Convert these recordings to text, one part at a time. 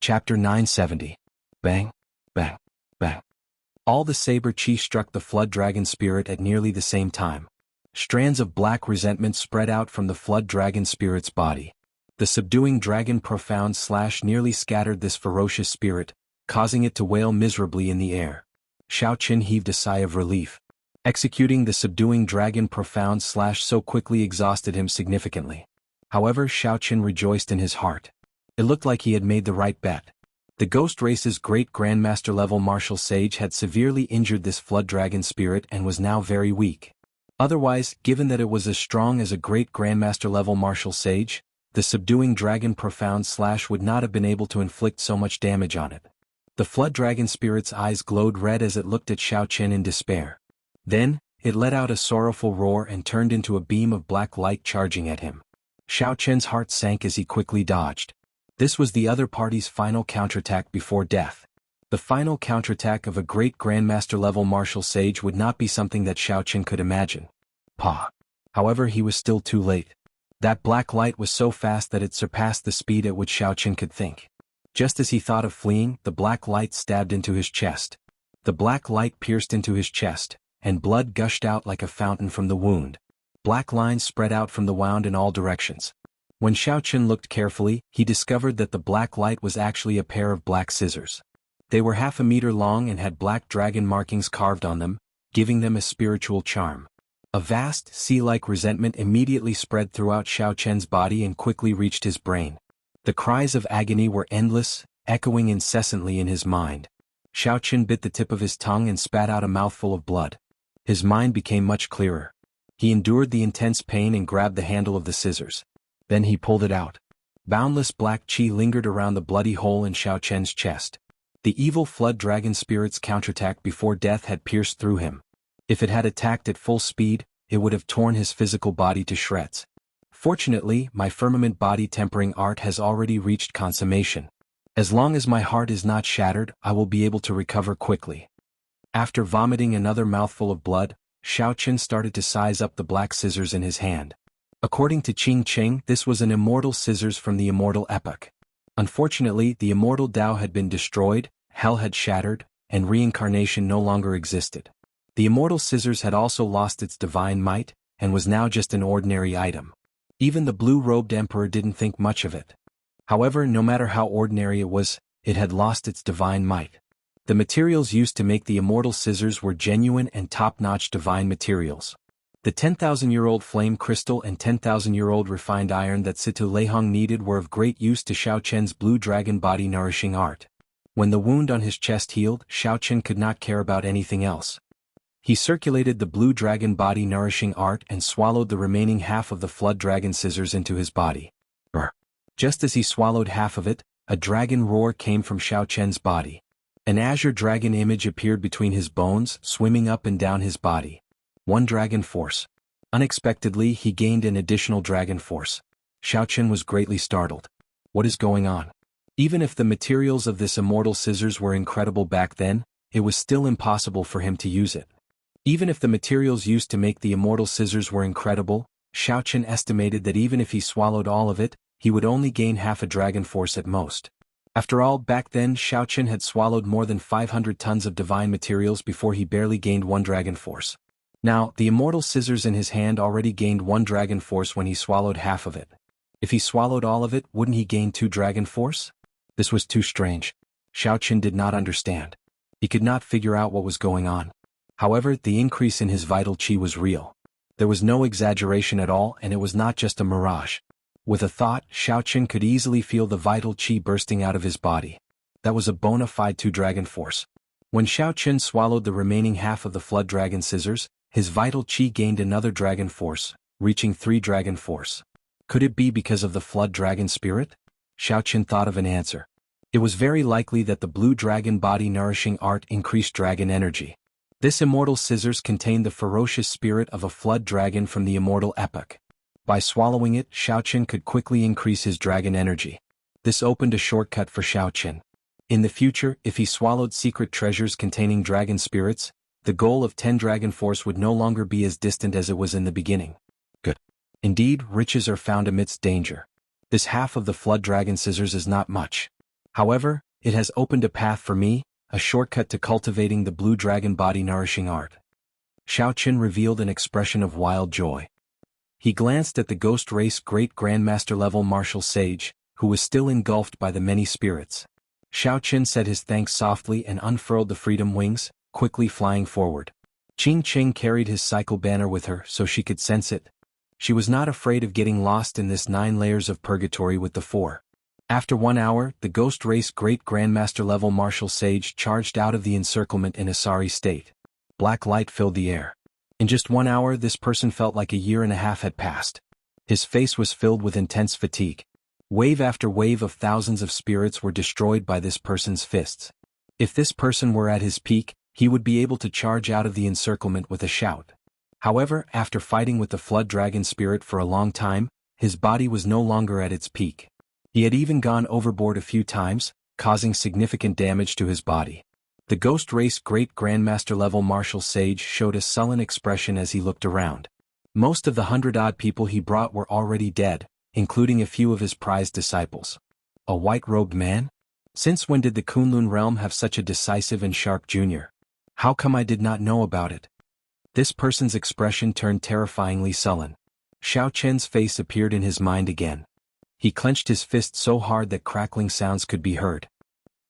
Chapter 970. Bang, bang, bang. All the saber chi struck the flood dragon spirit at nearly the same time. Strands of black resentment spread out from the flood dragon spirit's body. The subduing dragon profound slash nearly scattered this ferocious spirit, causing it to wail miserably in the air. Xiao Qin heaved a sigh of relief. Executing the subduing dragon profound slash so quickly exhausted him significantly. However, Xiao Qin rejoiced in his heart. It looked like he had made the right bet. The ghost race's great grandmaster level martial sage had severely injured this flood dragon spirit and was now very weak. Otherwise, given that it was as strong as a great grandmaster level martial sage, the subduing dragon profound slash would not have been able to inflict so much damage on it. The flood dragon spirit's eyes glowed red as it looked at Xiao Qin in despair. Then, it let out a sorrowful roar and turned into a beam of black light charging at him. Xiao Qin's heart sank as he quickly dodged. This was the other party's final counterattack before death. The final counterattack of a great grandmaster level martial sage would not be something that Xiao Qin could imagine. However, he was still too late. That black light was so fast that it surpassed the speed at which Xiao Qin could think. Just as he thought of fleeing, the black light stabbed into his chest. The black light pierced into his chest, and blood gushed out like a fountain from the wound. Black lines spread out from the wound in all directions. When Xiao Qin looked carefully, he discovered that the black light was actually a pair of black scissors. They were 1/2 meter long and had black dragon markings carved on them, giving them a spiritual charm. A vast, sea-like resentment immediately spread throughout Xiao Qin's body and quickly reached his brain. The cries of agony were endless, echoing incessantly in his mind. Xiao Qin bit the tip of his tongue and spat out a mouthful of blood. His mind became much clearer. He endured the intense pain and grabbed the handle of the scissors. Then he pulled it out. Boundless black qi lingered around the bloody hole in Xiao Qin's chest. The evil flood dragon spirit's counterattack before death had pierced through him. If it had attacked at full speed, it would have torn his physical body to shreds. Fortunately, my firmament body tempering art has already reached consummation. As long as my heart is not shattered, I will be able to recover quickly. After vomiting another mouthful of blood, Xiao Qin started to size up the black scissors in his hand. According to Qing Qing, this was an immortal scissors from the immortal epoch. Unfortunately, the immortal Tao had been destroyed, hell had shattered, and reincarnation no longer existed. The immortal scissors had also lost its divine might, and was now just an ordinary item. Even the blue-robed emperor didn't think much of it. However, no matter how ordinary it was, it had lost its divine might. The materials used to make the immortal scissors were genuine and top-notch divine materials. The 10,000-year-old flame crystal and 10,000-year-old refined iron that Situ Leihong needed were of great use to Xiao Qin's blue dragon body nourishing art. When the wound on his chest healed, Xiao Qin could not care about anything else. He circulated the blue dragon body nourishing art and swallowed the remaining half of the flood dragon scissors into his body. Just as he swallowed half of it, a dragon roar came from Xiao Qin's body. An azure dragon image appeared between his bones, swimming up and down his body. One dragon force. Unexpectedly, he gained an additional dragon force. Xiao Qin was greatly startled. What is going on? Even if the materials of this immortal scissors were incredible back then, it was still impossible for him to use it. Even if the materials used to make the immortal scissors were incredible, Xiao Qin estimated that even if he swallowed all of it, he would only gain half a dragon force at most. After all, back then Xiao Qin had swallowed more than 500 tons of divine materials before he barely gained 1 dragon force. Now, the immortal scissors in his hand already gained 1 dragon force when he swallowed half of it. If he swallowed all of it, wouldn't he gain 2 dragon force? This was too strange. Xiao Qin did not understand. He could not figure out what was going on. However, the increase in his vital qi was real. There was no exaggeration at all, and it was not just a mirage. With a thought, Xiao Qin could easily feel the vital qi bursting out of his body. That was a bona fide 2 dragon force. When Xiao Qin swallowed the remaining half of the flood dragon scissors, his vital qi gained another dragon force, reaching 3 dragon force. Could it be because of the flood dragon spirit? Xiao Qin thought of an answer. It was very likely that the blue dragon body nourishing art increased dragon energy. This immortal scissors contained the ferocious spirit of a flood dragon from the immortal epoch. By swallowing it, Xiao Qin could quickly increase his dragon energy. This opened a shortcut for Xiao Qin. In the future, if he swallowed secret treasures containing dragon spirits, the goal of 10 dragon force would no longer be as distant as it was in the beginning. Good. Indeed, riches are found amidst danger. This half of the flood dragon scissors is not much. However, it has opened a path for me, a shortcut to cultivating the blue dragon body nourishing art. Xiao Qin revealed an expression of wild joy. He glanced at the ghost race great grandmaster level martial sage, who was still engulfed by the many spirits. Xiao Qin said his thanks softly and unfurled the freedom wings, quickly flying forward. Qing Qing carried his cycle banner with her so she could sense it. She was not afraid of getting lost in this 9 layers of purgatory with the 4. After 1 hour, the ghost race great grandmaster level martial sage charged out of the encirclement in a sorry state. Black light filled the air. In just 1 hour this person felt like a year and a half had passed. His face was filled with intense fatigue. Wave after wave of thousands of spirits were destroyed by this person's fists. If this person were at his peak, he would be able to charge out of the encirclement with a shout. However, after fighting with the flood dragon spirit for a long time, his body was no longer at its peak. He had even gone overboard a few times, causing significant damage to his body. The ghost race great grandmaster level martial sage showed a sullen expression as he looked around. Most of the 100-odd people he brought were already dead, including a few of his prized disciples. A white-robed man? Since when did the Kunlun realm have such a decisive and sharp junior? How come I did not know about it? This person's expression turned terrifyingly sullen. Xiao Chen's face appeared in his mind again. He clenched his fist so hard that crackling sounds could be heard.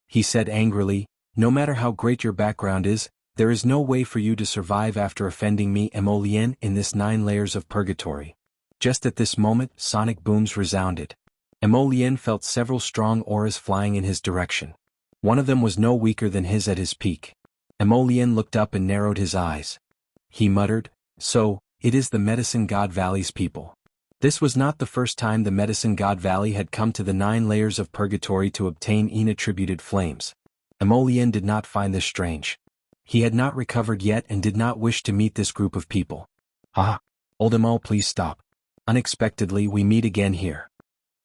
He said angrily, "No matter how great your background is, there is no way for you to survive after offending me Emolien in this 9 layers of purgatory." Just at this moment, sonic booms resounded. Emolien felt several strong auras flying in his direction. One of them was no weaker than his at his peak. Emolien looked up and narrowed his eyes. He muttered, "So, it is the Medicine God Valley's people." This was not the first time the Medicine God Valley had come to the 9 layers of purgatory to obtain Yin-attributed flames. Emolien did not find this strange. He had not recovered yet and did not wish to meet this group of people. "Ah, old Emo, please stop. Unexpectedly we meet again here."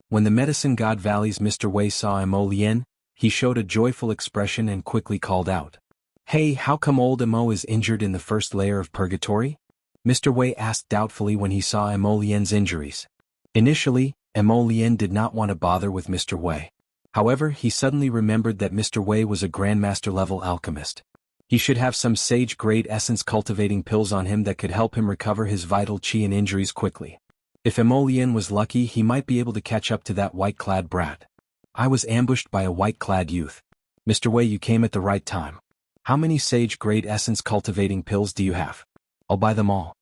When the Medicine God Valley's Mr. Wei saw Emolien, he showed a joyful expression and quickly called out, "Hey, how come old Emo is injured in the first layer of purgatory?" Mr. Wei asked doubtfully when he saw Emolien's injuries. Initially, Emolien did not want to bother with Mr. Wei. However, he suddenly remembered that Mr. Wei was a Grandmaster-level alchemist. He should have some sage-grade essence-cultivating pills on him that could help him recover his vital qi and injuries quickly. If Emolien was lucky, he might be able to catch up to that white-clad brat. "I was ambushed by a white-clad youth. Mr. Wei, you came at the right time. How many sage-grade essence-cultivating pills do you have? I'll buy them all."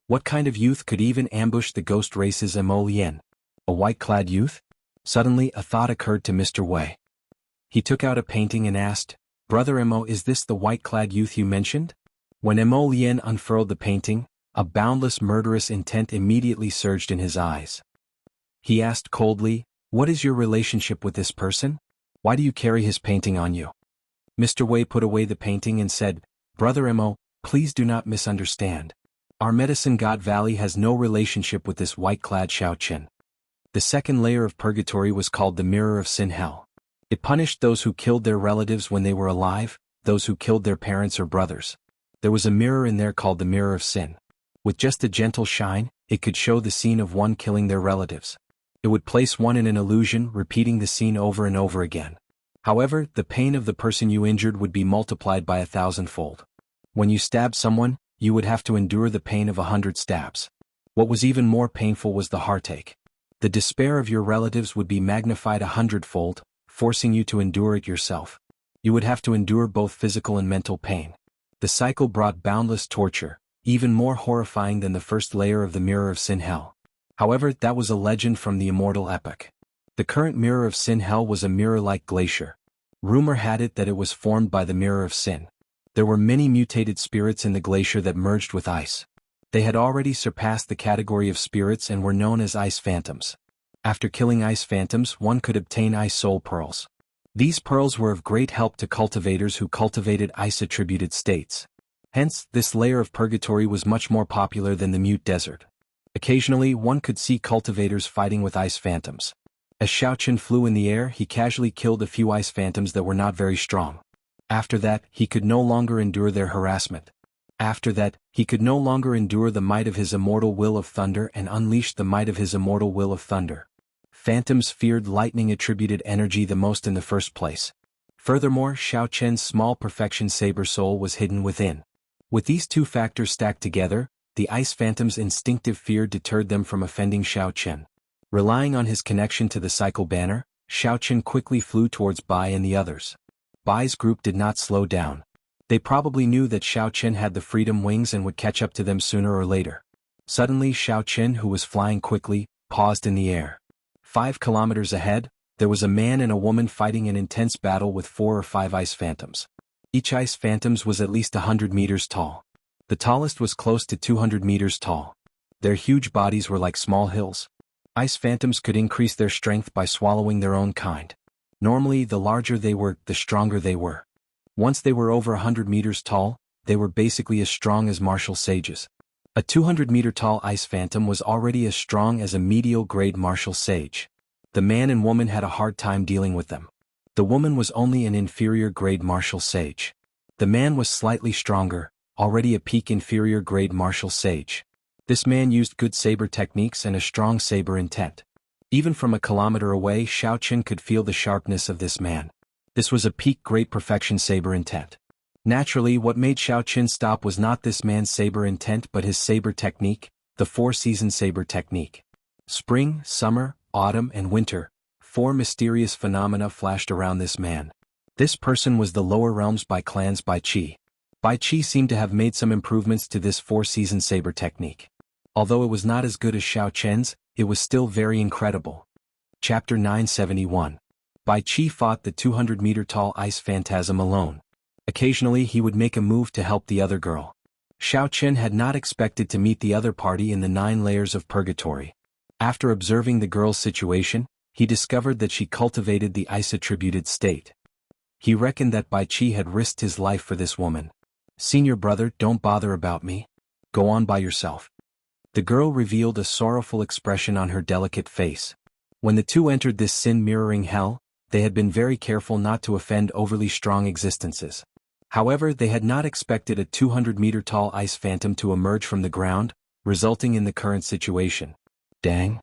What kind of youth could even ambush the ghost race's Emolien? A white-clad youth? Suddenly a thought occurred to Mr. Wei. He took out a painting and asked, "Brother Emo, is this the white-clad youth you mentioned?" When Emolien unfurled the painting, a boundless murderous intent immediately surged in his eyes. He asked coldly, "What is your relationship with this person? Why do you carry his painting on you?" Mr. Wei put away the painting and said, "Brother Emo, please do not misunderstand. Our Medicine God Valley has no relationship with this white-clad Xiao Qin. The second layer of purgatory was called the Mirror of Sin Hell. It punished those who killed their relatives when they were alive, those who killed their parents or brothers. There was a mirror in there called the Mirror of Sin. With just a gentle shine, it could show the scene of one killing their relatives. It would place one in an illusion, repeating the scene over and over again. However, the pain of the person you injured would be multiplied by 1,000-fold. When you stabbed someone, you would have to endure the pain of 100 stabs. What was even more painful was the heartache. The despair of your relatives would be magnified 100-fold, forcing you to endure it yourself. You would have to endure both physical and mental pain. The cycle brought boundless torture, even more horrifying than the first layer of the Mirror of Sin Hell. However, that was a legend from the immortal epic. The current Mirror of Sin Hell was a mirror-like glacier. Rumor had it that it was formed by the Mirror of Sin. There were many mutated spirits in the glacier that merged with ice. They had already surpassed the category of spirits and were known as ice phantoms. After killing ice phantoms, one could obtain ice soul pearls. These pearls were of great help to cultivators who cultivated ice-attributed states. Hence, this layer of purgatory was much more popular than the mute desert. Occasionally, one could see cultivators fighting with ice phantoms. As Xiao Qin flew in the air, he casually killed a few ice phantoms that were not very strong. After that, he could no longer endure their harassment. After that, he could no longer endure the might of his immortal will of thunder and unleashed the might of his immortal will of thunder. Phantoms feared lightning attributed energy the most in the first place. Furthermore, Xiao Chen's small perfection saber soul was hidden within. With these two factors stacked together, the Ice Phantom's instinctive fear deterred them from offending Xiao Chen. Relying on his connection to the cycle banner, Xiao Chen quickly flew towards Bai and the others. Bai's group did not slow down. They probably knew that Xiao Chen had the freedom wings and would catch up to them sooner or later. Suddenly Xiao Chen, who was flying quickly, paused in the air. 5 kilometers ahead, there was a man and a woman fighting an intense battle with 4 or 5 ice phantoms. Each ice phantom was at least 100 meters tall. The tallest was close to 200 meters tall. Their huge bodies were like small hills. Ice phantoms could increase their strength by swallowing their own kind. Normally, the larger they were, the stronger they were. Once they were over 100 meters tall, they were basically as strong as martial sages. A 200-meter-tall ice phantom was already as strong as a medial-grade martial sage. The man and woman had a hard time dealing with them. The woman was only an inferior-grade martial sage. The man was slightly stronger, already a peak inferior-grade martial sage. This man used good saber techniques and a strong saber intent. Even from a kilometer away, Xiao Chen could feel the sharpness of this man. This was a peak great perfection saber intent. Naturally, what made Xiao Chen stop was not this man's saber intent but his saber technique, the 4-season saber technique. Spring, summer, autumn, and winter, 4 mysterious phenomena flashed around this man. This person was the lower realms by clans Bai Qi. Bai Qi seemed to have made some improvements to this 4-season saber technique. Although it was not as good as Xiao Chen's, it was still very incredible. Chapter 971. Bai Qi fought the 200-meter-tall ice phantasm alone. Occasionally he would make a move to help the other girl. Xiao Chen had not expected to meet the other party in the 9 layers of purgatory. After observing the girl's situation, he discovered that she cultivated the ice-attributed state. He reckoned that Bai Qi had risked his life for this woman. "Senior brother, don't bother about me. Go on by yourself." The girl revealed a sorrowful expression on her delicate face. When the two entered this sin-mirroring hell, they had been very careful not to offend overly strong existences. However, they had not expected a 200-meter-tall ice phantom to emerge from the ground, resulting in the current situation. Dang.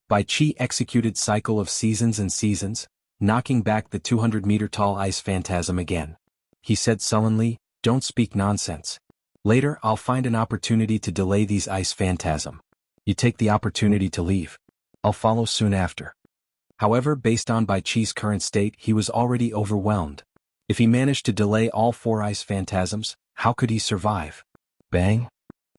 Bai Qi executed cycle of seasons and seasons, knocking back the 200-meter-tall ice phantasm again. He said sullenly, "Don't speak nonsense. Later I'll find an opportunity to delay these ice phantasm. You take the opportunity to leave. I'll follow soon after." However, based on Bai Qi's current state, he was already overwhelmed. If he managed to delay all 4 ice phantasms, how could he survive? Bang!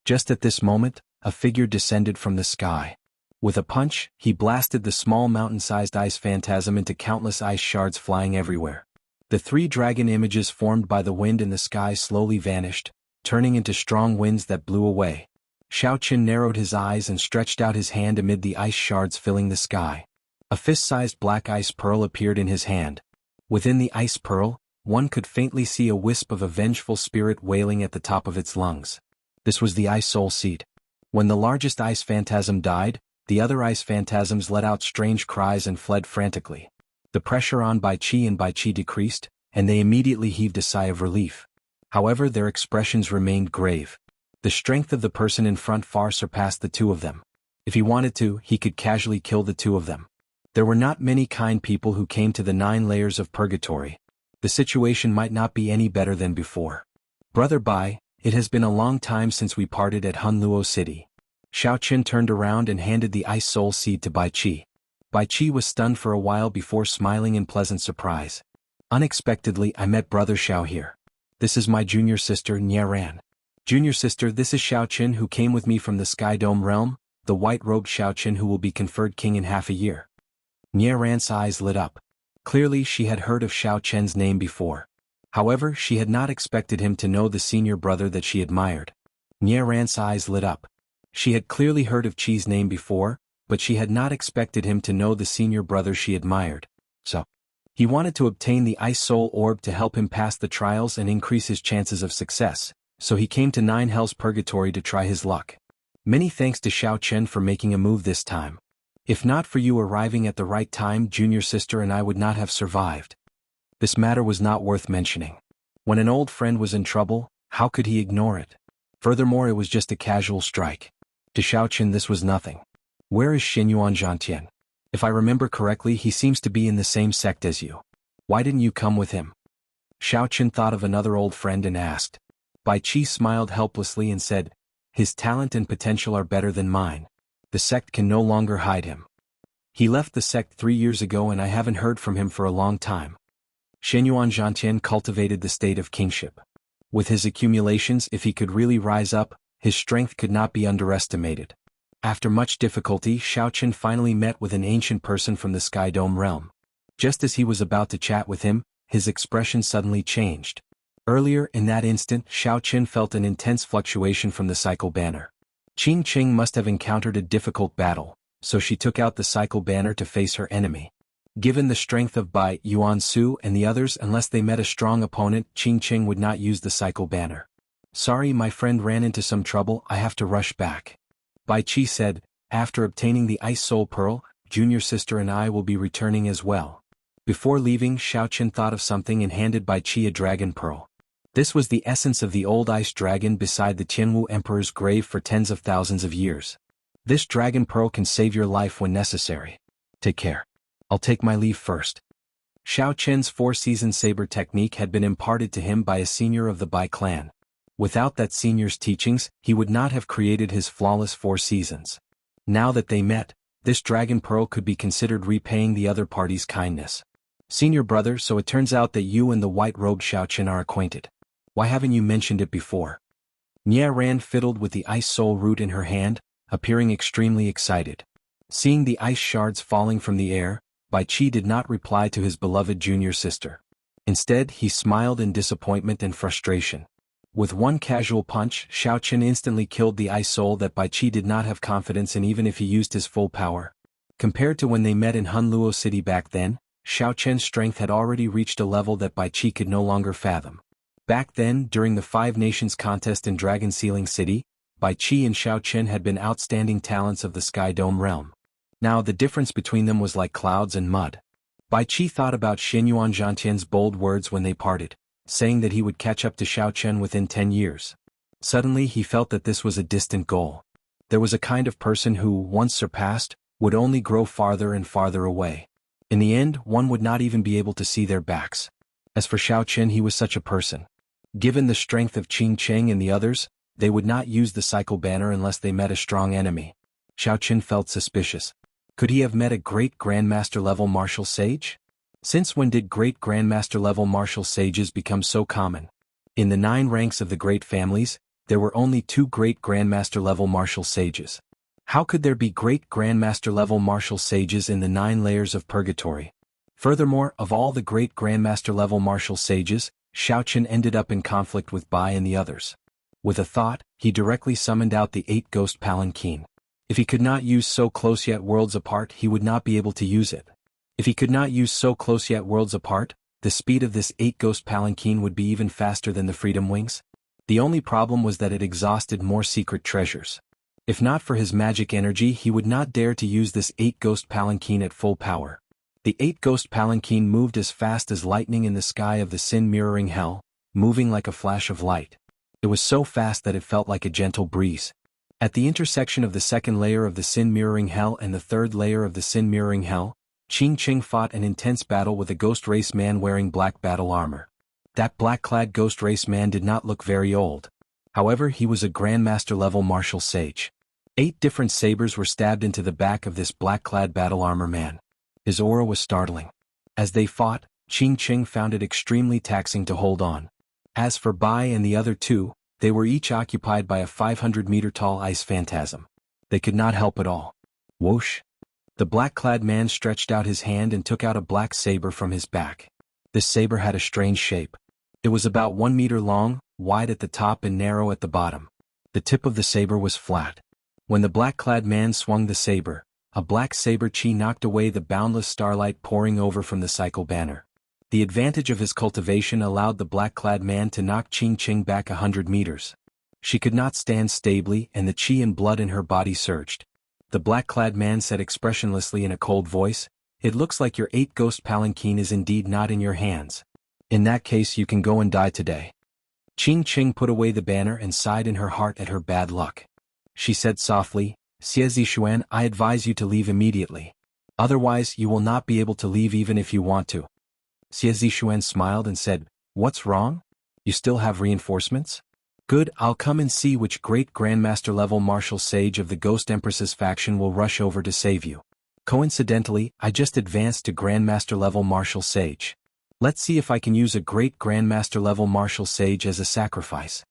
Just at this moment, a figure descended from the sky. With a punch, he blasted the small mountain-sized ice phantasm into countless ice shards flying everywhere. The 3 dragon images formed by the wind in the sky slowly vanished, turning into strong winds that blew away. Xiao Chen narrowed his eyes and stretched out his hand amid the ice shards filling the sky. A fist-sized black ice pearl appeared in his hand. Within the ice pearl, one could faintly see a wisp of a vengeful spirit wailing at the top of its lungs. This was the ice soul seed. When the largest ice phantasm died, the other ice phantasms let out strange cries and fled frantically. The pressure on Bai Qi and Bai Qi decreased, and they immediately heaved a sigh of relief. However, their expressions remained grave. The strength of the person in front far surpassed the 2 of them. If he wanted to, he could casually kill the 2 of them. There were not many kind people who came to the 9 layers of purgatory. The situation might not be any better than before. "Brother Bai, it has been a long time since we parted at Hunluo City." Xiao Chen turned around and handed the ice soul seed to Bai Qi. Bai Qi was stunned for a while before smiling in pleasant surprise. "Unexpectedly, I met Brother Xiao here. This is my junior sister, Niaran." "Junior sister, this is Xiao Chen who came with me from the Sky Dome realm, the white-robed Xiao Chen who will be conferred king in half a year." Niaran's eyes lit up. Clearly she had heard of Xiao Chen's name before. However, she had not expected him to know the senior brother that she admired. Niaran's eyes lit up. She had clearly heard of Qi's name before, but she had not expected him to know the senior brother she admired. So, he wanted to obtain the Ice Soul Orb to help him pass the trials and increase his chances of success, so he came to 9 Hells Purgatory to try his luck. Many thanks to Xiao Chen for making a move this time. If not for you arriving at the right time, junior sister and I would not have survived. This matter was not worth mentioning. When an old friend was in trouble, how could he ignore it? Furthermore, it was just a casual strike. To Xiao Chen this was nothing. "Where is Xinyuan Zhantian?" If I remember correctly, he seems to be in the same sect as you. Why didn't you come with him? Xiao Chen thought of another old friend and asked. Bai Qi smiled helplessly and said, his talent and potential are better than mine. The sect can no longer hide him. He left the sect 3 years ago and I haven't heard from him for a long time. Shenyuan Zhantian cultivated the state of kingship. With his accumulations, if he could really rise up, his strength could not be underestimated. After much difficulty, Xiao Chen finally met with an ancient person from the Sky Dome realm. Just as he was about to chat with him, his expression suddenly changed. Earlier in that instant, Xiao Chen felt an intense fluctuation from the cycle banner. Qing Qing must have encountered a difficult battle, so she took out the cycle banner to face her enemy. Given the strength of Bai Yuan Su and the others, unless they met a strong opponent, Qing Qing would not use the cycle banner. Sorry, my friend ran into some trouble, I have to rush back. Bai Qi said, after obtaining the Ice Soul Pearl, junior sister and I will be returning as well. Before leaving, Xiao Chen thought of something and handed Bai Qi a dragon pearl. This was the essence of the old ice dragon beside the Tianwu Emperor's grave for tens of thousands of years. This dragon pearl can save your life when necessary. Take care. I'll take my leave first. Xiao Chen's four-season saber technique had been imparted to him by a senior of the Bai clan. Without that senior's teachings, he would not have created his flawless 4 seasons. Now that they met, this dragon pearl could be considered repaying the other party's kindness. Senior brother, so it turns out that you and the white-robed Xiao Chen are acquainted. Why haven't you mentioned it before? Nia Ran fiddled with the ice soul root in her hand, appearing extremely excited. Seeing the ice shards falling from the air, Bai Qi did not reply to his beloved junior sister. Instead, he smiled in disappointment and frustration. With one casual punch, Xiao Chen instantly killed the ice soul that Bai Qi did not have confidence in even if he used his full power. Compared to when they met in Hunluo City back then, Xiao Chen's strength had already reached a level that Bai Qi could no longer fathom. Back then, during the 5 Nations contest in Dragon Sealing City, Bai Qi and Xiao Chen had been outstanding talents of the Sky Dome realm. Now the difference between them was like clouds and mud. Bai Qi thought about Shenyuan Zhantian's bold words when they parted, saying that he would catch up to Xiao Chen within 10 years. Suddenly he felt that this was a distant goal. There was a kind of person who, once surpassed, would only grow farther and farther away. In the end, one would not even be able to see their backs. As for Xiao Chen, he was such a person. Given the strength of Qing Qing and the others, they would not use the cycle banner unless they met a strong enemy. Xiao Chen felt suspicious. Could he have met a great Grandmaster level martial sage? Since when did great Grandmaster level martial sages become so common? In the 9 ranks of the great families, there were only 2 great Grandmaster level martial sages. How could there be great Grandmaster level martial sages in the 9 layers of purgatory? Furthermore, of all the great Grandmaster level martial sages, Xiao Chen ended up in conflict with Bai and the others. With a thought, he directly summoned out the 8 Ghost Palanquin. If he could not use so close yet worlds apart, he would not be able to use it. If he could not use so close yet worlds apart, the speed of this 8 Ghost Palanquin would be even faster than the Freedom Wings. The only problem was that it exhausted more secret treasures. If not for his magic energy, he would not dare to use this 8 Ghost Palanquin at full power. The 8 Ghost Palanquin moved as fast as lightning in the sky of the sin-mirroring hell, moving like a flash of light. It was so fast that it felt like a gentle breeze. At the intersection of the 2nd layer of the sin-mirroring hell and the 3rd layer of the sin-mirroring hell, Qing Qing fought an intense battle with a ghost race man wearing black battle armor. That black-clad ghost race man did not look very old. However, he was a Grandmaster-level martial sage. 8 different sabers were stabbed into the back of this black-clad battle armor man. His aura was startling. As they fought, Qing Qing found it extremely taxing to hold on. As for Bai and the other 2, they were each occupied by a 500-meter-tall ice phantasm. They could not help at all. Whoosh! The black-clad man stretched out his hand and took out a black saber from his back. This saber had a strange shape. It was about 1 meter long, wide at the top and narrow at the bottom. The tip of the saber was flat. When the black-clad man swung the saber, a black saber chi knocked away the boundless starlight pouring over from the cycle banner. The advantage of his cultivation allowed the black-clad man to knock Qing Qing back 100 meters. She could not stand stably and the chi and blood in her body surged. The black-clad man said expressionlessly in a cold voice, "It looks like your 8 Ghost Palanquin is indeed not in your hands. In that case you can go and die today." Qing Qing put away the banner and sighed in her heart at her bad luck. She said softly, "Xie Zixuan, I advise you to leave immediately." Otherwise you will not be able to leave even if you want to. Xie Zishuan smiled and said, "What's wrong? You still have reinforcements? Good, I'll come and see which great Grandmaster-level martial sage of the Ghost Empress's faction will rush over to save you. Coincidentally, I just advanced to Grandmaster-level martial sage. Let's see if I can use a great Grandmaster-level martial sage as a sacrifice."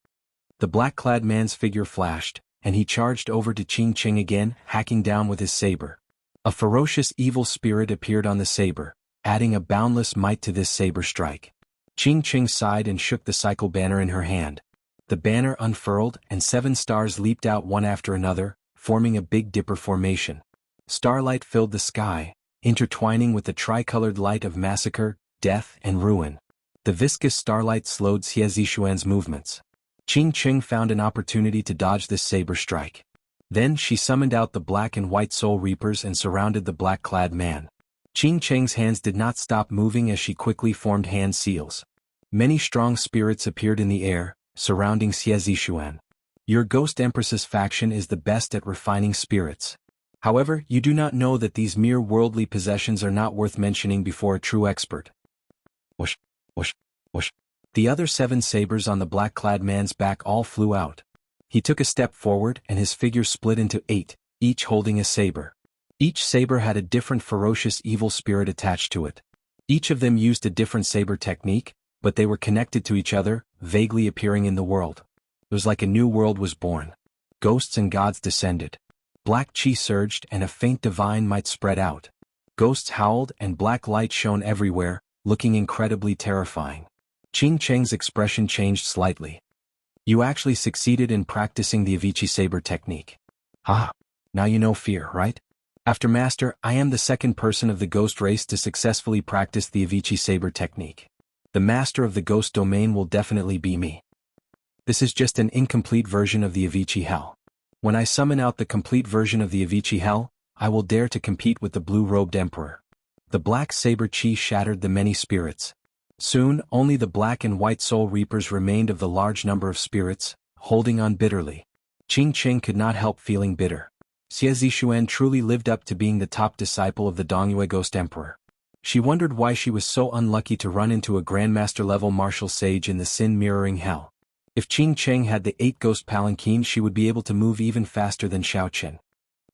The black-clad man's figure flashed, and he charged over to Qing Qing again, hacking down with his saber. A ferocious evil spirit appeared on the saber, adding a boundless might to this saber strike. Qing Qing sighed and shook the cycle banner in her hand. The banner unfurled, and 7 stars leaped out one after another, forming a Big Dipper formation. Starlight filled the sky, intertwining with the tricolored light of massacre, death, and ruin. The viscous starlight slowed Xie Zishuan's movements. Qing Qing found an opportunity to dodge this saber strike. Then she summoned out the black and white soul reapers and surrounded the black-clad man. Qing Qing's hands did not stop moving as she quickly formed hand seals. Many strong spirits appeared in the air, surrounding Xie Zishuan. Your Ghost Empress's faction is the best at refining spirits. However, you do not know that these mere worldly possessions are not worth mentioning before a true expert. Whoosh, whoosh, whoosh. The other 7 sabers on the black-clad man's back all flew out. He took a step forward and his figure split into 8, each holding a saber. Each saber had a different ferocious evil spirit attached to it. Each of them used a different saber technique, but they were connected to each other, vaguely appearing in the world. It was like a new world was born. Ghosts and gods descended. Black chi surged and a faint divine might spread out. Ghosts howled and black light shone everywhere, looking incredibly terrifying. Qing Qing's expression changed slightly. You actually succeeded in practicing the Avicii saber technique. Ah, now you know fear, right? After Master, I am the second person of the ghost race to successfully practice the Avicii saber technique. The master of the ghost domain will definitely be me. This is just an incomplete version of the Avicii Hell. When I summon out the complete version of the Avicii Hell, I will dare to compete with the blue-robed emperor. The black saber chi shattered the many spirits. Soon, only the black and white soul reapers remained of the large number of spirits, holding on bitterly. Qing Qing could not help feeling bitter. Xie Zishuan truly lived up to being the top disciple of the Dongyue Ghost Emperor. She wondered why she was so unlucky to run into a Grandmaster-level martial sage in the sin-mirroring hell. If Qing Qing had the 8 ghost palanquin, she would be able to move even faster than Xiaoqian.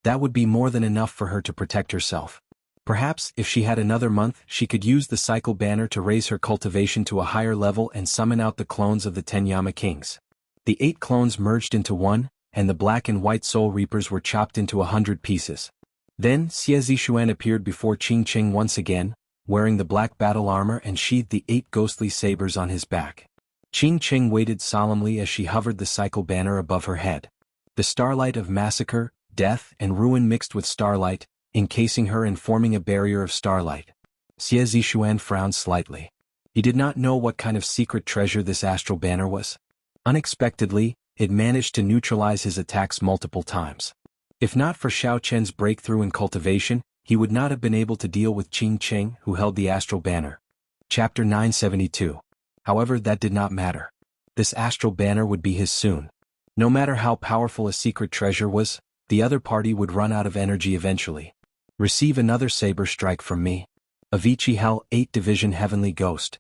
That would be more than enough for her to protect herself. Perhaps, if she had another month, she could use the cycle banner to raise her cultivation to a higher level and summon out the clones of the 10 Yama Kings. The 8 clones merged into one, and the black and white soul reapers were chopped into 100 pieces. Then, Xie Zishuan appeared before Qing Qing once again, wearing the black battle armor and sheathed the 8 ghostly sabers on his back. Qing Qing waited solemnly as she hovered the cycle banner above her head. The starlight of massacre, death, and ruin mixed with starlight, encasing her and forming a barrier of starlight. Xie Zishuan frowned slightly. He did not know what kind of secret treasure this astral banner was. Unexpectedly, it managed to neutralize his attacks multiple times. If not for Xiaoqian's breakthrough in cultivation, he would not have been able to deal with Qing Qing, who held the astral banner. Chapter 972. However, that did not matter. This astral banner would be his soon. No matter how powerful a secret treasure was, the other party would run out of energy eventually. Receive another saber strike from me. Avicii Hell 8 Division Heavenly Ghost.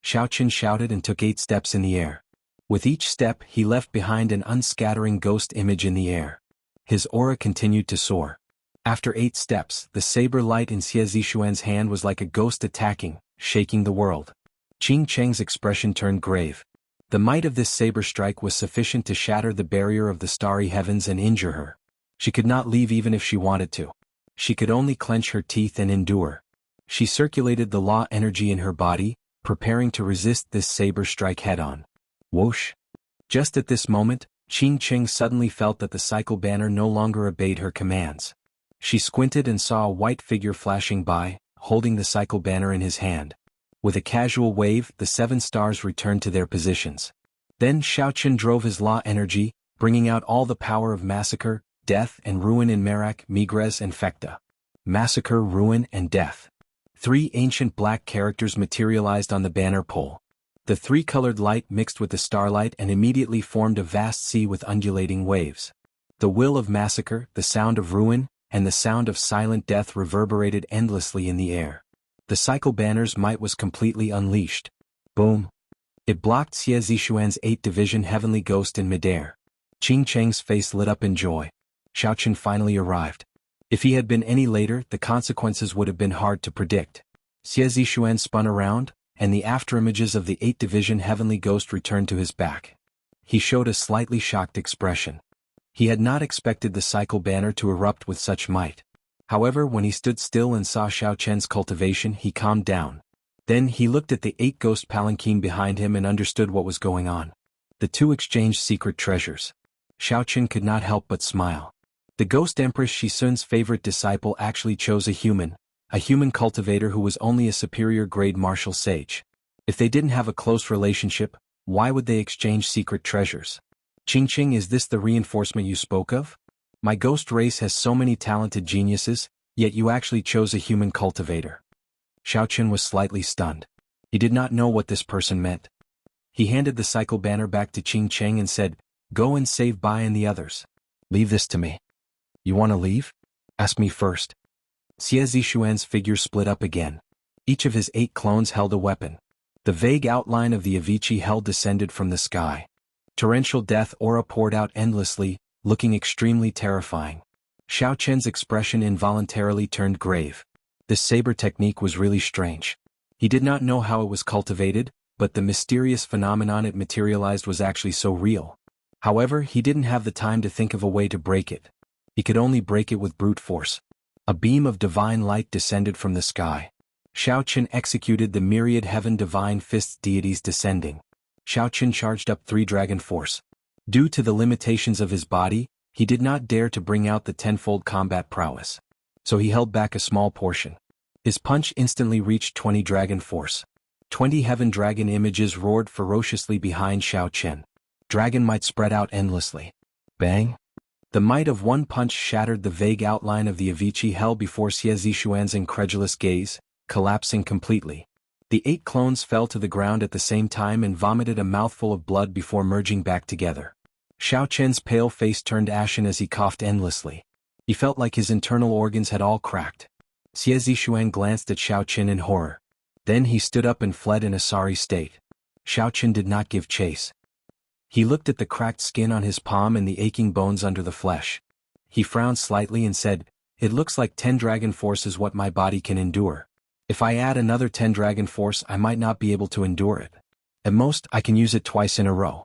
Xiaoqian shouted and took 8 steps in the air. With each step, he left behind an unscattering ghost image in the air. His aura continued to soar. After 8 steps, the saber light in Xie Zishuan's hand was like a ghost attacking, shaking the world. Qing Qing's expression turned grave. The might of this saber strike was sufficient to shatter the barrier of the starry heavens and injure her. She could not leave even if she wanted to. She could only clench her teeth and endure. She circulated the law energy in her body, preparing to resist this saber strike head-on. Whoosh! Just at this moment, Qing Qing suddenly felt that the cycle banner no longer obeyed her commands. She squinted and saw a white figure flashing by, holding the cycle banner in his hand. With a casual wave, the 7 stars returned to their positions. Then Xiaoqian drove his law energy, bringing out all the power of massacre, death and ruin in Merak, Migres and Fekta. Massacre, ruin, and death. 3 ancient black characters materialized on the banner pole. The 3-colored light mixed with the starlight and immediately formed a vast sea with undulating waves. The will of massacre, the sound of ruin, and the sound of silent death reverberated endlessly in the air. The cycle banner's might was completely unleashed. Boom! It blocked Xie Zishuan's 8th Division Heavenly Ghost in midair. Qing Cheng's face lit up in joy. Xiaoqian finally arrived. If he had been any later, the consequences would have been hard to predict. Xie Zishuan spun around, and the afterimages of the 8th Division Heavenly Ghost returned to his back. He showed a slightly shocked expression. He had not expected the cycle banner to erupt with such might. However, when he stood still and saw Xiaoqian's cultivation, he calmed down. Then he looked at the 8 ghost palanquin behind him and understood what was going on. The two exchanged secret treasures. Xiaoqian could not help but smile. The Ghost Empress Shisun's favorite disciple actually chose a human cultivator who was only a superior grade martial sage. If they didn't have a close relationship, why would they exchange secret treasures? Qing, is this the reinforcement you spoke of? My ghost race has so many talented geniuses, yet you actually chose a human cultivator. Xiaoqian was slightly stunned. He did not know what this person meant. He handed the cycle banner back to Qing and said, "Go and save Bai and the others. Leave this to me." "You want to leave? Ask me first." Xie Zishuan's figure split up again. Each of his 8 clones held a weapon. The vague outline of the Avicii hell descended from the sky. Torrential death aura poured out endlessly, looking extremely terrifying. Xiaoqian's expression involuntarily turned grave. This saber technique was really strange. He did not know how it was cultivated, but the mysterious phenomenon it materialized was actually so real. However, he didn't have the time to think of a way to break it. He could only break it with brute force. A beam of divine light descended from the sky. Xiaoqian executed the myriad heaven divine fists deities descending. Xiaoqian charged up 3 dragon force. Due to the limitations of his body, he did not dare to bring out the tenfold combat prowess. So he held back a small portion. His punch instantly reached 20 dragon force. 20 heaven dragon images roared ferociously behind Xiaoqian. Dragon might spread out endlessly. Bang! The might of one punch shattered the vague outline of the Avicii hell before Xie Zishuan's incredulous gaze, collapsing completely. The 8 clones fell to the ground at the same time and vomited a mouthful of blood before merging back together. Xiaoqian's pale face turned ashen as he coughed endlessly. He felt like his internal organs had all cracked. Xie Zishuan glanced at Xiaoqian in horror. Then he stood up and fled in a sorry state. Xiaoqian did not give chase. He looked at the cracked skin on his palm and the aching bones under the flesh. He frowned slightly and said, "It looks like 10 dragon force is what my body can endure. If I add another 10 dragon force, I might not be able to endure it. At most, I can use it twice in a row."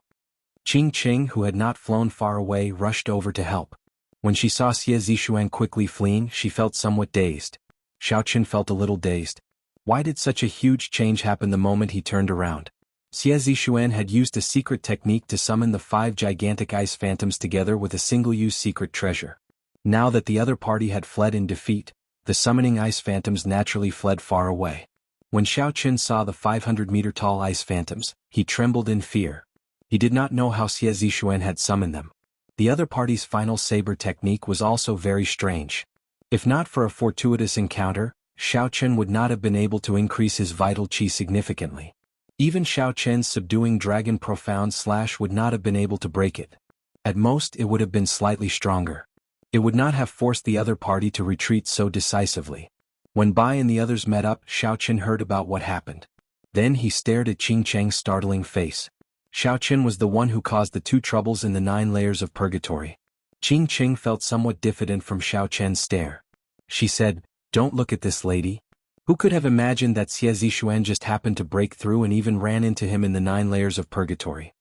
Qing, who had not flown far away, rushed over to help. When she saw Xie Zishuan quickly fleeing, she felt somewhat dazed. Xiaoqian felt a little dazed. Why did such a huge change happen the moment he turned around? Xie Zishuan had used a secret technique to summon the 5 gigantic ice phantoms together with a single-use secret treasure. Now that the other party had fled in defeat, the summoning ice phantoms naturally fled far away. When Xiaoqian saw the 500-meter-tall ice phantoms, he trembled in fear. He did not know how Xie Zishuan had summoned them. The other party's final saber technique was also very strange. If not for a fortuitous encounter, Xiaoqian would not have been able to increase his vital qi significantly. Even Xiaoqian's subduing dragon profound slash would not have been able to break it. At most, it would have been slightly stronger. It would not have forced the other party to retreat so decisively. When Bai and the others met up, Xiaoqian heard about what happened. Then he stared at Qing Cheng's startling face. Xiaoqian was the one who caused the 2 troubles in the 9 layers of purgatory. Qing Cheng felt somewhat diffident from Xiaoqian's stare. She said, "Don't look at this lady." Who could have imagined that Xie Zishuan just happened to break through and even ran into him in the 9 layers of purgatory?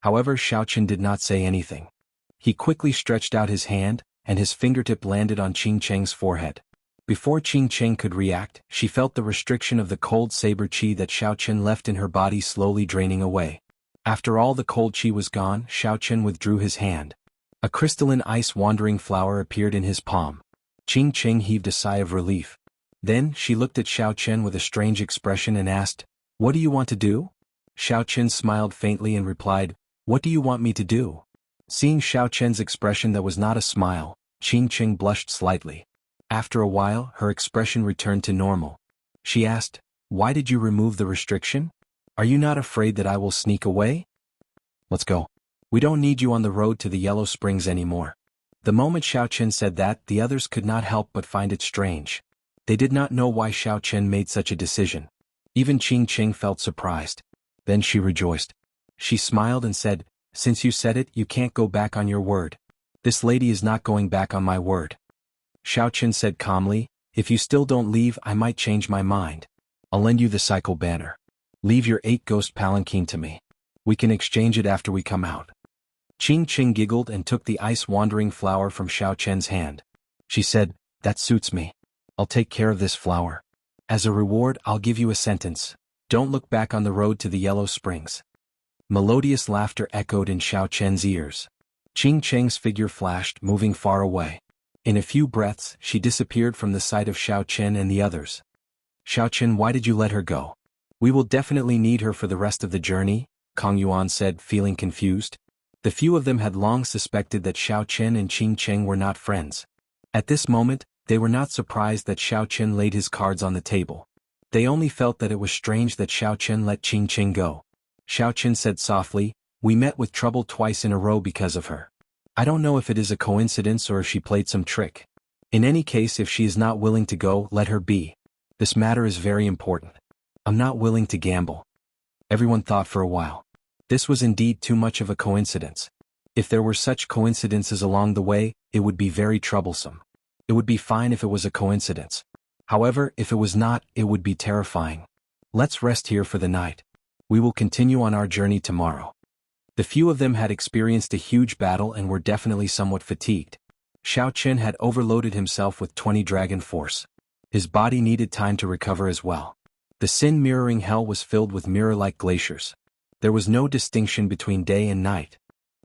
However, Xiaoqian did not say anything. He quickly stretched out his hand, and his fingertip landed on Qing Cheng's forehead. Before Qing Cheng could react, she felt the restriction of the cold saber qi that Xiaoqian left in her body slowly draining away. After all the cold qi was gone, Xiaoqian withdrew his hand. A crystalline ice wandering flower appeared in his palm. Qing Cheng heaved a sigh of relief. Then, she looked at Xiaoqian with a strange expression and asked, "What do you want to do?" Xiaoqian smiled faintly and replied, "What do you want me to do?" Seeing Xiaoqian's expression that was not a smile, Qing Cheng blushed slightly. After a while, her expression returned to normal. She asked, "Why did you remove the restriction? Are you not afraid that I will sneak away? Let's go. We don't need you on the road to the Yellow Springs anymore." The moment Xiao Chen said that, the others could not help but find it strange. They did not know why Xiao Chen made such a decision. Even Qing Qing felt surprised. Then she rejoiced. She smiled and said, "Since you said it, you can't go back on your word. This lady is not going back on my word." Xiao Chen said calmly, "If you still don't leave, I might change my mind. I'll lend you the cycle banner. Leave your 8-ghost palanquin to me. We can exchange it after we come out." Qing Qing giggled and took the ice-wandering flower from Xiao Chen's hand. She said, "That suits me. I'll take care of this flower. As a reward, I'll give you a sentence. Don't look back on the road to the Yellow Springs." Melodious laughter echoed in Xiao Chen's ears. Qing Cheng's figure flashed, moving far away. In a few breaths, she disappeared from the sight of Xiao Chen and the others. "Xiao Chen, why did you let her go? We will definitely need her for the rest of the journey," Kong Yuan said, feeling confused. The few of them had long suspected that Xiao Chen and Qing Cheng were not friends. At this moment, they were not surprised that Xiao Chen laid his cards on the table. They only felt that it was strange that Xiao Chen let Qing Cheng go. Xiao Chen said softly, "We met with trouble twice in a row because of her. I don't know if it is a coincidence or if she played some trick. In any case, if she is not willing to go, let her be. This matter is very important. I'm not willing to gamble." Everyone thought for a while. This was indeed too much of a coincidence. If there were such coincidences along the way, it would be very troublesome. It would be fine if it was a coincidence. However, if it was not, it would be terrifying. "Let's rest here for the night. We will continue on our journey tomorrow." The few of them had experienced a huge battle and were definitely somewhat fatigued. Xiao Chen had overloaded himself with 20 dragon force. His body needed time to recover as well. The sin-mirroring hell was filled with mirror-like glaciers. There was no distinction between day and night.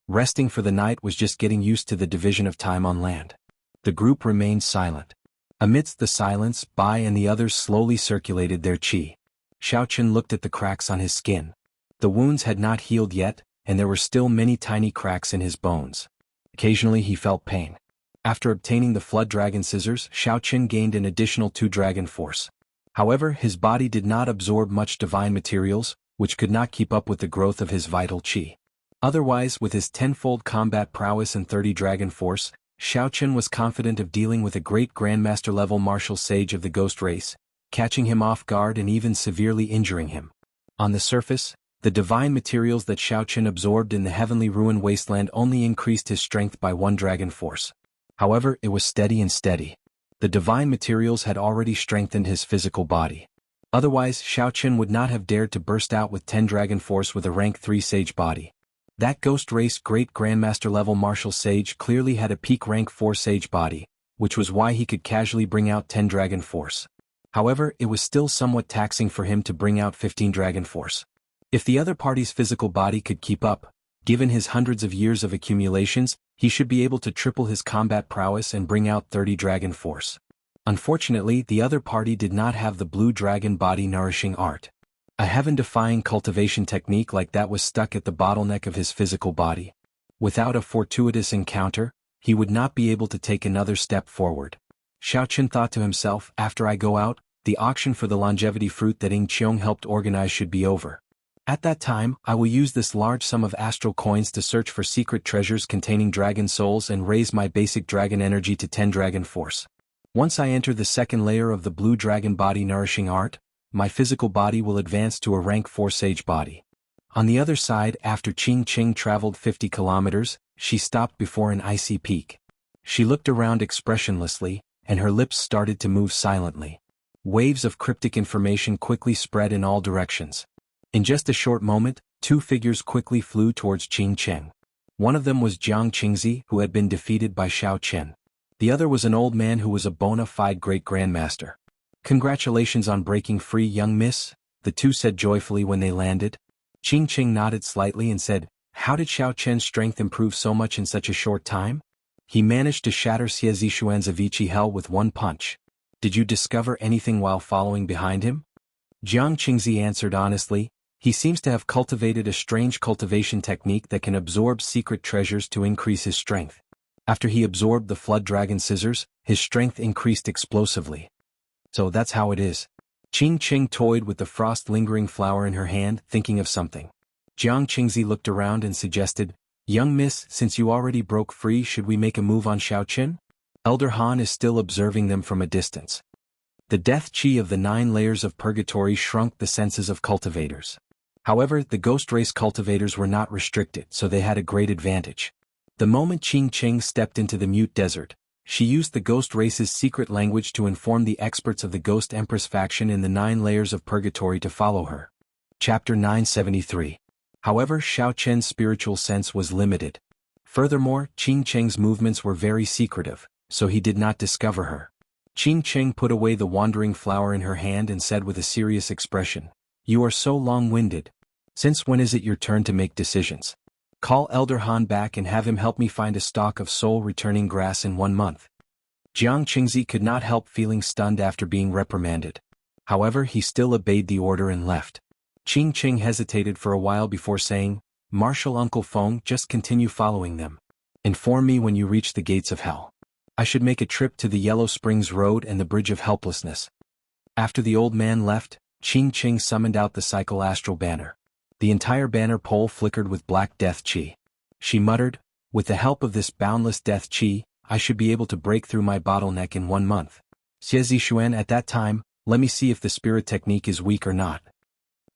Resting for the night was just getting used to the division of time on land. The group remained silent. Amidst the silence, Bai and the others slowly circulated their qi. Xiao Chen looked at the cracks on his skin. The wounds had not healed yet, and there were still many tiny cracks in his bones. Occasionally he felt pain. After obtaining the Flood Dragon Scissors, Xiao Chen gained an additional 2 dragon force. However, his body did not absorb much divine materials, which could not keep up with the growth of his vital qi. Otherwise, with his 10-fold combat prowess and 30 dragon force, Xiao Chen was confident of dealing with a great Grandmaster-level martial sage of the ghost race, catching him off guard and even severely injuring him. On the surface, the divine materials that Xiao Chen absorbed in the heavenly ruin wasteland only increased his strength by 1 dragon force. However, it was steady and steady. The divine materials had already strengthened his physical body. Otherwise, Xiao Chen would not have dared to burst out with 10 dragon force with a rank 3 sage body. That ghost race great grandmaster level martial sage clearly had a peak rank 4 sage body, which was why he could casually bring out 10 dragon force. However, it was still somewhat taxing for him to bring out 15 dragon force. If the other party's physical body could keep up, given his hundreds of years of accumulations, he should be able to triple his combat prowess and bring out 30 dragon force. Unfortunately, the other party did not have the blue dragon body nourishing art. A heaven-defying cultivation technique like that was stuck at the bottleneck of his physical body. Without a fortuitous encounter, he would not be able to take another step forward. Xiao Chen thought to himself, after I go out, the auction for the longevity fruit that Ying Qiong helped organize should be over. At that time, I will use this large sum of astral coins to search for secret treasures containing dragon souls and raise my basic dragon energy to 10 dragon force. Once I enter the second layer of the blue dragon body nourishing art, my physical body will advance to a rank 4 sage body. On the other side, after Qing Qing traveled 50 kilometers, she stopped before an icy peak. She looked around expressionlessly, and her lips started to move silently. Waves of cryptic information quickly spread in all directions. In just a short moment, 2 figures quickly flew towards Qing Cheng. One of them was Jiang Qingzi, who had been defeated by Xiao Chen. The other was an old man who was a bona fide great grandmaster. Congratulations on breaking free, young miss, the two said joyfully when they landed. Qing Qing nodded slightly and said, how did Xiao Chen's strength improve so much in such a short time? He managed to shatter Xie Zishuan's Avicii hell with 1 punch. Did you discover anything while following behind him? Jiang Qingzi answered honestly, he seems to have cultivated a strange cultivation technique that can absorb secret treasures to increase his strength. After he absorbed the Flood Dragon Scissors, his strength increased explosively. So that's how it is. Qing Qing toyed with the frost-lingering flower in her hand, thinking of something. Jiang Qingzi looked around and suggested, Young miss, since you already broke free, should we make a move on Xiaoqin? Elder Han is still observing them from a distance. The death chi of the 9 layers of purgatory shrunk the senses of cultivators. However, the ghost race cultivators were not restricted, so they had a great advantage. The moment Qing Cheng stepped into the mute desert, she used the ghost race's secret language to inform the experts of the Ghost Empress faction in the 9 layers of purgatory to follow her. Chapter 973. However, Xiao Chen's spiritual sense was limited. Furthermore, Qing Cheng's movements were very secretive, so he did not discover her. Qing Cheng put away the wandering flower in her hand and said with a serious expression, "You are so long-winded. Since when is it your turn to make decisions? Call Elder Han back and have him help me find a stalk of soul-returning grass in 1 month." Jiang Qingzi could not help feeling stunned after being reprimanded. However, he still obeyed the order and left. Qing Cheng hesitated for a while before saying, "Marshal Uncle Feng, just continue following them. Inform me when you reach the gates of hell. I should make a trip to the Yellow Springs Road and the Bridge of Helplessness." After the old man left, Qing Cheng summoned out the psycho-astral banner. The entire banner pole flickered with black death chi. She muttered, "With the help of this boundless death chi, I should be able to break through my bottleneck in 1 month. Xie Zixuan, at that time, let me see if the spirit technique is weak or not."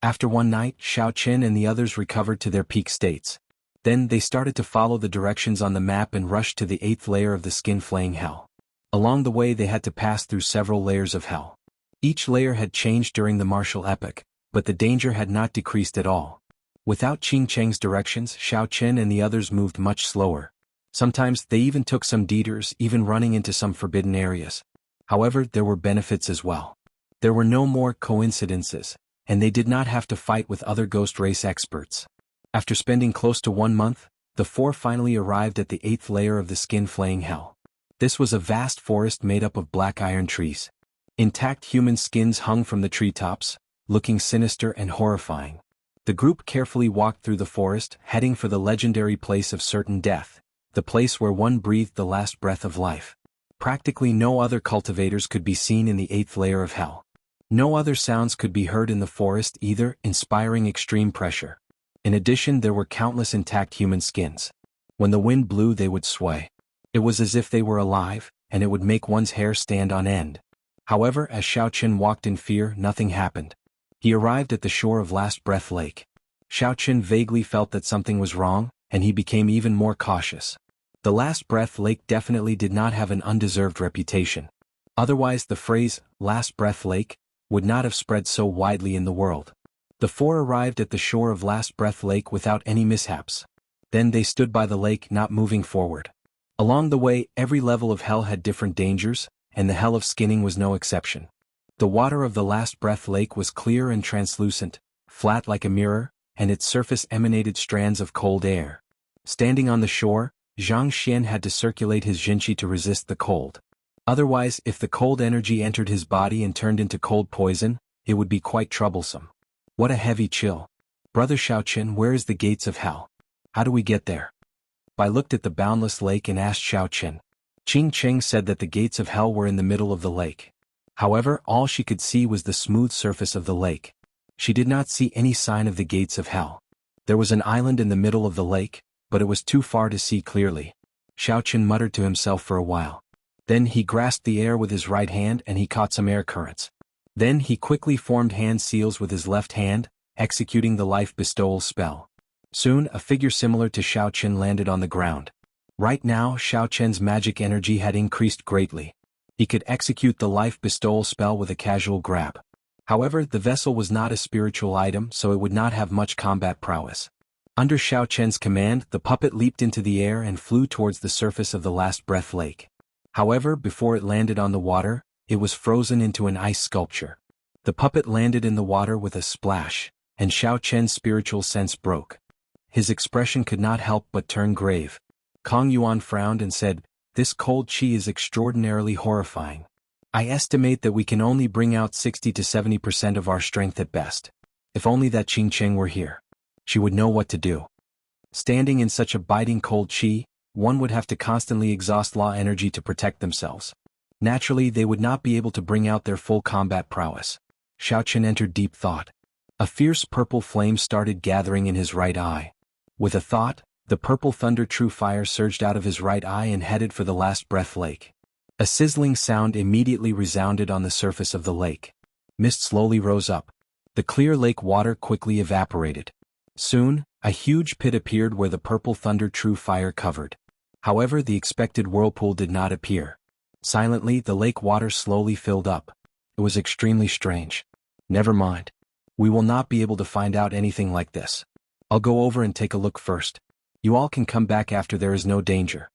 After 1 night, Xiao Qin and the others recovered to their peak states. Then they started to follow the directions on the map and rushed to the 8th layer of the skin-flaying hell. Along the way they had to pass through several layers of hell. Each layer had changed during the martial epoch, but the danger had not decreased at all. Without Qing Cheng's directions, Xiao Qin and the others moved much slower. Sometimes they even took some detours, even running into some forbidden areas. However, there were benefits as well. There were no more coincidences, and they did not have to fight with other ghost race experts. After spending close to 1 month, the 4 finally arrived at the 8th layer of the skin-flaying hell. This was a vast forest made up of black iron trees. Intact human skins hung from the treetops, looking sinister and horrifying. The group carefully walked through the forest, heading for the legendary place of certain death, the place where one breathed the last breath of life. Practically no other cultivators could be seen in the 8th layer of hell. No other sounds could be heard in the forest either, inspiring extreme pressure. In addition, there were countless intact human skins. When the wind blew, they would sway. It was as if they were alive, and it would make one's hair stand on end. However, as Xiao Qin walked in fear, nothing happened. He arrived at the shore of Last Breath Lake. Xiao Qin vaguely felt that something was wrong, and he became even more cautious. The Last Breath Lake definitely did not have an undeserved reputation. Otherwise, the phrase, Last Breath Lake, would not have spread so widely in the world. The 4 arrived at the shore of Last Breath Lake without any mishaps. Then they stood by the lake, not moving forward. Along the way, every level of hell had different dangers, and the hell of skinning was no exception. The water of the Last Breath Lake was clear and translucent, flat like a mirror, and its surface emanated strands of cold air. Standing on the shore, Zhang Xian had to circulate his jinqi to resist the cold. Otherwise, if the cold energy entered his body and turned into cold poison, it would be quite troublesome. What a heavy chill. Brother Xiaoqin, where is the gates of hell? How do we get there? I looked at the boundless lake and asked Xiaoqin. Qing Cheng said that the gates of hell were in the middle of the lake. However, all she could see was the smooth surface of the lake. She did not see any sign of the gates of hell. There was an island in the middle of the lake, but it was too far to see clearly. Xiaoqin muttered to himself for a while. Then he grasped the air with his right hand and he caught some air currents. Then he quickly formed hand seals with his left hand, executing the life bestowal spell. Soon, a figure similar to Xiaoqin landed on the ground. Right now, Xiaoqin's magic energy had increased greatly. He could execute the life bestowal spell with a casual grab. However, the vessel was not a spiritual item, so it would not have much combat prowess. Under Xiaoqin's command, the puppet leaped into the air and flew towards the surface of the Last Breath Lake. However, before it landed on the water, it was frozen into an ice sculpture. The puppet landed in the water with a splash, and Xiaoqin's spiritual sense broke. His expression could not help but turn grave. Kong Yuan frowned and said, "This cold qi is extraordinarily horrifying. I estimate that we can only bring out 60 to 70% of our strength at best. If only that Qing Cheng were here. She would know what to do." Standing in such a biting cold qi, one would have to constantly exhaust law energy to protect themselves. Naturally, they would not be able to bring out their full combat prowess. Xiaoqin entered deep thought. A fierce purple flame started gathering in his right eye. With a thought, The purple thunder true fire surged out of his right eye and headed for the last breath lake. A sizzling sound immediately resounded on the surface of the lake. Mist slowly rose up. The clear lake water quickly evaporated. Soon, a huge pit appeared where the purple thunder true fire covered. However, the expected whirlpool did not appear. Silently, the lake water slowly filled up. It was extremely strange. Never mind. We will not be able to find out anything like this. I'll go over and take a look first. You all can come back after there is no danger.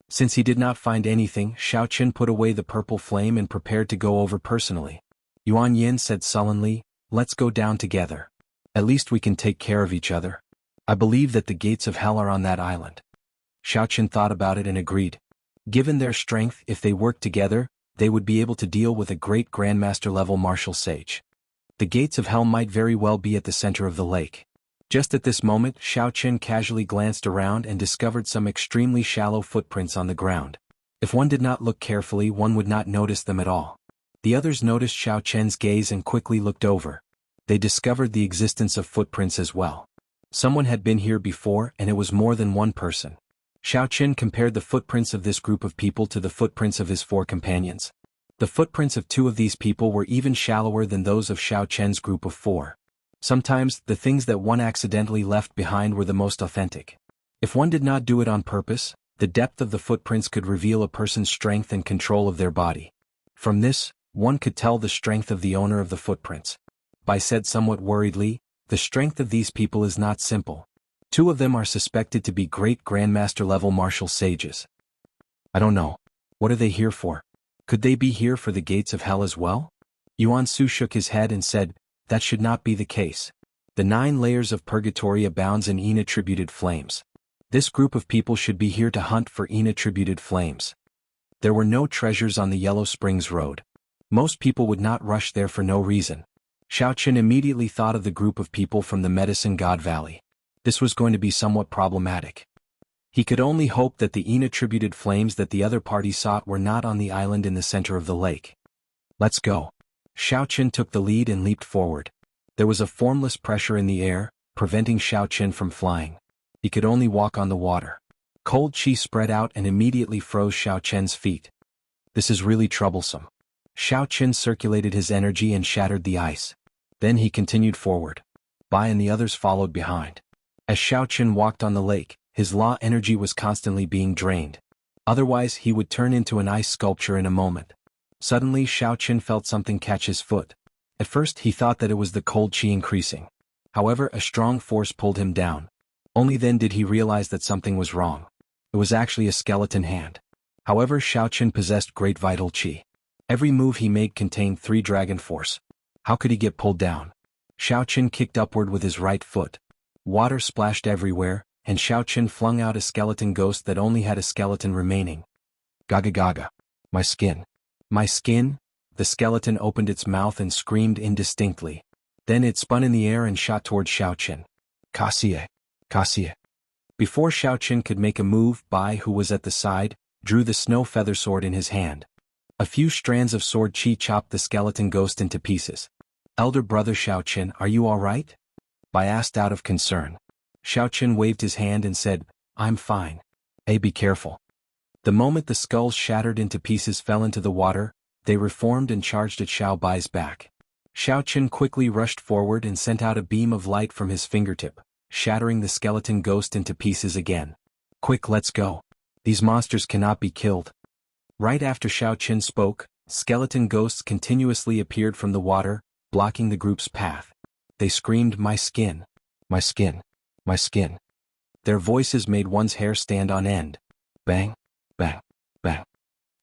Since he did not find anything, Xiaoqun put away the purple flame and prepared to go over personally. Yuan Yin said sullenly, "Let's go down together. At least we can take care of each other. I believe that the gates of hell are on that island." Xiaoqun thought about it and agreed. Given their strength, if they worked together, they would be able to deal with a great Grandmaster-level martial sage. The gates of hell might very well be at the center of the lake. Just at this moment, Xiaoqun casually glanced around and discovered some extremely shallow footprints on the ground. If one did not look carefully, one would not notice them at all. The others noticed Xiaoqun's gaze and quickly looked over. They discovered the existence of footprints as well. Someone had been here before, and it was more than one person. Xiaoqun compared the footprints of this group of people to the footprints of his 4 companions. The footprints of 2 of these people were even shallower than those of Xiaoqun's group of 4. Sometimes, the things that one accidentally left behind were the most authentic. If one did not do it on purpose, the depth of the footprints could reveal a person's strength and control of their body. From this, one could tell the strength of the owner of the footprints. Bai said somewhat worriedly, "The strength of these people is not simple. 2 of them are suspected to be great Grandmaster-level martial sages. I don't know. What are they here for? Could they be here for the gates of hell as well?" Yuan Su shook his head and said, "That should not be the case. The 9 layers of purgatory abounds in Yin-attributed flames. This group of people should be here to hunt for Yin-attributed flames. There were no treasures on the Yellow Springs Road. Most people would not rush there for no reason." Xiaoqun immediately thought of the group of people from the Medicine God Valley. This was going to be somewhat problematic. He could only hope that the Yin-attributed flames that the other party sought were not on the island in the center of the lake. "Let's go." Xiaoqun took the lead and leaped forward. There was a formless pressure in the air, preventing Xiaoqun from flying. He could only walk on the water. Cold chi spread out and immediately froze Xiaoqun's feet. This is really troublesome. Xiaoqun circulated his energy and shattered the ice. Then he continued forward. Bai and the others followed behind. As Xiaoqun walked on the lake, his law energy was constantly being drained. Otherwise, he would turn into an ice sculpture in a moment. Suddenly, Xiaoqun felt something catch his foot. At first, he thought that it was the cold chi increasing. However, a strong force pulled him down. Only then did he realize that something was wrong. It was actually a skeleton hand. However, Xiaoqun possessed great vital chi. Every move he made contained 3 dragon force. How could he get pulled down? Xiaoqun kicked upward with his right foot. Water splashed everywhere, and Xiaoqun flung out a skeleton ghost that only had a skeleton remaining. "Gaga gaga. My skin. My skin." The skeleton opened its mouth and screamed indistinctly. Then it spun in the air and shot toward Xiaoqun. "Kasie. Kasie." Before Xiaoqun could make a move, Bai, who was at the side, drew the snow feather sword in his hand. A few strands of sword chi chopped the skeleton ghost into pieces. "Elder brother Xiaoqun, are you all right?" Bai asked out of concern. Xiaoqun waved his hand and said, "I'm fine. Hey, be careful." The moment the skulls shattered into pieces fell into the water, they reformed and charged at Xiao Bai's back. Xiaoqun quickly rushed forward and sent out a beam of light from his fingertip, shattering the skeleton ghost into pieces again. "Quick, let's go. These monsters cannot be killed." Right after Xiaoqun spoke, skeleton ghosts continuously appeared from the water, blocking the group's path. They screamed, "My skin! My skin! My skin!" Their voices made one's hair stand on end. Bang! Bang! Bang!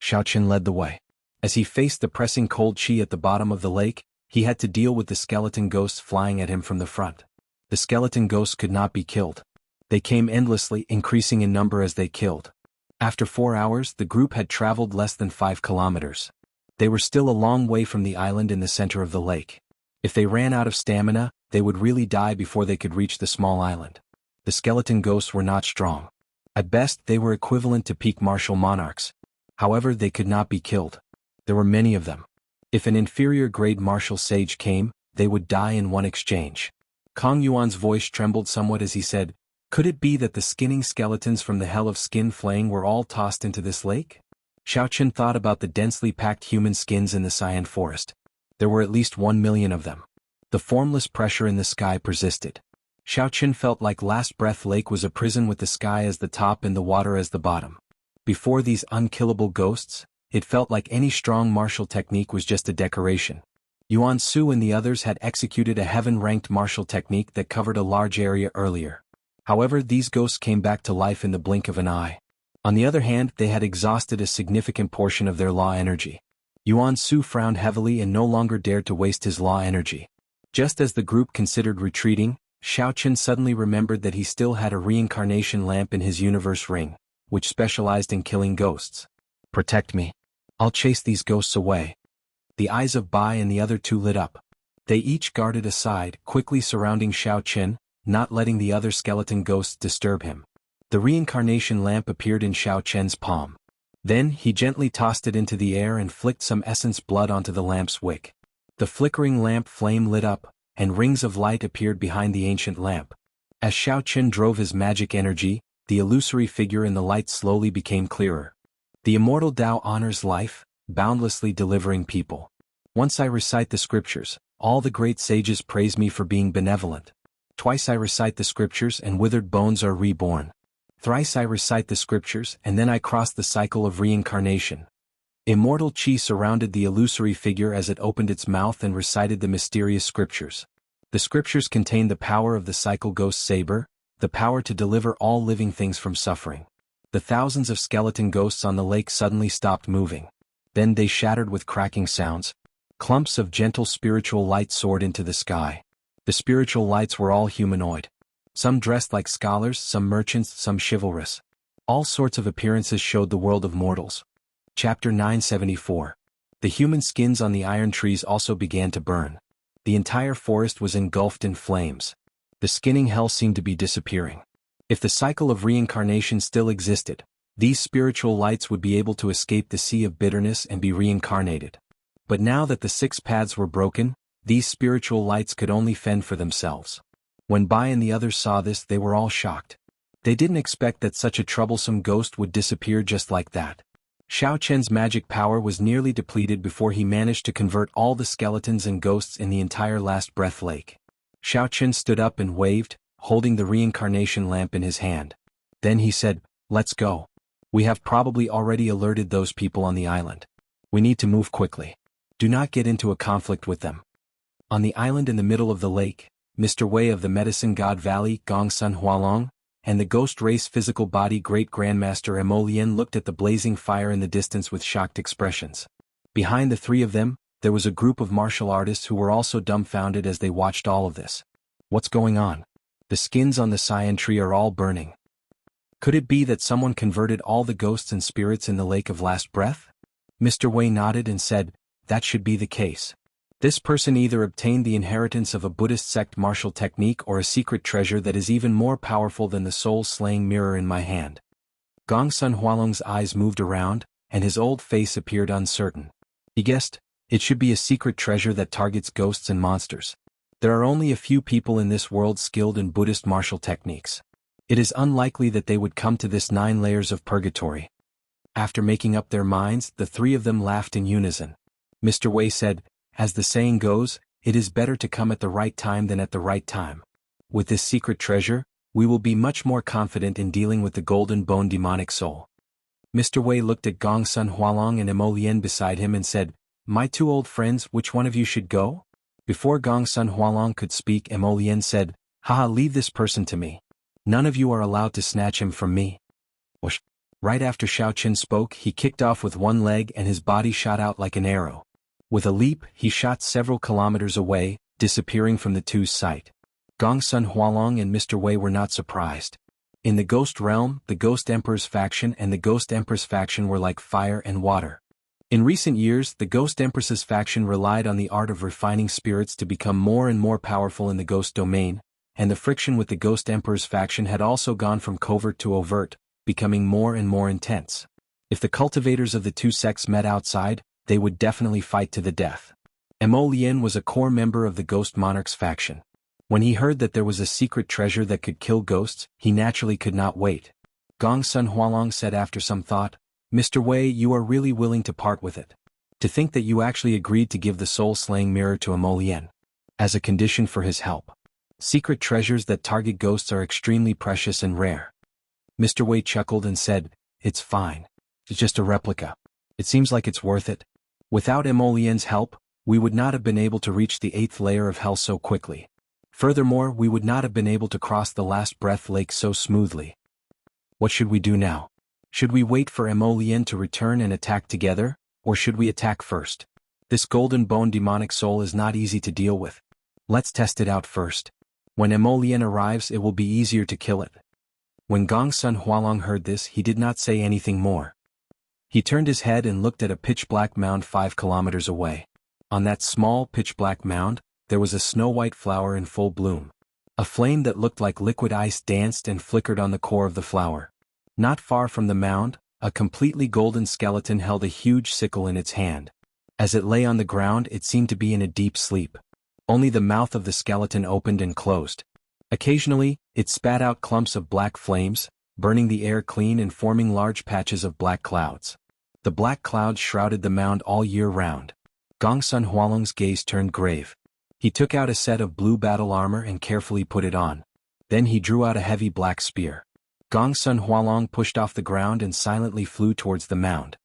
Xiaoqun led the way. As he faced the pressing cold chi at the bottom of the lake, he had to deal with the skeleton ghosts flying at him from the front. The skeleton ghosts could not be killed. They came endlessly, increasing in number as they killed. After 4 hours, the group had traveled less than 5 kilometers. They were still a long way from the island in the center of the lake. If they ran out of stamina, they would really die before they could reach the small island. The skeleton ghosts were not strong. At best, they were equivalent to peak martial monarchs. However, they could not be killed. There were many of them. If an inferior grade martial sage came, they would die in one exchange. Kong Yuan's voice trembled somewhat as he said, Could it be that the skinning skeletons from the hell of skin flaying were all tossed into this lake? Xiaochen thought about the densely packed human skins in the cyan forest. There were at least 1 million of them. The formless pressure in the sky persisted. Xiaochen felt like Last Breath Lake was a prison with the sky as the top and the water as the bottom. Before these unkillable ghosts, it felt like any strong martial technique was just a decoration. Yuan Su and the others had executed a heaven-ranked martial technique that covered a large area earlier. However, these ghosts came back to life in the blink of an eye. On the other hand, they had exhausted a significant portion of their law energy. Yuan Su frowned heavily and no longer dared to waste his law energy. Just as the group considered retreating, Xiaochen suddenly remembered that he still had a reincarnation lamp in his universe ring, which specialized in killing ghosts. Protect me. I'll chase these ghosts away. The eyes of Bai and the other two lit up. They each guarded aside, quickly surrounding Xiaochen, not letting the other skeleton ghosts disturb him. The reincarnation lamp appeared in Xiaochen's palm. Then he gently tossed it into the air and flicked some essence blood onto the lamp's wick. The flickering lamp flame lit up, and rings of light appeared behind the ancient lamp. As Xiaochen drove his magic energy, the illusory figure in the light slowly became clearer. The immortal Tao honors life, boundlessly delivering people. Once I recite the scriptures, all the great sages praise me for being benevolent. Twice I recite the scriptures and withered bones are reborn. Thrice I recite the scriptures and then I cross the cycle of reincarnation. Immortal Qi surrounded the illusory figure as it opened its mouth and recited the mysterious scriptures. The scriptures contained the power of the cycle ghost saber, the power to deliver all living things from suffering. The thousands of skeleton ghosts on the lake suddenly stopped moving. Then they shattered with cracking sounds. Clumps of gentle spiritual light soared into the sky. The spiritual lights were all humanoid. Some dressed like scholars, some merchants, some chivalrous. All sorts of appearances showed the world of mortals. Chapter 974. The human skins on the iron trees also began to burn. The entire forest was engulfed in flames. The skinning hell seemed to be disappearing. If the cycle of reincarnation still existed, these spiritual lights would be able to escape the sea of bitterness and be reincarnated. But now that the 6 paths were broken, these spiritual lights could only fend for themselves. When Bai and the others saw this, they were all shocked. They didn't expect that such a troublesome ghost would disappear just like that. Xiaochen's magic power was nearly depleted before he managed to convert all the skeletons and ghosts in the entire Last Breath Lake. Xiaochen stood up and waved, holding the reincarnation lamp in his hand. Then he said, "Let's go. We have probably already alerted those people on the island. We need to move quickly. Do not get into a conflict with them." On the island in the middle of the lake, Mr. Wei of the Medicine God Valley, Gongsun Hualong, and the Ghost Race Physical Body Great Grandmaster Emolian looked at the blazing fire in the distance with shocked expressions. Behind the three of them, there was a group of martial artists who were also dumbfounded as they watched all of this. What's going on? The skins on the cyan tree are all burning. Could it be that someone converted all the ghosts and spirits in the Lake of Last Breath? Mr. Wei nodded and said, "That should be the case. This person either obtained the inheritance of a Buddhist sect martial technique or a secret treasure that is even more powerful than the soul-slaying mirror in my hand." Gongsun Hualong's eyes moved around, and his old face appeared uncertain. He guessed, it should be a secret treasure that targets ghosts and monsters. There are only a few people in this world skilled in Buddhist martial techniques. It is unlikely that they would come to this 9 layers of purgatory. After making up their minds, the three of them laughed in unison. Mr. Wei said, "As the saying goes, it is better to come at the right time than at the right time. With this secret treasure, we will be much more confident in dealing with the golden bone demonic soul." Mr. Wei looked at Gongsun Hualong and Emolian beside him and said, "My 2 old friends, which one of you should go?" Before Gongsun Hualong could speak, Emolian said, "Haha, leave this person to me. None of you are allowed to snatch him from me." Whoosh. Right after Xiaochen spoke, he kicked off with one leg and his body shot out like an arrow. With a leap, he shot several kilometers away, disappearing from the two's sight. Gongsun Hualong and Mr. Wei were not surprised. In the Ghost Realm, the Ghost Emperor's faction and the Ghost Empress faction were like fire and water. In recent years, the Ghost Empress's faction relied on the art of refining spirits to become more and more powerful in the ghost domain, and the friction with the Ghost Emperor's faction had also gone from covert to overt, becoming more and more intense. If the cultivators of the 2 sects met outside, they would definitely fight to the death. Emolian was a core member of the Ghost Monarch's faction. When he heard that there was a secret treasure that could kill ghosts, he naturally could not wait. Gongsun Hualong said after some thought, "Mr. Wei, you are really willing to part with it. To think that you actually agreed to give the soul-slaying mirror to Emolien as a condition for his help. Secret treasures that target ghosts are extremely precious and rare." Mr. Wei chuckled and said, "It's fine. It's just a replica. It seems like it's worth it. Without Emolien's help, we would not have been able to reach the 8th layer of hell so quickly. Furthermore, we would not have been able to cross the last breath lake so smoothly. What should we do now? Should we wait for Emolien to return and attack together, or should we attack first? This golden bone demonic soul is not easy to deal with. Let's test it out first. When Emolien arrives, it will be easier to kill it." When Gongsun Hualong heard this, he did not say anything more. He turned his head and looked at a pitch-black mound 5 kilometers away. On that small pitch-black mound, there was a snow-white flower in full bloom. A flame that looked like liquid ice danced and flickered on the core of the flower. Not far from the mound, a completely golden skeleton held a huge sickle in its hand. As it lay on the ground, it seemed to be in a deep sleep. Only the mouth of the skeleton opened and closed. Occasionally, it spat out clumps of black flames, burning the air clean and forming large patches of black clouds. The black clouds shrouded the mound all year round. Gongsun Hualong's gaze turned grave. He took out a set of blue battle armor and carefully put it on. Then he drew out a heavy black spear. Gongsun Hualong pushed off the ground and silently flew towards the mound.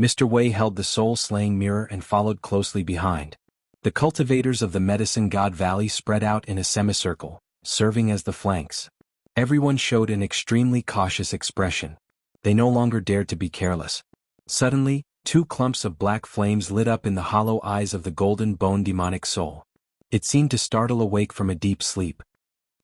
Mr. Wei held the soul-slaying mirror and followed closely behind. The cultivators of the Medicine God Valley spread out in a semicircle, serving as the flanks. Everyone showed an extremely cautious expression. They no longer dared to be careless. Suddenly, 2 clumps of black flames lit up in the hollow eyes of the golden bone demonic soul. It seemed to startle awake from a deep sleep.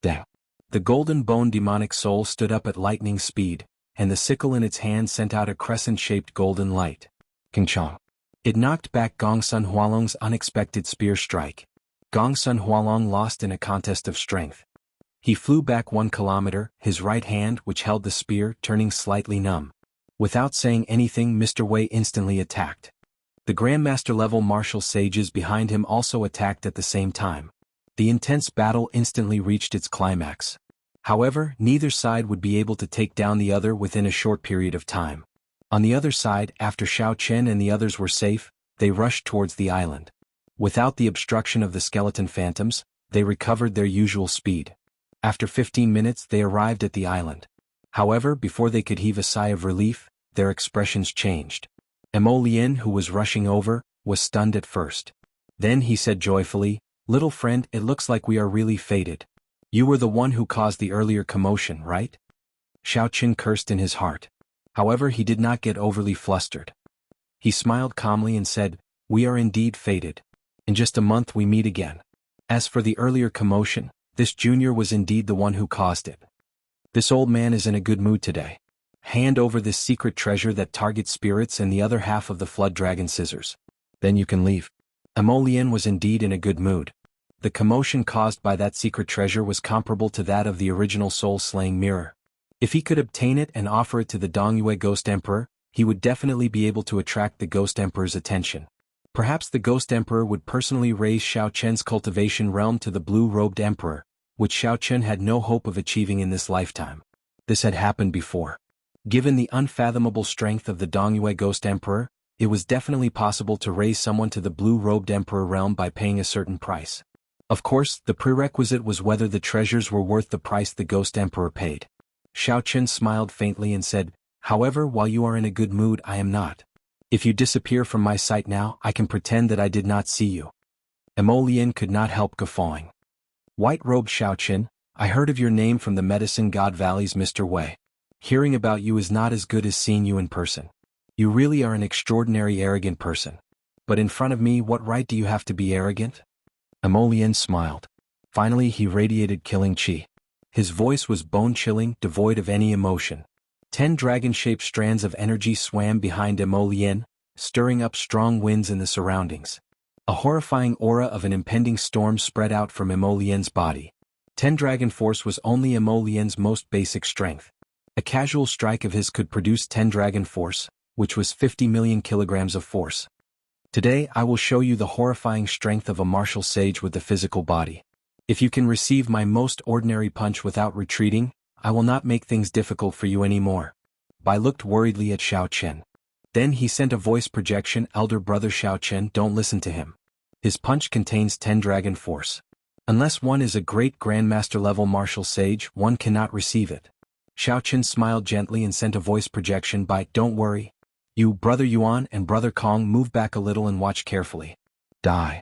The golden bone demonic soul stood up at lightning speed, and the sickle in its hand sent out a crescent-shaped golden light. Kingchong. It knocked back Gongsun Hualong's unexpected spear strike. Gongsun Hualong lost in a contest of strength. He flew back 1 kilometer, his right hand, which held the spear, turning slightly numb. Without saying anything, Mr. Wei instantly attacked. The Grandmaster-level martial sages behind him also attacked at the same time. The intense battle instantly reached its climax. However, neither side would be able to take down the other within a short period of time. On the other side, after Xiao Chen and the others were safe, they rushed towards the island. Without the obstruction of the skeleton phantoms, they recovered their usual speed. After 15 minutes, they arrived at the island. However, before they could heave a sigh of relief, their expressions changed. Emolien, who was rushing over, was stunned at first. Then he said joyfully, "Little friend, it looks like we are really fated. You were the one who caused the earlier commotion, right?" Xiao Chen cursed in his heart. However, he did not get overly flustered. He smiled calmly and said, "We are indeed fated. In just a month we meet again. As for the earlier commotion, this junior was indeed the one who caused it. This old man is in a good mood today. Hand over this secret treasure that targets spirits and the other half of the flood dragon scissors. Then you can leave." Emolien was indeed in a good mood. The commotion caused by that secret treasure was comparable to that of the original soul-slaying mirror. If he could obtain it and offer it to the Dongyue Ghost Emperor, he would definitely be able to attract the Ghost Emperor's attention. Perhaps the Ghost Emperor would personally raise Xiao Chen's cultivation realm to the blue-robed emperor, which Xiao Chen had no hope of achieving in this lifetime. This had happened before. Given the unfathomable strength of the Dongyue Ghost Emperor, it was definitely possible to raise someone to the blue-robed emperor realm by paying a certain price. Of course, the prerequisite was whether the treasures were worth the price the Ghost Emperor paid. Xiao Chen smiled faintly and said, "However, while you are in a good mood, I am not. If you disappear from my sight now, I can pretend that I did not see you." Emolien could not help guffawing. "White-robed Xiao Chen, I heard of your name from the Medicine God Valley's Mr. Wei. Hearing about you is not as good as seeing you in person. You really are an extraordinary arrogant person. But in front of me, what right do you have to be arrogant?" Emolien smiled. Finally he radiated killing chi. His voice was bone-chilling, devoid of any emotion. 10 dragon-shaped strands of energy swam behind Emolien, stirring up strong winds in the surroundings. A horrifying aura of an impending storm spread out from Emolien's body. 10 dragon force was only Emolien's most basic strength. A casual strike of his could produce 10 dragon force, which was 50 million kilograms of force. Today I will show you the horrifying strength of a martial sage with the physical body. If you can receive my most ordinary punch without retreating, I will not make things difficult for you anymore. Bai looked worriedly at Xiao Chen. Then he sent a voice projection. Elder brother Xiao Chen, don't listen to him. His punch contains 10 dragon force. Unless one is a great grandmaster level martial sage, one cannot receive it. Xiao Chen smiled gently and sent a voice projection. Bai, don't worry. You, Brother Yuan and Brother Kong, move back a little and watch carefully. Die.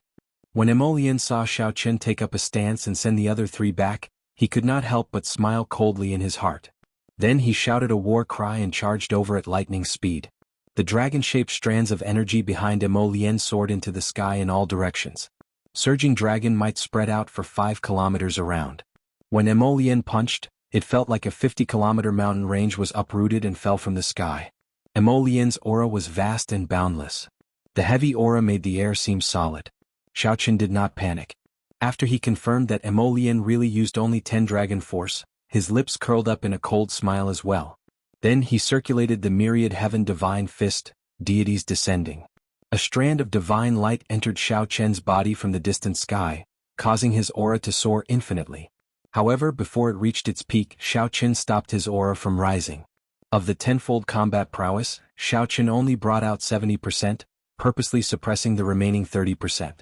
When Emolian saw Xiao Chen take up a stance and send the other three back, he could not help but smile coldly in his heart. Then he shouted a war cry and charged over at lightning speed. The dragon-shaped strands of energy behind Emolian soared into the sky in all directions. Surging dragon might spread out for 5 kilometers around. When Emolian punched, it felt like a 50-kilometer mountain range was uprooted and fell from the sky. Emolian's aura was vast and boundless. The heavy aura made the air seem solid. Xiao Chen did not panic. After he confirmed that Emolian really used only 10 dragon force, his lips curled up in a cold smile as well. Then he circulated the myriad heaven divine fist, deities descending. A strand of divine light entered Xiao Chen's body from the distant sky, causing his aura to soar infinitely. However, before it reached its peak, Xiao Chen stopped his aura from rising. Of the tenfold combat prowess, Xiao Chen only brought out 70%, purposely suppressing the remaining 30%.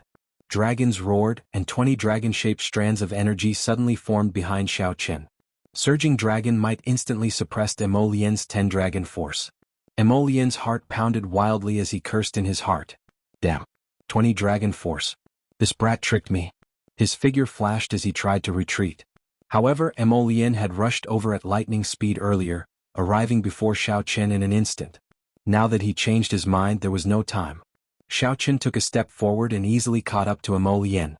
Dragons roared, and 20 dragon-shaped strands of energy suddenly formed behind Xiao Chen. Surging dragon might instantly suppressed Emolian's 10 dragon force. Emolian's heart pounded wildly as he cursed in his heart. Damn. 20 dragon force. This brat tricked me. His figure flashed as he tried to retreat. However, Emolian had rushed over at lightning speed earlier, arriving before Xiao Chen in an instant. Now that he changed his mind, there was no time. Xiao Chen took a step forward and easily caught up to Emolian.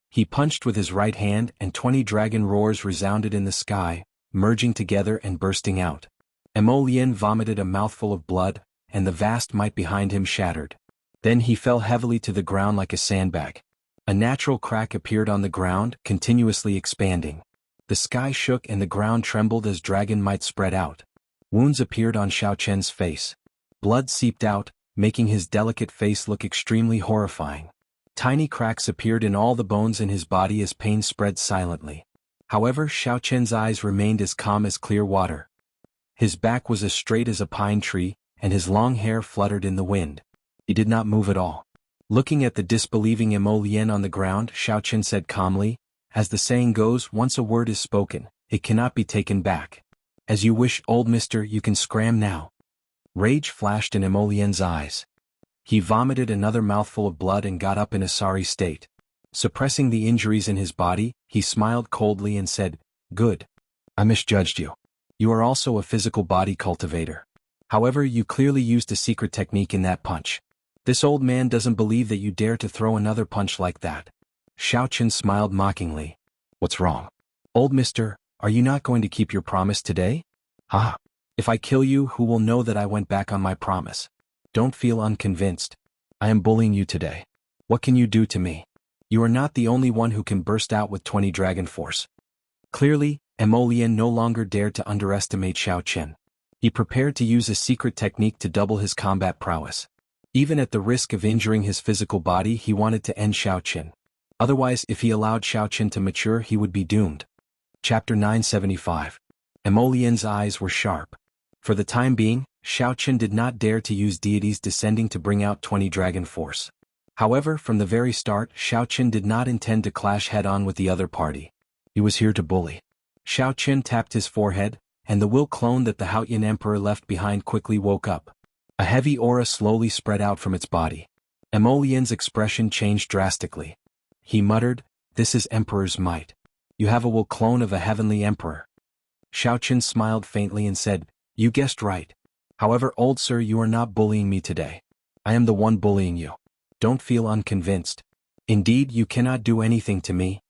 He punched with his right hand and 20 dragon roars resounded in the sky, merging together and bursting out. Emolian vomited a mouthful of blood, and the vast might behind him shattered. Then he fell heavily to the ground like a sandbag. A natural crack appeared on the ground, continuously expanding. The sky shook and the ground trembled as dragon might spread out. Wounds appeared on Xiao Chen's face. Blood seeped out, making his delicate face look extremely horrifying. Tiny cracks appeared in all the bones in his body as pain spread silently. However, Xiao Chen's eyes remained as calm as clear water. His back was as straight as a pine tree, and his long hair fluttered in the wind. He did not move at all. Looking at the disbelieving Emolian on the ground, Xiao Chen said calmly, as the saying goes, once a word is spoken, it cannot be taken back. As you wish, old mister, you can scram now. Rage flashed in Emolian's eyes. He vomited another mouthful of blood and got up in a sorry state. Suppressing the injuries in his body, he smiled coldly and said, Good. I misjudged you. You are also a physical body cultivator. However, you clearly used a secret technique in that punch. This old man doesn't believe that you dare to throw another punch like that. Xiao Chen smiled mockingly. What's wrong? Old mister, are you not going to keep your promise today? Ah. If I kill you, who will know that I went back on my promise? Don't feel unconvinced. I am bullying you today. What can you do to me? You are not the only one who can burst out with 20 dragon force. Clearly, Emolian no longer dared to underestimate Xiao Chen. He prepared to use a secret technique to double his combat prowess. Even at the risk of injuring his physical body, he wanted to end Xiao Chen. Otherwise, if he allowed Xiao Chen to mature, he would be doomed. Chapter 975. Emolian's eyes were sharp. For the time being, Xiao Chen did not dare to use deities descending to bring out 20 dragon force. However, from the very start, Xiao Chen did not intend to clash head-on with the other party. He was here to bully. Xiao Chen tapped his forehead, and the will clone that the Haotian emperor left behind quickly woke up. A heavy aura slowly spread out from its body. Emolian's expression changed drastically. He muttered, This is Emperor's might. You have a will clone of a heavenly emperor. Xiao Chen smiled faintly and said, You guessed right. However, old sir, you are not bullying me today. I am the one bullying you. Don't feel unconvinced. Indeed, you cannot do anything to me.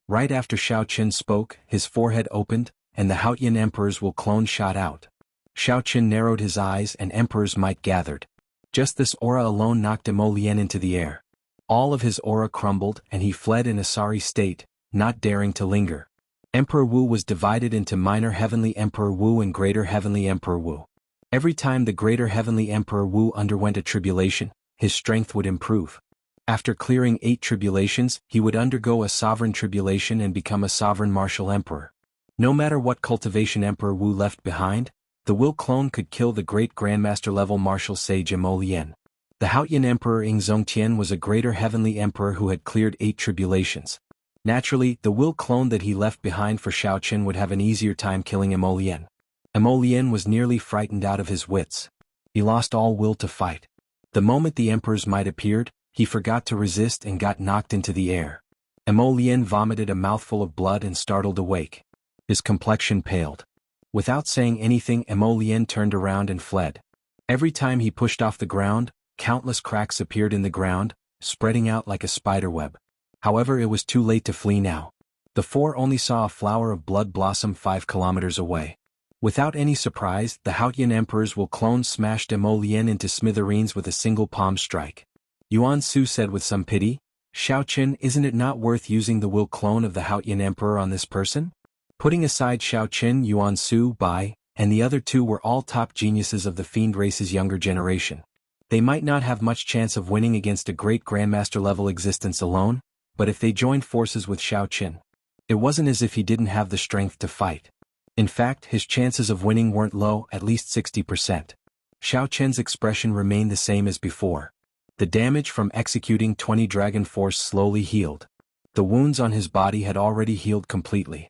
Right after Xiao Chen spoke, his forehead opened, and the Haotian emperor's will clone shot out. Xiao Chen narrowed his eyes and emperor's might gathered. Just this aura alone knocked Emolian into the air. All of his aura crumbled and he fled in a sorry state, not daring to linger. Emperor Wu was divided into Minor Heavenly Emperor Wu and Greater Heavenly Emperor Wu. Every time the Greater Heavenly Emperor Wu underwent a tribulation, his strength would improve. After clearing 8 tribulations, he would undergo a sovereign tribulation and become a sovereign martial emperor. No matter what cultivation Emperor Wu left behind, the will clone could kill the great grandmaster level martial sage Emolian. The Haotian Emperor Ingzongtian was a greater heavenly emperor who had cleared 8 tribulations. Naturally, the will clone that he left behind for Shaoqin would have an easier time killing Emolian. Emolian was nearly frightened out of his wits. He lost all will to fight. The moment the emperor's might appeared, he forgot to resist and got knocked into the air. Emolian vomited a mouthful of blood and startled awake. His complexion paled. Without saying anything, Emolian turned around and fled. Every time he pushed off the ground, countless cracks appeared in the ground, spreading out like a spiderweb. However, it was too late to flee now. The four only saw a flower of blood blossom 5 kilometers away. Without any surprise, the Haotian emperor's will clone smashed Emolian into smithereens with a single palm strike. Yuan Su said with some pity, "Shaoqin, isn't it not worth using the will clone of the Haotian emperor on this person?" Putting aside Shaoqin, Yuan Su, Bai, and the other two were all top geniuses of the fiend race's younger generation. They might not have much chance of winning against a great grandmaster-level existence alone, but if they joined forces with Shaoqin, it wasn't as if he didn't have the strength to fight. In fact, his chances of winning weren't low, at least 60%. Shaoqin's expression remained the same as before. The damage from executing 20 Dragon Force slowly healed. The wounds on his body had already healed completely.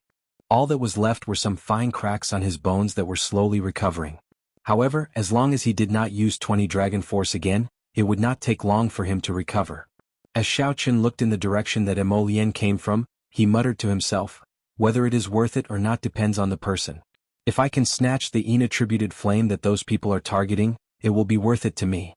All that was left were some fine cracks on his bones that were slowly recovering. However, as long as he did not use 20 Dragon Force again, it would not take long for him to recover. As Shaoqin looked in the direction that Emolian came from, he muttered to himself, "Whether it is worth it or not depends on the person. If I can snatch the inattributed flame that those people are targeting, it will be worth it to me."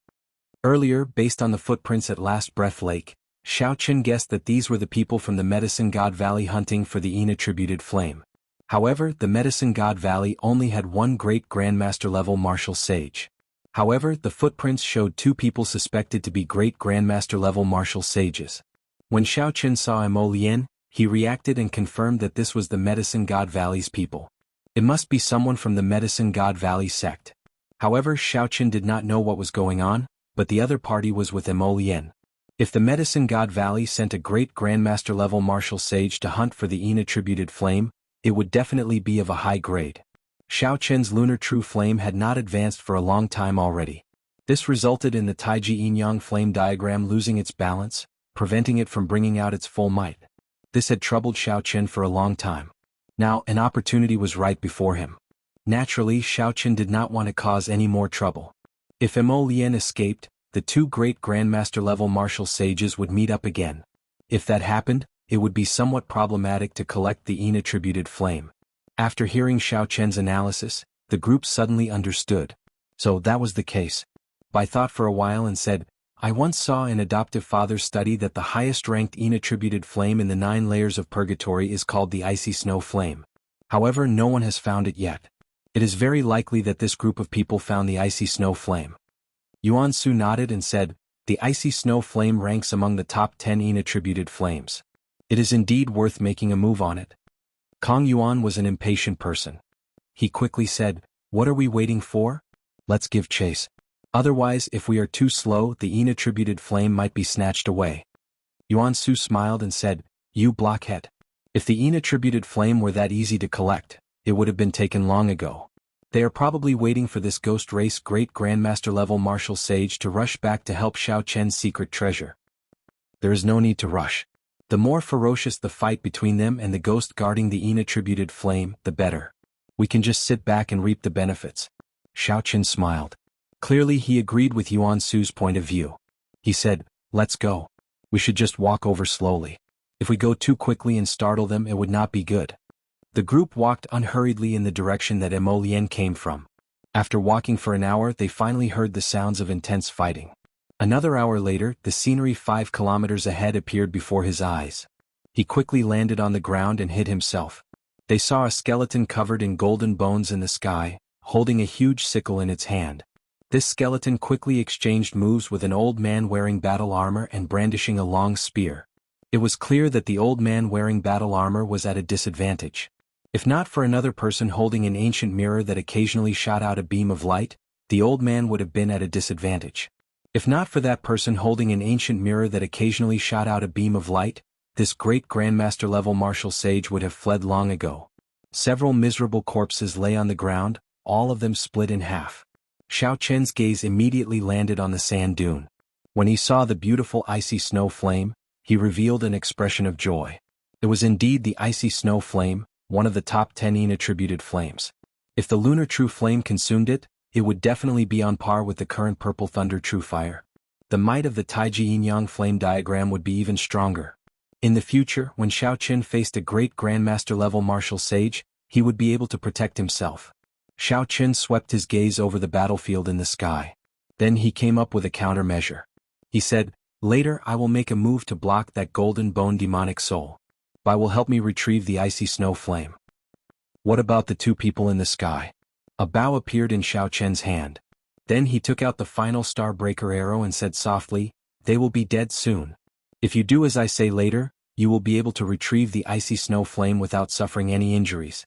Earlier, based on the footprints at Last Breath Lake, Shaoqin guessed that these were the people from the Medicine God Valley hunting for the inattributed flame. However, the Medicine God Valley only had one great Grandmaster-level martial sage. However, the footprints showed 2 people suspected to be great Grandmaster-level martial sages. When Shaoqin saw Emolian, he reacted and confirmed that this was the Medicine God Valley's people. It must be someone from the Medicine God Valley sect. However, Shaoqin did not know what was going on, but the other party was with Emolian. If the Medicine God Valley sent a great Grandmaster-level martial sage to hunt for the inattributed flame, it would definitely be of a high grade. Shaoqin's lunar true flame had not advanced for a long time already. This resulted in the Taiji Yin-Yang flame diagram losing its balance, preventing it from bringing out its full might. This had troubled Shaoqin for a long time. Now, an opportunity was right before him. Naturally, Shaoqin did not want to cause any more trouble. If Emolian escaped, the 2 great Grandmaster-level martial sages would meet up again. If that happened, it would be somewhat problematic to collect the inattributed flame. After hearing Shaoqin's analysis, the group suddenly understood. So that was the case. Bai thought for a while and said, "I once saw in Adoptive Father's study that the highest-ranked inattributed flame in the 9 layers of purgatory is called the Icy Snow Flame. However, no one has found it yet. It is very likely that this group of people found the Icy Snow Flame." Yuan Su nodded and said, "The Icy Snow Flame ranks among the top 10 inattributed flames. It is indeed worth making a move on it." Kong Yuan was an impatient person. He quickly said, "What are we waiting for? Let's give chase. Otherwise, if we are too slow, the inattributed flame might be snatched away." Yuan Su smiled and said, "You blockhead. If the inattributed flame were that easy to collect, it would have been taken long ago. They are probably waiting for this ghost race great Grandmaster-level martial sage to rush back to help Shaoqin's secret treasure. There is no need to rush. The more ferocious the fight between them and the ghost guarding the inattributed flame, the better. We can just sit back and reap the benefits." Shaoqin smiled. Clearly he agreed with Yuan Su's point of view. He said, "Let's go. We should just walk over slowly. If we go too quickly and startle them, it would not be good." The group walked unhurriedly in the direction that Emolian came from. After walking for an hour, they finally heard the sounds of intense fighting. Another hour later, the scenery 5 kilometers ahead appeared before his eyes. He quickly landed on the ground and hid himself. They saw a skeleton covered in golden bones in the sky, holding a huge sickle in its hand. This skeleton quickly exchanged moves with an old man wearing battle armor and brandishing a long spear. It was clear that the old man wearing battle armor was at a disadvantage. If not for another person holding an ancient mirror that occasionally shot out a beam of light, the old man would have been at a disadvantage. If not for that person holding an ancient mirror that occasionally shot out a beam of light, this great Grandmaster-level martial sage would have fled long ago. Several miserable corpses lay on the ground, all of them split in half. Xiao Chen's gaze immediately landed on the sand dune. When he saw the beautiful icy snow flame, he revealed an expression of joy. It was indeed the icy snow flame, one of the top 10 Yin-attributed flames. If the lunar true flame consumed it, it would definitely be on par with the current purple thunder true fire. The might of the Taiji Yin-Yang flame diagram would be even stronger. In the future, when Xiao Chen faced a great Grandmaster-level martial sage, he would be able to protect himself. Xiao Chen swept his gaze over the battlefield in the sky. Then he came up with a countermeasure. He said, "Later I will make a move to block that golden bone demonic soul. Bai will help me retrieve the icy snow flame." What about the two people in the sky? A bow appeared in Xiao Chen's hand. Then he took out the final Starbreaker arrow and said softly, "They will be dead soon. If you do as I say later, you will be able to retrieve the icy snow flame without suffering any injuries."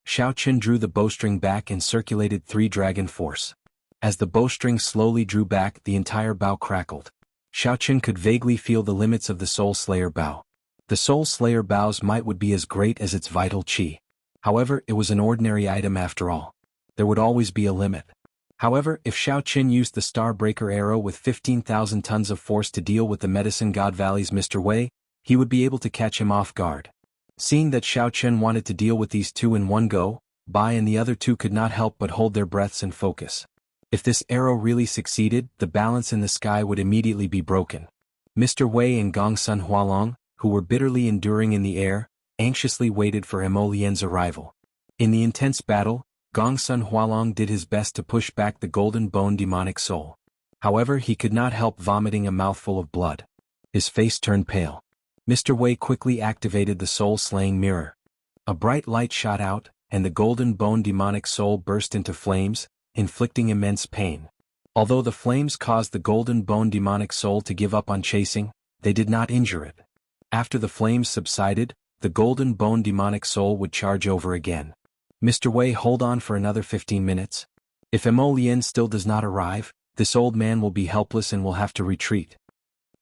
Xiao Chen drew the bowstring back and circulated 3 dragon force. As the bowstring slowly drew back, the entire bow crackled. Xiao Chen could vaguely feel the limits of the Soul Slayer bow. The Soul Slayer bow's might would be as great as its vital qi. However, it was an ordinary item after all. There would always be a limit. However, if Xiao Chen used the Starbreaker arrow with 15,000 tons of force to deal with the Medicine God Valley's Mr. Wei, he would be able to catch him off guard. Seeing that Xiao Chen wanted to deal with these two in one go, Bai and the other two could not help but hold their breaths and focus. If this arrow really succeeded, the balance in the sky would immediately be broken. Mr. Wei and Gongsun Hualong, who were bitterly enduring in the air, anxiously waited for Lien's arrival. In the intense battle, Gongsun Hualong did his best to push back the golden bone demonic soul. However, he could not help vomiting a mouthful of blood. His face turned pale. Mr. Wei quickly activated the soul-slaying mirror. A bright light shot out, and the golden bone demonic soul burst into flames, inflicting immense pain. Although the flames caused the golden bone demonic soul to give up on chasing, they did not injure it. After the flames subsided, the golden bone demonic soul would charge over again. "Mr. Wei, hold on for another 15 minutes. If Lien still does not arrive, this old man will be helpless and will have to retreat."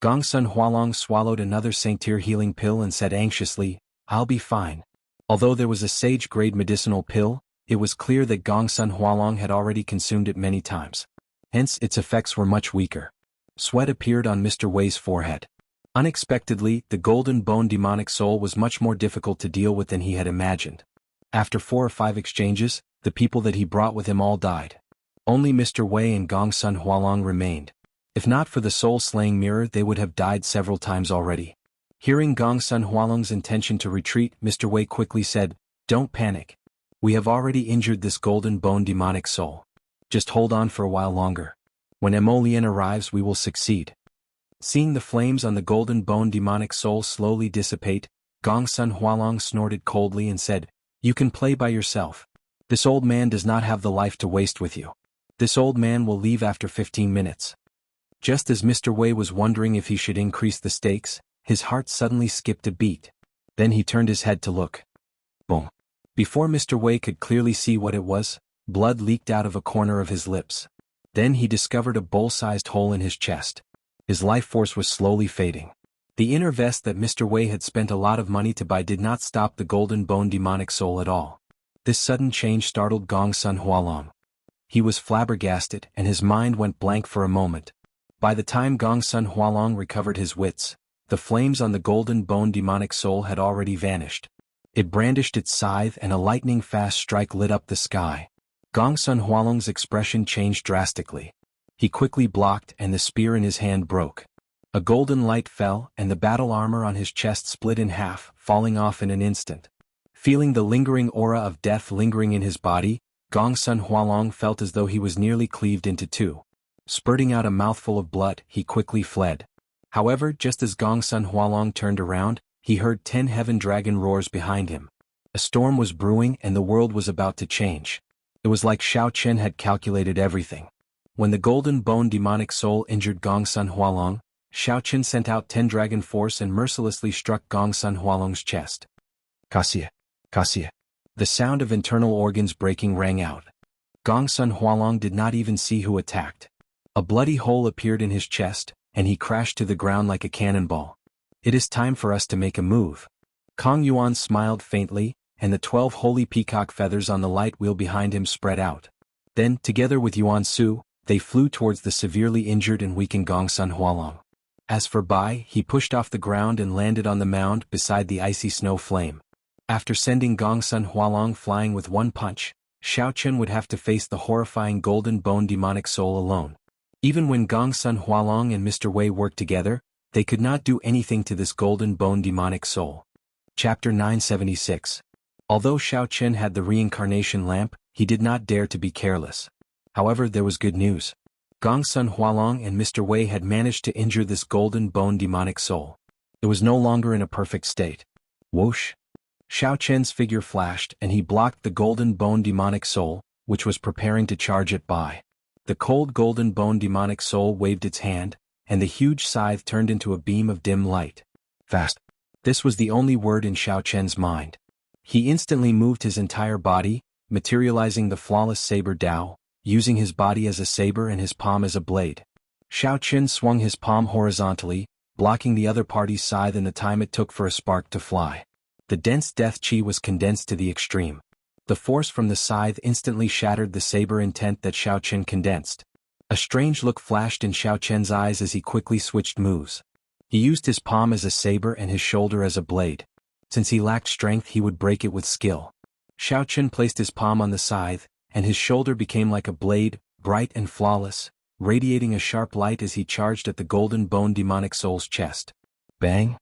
Gongsun Hualong swallowed another Sanctier healing pill and said anxiously, "I'll be fine." Although there was a sage-grade medicinal pill, it was clear that Gongsun Hualong had already consumed it many times. Hence, its effects were much weaker. Sweat appeared on Mr. Wei's forehead. Unexpectedly, the golden bone demonic soul was much more difficult to deal with than he had imagined. After 4 or 5 exchanges, the people that he brought with him all died. Only Mr. Wei and Gongsun Hualong remained. If not for the soul-slaying mirror, they would have died several times already. Hearing Gongsun Hualong's intention to retreat, Mr. Wei quickly said, "Don't panic. We have already injured this golden bone demonic soul. Just hold on for a while longer. When Lien arrives, we will succeed." Seeing the flames on the golden bone demonic soul slowly dissipate, Gongsun Hualong snorted coldly and said, "You can play by yourself. This old man does not have the life to waste with you. This old man will leave after 15 minutes. Just as Mr. Wei was wondering if he should increase the stakes, his heart suddenly skipped a beat. Then he turned his head to look. Boom. Before Mr. Wei could clearly see what it was, blood leaked out of a corner of his lips. Then he discovered a bowl-sized hole in his chest. His life force was slowly fading. The inner vest that Mr. Wei had spent a lot of money to buy did not stop the golden bone demonic soul at all. This sudden change startled Gongsun Hualong. He was flabbergasted and his mind went blank for a moment. By the time Gongsun Hualong recovered his wits, the flames on the golden bone demonic soul had already vanished. It brandished its scythe and a lightning-fast strike lit up the sky. Gongsun Hualong's expression changed drastically. He quickly blocked and the spear in his hand broke. A golden light fell and the battle armor on his chest split in half, falling off in an instant. Feeling the lingering aura of death lingering in his body, Gongsun Hualong felt as though he was nearly cleaved into two. Spurting out a mouthful of blood, he quickly fled. However, just as Gongsun Hualong turned around, he heard 10 heaven dragon roars behind him. A storm was brewing and the world was about to change. It was like Xiao Chen had calculated everything. When the golden bone demonic soul injured Gongsun Hualong, Xiao Chen sent out 10 dragon force and mercilessly struck Gongsun Hualong's chest. Kasia, Kasia. The sound of internal organs breaking rang out. Gongsun Hualong did not even see who attacked. A bloody hole appeared in his chest, and he crashed to the ground like a cannonball. It is time for us to make a move. Kong Yuan smiled faintly, and the 12 holy peacock feathers on the light wheel behind him spread out. Then, together with Yuan Su, they flew towards the severely injured and weakened Gongsun Hualong. As for Bai, he pushed off the ground and landed on the mound beside the icy snow flame. After sending Gongsun Hualong flying with one punch, Xiaochen would have to face the horrifying Golden Bone demonic soul alone. Even when Gongsun Hualong and Mr. Wei worked together, they could not do anything to this Golden Bone demonic soul. Chapter 976. Although Xiaochen had the reincarnation lamp, he did not dare to be careless. However, there was good news. Gongsun Hualong and Mr. Wei had managed to injure this Golden Bone demonic soul. It was no longer in a perfect state. Whoosh! Xiaochen's figure flashed and he blocked the Golden Bone demonic soul, which was preparing to charge at Bai. The cold Golden Bone demonic soul waved its hand, and the huge scythe turned into a beam of dim light. Fast! This was the only word in Xiaochen's mind. He instantly moved his entire body, materializing the flawless saber Dao, using his body as a saber and his palm as a blade. Xiaochen swung his palm horizontally, blocking the other party's scythe in the time it took for a spark to fly. The dense death chi was condensed to the extreme. The force from the scythe instantly shattered the saber intent that Xiaochen condensed. A strange look flashed in Xiaochen's eyes as he quickly switched moves. He used his palm as a saber and his shoulder as a blade. Since he lacked strength, he would break it with skill. Xiaochen placed his palm on the scythe, and his shoulder became like a blade, bright and flawless, radiating a sharp light as he charged at the Golden Bone demonic soul's chest. Bang!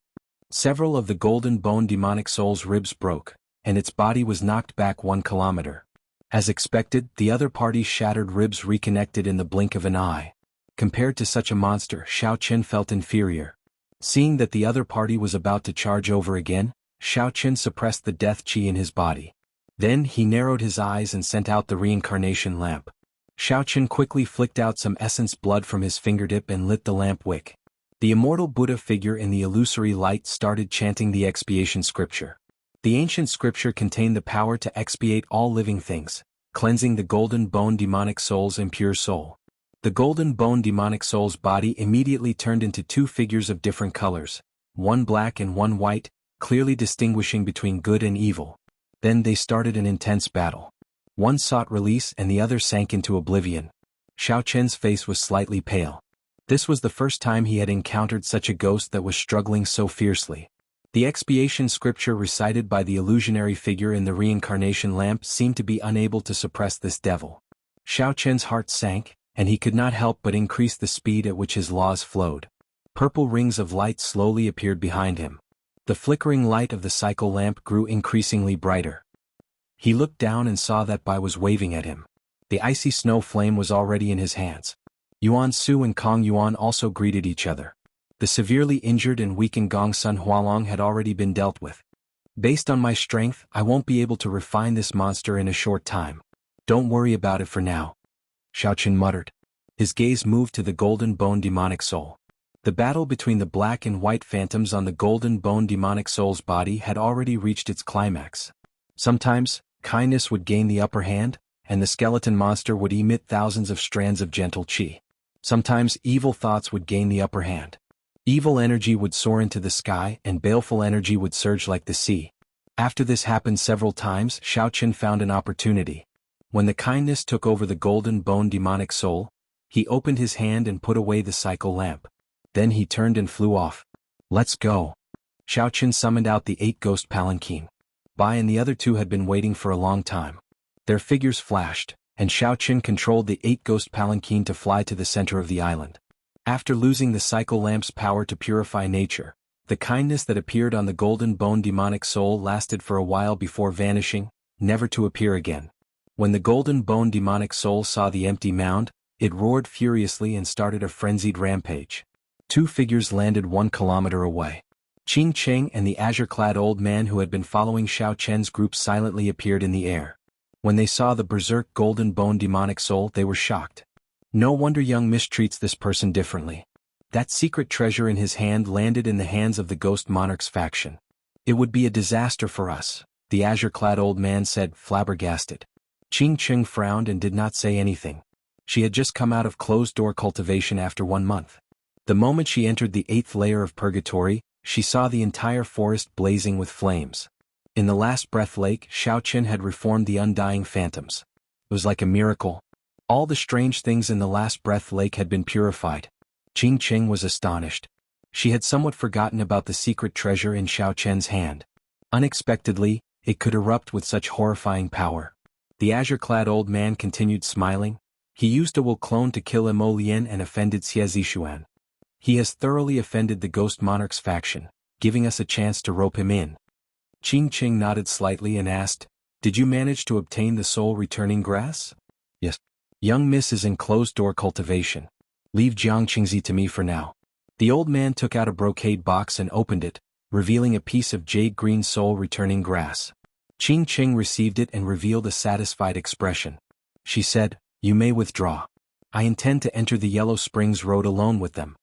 Several of the Golden Bone demonic soul's ribs broke, and its body was knocked back 1 kilometer. As expected, the other party's shattered ribs reconnected in the blink of an eye. Compared to such a monster, Xiaochen felt inferior. Seeing that the other party was about to charge over again, Xiaochen suppressed the death chi in his body. Then he narrowed his eyes and sent out the reincarnation lamp. Xiaochen quickly flicked out some essence blood from his fingertip and lit the lamp wick. The immortal Buddha figure in the illusory light started chanting the expiation scripture. The ancient scripture contained the power to expiate all living things, cleansing the Golden Bone demonic soul's impure soul. The Golden Bone demonic soul's body immediately turned into 2 figures of different colors, one black and one white, clearly distinguishing between good and evil. Then they started an intense battle. One sought release and the other sank into oblivion. Xiaochen's face was slightly pale. This was the first time he had encountered such a ghost that was struggling so fiercely. The expiation scripture recited by the illusionary figure in the reincarnation lamp seemed to be unable to suppress this devil. Xiaochen's heart sank, and he could not help but increase the speed at which his laws flowed. Purple rings of light slowly appeared behind him. The flickering light of the cycle lamp grew increasingly brighter. He looked down and saw that Bai was waving at him. The icy snow flame was already in his hands. Yuan Su and Kong Yuan also greeted each other. The severely injured and weakened Gongsun Hualong had already been dealt with. Based on my strength, I won't be able to refine this monster in a short time. Don't worry about it for now, Xiaochen muttered. His gaze moved to the Golden Bone demonic soul. The battle between the black and white phantoms on the Golden Bone demonic soul's body had already reached its climax. Sometimes, kindness would gain the upper hand, and the skeleton monster would emit thousands of strands of gentle chi. Sometimes evil thoughts would gain the upper hand. Evil energy would soar into the sky and baleful energy would surge like the sea. After this happened several times, Xiaochen found an opportunity. When the kindness took over the Golden Bone demonic soul, he opened his hand and put away the cycle lamp. Then he turned and flew off. Let's go. Xiaochen summoned out the 8 ghost palanquin. Bai and the other 2 had been waiting for a long time. Their figures flashed, and Xiaochen controlled the 8 ghost palanquin to fly to the center of the island. After losing the cycle lamp's power to purify nature, the kindness that appeared on the Golden Bone demonic soul lasted for a while before vanishing, never to appear again. When the Golden Bone demonic soul saw the empty mound, it roared furiously and started a frenzied rampage. 2 figures landed 1 kilometer away. Qing Cheng and the azure-clad old man who had been following Xiaochen's group silently appeared in the air. When they saw the berserk Golden Bone demonic soul, they were shocked. No wonder Young mistreats this person differently. That secret treasure in his hand landed in the hands of the Ghost Monarch's faction. It would be a disaster for us, the azure-clad old man said, flabbergasted. Qing Cheng frowned and did not say anything. She had just come out of closed-door cultivation after 1 month. The moment she entered the 8th layer of purgatory, she saw the entire forest blazing with flames. In the last breath lake, Xiaoqin had reformed the undying phantoms. It was like a miracle. All the strange things in the last breath lake had been purified. Qing was astonished. She had somewhat forgotten about the secret treasure in Xiaoqian's hand. Unexpectedly, it could erupt with such horrifying power. The azure-clad old man continued smiling. He used a will clone to kill Imo Lian and offended Xie Zishuan. He has thoroughly offended the Ghost Monarch's faction, giving us a chance to rope him in. Qing nodded slightly and asked, "Did you manage to obtain the soul-returning grass?" "Yes. Young Miss is in closed-door cultivation. Leave Jiangqingzi to me for now." The old man took out a brocade box and opened it, revealing a piece of jade-green soul-returning grass. Qing received it and revealed a satisfied expression. She said, "You may withdraw. I intend to enter the Yellow Springs Road alone with them."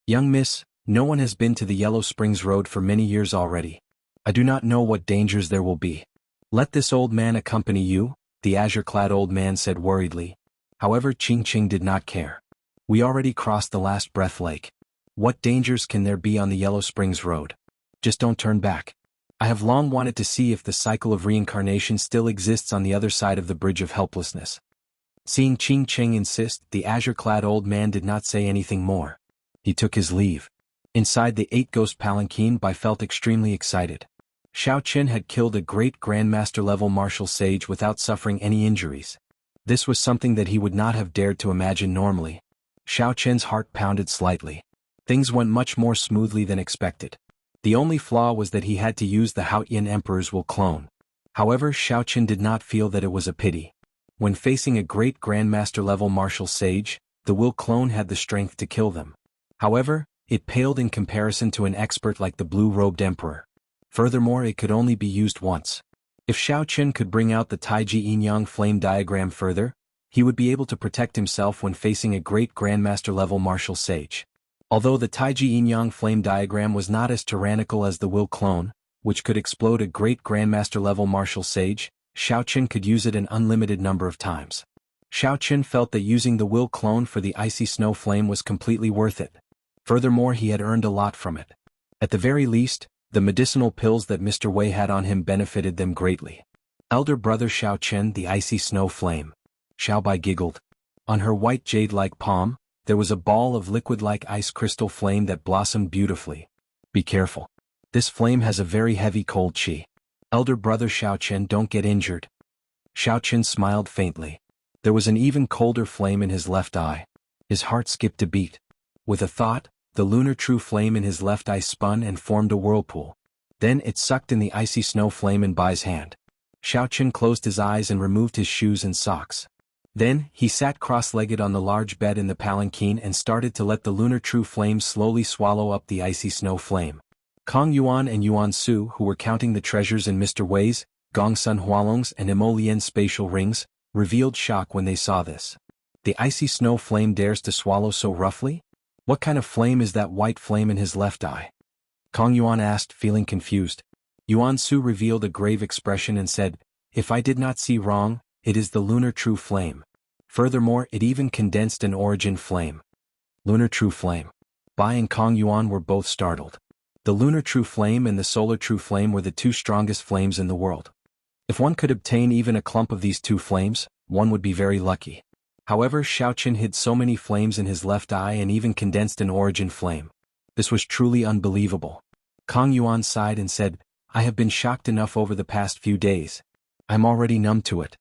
"Young miss, no one has been to the Yellow Springs Road for many years already. I do not know what dangers there will be. Let this old man accompany you," the azure-clad old man said worriedly. However, Qing did not care. "We already crossed the last breath lake. What dangers can there be on the Yellow Springs Road? Just don't turn back. I have long wanted to see if the cycle of reincarnation still exists on the other side of the Bridge of Helplessness." Seeing Qing insist, the azure-clad old man did not say anything more. He took his leave. Inside the 8-ghost palanquin, Bai felt extremely excited. Xiaoqin had killed a great grandmaster-level martial sage without suffering any injuries. This was something that he would not have dared to imagine normally. Xiaoqin's heart pounded slightly. Things went much more smoothly than expected. The only flaw was that he had to use the Haotian Emperor's will clone. However, Xiaoqin did not feel that it was a pity. When facing a great grandmaster-level martial sage, the will clone had the strength to kill them. However, it paled in comparison to an expert like the blue-robed emperor. Furthermore, it could only be used once. If Xiaoqin could bring out the Taiji Yin-Yang flame diagram further, he would be able to protect himself when facing a great grandmaster-level martial sage. Although the Taiji Yin-Yang flame diagram was not as tyrannical as the will clone, which could explode a great grandmaster-level martial sage, Xiaoqin could use it an unlimited number of times. Xiaoqin felt that using the will clone for the icy snow flame was completely worth it. Furthermore, he had earned a lot from it. At the very least, the medicinal pills that Mr. Wei had on him benefited them greatly. Elder brother Xiaoqin, the icy snow flame. Xiaobai giggled. On her white jade-like palm, there was a ball of liquid-like ice crystal flame that blossomed beautifully. "Be careful. This flame has a very heavy cold qi. Elder brother Xiaoqin, don't get injured." Xiaoqin smiled faintly. There was an even colder flame in his left eye. His heart skipped a beat. With a thought, the lunar true flame in his left eye spun and formed a whirlpool. Then it sucked in the icy snow flame in Bai's hand. Xiaoqin closed his eyes and removed his shoes and socks. Then, he sat cross-legged on the large bed in the palanquin and started to let the lunar true flame slowly swallow up the icy snow flame. Kong Yuan and Yuan Su, who were counting the treasures in Mr. Wei's, Gongsun Hualong's and Emolien's spatial rings, revealed shock when they saw this. The icy snow flame dares to swallow so roughly? What kind of flame is that white flame in his left eye? Kong Yuan asked, feeling confused. Yuan Su revealed a grave expression and said, "If I did not see wrong, it is the lunar true flame. Furthermore, it even condensed an origin flame." Lunar true flame. Bai and Kong Yuan were both startled. The lunar true flame and the solar true flame were the two strongest flames in the world. If one could obtain even a clump of these two flames, one would be very lucky. However, Xiaoqin hid so many flames in his left eye and even condensed an origin flame. This was truly unbelievable. Kong Yuan sighed and said, "I have been shocked enough over the past few days. I'm already numb to it.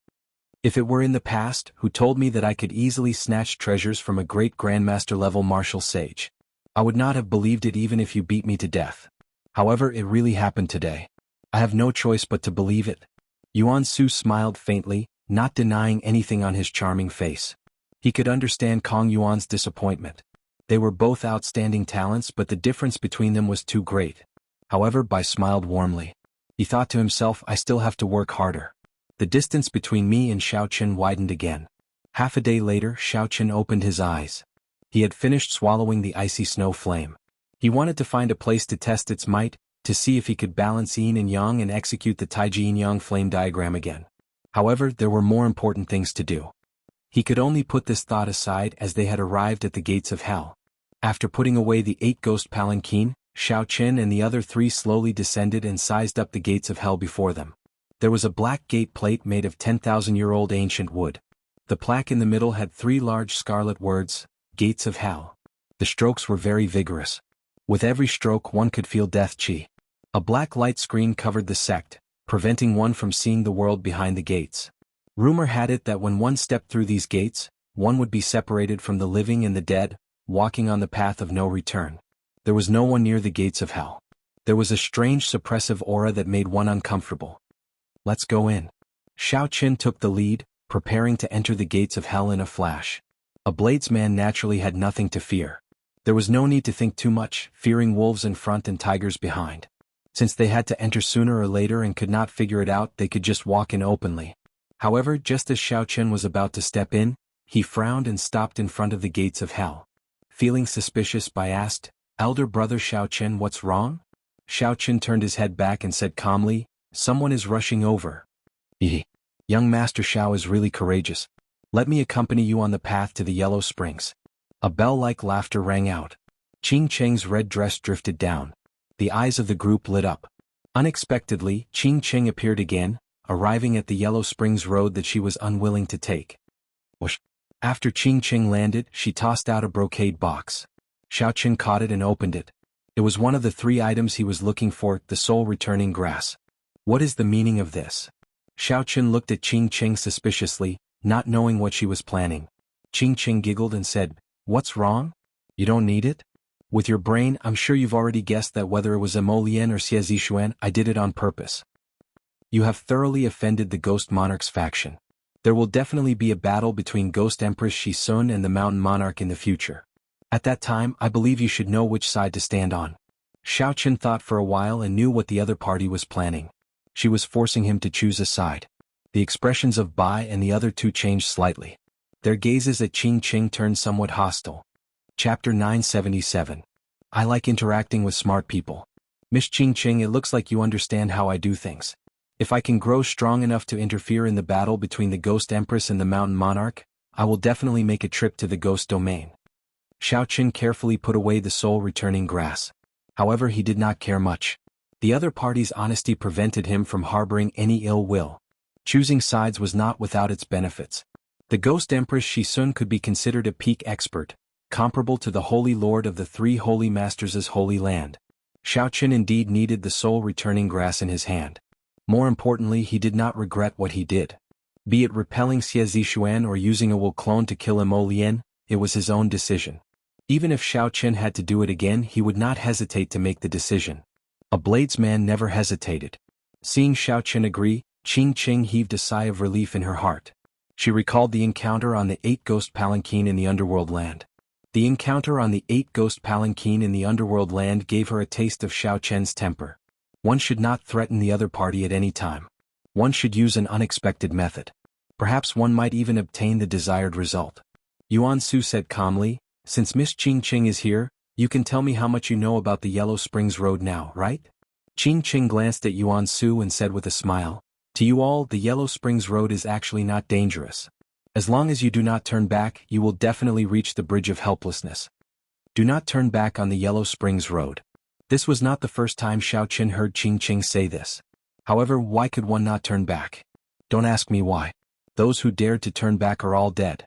If it were in the past, who told me that I could easily snatch treasures from a great grandmaster-level martial sage? I would not have believed it even if you beat me to death. However, it really happened today. I have no choice but to believe it." Yuan Su smiled faintly, not denying anything on his charming face. He could understand Kong Yuan's disappointment. They were both outstanding talents, but the difference between them was too great. However, Bai smiled warmly. He thought to himself, "I still have to work harder." The distance between me and Xiaoqin widened again. Half a day later, Xiaoqin opened his eyes. He had finished swallowing the icy snow flame. He wanted to find a place to test its might, to see if he could balance yin and yang and execute the Taiji Yin-Yang flame diagram again. However, there were more important things to do. He could only put this thought aside as they had arrived at the gates of hell. After putting away the 8 ghost palanquin, Xiao Qin and the other 3 slowly descended and sized up the gates of hell before them. There was a black gate plate made of 10,000-year-old ancient wood. The plaque in the middle had 3 large scarlet words, Gates of Hell. The strokes were very vigorous. With every stroke one could feel death chi. A black light screen covered the sect, preventing one from seeing the world behind the gates. Rumor had it that when one stepped through these gates, one would be separated from the living and the dead, walking on the path of no return. There was no one near the gates of hell. There was a strange suppressive aura that made one uncomfortable. Let's go in. Xiao Qin took the lead, preparing to enter the gates of hell in a flash. A bladesman naturally had nothing to fear. There was no need to think too much, fearing wolves in front and tigers behind. Since they had to enter sooner or later and could not figure it out, they could just walk in openly. However, just as Xiao Qin was about to step in, he frowned and stopped in front of the gates of hell. Feeling suspicious, Bai asked, "Elder brother Xiao Qin, what's wrong?" Xiao Qin turned his head back and said calmly, "Someone is rushing over." Young Master Xiao is really courageous. Let me accompany you on the path to the Yellow Springs." A bell-like laughter rang out. Qing Cheng's red dress drifted down. The eyes of the group lit up. Unexpectedly, Qing Cheng appeared again, arriving at the Yellow Springs road that she was unwilling to take. Whoosh. After Qing Cheng landed, she tossed out a brocade box. Xiao Qin caught it and opened it. It was one of the 3 items he was looking for, the soul-returning grass. What is the meaning of this? Xiao Qin looked at Qing Cheng suspiciously, not knowing what she was planning. Qing Cheng giggled and said, "What's wrong? You don't need it? With your brain, I'm sure you've already guessed that whether it was Emolian or Xie Zishuan, I did it on purpose. You have thoroughly offended the Ghost Monarch's faction. There will definitely be a battle between Ghost Empress Shi Sun and the Mountain Monarch in the future. At that time, I believe you should know which side to stand on." Xiao Qin thought for a while and knew what the other party was planning. She was forcing him to choose a side. The expressions of Bai and the other 2 changed slightly. Their gazes at Qing Cheng turned somewhat hostile. Chapter 977. I like interacting with smart people. Miss Qing Cheng, it looks like you understand how I do things. If I can grow strong enough to interfere in the battle between the Ghost Empress and the Mountain Monarch, I will definitely make a trip to the Ghost Domain. Xiao Qin carefully put away the soul-returning grass. However, he did not care much. The other party's honesty prevented him from harboring any ill will. Choosing sides was not without its benefits. The Ghost Empress Shi Sun could be considered a peak expert, comparable to the Holy Lord of the 3 Holy Masters' Holy Land. Xiao Qin indeed needed the soul-returning grass in his hand. More importantly, he did not regret what he did. Be it repelling Xie Zishuan or using a will clone to kill Emolian, it was his own decision. Even if Xiao Qin had to do it again, he would not hesitate to make the decision. A bladesman never hesitated. Seeing Xiao Qin agree, Qing Cheng heaved a sigh of relief in her heart. She recalled the encounter on the 8 ghost palanquin in the underworld land. The encounter on the 8 ghost palanquin in the underworld land gave her a taste of Xiao Qin's temper. One should not threaten the other party at any time. One should use an unexpected method. Perhaps one might even obtain the desired result. Yuan Su said calmly, "Since Miss Qing Cheng is here, you can tell me how much you know about the Yellow Springs Road now, right?" Qing Cheng glanced at Yuan Su and said with a smile, "To you all, the Yellow Springs Road is actually not dangerous. As long as you do not turn back, you will definitely reach the Bridge of Helplessness. Do not turn back on the Yellow Springs Road." This was not the first time Xiao Qin heard Qing Cheng say this. However, why could one not turn back? Don't ask me why. Those who dared to turn back are all dead.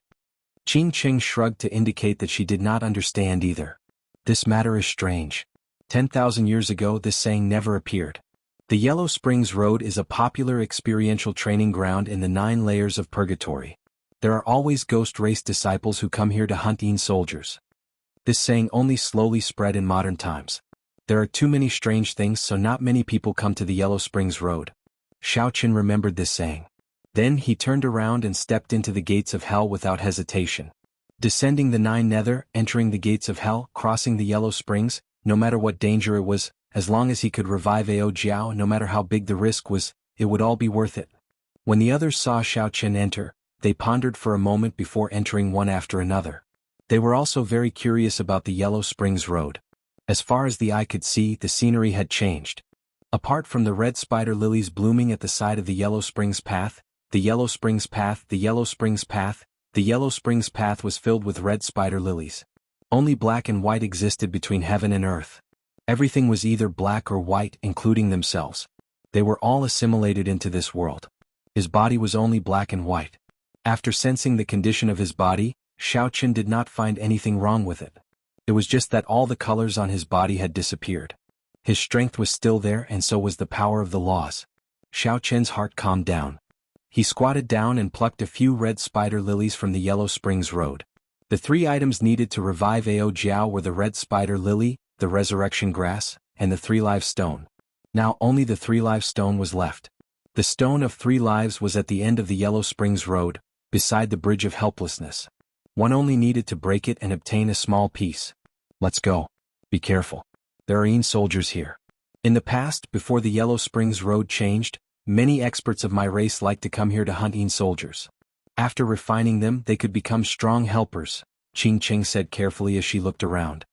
Qing Cheng shrugged to indicate that she did not understand either. This matter is strange. 10,000 years ago this saying never appeared. The Yellow Springs Road is a popular experiential training ground in the 9 layers of purgatory. There are always ghost race disciples who come here to hunt Yin soldiers. This saying only slowly spread in modern times. There are too many strange things, so not many people come to the Yellow Springs Road. Xiao Qin remembered this saying. Then he turned around and stepped into the gates of hell without hesitation. Descending the 9 nether, entering the gates of hell, crossing the Yellow Springs, no matter what danger it was, as long as he could revive Ao Jiao, no matter how big the risk was, it would all be worth it. When the others saw Xiao Qin enter, they pondered for a moment before entering one after another. They were also very curious about the Yellow Springs Road. As far as the eye could see, the scenery had changed. Apart from the red spider lilies blooming at the side of the Yellow Springs path, the Yellow Springs path, the Yellow Springs path, The Yellow Springs path was filled with red spider lilies. Only black and white existed between heaven and earth. Everything was either black or white, including themselves. They were all assimilated into this world. His body was only black and white. After sensing the condition of his body, Xiaoqun did not find anything wrong with it. It was just that all the colors on his body had disappeared. His strength was still there, and so was the power of the laws. Xiaoqun's heart calmed down. He squatted down and plucked a few red spider lilies from the Yellow Springs Road. The 3 items needed to revive Ao Jiao were the red spider lily, the resurrection grass, and the 3 live stone. Now only the 3 live stone was left. The stone of 3 lives was at the end of the Yellow Springs Road, beside the Bridge of Helplessness. One only needed to break it and obtain a small piece. Let's go. Be careful. There are soldiers here. In the past, before the Yellow Springs Road changed, many experts of my race liked to come here to hunt soldiers. After refining them, they could become strong helpers, Qing Qing said carefully as she looked around.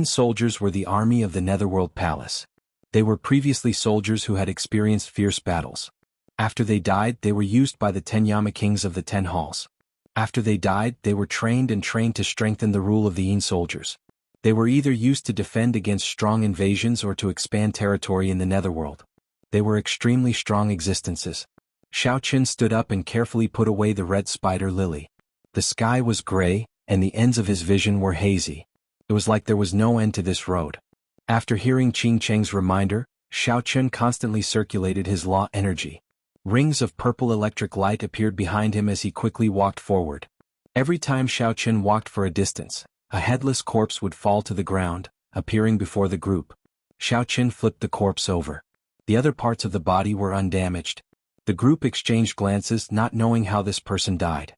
Soldiers were the army of the Netherworld Palace. They were previously soldiers who had experienced fierce battles. After they died, they were used by the 10 Yama kings of the 10 halls. After they died, they were trained to strengthen the rule of the soldiers. They were either used to defend against strong invasions or to expand territory in the Netherworld. They were extremely strong existences. Xiaoqun stood up and carefully put away the red spider lily. The sky was gray, and the ends of his vision were hazy. It was like there was no end to this road. After hearing Qing Cheng's reminder, Xiaoqun constantly circulated his law energy. Rings of purple electric light appeared behind him as he quickly walked forward. Every time Xiaoqun walked for a distance, a headless corpse would fall to the ground, appearing before the group. Xiaoqun flipped the corpse over. The other parts of the body were undamaged. The group exchanged glances, not knowing how this person died.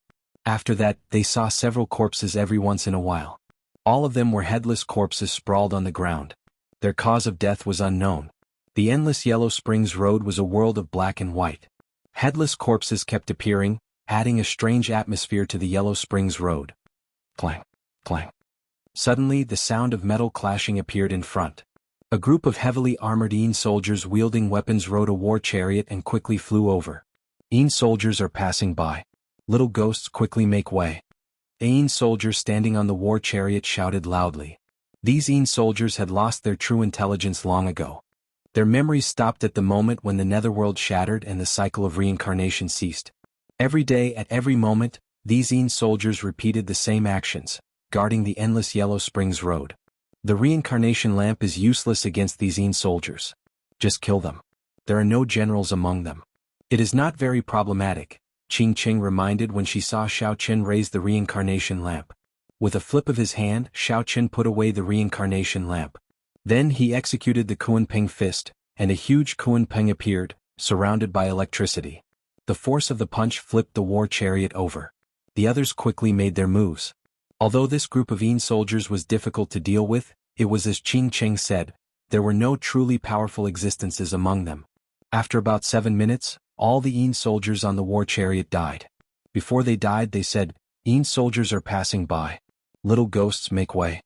After that, they saw several corpses every once in a while. All of them were headless corpses sprawled on the ground. Their cause of death was unknown. The endless Yellow Springs Road was a world of black and white. Headless corpses kept appearing, adding a strange atmosphere to the Yellow Springs Road. Clang, clang. Suddenly, the sound of metal clashing appeared in front. A group of heavily armored soldiers wielding weapons rode a war chariot and quickly flew over. Soldiers are passing by. Little ghosts quickly make way. Soldiers standing on the war chariot shouted loudly. These soldiers had lost their true intelligence long ago. Their memories stopped at the moment when the netherworld shattered and the cycle of reincarnation ceased. Every day at every moment, these soldiers repeated the same actions, guarding the endless Yellow Springs Road. The reincarnation lamp is useless against these soldiers. Just kill them. There are no generals among them. It is not very problematic, Qing Qing reminded when she saw Xiaoqun raise the reincarnation lamp. With a flip of his hand, Xiaoqun put away the reincarnation lamp. Then he executed the Kuanping fist, and a huge Kuanping appeared, surrounded by electricity. The force of the punch flipped the war chariot over. The others quickly made their moves. Although this group of soldiers was difficult to deal with, it was as Qing Qing said, there were no truly powerful existences among them. After about 7 minutes, all the soldiers on the war chariot died. Before they died they said, soldiers are passing by. Little ghosts make way.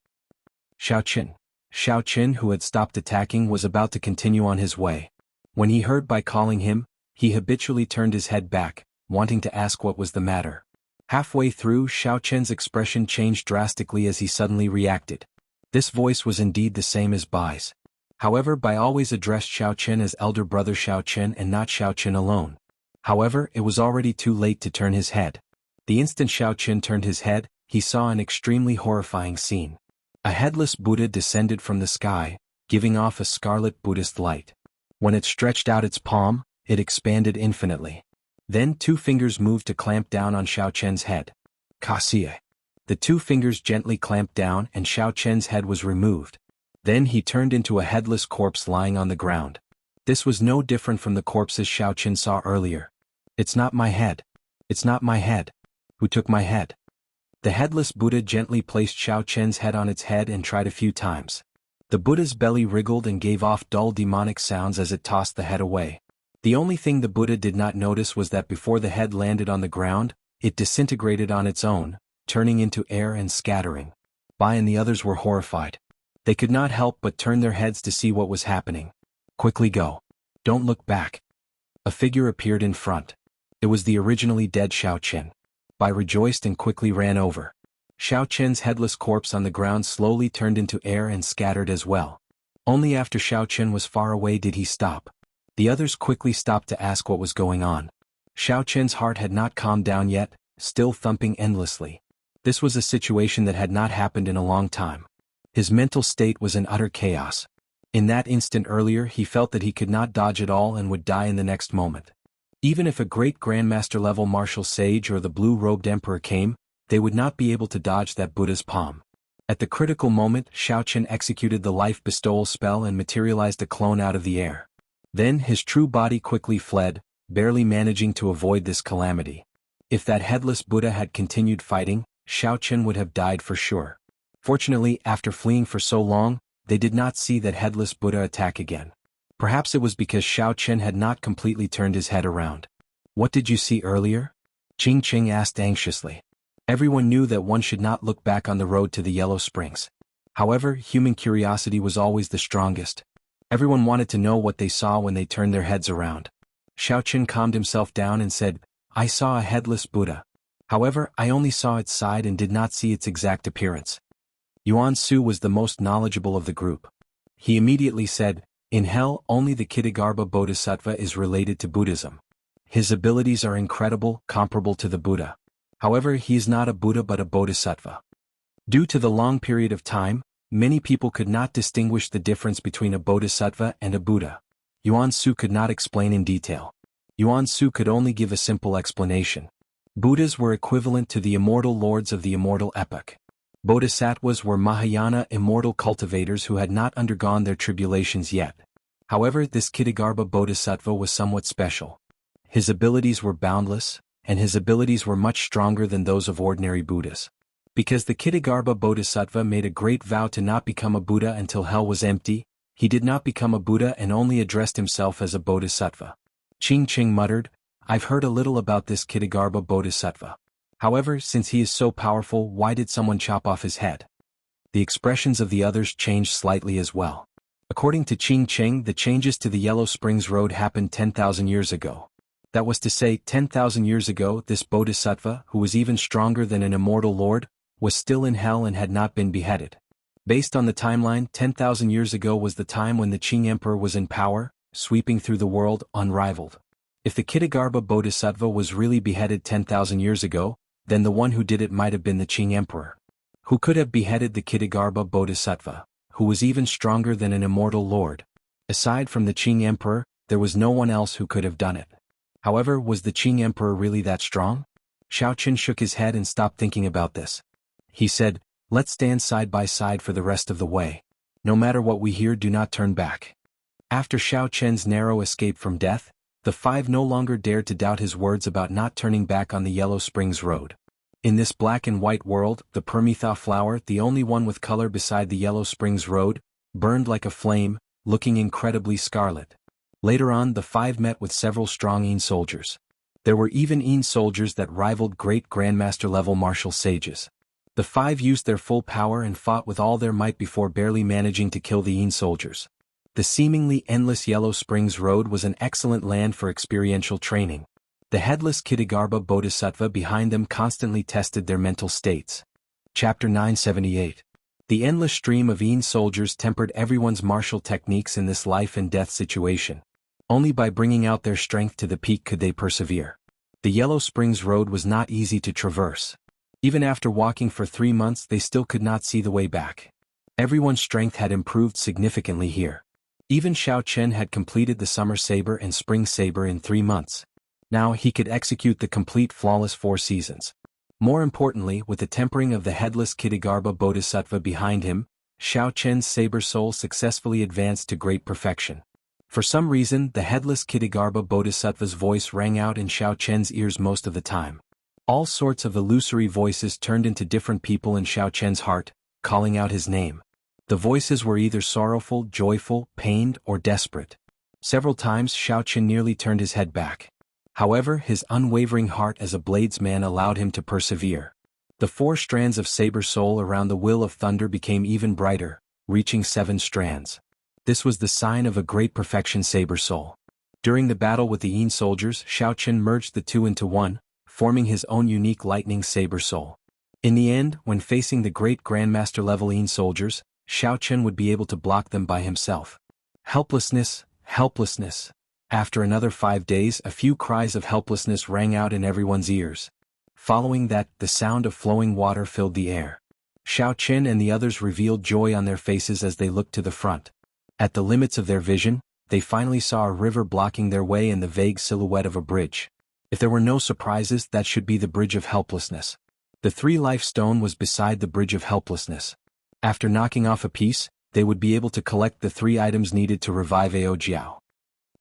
Xiaoqun, who had stopped attacking, was about to continue on his way. When he heard by calling him, he habitually turned his head back, wanting to ask what was the matter. Halfway through, Xiaoqun's expression changed drastically as he suddenly reacted. This voice was indeed the same as Bai's. However, Bai always addressed Xiaoqun as elder brother Xiaoqun and not Xiaoqun alone. However, it was already too late to turn his head. The instant Xiaoqun turned his head, he saw an extremely horrifying scene. A headless Buddha descended from the sky, giving off a scarlet Buddhist light. When it stretched out its palm, it expanded infinitely. Then 2 fingers moved to clamp down on Xiaoqun's head. Kaxie. The 2 fingers gently clamped down and Xiaoqun's head was removed. Then he turned into a headless corpse lying on the ground. This was no different from the corpses Xiaoqun saw earlier. It's not my head. It's not my head. Who took my head? The headless Buddha gently placed Xiaoqun's head on its head and tried a few times. The Buddha's belly wriggled and gave off dull demonic sounds as it tossed the head away. The only thing the Buddha did not notice was that before the head landed on the ground, it disintegrated on its own, turning into air and scattering. Bai and the others were horrified. They could not help but turn their heads to see what was happening. Quickly go. Don't look back. A figure appeared in front. It was the originally dead Xiaoqun. Bai rejoiced and quickly ran over. Xiao Chen's headless corpse on the ground slowly turned into air and scattered as well. Only after Xiao Chen was far away did he stop. The others quickly stopped to ask what was going on. Xiao Chen's heart had not calmed down yet, still thumping endlessly. This was a situation that had not happened in a long time. His mental state was in utter chaos. In that instant earlier he felt that he could not dodge at all and would die in the next moment. Even if a great Grandmaster-level martial sage or the blue-robed emperor came, they would not be able to dodge that Buddha's palm. At the critical moment, Xiao Chen executed the life bestowal spell and materialized a clone out of the air. Then his true body quickly fled, barely managing to avoid this calamity. If that headless Buddha had continued fighting, Xiao Chen would have died for sure. Fortunately, after fleeing for so long, they did not see that headless Buddha attack again. Perhaps it was because Xiao Chen had not completely turned his head around. What did you see earlier? Qing Qing asked anxiously. Everyone knew that one should not look back on the road to the Yellow Springs. However, human curiosity was always the strongest. Everyone wanted to know what they saw when they turned their heads around. Xiao Chen calmed himself down and said, I saw a headless Buddha. However, I only saw its side and did not see its exact appearance. Yuan Su was the most knowledgeable of the group. He immediately said, in hell, only the Kittagarbha Bodhisattva is related to Buddhism. His abilities are incredible, comparable to the Buddha. However, he is not a Buddha but a Bodhisattva. Due to the long period of time, many people could not distinguish the difference between a Bodhisattva and a Buddha. Yuan Su could not explain in detail. Yuan Su could only give a simple explanation. Buddhas were equivalent to the immortal lords of the immortal epoch. Bodhisattvas were Mahayana immortal cultivators who had not undergone their tribulations yet. However, this Kittagarbha Bodhisattva was somewhat special. His abilities were boundless, and his abilities were much stronger than those of ordinary Buddhas. Because the Kittagarbha Bodhisattva made a great vow to not become a Buddha until hell was empty, he did not become a Buddha and only addressed himself as a Bodhisattva. Qing Qing muttered, I've heard a little about this Kittagarbha Bodhisattva. However, since he is so powerful, why did someone chop off his head? The expressions of the others changed slightly as well. According to Qing Qing, the changes to the Yellow Springs Road happened 10,000 years ago. That was to say, 10,000 years ago, this Bodhisattva, who was even stronger than an immortal lord, was still in hell and had not been beheaded. Based on the timeline, 10,000 years ago was the time when the Qing Emperor was in power, sweeping through the world, unrivaled. If the Kittagarbha Bodhisattva was really beheaded 10,000 years ago, then the one who did it might have been the Qing Emperor. Who could have beheaded the Kittagarbha Bodhisattva, who was even stronger than an immortal lord? Aside from the Qing Emperor, there was no one else who could have done it. However, was the Qing Emperor really that strong? Xiao Chen shook his head and stopped thinking about this. He said, let's stand side by side for the rest of the way. No matter what we hear, do not turn back. After Xiao Chen's narrow escape from death, the five no longer dared to doubt his words about not turning back on the Yellow Springs Road. In this black and white world, the Permitha flower, the only one with color beside the Yellow Springs Road, burned like a flame, looking incredibly scarlet. Later on, the five met with several strong Yin soldiers. There were even Yin soldiers that rivaled great Grandmaster-level martial sages. The five used their full power and fought with all their might before barely managing to kill the Yin soldiers. The seemingly endless Yellow Springs Road was an excellent land for experiential training. The headless Kittagarbha Bodhisattva behind them constantly tested their mental states. Chapter 978. The endless stream of Yin soldiers tempered everyone's martial techniques in this life and death situation. Only by bringing out their strength to the peak could they persevere. The Yellow Springs Road was not easy to traverse. Even after walking for 3 months, they still could not see the way back. Everyone's strength had improved significantly here. Even Xiao Chen had completed the Summer Saber and Spring Saber in 3 months. Now he could execute the complete flawless 4 seasons. More importantly, with the tempering of the headless Kittagarbha Bodhisattva behind him, Xiao Chen's saber soul successfully advanced to great perfection. For some reason, the headless Kittagarbha Bodhisattva's voice rang out in Xiao Chen's ears most of the time. All sorts of illusory voices turned into different people in Xiao Chen's heart, calling out his name. The voices were either sorrowful, joyful, pained, or desperate. Several times Xiao Chen nearly turned his head back. However, his unwavering heart as a bladesman allowed him to persevere. The 4 strands of saber soul around the Will of Thunder became even brighter, reaching 7 strands. This was the sign of a great perfection saber soul. During the battle with the Yin soldiers, Xiao Chen merged the two into one, forming his own unique lightning saber soul. In the end, when facing the great Grandmaster level soldiers, Xiao Chen would be able to block them by himself. Helplessness, helplessness. After another 5 days, a few cries of helplessness rang out in everyone's ears. Following that, the sound of flowing water filled the air. Xiao Chen and the others revealed joy on their faces as they looked to the front. At the limits of their vision, they finally saw a river blocking their way and the vague silhouette of a bridge. If there were no surprises, that should be the Bridge of Helplessness. The 3-life stone was beside the Bridge of Helplessness. After knocking off a piece, they would be able to collect the 3 items needed to revive Ao Jiao.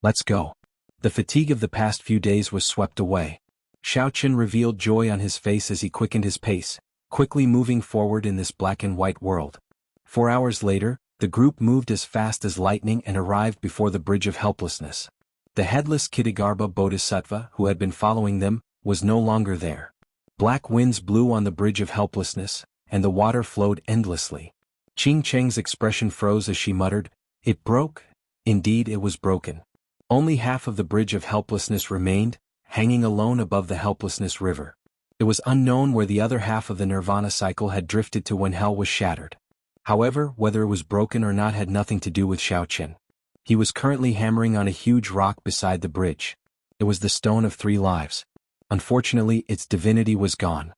Let's go. The fatigue of the past few days was swept away. Xiao Chen revealed joy on his face as he quickened his pace, quickly moving forward in this black and white world. 4 hours later, the group moved as fast as lightning and arrived before the Bridge of Helplessness. The headless Kitagarbha Bodhisattva, who had been following them, was no longer there. Black winds blew on the Bridge of Helplessness, and the water flowed endlessly. Qing Cheng's expression froze as she muttered, "It broke?" Indeed, it was broken. Only half of the Bridge of Helplessness remained, hanging alone above the Helplessness River. It was unknown where the other half of the Nirvana cycle had drifted to when hell was shattered. However, whether it was broken or not had nothing to do with Xiao Chen. He was currently hammering on a huge rock beside the bridge. It was the Stone of 3 Lives. Unfortunately, its divinity was gone.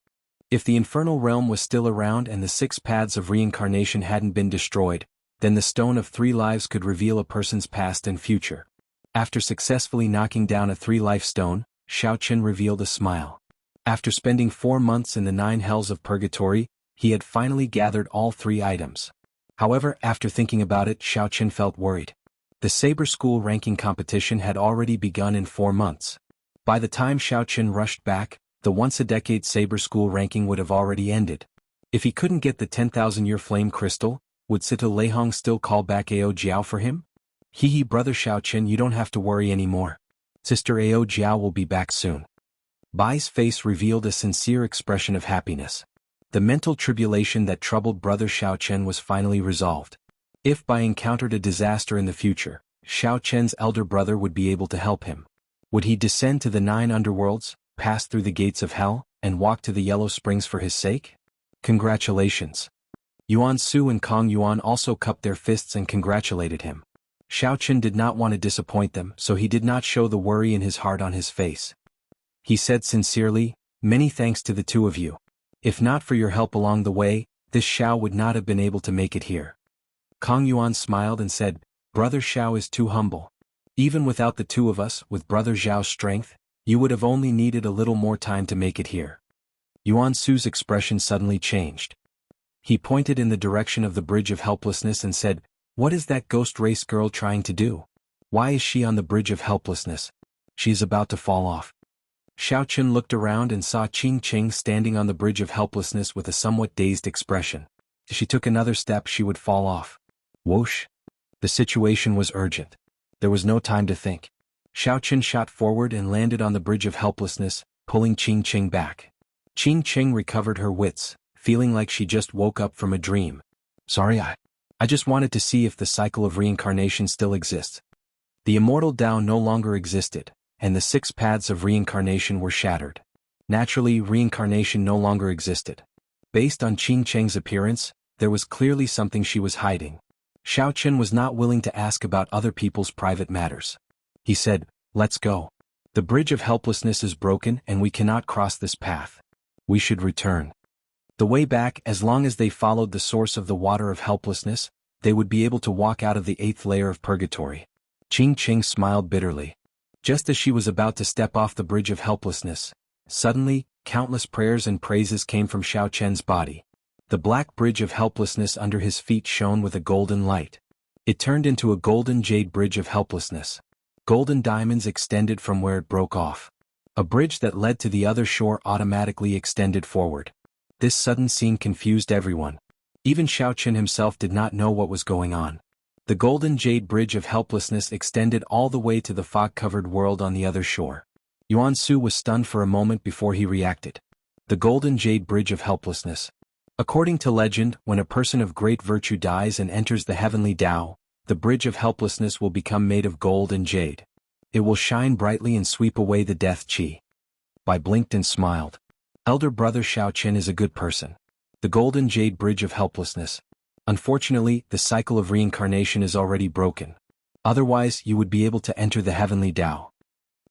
If the infernal realm was still around and the 6 paths of reincarnation hadn't been destroyed, then the Stone of 3 Lives could reveal a person's past and future. After successfully knocking down a 3-life stone, Xiao Chen revealed a smile. After spending 4 months in the 9 hells of purgatory, he had finally gathered all 3 items. However, after thinking about it, Xiao Chen felt worried. The Saber School ranking competition had already begun in 4 months. By the time Xiao Chen rushed back, the once-a-decade Saber School ranking would have already ended. If he couldn't get the 10,000-year flame crystal, would Sita Leihong still call back Ao Jiao for him? Hee, brother Xiao Chen, you don't have to worry anymore. Sister Ao Jiao will be back soon. Bai's face revealed a sincere expression of happiness. The mental tribulation that troubled brother Xiao Chen was finally resolved. If Bai encountered a disaster in the future, Xiao Chen's elder brother would be able to help him. Would he descend to the 9 underworlds, pass through the gates of hell, and walk to the Yellow Springs for his sake? Congratulations. Yuan Su and Kong Yuan also cupped their fists and congratulated him. Xiao Chen did not want to disappoint them, so he did not show the worry in his heart on his face. He said sincerely, "Many thanks to the 2 of you. If not for your help along the way, this Xiao would not have been able to make it here." Kong Yuan smiled and said, "Brother Xiao is too humble. Even without the 2 of us, with Brother Xiao's strength, you would have only needed a little more time to make it here." Yuan Su's expression suddenly changed. He pointed in the direction of the Bridge of Helplessness and said, "What is that ghost race girl trying to do? Why is she on the Bridge of Helplessness? She is about to fall off." Xiao Chen looked around and saw Qing Cheng standing on the Bridge of Helplessness with a somewhat dazed expression. If she took another step, she would fall off. Whoosh! The situation was urgent. There was no time to think. Xiao Chen shot forward and landed on the Bridge of Helplessness, pulling Qing Cheng back. Qing Cheng recovered her wits, feeling like she just woke up from a dream. "Sorry, I just wanted to see if the cycle of reincarnation still exists." The immortal Tao no longer existed, and the 6 paths of reincarnation were shattered. Naturally, reincarnation no longer existed. Based on Qing Cheng's appearance, there was clearly something she was hiding. Xiao Chen was not willing to ask about other people's private matters. He said, "Let's go. The Bridge of Helplessness is broken and we cannot cross this path. We should return." The way back, as long as they followed the source of the water of helplessness, they would be able to walk out of the 8th layer of purgatory. Qing Cheng smiled bitterly. Just as she was about to step off the Bridge of Helplessness, suddenly, countless prayers and praises came from Xiao Chen's body. The black Bridge of Helplessness under his feet shone with a golden light. It turned into a golden jade Bridge of Helplessness. Golden diamonds extended from where it broke off. A bridge that led to the other shore automatically extended forward. This sudden scene confused everyone. Even Xiao Chen himself did not know what was going on. The golden jade Bridge of Helplessness extended all the way to the fog-covered world on the other shore. Yuan Su was stunned for a moment before he reacted. The golden jade Bridge of Helplessness. According to legend, when a person of great virtue dies and enters the heavenly Tao, the Bridge of Helplessness will become made of gold and jade. It will shine brightly and sweep away the death qi. I blinked and smiled. Elder brother Xiaoqin is a good person. The Golden Jade Bridge of Helplessness. Unfortunately, the cycle of reincarnation is already broken. Otherwise, you would be able to enter the heavenly Tao.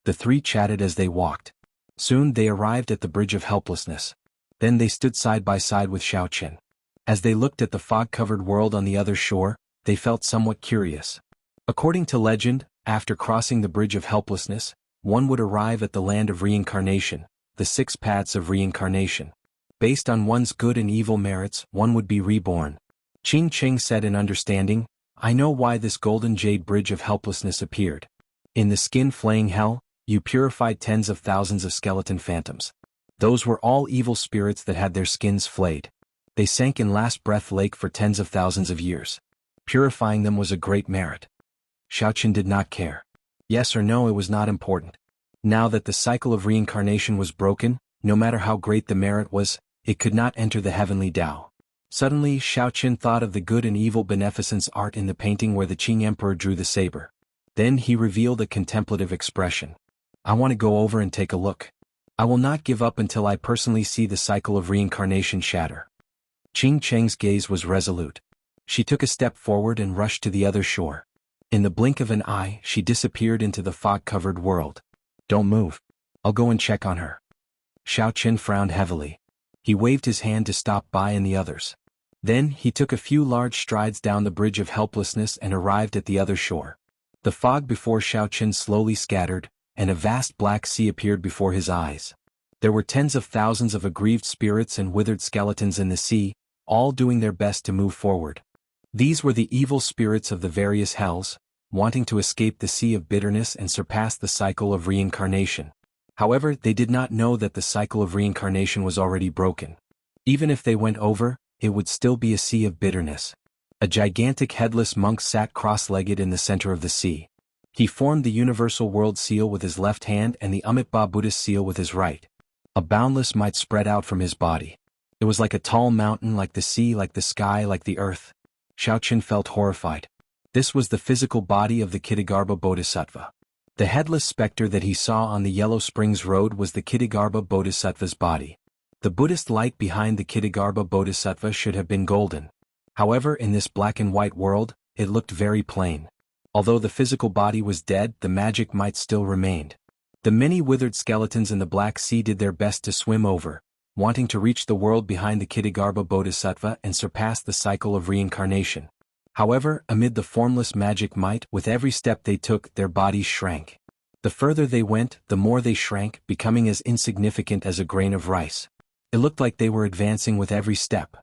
The three chatted as they walked. Soon they arrived at the Bridge of Helplessness. Then they stood side by side with Xiaoqin. As they looked at the fog-covered world on the other shore, they felt somewhat curious. According to legend, after crossing the Bridge of Helplessness, one would arrive at the land of reincarnation, the 6 paths of reincarnation. Based on one's good and evil merits, one would be reborn. Qing Cheng said in understanding, I know why this Golden Jade Bridge of Helplessness appeared. In the skin-flaying hell, you purified tens of thousands of skeleton phantoms. Those were all evil spirits that had their skins flayed. They sank in last breath lake for tens of thousands of years. Purifying them was a great merit. Xiaoqin did not care. Yes or no, it was not important. Now that the cycle of reincarnation was broken, no matter how great the merit was, it could not enter the heavenly Tao. Suddenly Xiaoqin thought of the good and evil beneficence art in the painting where the Qing Emperor drew the saber. Then he revealed a contemplative expression. I want to go over and take a look. I will not give up until I personally see the cycle of reincarnation shatter. Qing Cheng's gaze was resolute. She took a step forward and rushed to the other shore. In the blink of an eye, she disappeared into the fog-covered world. Don't move. I'll go and check on her. Xiaoqin frowned heavily. He waved his hand to stop Bai and the others. Then he took a few large strides down the Bridge of Helplessness and arrived at the other shore. The fog before Xiaoqin slowly scattered, and a vast black sea appeared before his eyes. There were tens of thousands of aggrieved spirits and withered skeletons in the sea, all doing their best to move forward. These were the evil spirits of the various hells, wanting to escape the sea of bitterness and surpass the cycle of reincarnation. However, they did not know that the cycle of reincarnation was already broken. Even if they went over, it would still be a sea of bitterness. A gigantic headless monk sat cross-legged in the center of the sea. He formed the universal world seal with his left hand and the Amitabha Buddhist seal with his right. A boundless might spread out from his body. It was like a tall mountain, like the sea, like the sky, like the earth. Xiaoqin felt horrified. This was the physical body of the Kittagarbha Bodhisattva. The headless specter that he saw on the Yellow Springs Road was the Kittagarbha Bodhisattva's body. The Buddhist light behind the Kittagarbha Bodhisattva should have been golden. However, in this black and white world, it looked very plain. Although the physical body was dead, the magic might still remained. The many withered skeletons in the Black Sea did their best to swim over, wanting to reach the world behind the Kittagarbha Bodhisattva and surpass the cycle of reincarnation. However, amid the formless magic might, with every step they took, their bodies shrank. The further they went, the more they shrank, becoming as insignificant as a grain of rice. It looked like they were advancing with every step.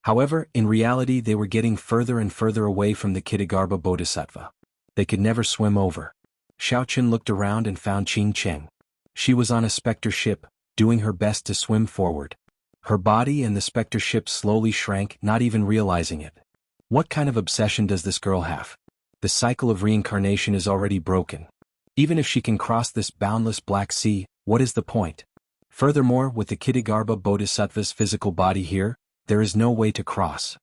However, in reality they were getting further and further away from the Kittagarbha Bodhisattva. They could never swim over. Xiaoqin looked around and found Qing Cheng. She was on a specter ship, doing her best to swim forward. Her body and the specter ship slowly shrank, not even realizing it. What kind of obsession does this girl have? The cycle of reincarnation is already broken. Even if she can cross this boundless Black Sea, what is the point? Furthermore, with the Kittagarbha Bodhisattva's physical body here, there is no way to cross.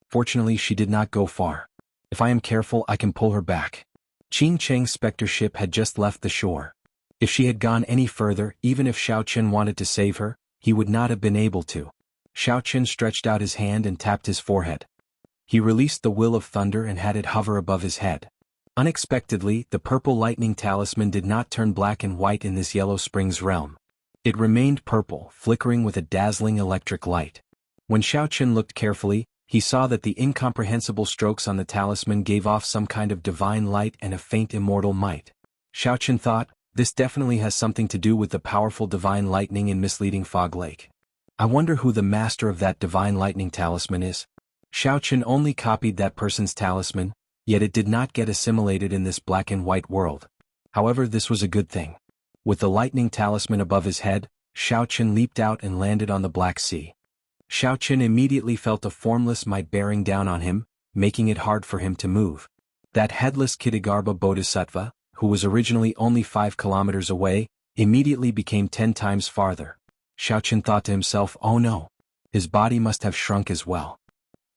Fortunately, she did not go far. If I am careful, I can pull her back. Qing Cheng's specter ship had just left the shore. If she had gone any further, even if Xiaoqin wanted to save her, he would not have been able to. Xiaoqin stretched out his hand and tapped his forehead. He released the will of thunder and had it hover above his head. Unexpectedly, the purple lightning talisman did not turn black and white in this Yellow Springs realm. It remained purple, flickering with a dazzling electric light. When Xiaoqin looked carefully, he saw that the incomprehensible strokes on the talisman gave off some kind of divine light and a faint immortal might. Xiaoqin thought, this definitely has something to do with the powerful divine lightning in misleading Fog Lake. I wonder who the master of that divine lightning talisman is. Xiaoqin only copied that person's talisman, yet it did not get assimilated in this black and white world. However, this was a good thing. With the lightning talisman above his head, Xiaoqin leaped out and landed on the Black Sea. Xiaoqin immediately felt a formless might bearing down on him, making it hard for him to move. That headless Kittagarbha Bodhisattva, who was originally only 5 kilometers away, immediately became 10 times farther. Xiaoqin thought to himself, oh no. His body must have shrunk as well.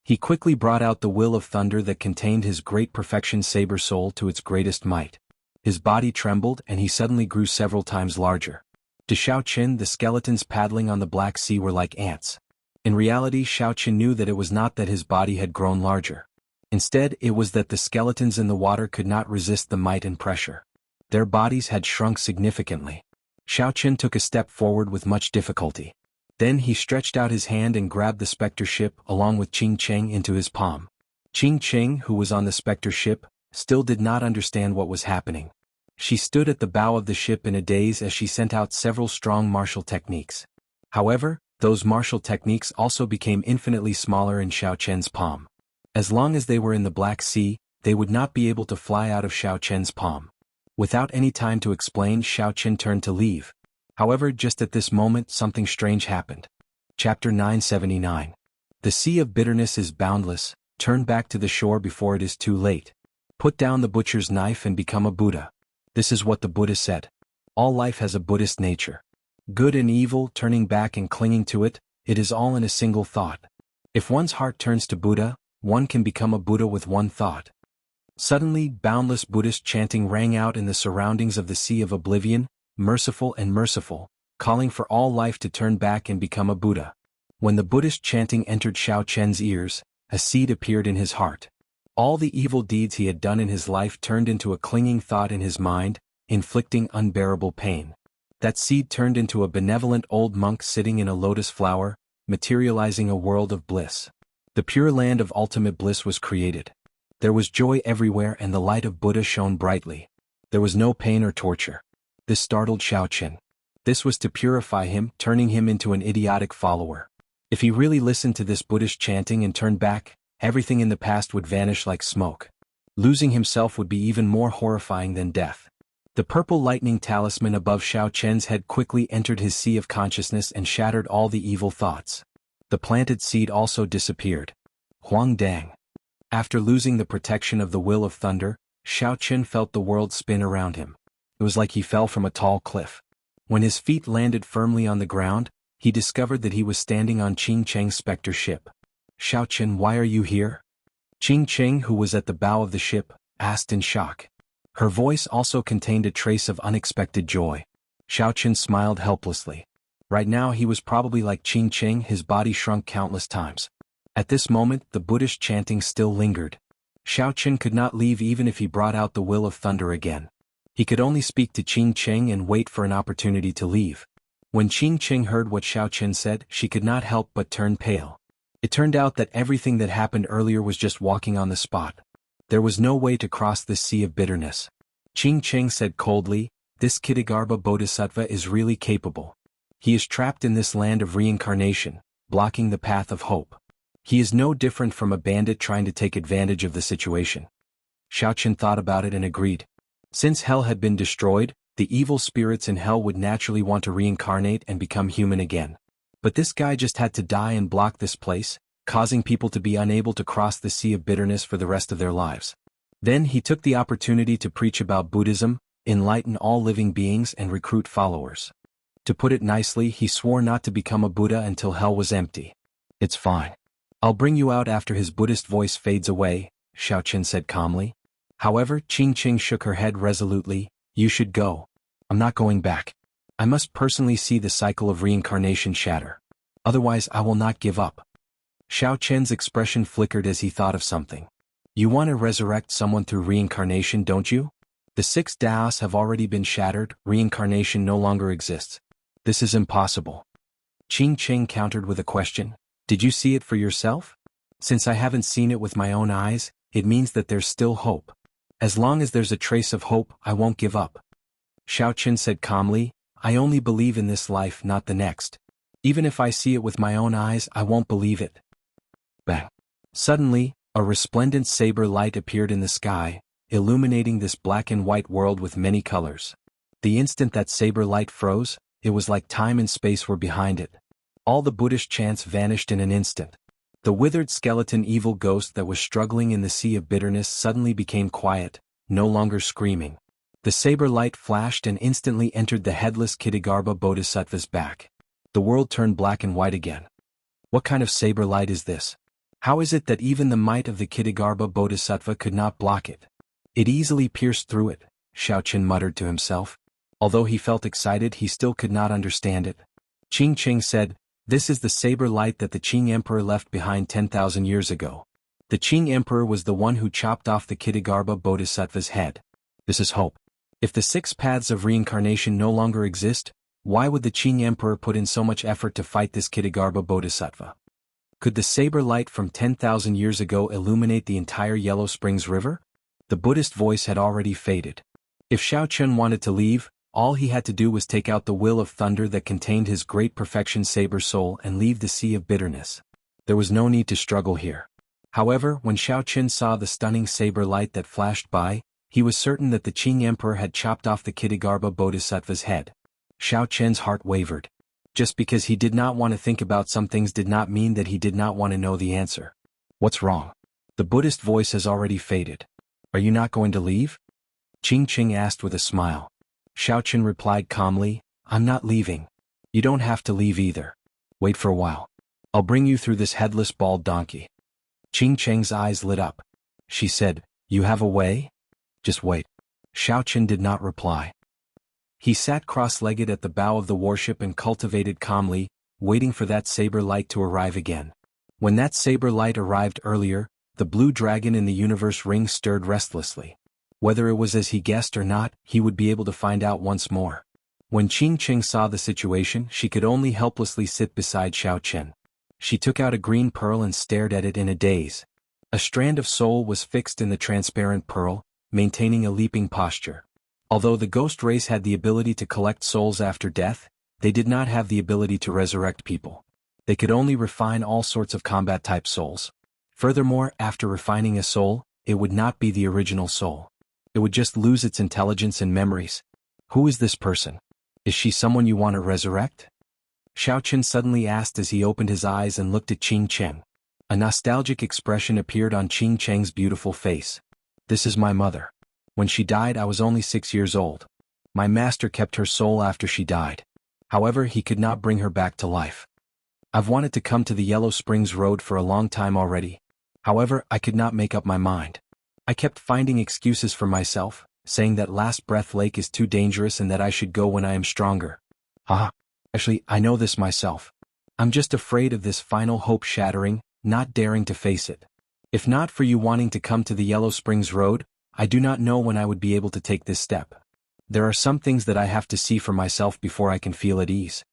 He quickly brought out the will of thunder that contained his great perfection saber soul to its greatest might. His body trembled and he suddenly grew several times larger. To Xiaoqin, the skeletons paddling on the Black Sea were like ants. In reality, Xiaoqin knew that it was not that his body had grown larger. Instead, it was that the skeletons in the water could not resist the might and pressure. Their bodies had shrunk significantly. Xiaoqin took a step forward with much difficulty. Then he stretched out his hand and grabbed the specter ship along with Qing Cheng into his palm. Qing Cheng, who was on the specter ship, still did not understand what was happening. She stood at the bow of the ship in a daze as she sent out several strong martial techniques. However, those martial techniques also became infinitely smaller in Xiaoqian's palm. As long as they were in the Black Sea, they would not be able to fly out of Xiaoqian's palm. Without any time to explain, Xiaoqin turned to leave. However, just at this moment something strange happened. Chapter 979. The Sea of Bitterness is boundless, turn back to the shore before it is too late. Put down the butcher's knife and become a Buddha. This is what the Buddha said. All life has a Buddhist nature. Good and evil, turning back and clinging to it, it is all in a single thought. If one's heart turns to Buddha, one can become a Buddha with one thought. Suddenly, boundless Buddhist chanting rang out in the surroundings of the Sea of Oblivion, merciful and merciful, calling for all life to turn back and become a Buddha. When the Buddhist chanting entered Xiaoqian's ears, a seed appeared in his heart. All the evil deeds he had done in his life turned into a clinging thought in his mind, inflicting unbearable pain. That seed turned into a benevolent old monk sitting in a lotus flower, materializing a world of bliss. The pure land of ultimate bliss was created. There was joy everywhere and the light of Buddha shone brightly. There was no pain or torture. This startled Xiaoqin. This was to purify him, turning him into an idiotic follower. If he really listened to this Buddhist chanting and turned back, everything in the past would vanish like smoke. Losing himself would be even more horrifying than death. The purple lightning talisman above Xiaoqian's head quickly entered his sea of consciousness and shattered all the evil thoughts. The planted seed also disappeared. Huang Dang. After losing the protection of the will of thunder, Xiaoqin felt the world spin around him. It was like he fell from a tall cliff. When his feet landed firmly on the ground, he discovered that he was standing on Qing Cheng's specter ship. Xiaoqin, why are you here? Qing Cheng, who was at the bow of the ship, asked in shock. Her voice also contained a trace of unexpected joy. Xiaoqin smiled helplessly. Right now he was probably like Qing Cheng, his body shrunk countless times. At this moment, the Buddhist chanting still lingered. Xiaoqin could not leave even if he brought out the will of thunder again. He could only speak to Qing Cheng and wait for an opportunity to leave. When Qing Cheng heard what Xiaoqin said, she could not help but turn pale. It turned out that everything that happened earlier was just walking on the spot. There was no way to cross this sea of bitterness. Qing Cheng said coldly, this Kitagarbha Bodhisattva is really capable. He is trapped in this land of reincarnation, blocking the path of hope. He is no different from a bandit trying to take advantage of the situation. Xiaoqin thought about it and agreed. Since hell had been destroyed, the evil spirits in hell would naturally want to reincarnate and become human again. But this guy just had to die and block this place, causing people to be unable to cross the sea of bitterness for the rest of their lives. Then he took the opportunity to preach about Buddhism, enlighten all living beings and recruit followers. To put it nicely, he swore not to become a Buddha until hell was empty. It's fine. I'll bring you out after his Buddhist voice fades away, Xiaoqin said calmly. However, Qing Cheng shook her head resolutely. You should go. I'm not going back. I must personally see the cycle of reincarnation shatter. Otherwise I will not give up. Xiaoqian's expression flickered as he thought of something. You want to resurrect someone through reincarnation, don't you? The 6 Daos have already been shattered, reincarnation no longer exists. This is impossible. Qing Cheng countered with a question. Did you see it for yourself? Since I haven't seen it with my own eyes, it means that there's still hope. As long as there's a trace of hope, I won't give up. Xiaoqin said calmly, I only believe in this life, not the next. Even if I see it with my own eyes, I won't believe it. Bang. Suddenly, a resplendent saber light appeared in the sky, illuminating this black and white world with many colors. The instant that saber light froze, it was like time and space were behind it. All the Buddhist chants vanished in an instant. The withered skeleton evil ghost that was struggling in the sea of bitterness suddenly became quiet, no longer screaming. The saber light flashed and instantly entered the headless Kitagarbha Bodhisattva's back. The world turned black and white again. What kind of saber light is this? How is it that even the might of the Kitagarbha Bodhisattva could not block it? It easily pierced through it, Xiaoqin muttered to himself. Although he felt excited, he still could not understand it. Qing Ching said, "This is the saber light that the Qing Emperor left behind 10,000 years ago. The Qing Emperor was the one who chopped off the Kitagarbha Bodhisattva's head. This is hope. If the 6 paths of reincarnation no longer exist, why would the Qing Emperor put in so much effort to fight this Kitagarbha Bodhisattva? Could the saber light from 10,000 years ago illuminate the entire Yellow Springs River?" The Buddhist voice had already faded. If Xiao Chen wanted to leave, all he had to do was take out the will of thunder that contained his great perfection saber soul and leave the sea of bitterness. There was no need to struggle here. However, when Xiao Chen saw the stunning saber light that flashed by, he was certain that the Qing Emperor had chopped off the Kitagarbha Bodhisattva's head. Xiao Chen's heart wavered. Just because he did not want to think about some things did not mean that he did not want to know the answer. "What's wrong?" The Buddhist voice has already faded. "Are you not going to leave?" Qing Ching asked with a smile. Xiao Chen replied calmly, "I'm not leaving. You don't have to leave either. Wait for a while. I'll bring you through this headless bald donkey." Qing Cheng's eyes lit up. She said, "You have a way? Just wait." Xiao Chen did not reply. He sat cross-legged at the bow of the warship and cultivated calmly, waiting for that saber light to arrive again. When that saber light arrived earlier, the blue dragon in the universe ring stirred restlessly. Whether it was as he guessed or not, he would be able to find out once more. When Qing Ching saw the situation, she could only helplessly sit beside Xiao Chen. She took out a green pearl and stared at it in a daze. A strand of soul was fixed in the transparent pearl, maintaining a leaping posture. Although the ghost race had the ability to collect souls after death, they did not have the ability to resurrect people. They could only refine all sorts of combat-type souls. Furthermore, after refining a soul, it would not be the original soul. It would just lose its intelligence and memories. "Who is this person? Is she someone you want to resurrect?" Xiao Chen suddenly asked as he opened his eyes and looked at Qing Cheng. A nostalgic expression appeared on Qing Cheng's beautiful face. "This is my mother. When she died, I was only 6 years old. My master kept her soul after she died. However, he could not bring her back to life. I've wanted to come to the Yellow Springs Road for a long time already. However, I could not make up my mind. I kept finding excuses for myself, saying that Last Breath Lake is too dangerous and that I should go when I am stronger. Actually, I know this myself. I'm just afraid of this final hope shattering, not daring to face it. If not for you wanting to come to the Yellow Springs Road, I do not know when I would be able to take this step. There are some things that I have to see for myself before I can feel at ease."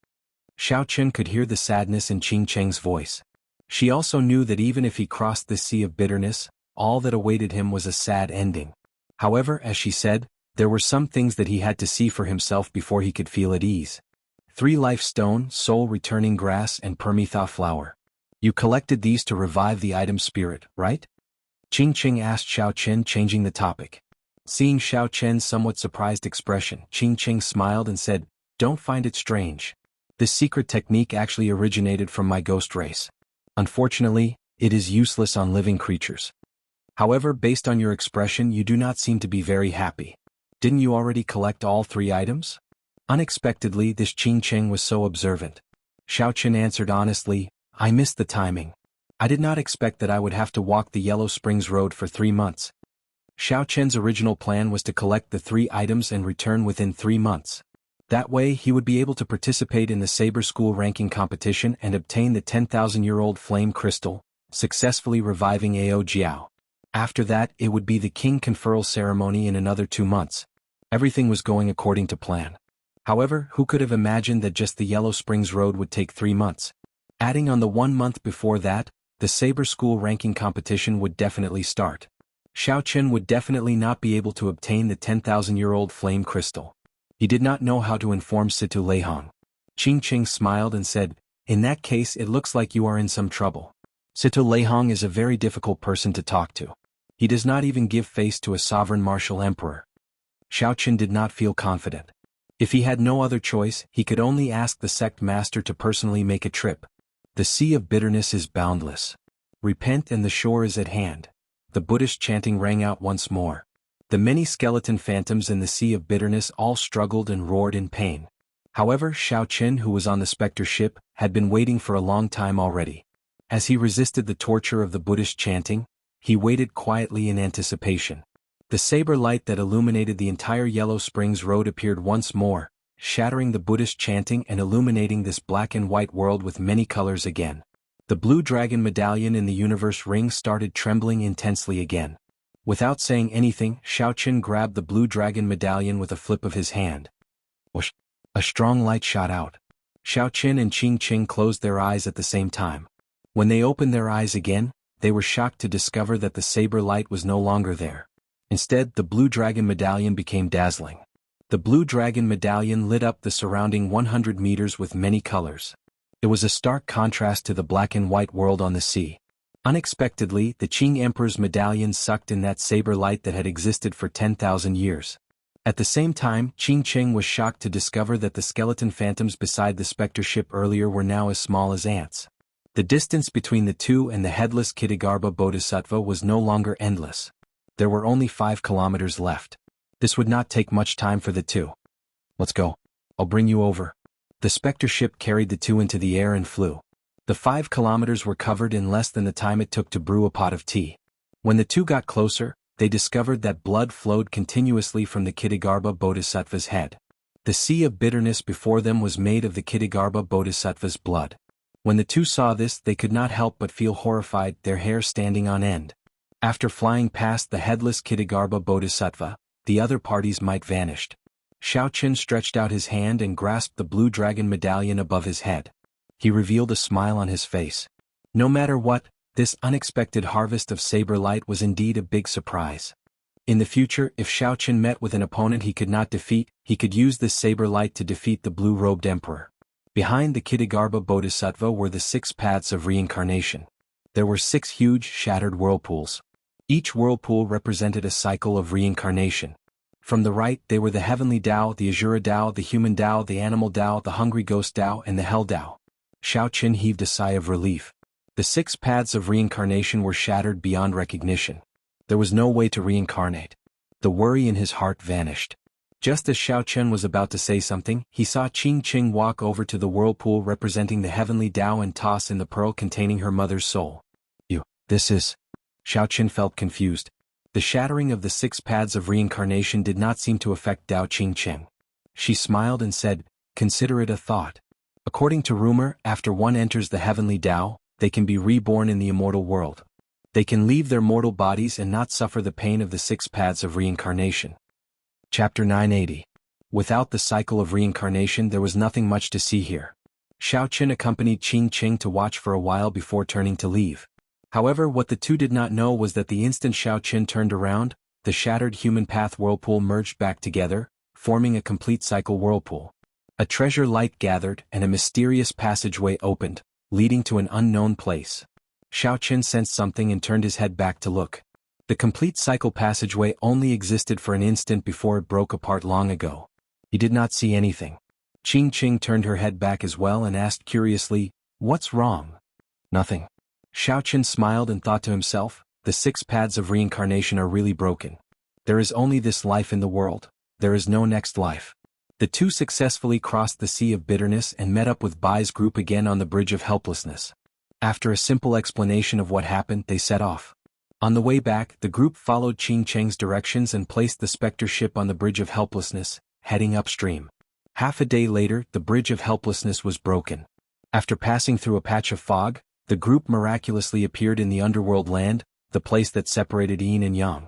Xiao Chen could hear the sadness in Qing Cheng's voice. She also knew that even if he crossed this sea of bitterness, all that awaited him was a sad ending. However, as she said, there were some things that he had to see for himself before he could feel at ease. 3 life stone, soul returning grass and permitha flower. You collected these to revive the item spirit, right? Qing Ching asked Xiao Chen, changing the topic. Seeing Xiao Chen's somewhat surprised expression, Qing Ching smiled and said, "Don't find it strange. This secret technique actually originated from my ghost race. Unfortunately, it is useless on living creatures. However, based on your expression, you do not seem to be very happy. Didn't you already collect all 3 items?" Unexpectedly, this Qing Cheng was so observant. Xiao Chen answered honestly, "I missed the timing. I did not expect that I would have to walk the Yellow Springs Road for 3 months." Xiao Chen's original plan was to collect the 3 items and return within 3 months. That way, he would be able to participate in the Saber School ranking competition and obtain the 10,000-year-old flame crystal, successfully reviving Ao Jiao. After that, it would be the king conferral ceremony in another 2 months. Everything was going according to plan. However, who could have imagined that just the Yellow Springs Road would take 3 months? Adding on the 1 month before that, the Saber School ranking competition would definitely start. Xiao Chen would definitely not be able to obtain the 10,000-year-old flame crystal. He did not know how to inform Situ Leihong. Qing Ching smiled and said, "In that case, it looks like you are in some trouble. Situ Leihong is a very difficult person to talk to. He does not even give face to a sovereign martial emperor." Xiao Chen did not feel confident. If he had no other choice, he could only ask the sect master to personally make a trip. The sea of bitterness is boundless. Repent and the shore is at hand. The Buddhist chanting rang out once more. The many skeleton phantoms in the sea of bitterness all struggled and roared in pain. However, Xiao Chen, who was on the specter ship, had been waiting for a long time already. As he resisted the torture of the Buddhist chanting, he waited quietly in anticipation. The saber light that illuminated the entire Yellow Springs Road appeared once more, shattering the Buddhist chanting and illuminating this black and white world with many colors again. The blue dragon medallion in the universe ring started trembling intensely again. Without saying anything, Xiaoqin grabbed the blue dragon medallion with a flip of his hand. Whoosh! A strong light shot out. Xiaoqin and Qingqing closed their eyes at the same time. When they opened their eyes again, they were shocked to discover that the saber light was no longer there. Instead, the blue dragon medallion became dazzling. The blue dragon medallion lit up the surrounding 100 meters with many colors. It was a stark contrast to the black and white world on the sea. Unexpectedly, the Qing Emperor's medallion sucked in that saber light that had existed for 10,000 years. At the same time, Qingqing was shocked to discover that the skeleton phantoms beside the specter ship earlier were now as small as ants. The distance between the two and the headless Kitagarbha Bodhisattva was no longer endless. There were only 5 kilometers left. This would not take much time for the two. Let's go. I'll bring you over. The specter ship carried the two into the air and flew. The 5 kilometers were covered in less than the time it took to brew a pot of tea. When the two got closer, they discovered that blood flowed continuously from the Kitagarbha Bodhisattva's head. The sea of bitterness before them was made of the Kitagarbha Bodhisattva's blood. When the two saw this, they could not help but feel horrified, their hair standing on end. After flying past the headless Kitagarbha Bodhisattva, the other parties might vanished. Xiaoqin stretched out his hand and grasped the blue dragon medallion above his head. He revealed a smile on his face. No matter what, this unexpected harvest of saber light was indeed a big surprise. In the future, if Xiaoqin met with an opponent he could not defeat, he could use this saber light to defeat the blue-robed emperor. Behind the Kitagarbha Bodhisattva were the 6 paths of reincarnation. There were 6 huge, shattered whirlpools. Each whirlpool represented a cycle of reincarnation. From the right, they were the heavenly Tao, the Azura Tao, the human Tao, the animal Tao, the hungry ghost Tao, and the hell Tao. Xiaoqin heaved a sigh of relief. The 6 paths of reincarnation were shattered beyond recognition. There was no way to reincarnate. The worry in his heart vanished. Just as Xiaoqin was about to say something, he saw Qingqing walk over to the whirlpool representing the heavenly Tao and toss in the pearl containing her mother's soul. This is... Xiaoqin felt confused. The shattering of the 6 paths of reincarnation did not seem to affect Dao Qingqing. She smiled and said, "Consider it a thought. According to rumor, after one enters the heavenly Tao, they can be reborn in the immortal world. They can leave their mortal bodies and not suffer the pain of the 6 paths of reincarnation." Chapter 980. Without the cycle of reincarnation there was nothing much to see here. Xiaoqin accompanied Qingqing to watch for a while before turning to leave. However, what the two did not know was that the instant Xiaoqin turned around, the shattered human path whirlpool merged back together, forming a complete cycle whirlpool. A treasure light gathered and a mysterious passageway opened, leading to an unknown place. Xiaoqin sensed something and turned his head back to look. The complete cycle passageway only existed for an instant before it broke apart long ago. He did not see anything. Qingqing turned her head back as well and asked curiously, "What's wrong?" "Nothing." Xiaoqin smiled and thought to himself, the 6 paths of reincarnation are really broken. There is only this life in the world. There is no next life. The two successfully crossed the sea of bitterness and met up with Bai's group again on the bridge of helplessness. After a simple explanation of what happened, they set off. On the way back, the group followed Qingqing's directions and placed the specter ship on the bridge of helplessness, heading upstream. Half a day later, the bridge of helplessness was broken. After passing through a patch of fog, the group miraculously appeared in the underworld land, the place that separated yin and yang.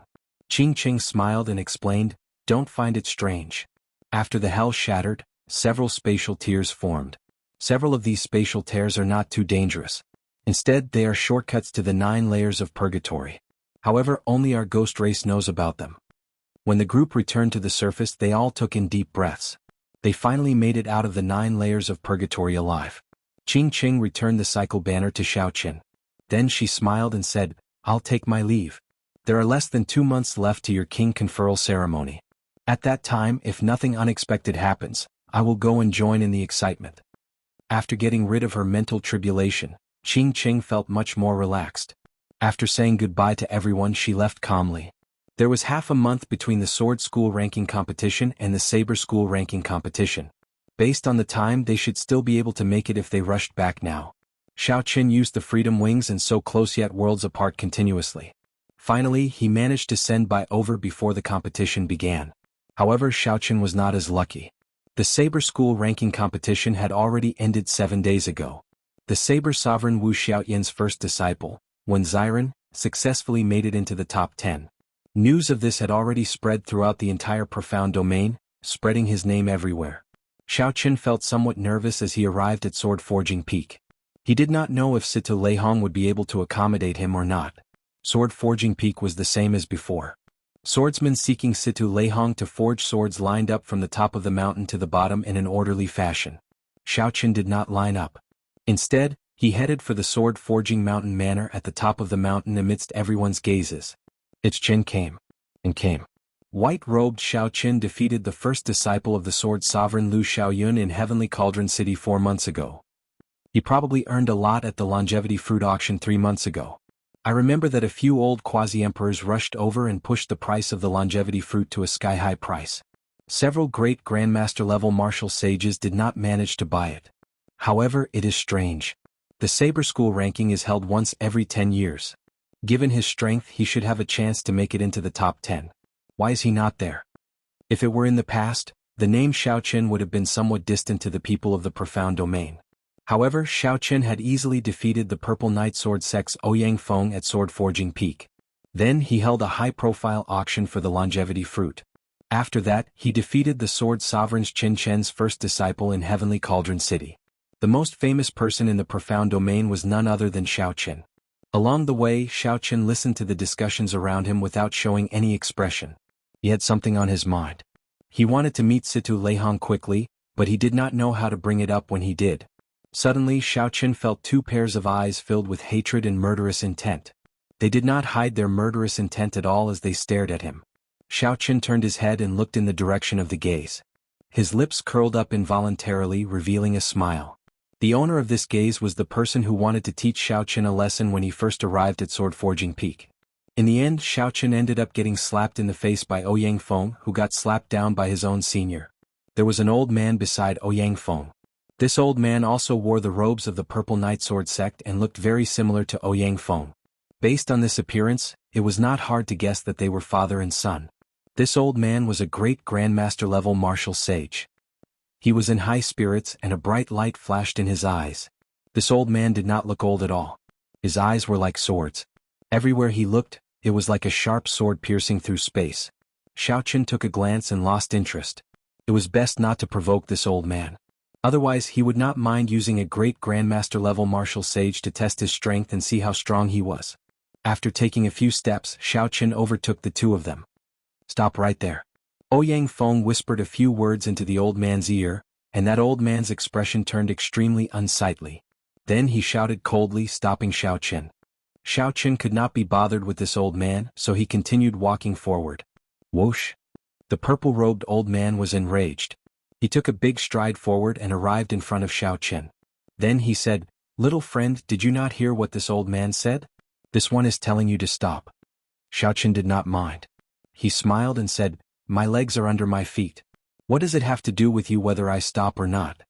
Qingqing smiled and explained, "Don't find it strange. After the hell shattered, several spatial tears formed. Several of these spatial tears are not too dangerous. Instead, they are shortcuts to the 9 layers of purgatory. However, only our ghost race knows about them." When the group returned to the surface, they all took in deep breaths. They finally made it out of the 9 layers of purgatory alive. Qingqing returned the cycle banner to Xiaoqin. Then she smiled and said, "I'll take my leave. There are less than 2 months left to your king conferral ceremony. At that time, if nothing unexpected happens, I will go and join in the excitement." After getting rid of her mental tribulation, Qingqing felt much more relaxed. After saying goodbye to everyone, she left calmly. There was half a month between the sword school ranking competition and the saber school ranking competition. Based on the time, they should still be able to make it if they rushed back now. Xiaoqin used the freedom wings and so close yet worlds apart continuously. Finally, he managed to send by over before the competition began. However, Xiaochen was not as lucky. The Saber School ranking competition had already ended 7 days ago. The Saber Sovereign Wu Xiaoyan's first disciple, Wen Ziren, successfully made it into the top 10. News of this had already spread throughout the entire profound domain, spreading his name everywhere. Xiaochen felt somewhat nervous as he arrived at Sword Forging Peak. He did not know if Situ Leihong would be able to accommodate him or not. Sword Forging Peak was the same as before. Swordsmen seeking Situ Leihong to forge swords lined up from the top of the mountain to the bottom in an orderly fashion. Xiaochen did not line up. Instead, he headed for the Sword Forging Mountain Manor at the top of the mountain amidst everyone's gazes. Its Qin came. And came. White-robed Xiaochen defeated the first disciple of the Sword Sovereign Lu Xiaoyun in Heavenly Cauldron City 4 months ago. He probably earned a lot at the Longevity Fruit Auction 3 months ago. I remember that a few old quasi-emperors rushed over and pushed the price of the longevity fruit to a sky-high price. Several great Grandmaster-level martial sages did not manage to buy it. However, it is strange. The Saber School ranking is held once every 10 years. Given his strength, he should have a chance to make it into the top 10. Why is he not there? If it were in the past, the name Xiaochen would have been somewhat distant to the people of the profound domain. However, Xiaochen had easily defeated the Purple Knight Sword Sect's Ouyang Feng at Sword Forging Peak. Then he held a high-profile auction for the longevity fruit. After that, he defeated the Sword Sovereign's Qin Chen's first disciple in Heavenly Cauldron City. The most famous person in the profound domain was none other than Xiaochen. Along the way, Xiaochen listened to the discussions around him without showing any expression. He had something on his mind. He wanted to meet Situ Leihong quickly, but he did not know how to bring it up when he did. Suddenly, Xiaochen felt 2 pairs of eyes filled with hatred and murderous intent. They did not hide their murderous intent at all as they stared at him. Xiaochen turned his head and looked in the direction of the gaze. His lips curled up involuntarily, revealing a smile. The owner of this gaze was the person who wanted to teach Xiaochen a lesson when he first arrived at Sword Forging Peak. In the end, Xiaochen ended up getting slapped in the face by Ouyang Feng, who got slapped down by his own senior. There was an old man beside Ouyang Feng. This old man also wore the robes of the Purple Knight Sword Sect and looked very similar to Ouyang Feng. Based on this appearance, it was not hard to guess that they were father and son. This old man was a great Grandmaster-level martial sage. He was in high spirits and a bright light flashed in his eyes. This old man did not look old at all. His eyes were like swords. Everywhere he looked, it was like a sharp sword piercing through space. Xiaochen took a glance and lost interest. It was best not to provoke this old man. Otherwise, he would not mind using a great Grandmaster-level martial sage to test his strength and see how strong he was. After taking a few steps, Xiaochen overtook the 2 of them. "Stop right there." Ouyang Feng whispered a few words into the old man's ear, and that old man's expression turned extremely unsightly. Then he shouted coldly, stopping Xiaochen. Xiaochen could not be bothered with this old man, so he continued walking forward. Whoosh! The purple-robed old man was enraged. He took a big stride forward and arrived in front of Xiaochen. Then he said, "Little friend, did you not hear what this old man said? This one is telling you to stop." Xiaochen did not mind. He smiled and said, "My legs are under my feet. What does it have to do with you whether I stop or not?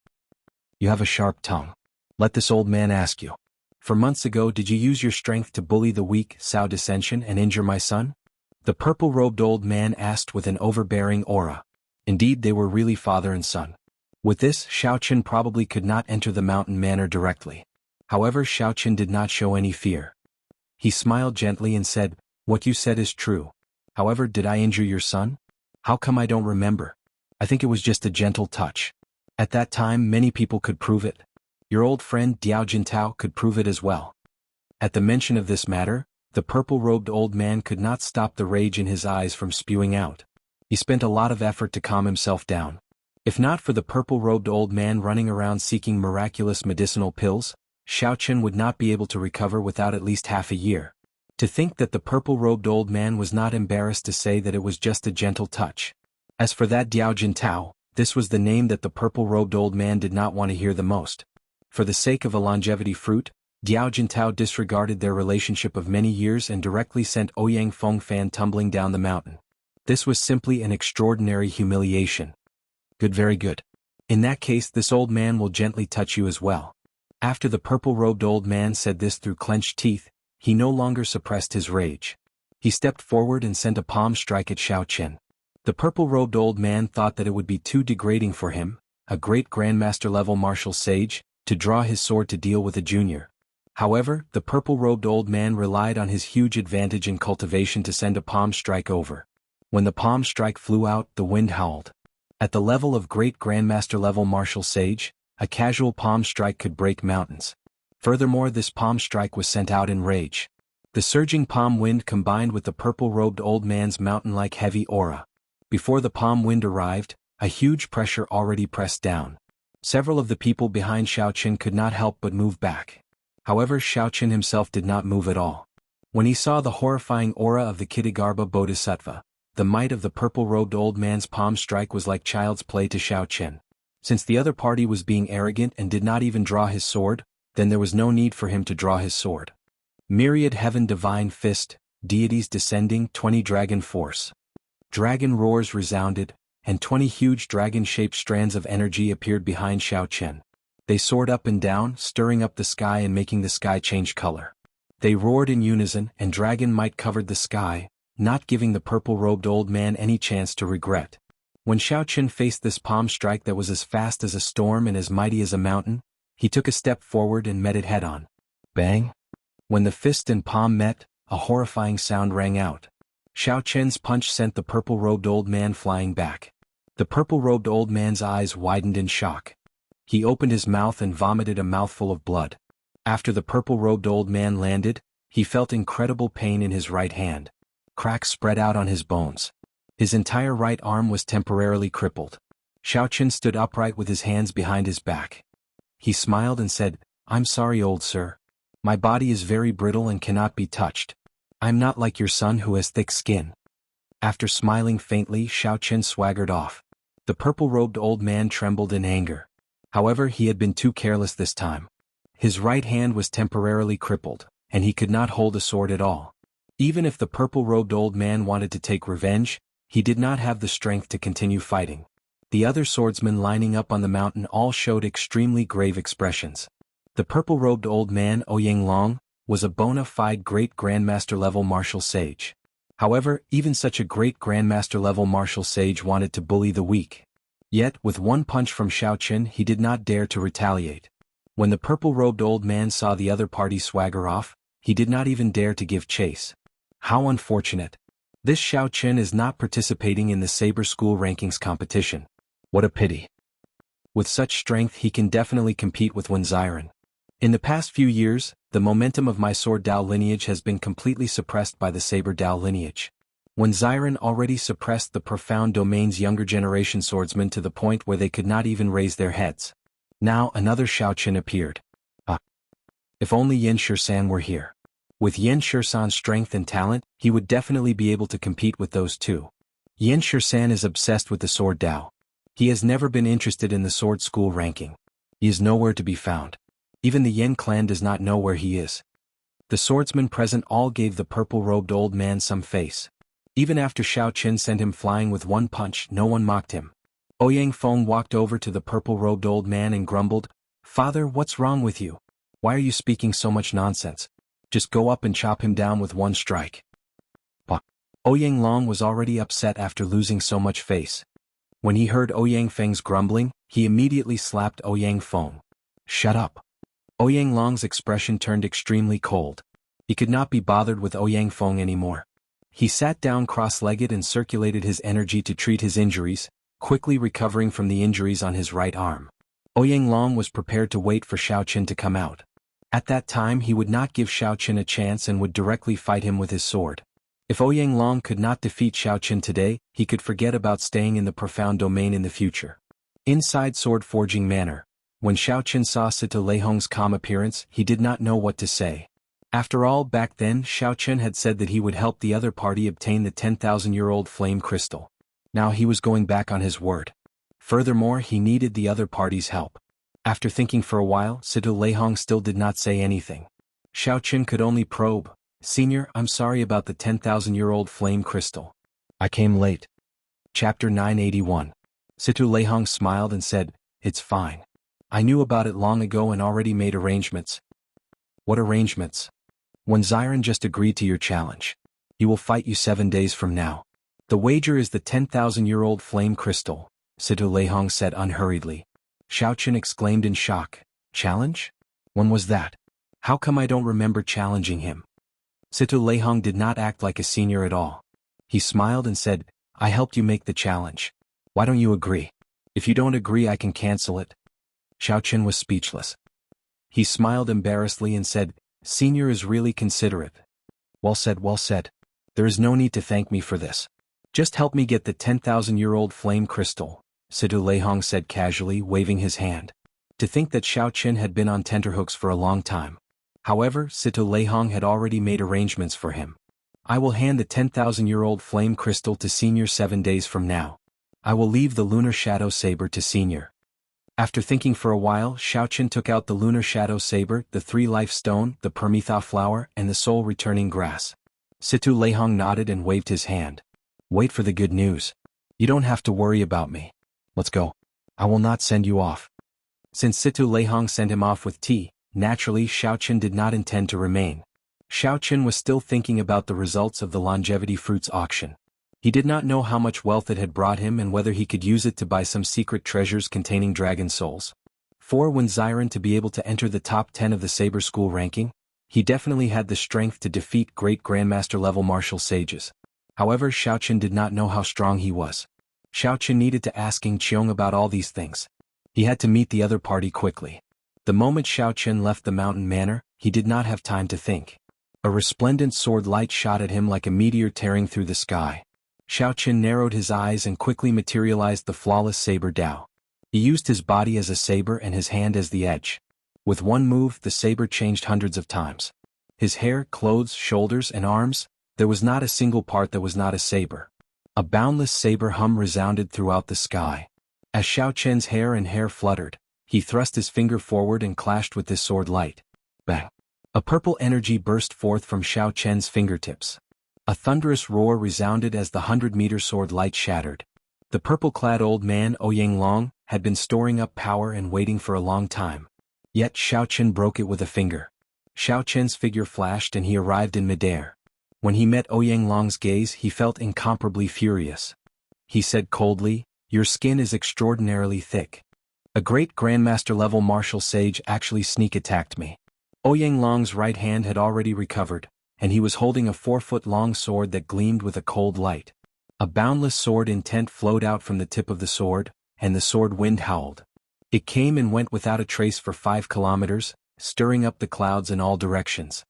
You have a sharp tongue. Let this old man ask you. For months ago did you use your strength to bully the weak Cao Dissension and injure my son?" The purple-robed old man asked with an overbearing aura. Indeed, they were really father and son. With this, Xiaochen probably could not enter the mountain manor directly. However, Xiaochen did not show any fear. He smiled gently and said, "What you said is true. However, did I injure your son? How come I don't remember? I think it was just a gentle touch. At that time, many people could prove it. Your old friend Diao Jintao could prove it as well." At the mention of this matter, the purple-robed old man could not stop the rage in his eyes from spewing out. He spent a lot of effort to calm himself down. If not for the purple-robed old man running around seeking miraculous medicinal pills, Xiaochen would not be able to recover without at least half a year. To think that the purple-robed old man was not embarrassed to say that it was just a gentle touch. As for that Diao Jintao, this was the name that the purple-robed old man did not want to hear the most. For the sake of a longevity fruit, Diao Jintao disregarded their relationship of many years and directly sent Ouyang Feng Fan tumbling down the mountain. This was simply an extraordinary humiliation. Good, very good. In that case, this old man will gently touch you as well. After the purple-robed old man said this through clenched teeth, he no longer suppressed his rage. He stepped forward and sent a palm strike at Xiao Qin. The purple-robed old man thought that it would be too degrading for him, a great grandmaster-level martial sage, to draw his sword to deal with a junior. However, the purple-robed old man relied on his huge advantage in cultivation to send a palm strike over. When the palm strike flew out, the wind howled. At the level of great grandmaster-level martial sage, a casual palm strike could break mountains. Furthermore, this palm strike was sent out in rage. The surging palm wind combined with the purple-robed old man's mountain-like heavy aura. Before the palm wind arrived, a huge pressure already pressed down. Several of the people behind Xiao Qin could not help but move back. However, Xiao Qin himself did not move at all. When he saw the horrifying aura of the Kitagarbha Bodhisattva, the might of the purple-robed old man's palm strike was like child's play to Xiao Qin. Since the other party was being arrogant and did not even draw his sword, then there was no need for him to draw his sword. Myriad Heaven Divine Fist, Deities Descending 20 Dragon Force. Dragon roars resounded, and 20 huge dragon-shaped strands of energy appeared behind Xiao Qin. They soared up and down, stirring up the sky and making the sky change color. They roared in unison, and dragon might covered the sky, not giving the purple-robed old man any chance to regret. When Xiao Qin faced this palm strike that was as fast as a storm and as mighty as a mountain, he took a step forward and met it head-on. Bang! When the fist and palm met, a horrifying sound rang out. Xiao Qin's punch sent the purple-robed old man flying back. The purple-robed old man's eyes widened in shock. He opened his mouth and vomited a mouthful of blood. After the purple-robed old man landed, he felt incredible pain in his right hand. Cracks spread out on his bones. His entire right arm was temporarily crippled. Xiao Qin stood upright with his hands behind his back. He smiled and said, "I'm sorry, old sir. My body is very brittle and cannot be touched. I'm not like your son who has thick skin." After smiling faintly, Xiao Qin swaggered off. The purple-robed old man trembled in anger. However, he had been too careless this time. His right hand was temporarily crippled, and he could not hold a sword at all. Even if the purple-robed old man wanted to take revenge, he did not have the strength to continue fighting. The other swordsmen lining up on the mountain all showed extremely grave expressions. The purple-robed old man, Ouyang Long, was a bona fide great grandmaster-level martial sage. However, even such a great grandmaster-level martial sage wanted to bully the weak. Yet, with one punch from Xiao Qin, he did not dare to retaliate. When the purple-robed old man saw the other party swagger off, he did not even dare to give chase. How unfortunate. This Xiao Qin is not participating in the Saber School Rankings competition. What a pity. With such strength he can definitely compete with Wenziren. In the past few years, the momentum of my Sword Dao lineage has been completely suppressed by the Saber Dao lineage. Wenziren already suppressed the Profound Domain's younger generation swordsmen to the point where they could not even raise their heads. Now another Xiao Qin appeared. If only Yin Shisan were here. With Yin Shisan's strength and talent, he would definitely be able to compete with those two. Yin Shisan is obsessed with the Sword Dao. He has never been interested in the Sword School ranking. He is nowhere to be found. Even the Yin clan does not know where he is. The swordsmen present all gave the purple-robed old man some face. Even after Xiao Qin sent him flying with one punch, no one mocked him. Ouyang Feng walked over to the purple-robed old man and grumbled, "Father, what's wrong with you? Why are you speaking so much nonsense? Just go up and chop him down with one strike." Ouyang Long was already upset after losing so much face. When he heard Ouyang Feng's grumbling, he immediately slapped Ouyang Feng. "Shut up." Ouyang Long's expression turned extremely cold. He could not be bothered with Ouyang Feng anymore. He sat down cross-legged and circulated his energy to treat his injuries, quickly recovering from the injuries on his right arm. Ouyang Long was prepared to wait for Xiao Qin to come out. At that time he would not give Xiao Qin a chance and would directly fight him with his sword. If Ouyang Long could not defeat Xiao Qin today, he could forget about staying in the Profound Domain in the future. Inside Sword Forging Manor, when Xiao Qin saw Sita Leihong's calm appearance, he did not know what to say. After all, back then Xiao Qin had said that he would help the other party obtain the 10,000-year-old flame crystal. Now he was going back on his word. Furthermore, he needed the other party's help. After thinking for a while, Sita Leihong still did not say anything. Xiao Qin could only probe, "Senior, I'm sorry about the 10,000-year-old flame crystal. I came late." Chapter 981. Sita Leihong smiled and said, "It's fine. I knew about it long ago and already made arrangements." "What arrangements?" "Wenziren just agreed to your challenge. He will fight you 7 days from now. The wager is the 10,000-year-old flame crystal, Situ Leihong said unhurriedly. Xiaochen exclaimed in shock. Challenge? When was that? How come I don't remember challenging him? Situ Leihong did not act like a senior at all. He smiled and said, I helped you make the challenge. Why don't you agree? If you don't agree, I can cancel it. Xiaochen was speechless. He smiled embarrassedly and said, Senior is really considerate. Well said, well said. There is no need to thank me for this. Just help me get the 10,000-year-old flame crystal, Situ Leihong said casually, waving his hand. To think that Xiaochen had been on tenterhooks for a long time. However, Situ Leihong had already made arrangements for him. I will hand the 10,000-year-old flame crystal to Senior 7 days from now. I will leave the lunar shadow saber to Senior. After thinking for a while, Xiaochen took out the lunar shadow saber, the 3-life stone, the Permetha flower, and the soul-returning grass. Situ Leihong nodded and waved his hand. Wait for the good news. You don't have to worry about me. Let's go. I will not send you off. Since Situ Leihong sent him off with tea, naturally Xiaochen did not intend to remain. Xiaochen was still thinking about the results of the longevity fruits auction. He did not know how much wealth it had brought him and whether he could use it to buy some secret treasures containing dragon souls. For when Xiren to be able to enter the top 10 of the Saber School ranking, he definitely had the strength to defeat great Grandmaster level martial sages. However, Xiaochen did not know how strong he was. Xiaochen needed to ask King Qiong about all these things. He had to meet the other party quickly. The moment Xiaochen left the mountain manor, he did not have time to think. A resplendent sword light shot at him like a meteor tearing through the sky. Xiaochen narrowed his eyes and quickly materialized the flawless saber Dao. He used his body as a saber and his hand as the edge. With one move, the saber changed hundreds of times. His hair, clothes, shoulders, and arms, there was not a single part that was not a saber. A boundless saber hum resounded throughout the sky. As Xiaochen's hair fluttered, he thrust his finger forward and clashed with this sword light. Bang! A purple energy burst forth from Xiaochen's fingertips. A thunderous roar resounded as the 100-meter sword light shattered. The purple-clad old man Ouyang Long had been storing up power and waiting for a long time. Yet Xiaochen broke it with a finger. Xiaochen's figure flashed and he arrived in midair. When he met Ouyang Long's gaze, he felt incomparably furious. He said coldly, Your skin is extraordinarily thick. A great Grandmaster-level martial sage actually sneak-attacked me. Ouyang Long's right hand had already recovered, and he was holding a 4-foot-long sword that gleamed with a cold light. A boundless sword intent flowed out from the tip of the sword, and the sword wind howled. It came and went without a trace for 5 kilometers, stirring up the clouds in all directions.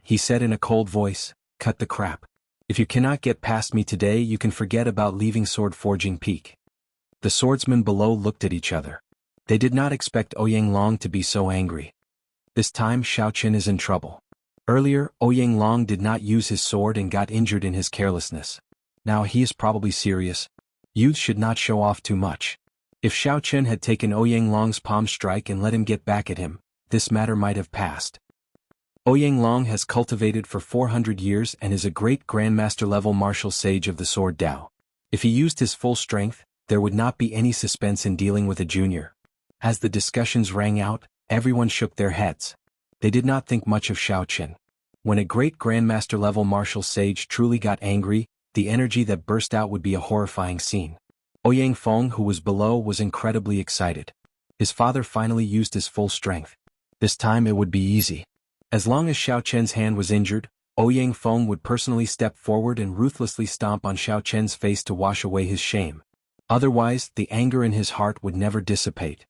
He said in a cold voice, Cut the crap. If you cannot get past me today, you can forget about leaving Sword Forging Peak. The swordsmen below looked at each other. They did not expect Ouyang Long to be so angry. This time Xiaochen is in trouble. Earlier, Ouyang Long did not use his sword and got injured in his carelessness. Now he is probably serious. Youths should not show off too much. If Xiaochen had taken Ouyang Long's palm strike and let him get back at him, this matter might have passed. Ouyang Long has cultivated for 400 years and is a great Grandmaster-level martial sage of the sword Dao. If he used his full strength, there would not be any suspense in dealing with a junior. As the discussions rang out, everyone shook their heads. They did not think much of Xiaochen. When a great Grandmaster-level martial sage truly got angry, the energy that burst out would be a horrifying scene. Ouyang Feng, who was below, was incredibly excited. His father finally used his full strength. This time it would be easy. As long as Xiaochen's hand was injured, Ouyang Feng would personally step forward and ruthlessly stomp on Xiaochen's face to wash away his shame. Otherwise, the anger in his heart would never dissipate.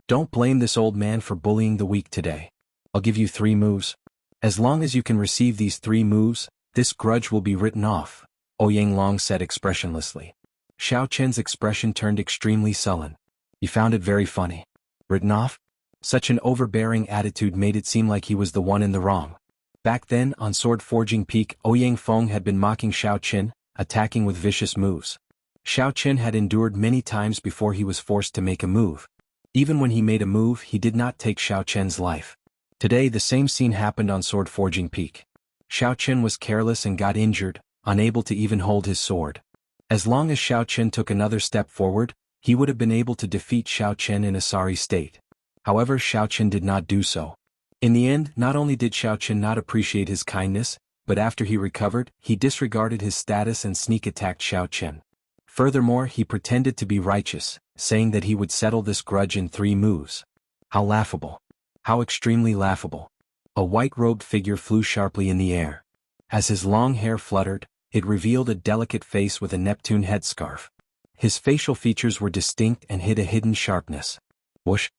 Don't blame this old man for bullying the weak today. I'll give you 3 moves. As long as you can receive these 3 moves, this grudge will be written off, Ouyang Long said expressionlessly. Xiaochen's expression turned extremely sullen. He found it very funny. Written off? Such an overbearing attitude made it seem like he was the one in the wrong. Back then, on Sword Forging Peak, Ouyang Feng had been mocking Xiaochen, attacking with vicious moves. Xiaochen had endured many times before he was forced to make a move. Even when he made a move, he did not take Xiaochen's life. Today the same scene happened on Sword Forging Peak. Xiaochen was careless and got injured, unable to even hold his sword. As long as Xiaochen took another step forward, he would have been able to defeat Xiaochen in a sorry state. However, Xiaochen did not do so. In the end, not only did Xiaochen not appreciate his kindness, but after he recovered, he disregarded his status and sneak-attacked Xiao Chen. Furthermore, he pretended to be righteous, saying that he would settle this grudge in 3 moves. How laughable. How extremely laughable. A white-robed figure flew sharply in the air. As his long hair fluttered, it revealed a delicate face with a Neptune headscarf. His facial features were distinct and hid a hidden sharpness. Whoosh!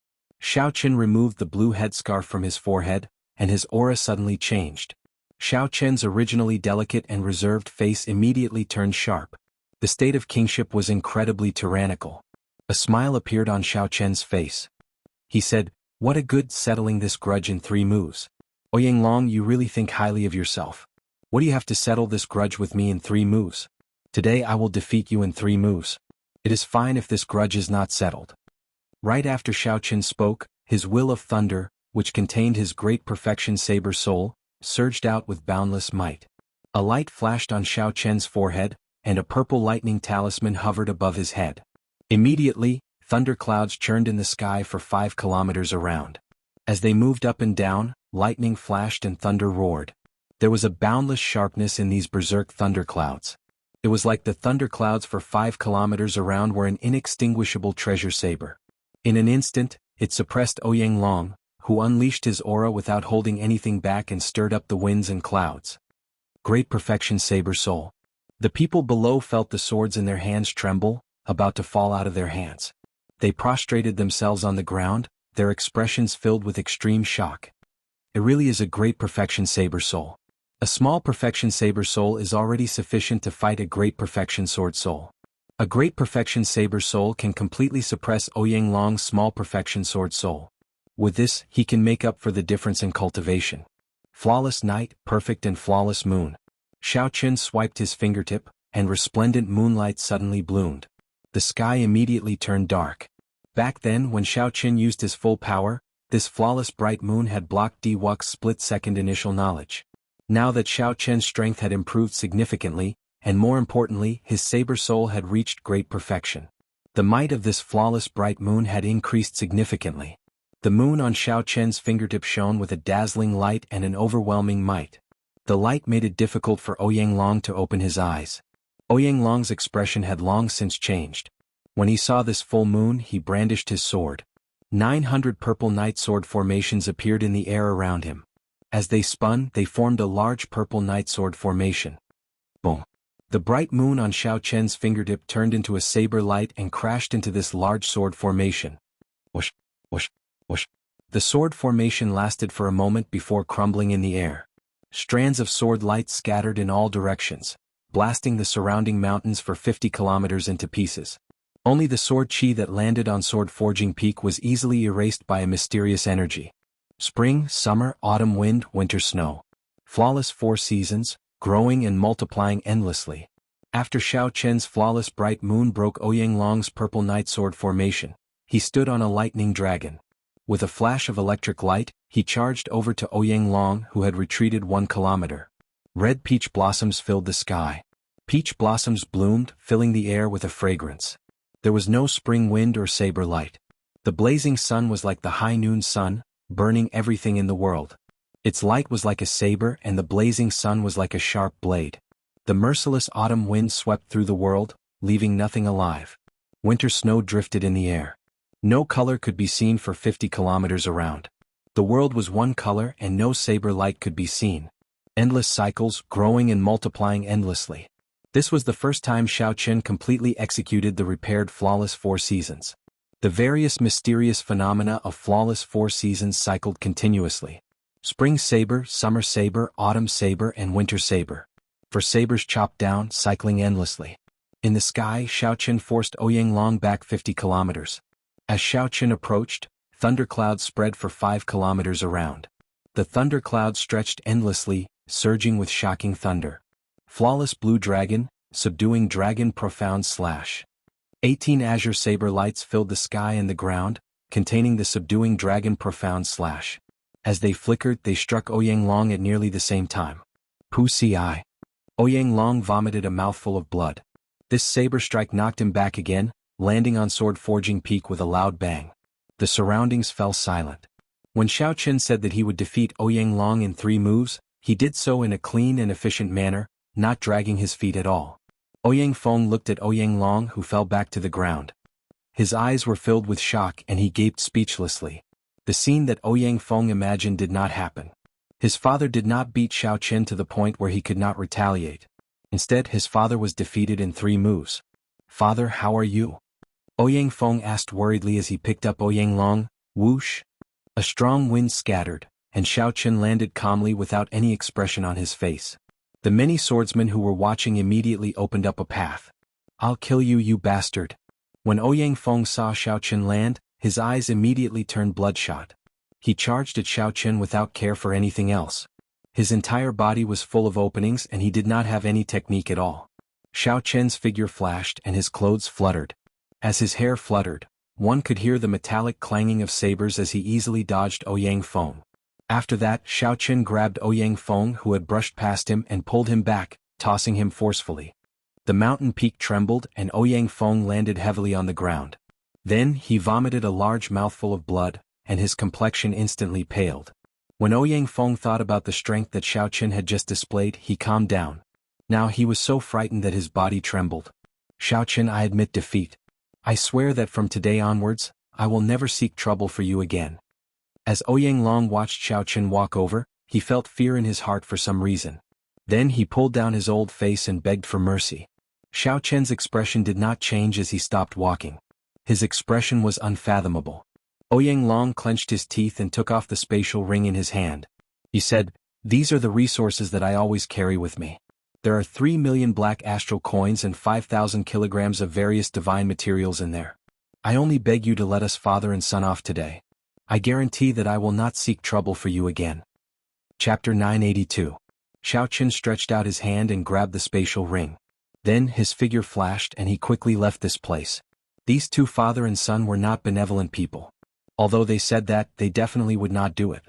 Xiao Chen removed the blue headscarf from his forehead, and his aura suddenly changed. Xiao Chen's originally delicate and reserved face immediately turned sharp. The state of kingship was incredibly tyrannical. A smile appeared on Xiao Chen's face. He said, "What a good settling this grudge in 3 moves. Ouyang Long, you really think highly of yourself. What do you have to settle this grudge with me in 3 moves? Today I will defeat you in 3 moves. It is fine if this grudge is not settled." Right after Xiao Chen spoke, his will of thunder, which contained his great perfection saber soul, surged out with boundless might. A light flashed on Xiao Chen's forehead, and a purple lightning talisman hovered above his head. Immediately, thunderclouds churned in the sky for 5 kilometers around. As they moved up and down, lightning flashed and thunder roared. There was a boundless sharpness in these berserk thunderclouds. It was like the thunderclouds for 5 kilometers around were an inextinguishable treasure saber. In an instant, it suppressed Ouyang Long, who unleashed his aura without holding anything back and stirred up the winds and clouds. Great perfection saber soul. The people below felt the swords in their hands tremble, about to fall out of their hands. They prostrated themselves on the ground, their expressions filled with extreme shock. It really is a great perfection saber soul. A small perfection saber soul is already sufficient to fight a great perfection sword soul. A great perfection saber soul can completely suppress Ouyang Long's small perfection sword soul. With this, he can make up for the difference in cultivation. Flawless night, perfect and flawless moon. Xiao Chen swiped his fingertip, and resplendent moonlight suddenly bloomed. The sky immediately turned dark. Back then, when Xiao Chen used his full power, this flawless bright moon had blocked Di Wux's split-second initial knowledge. Now that Xiao Chen's strength had improved significantly, and more importantly, his saber soul had reached great perfection. The might of this flawless bright moon had increased significantly. The moon on Xiao Chen's fingertip shone with a dazzling light and an overwhelming might. The light made it difficult for Ouyang Long to open his eyes. Ouyang Long's expression had long since changed. When he saw this full moon, he brandished his sword. 900 purple night sword formations appeared in the air around him. As they spun, they formed a large purple night sword formation. Boom! The bright moon on Xiao Chen's fingertip turned into a saber light and crashed into this large sword formation. Whoosh! Whoosh! Whoosh! The sword formation lasted for a moment before crumbling in the air. Strands of sword light scattered in all directions, blasting the surrounding mountains for 50 kilometers into pieces. Only the sword chi that landed on Sword Forging Peak was easily erased by a mysterious energy. Spring, summer, autumn wind, winter snow. Flawless 4 seasons, growing and multiplying endlessly. After Xiao Chen's flawless bright moon broke Ouyang Long's purple night sword formation, he stood on a lightning dragon. With a flash of electric light, he charged over to Ouyang Long, who had retreated 1 kilometer. Red peach blossoms filled the sky. Peach blossoms bloomed, filling the air with a fragrance. There was no spring wind or saber light. The blazing sun was like the high noon sun, burning everything in the world. Its light was like a saber and the blazing sun was like a sharp blade. The merciless autumn wind swept through the world, leaving nothing alive. Winter snow drifted in the air. No color could be seen for 50 kilometers around. The world was one color and no saber light could be seen. Endless cycles, growing and multiplying endlessly. This was the first time Xiao Chen completely executed the repaired flawless 4 seasons. The various mysterious phenomena of flawless 4 seasons cycled continuously. Spring saber, summer saber, autumn saber and winter saber. For sabers chopped down, cycling endlessly. In the sky, Xiao Chen forced Ouyang Long back 50 kilometers. As Xiao Chen approached, thunderclouds spread for 5 kilometers around. The thunderclouds stretched endlessly, surging with shocking thunder. Flawless blue dragon, subduing dragon profound slash. 18 azure saber lights filled the sky and the ground, containing the subduing dragon profound slash. As they flickered, they struck Ouyang Long at nearly the same time. Pussy eye. Ouyang Long vomited a mouthful of blood. This saber strike knocked him back again, landing on Sword Forging Peak with a loud bang. The surroundings fell silent. When Xiao Chen said that he would defeat Ouyang Long in 3 moves, He did so in a clean and efficient manner, not dragging his feet at all. Ouyang Feng looked at Ouyang Long, who fell back to the ground. His eyes were filled with shock and he gaped speechlessly. The scene that Ouyang Feng imagined did not happen. His father did not beat Xiao Chen to the point where he could not retaliate. Instead, his father was defeated in 3 moves. "Father, how are you?" Ouyang Feng asked worriedly as he picked up Ouyang Long. Whoosh! A strong wind scattered, and Xiao Chen landed calmly without any expression on his face. The many swordsmen who were watching immediately opened up a path. "I'll kill you, you bastard." When Ouyang Feng saw Xiao Chen land, his eyes immediately turned bloodshot. He charged at Xiao Chen without care for anything else. His entire body was full of openings and he did not have any technique at all. Xiao Chen's figure flashed and his clothes fluttered. As his hair fluttered, one could hear the metallic clanging of sabers as he easily dodged Ouyang Feng. After that, Xiao Chen grabbed Ouyang Feng, who had brushed past him, and pulled him back, tossing him forcefully. The mountain peak trembled and Ouyang Feng landed heavily on the ground. Then he vomited a large mouthful of blood, and his complexion instantly paled. When Ouyang Feng thought about the strength that Xiao Chen had just displayed, he calmed down. Now he was so frightened that his body trembled. "Xiao Chen, I admit defeat. I swear that from today onwards, I will never seek trouble for you again." As Ouyang Long watched Xiao Chen walk over, he felt fear in his heart for some reason. Then he pulled down his old face and begged for mercy. Xiao Chen's expression did not change as he stopped walking. His expression was unfathomable. Ouyang Long clenched his teeth and took off the spatial ring in his hand. He said, "These are the resources that I always carry with me. There are 3 million black astral coins and 5,000 kilograms of various divine materials in there. I only beg you to let us father and son off today. I guarantee that I will not seek trouble for you again." Chapter 982. Xiao Chen stretched out his hand and grabbed the spatial ring. Then his figure flashed and he quickly left this place. These 2 father and son were not benevolent people. Although they said that, they definitely would not do it.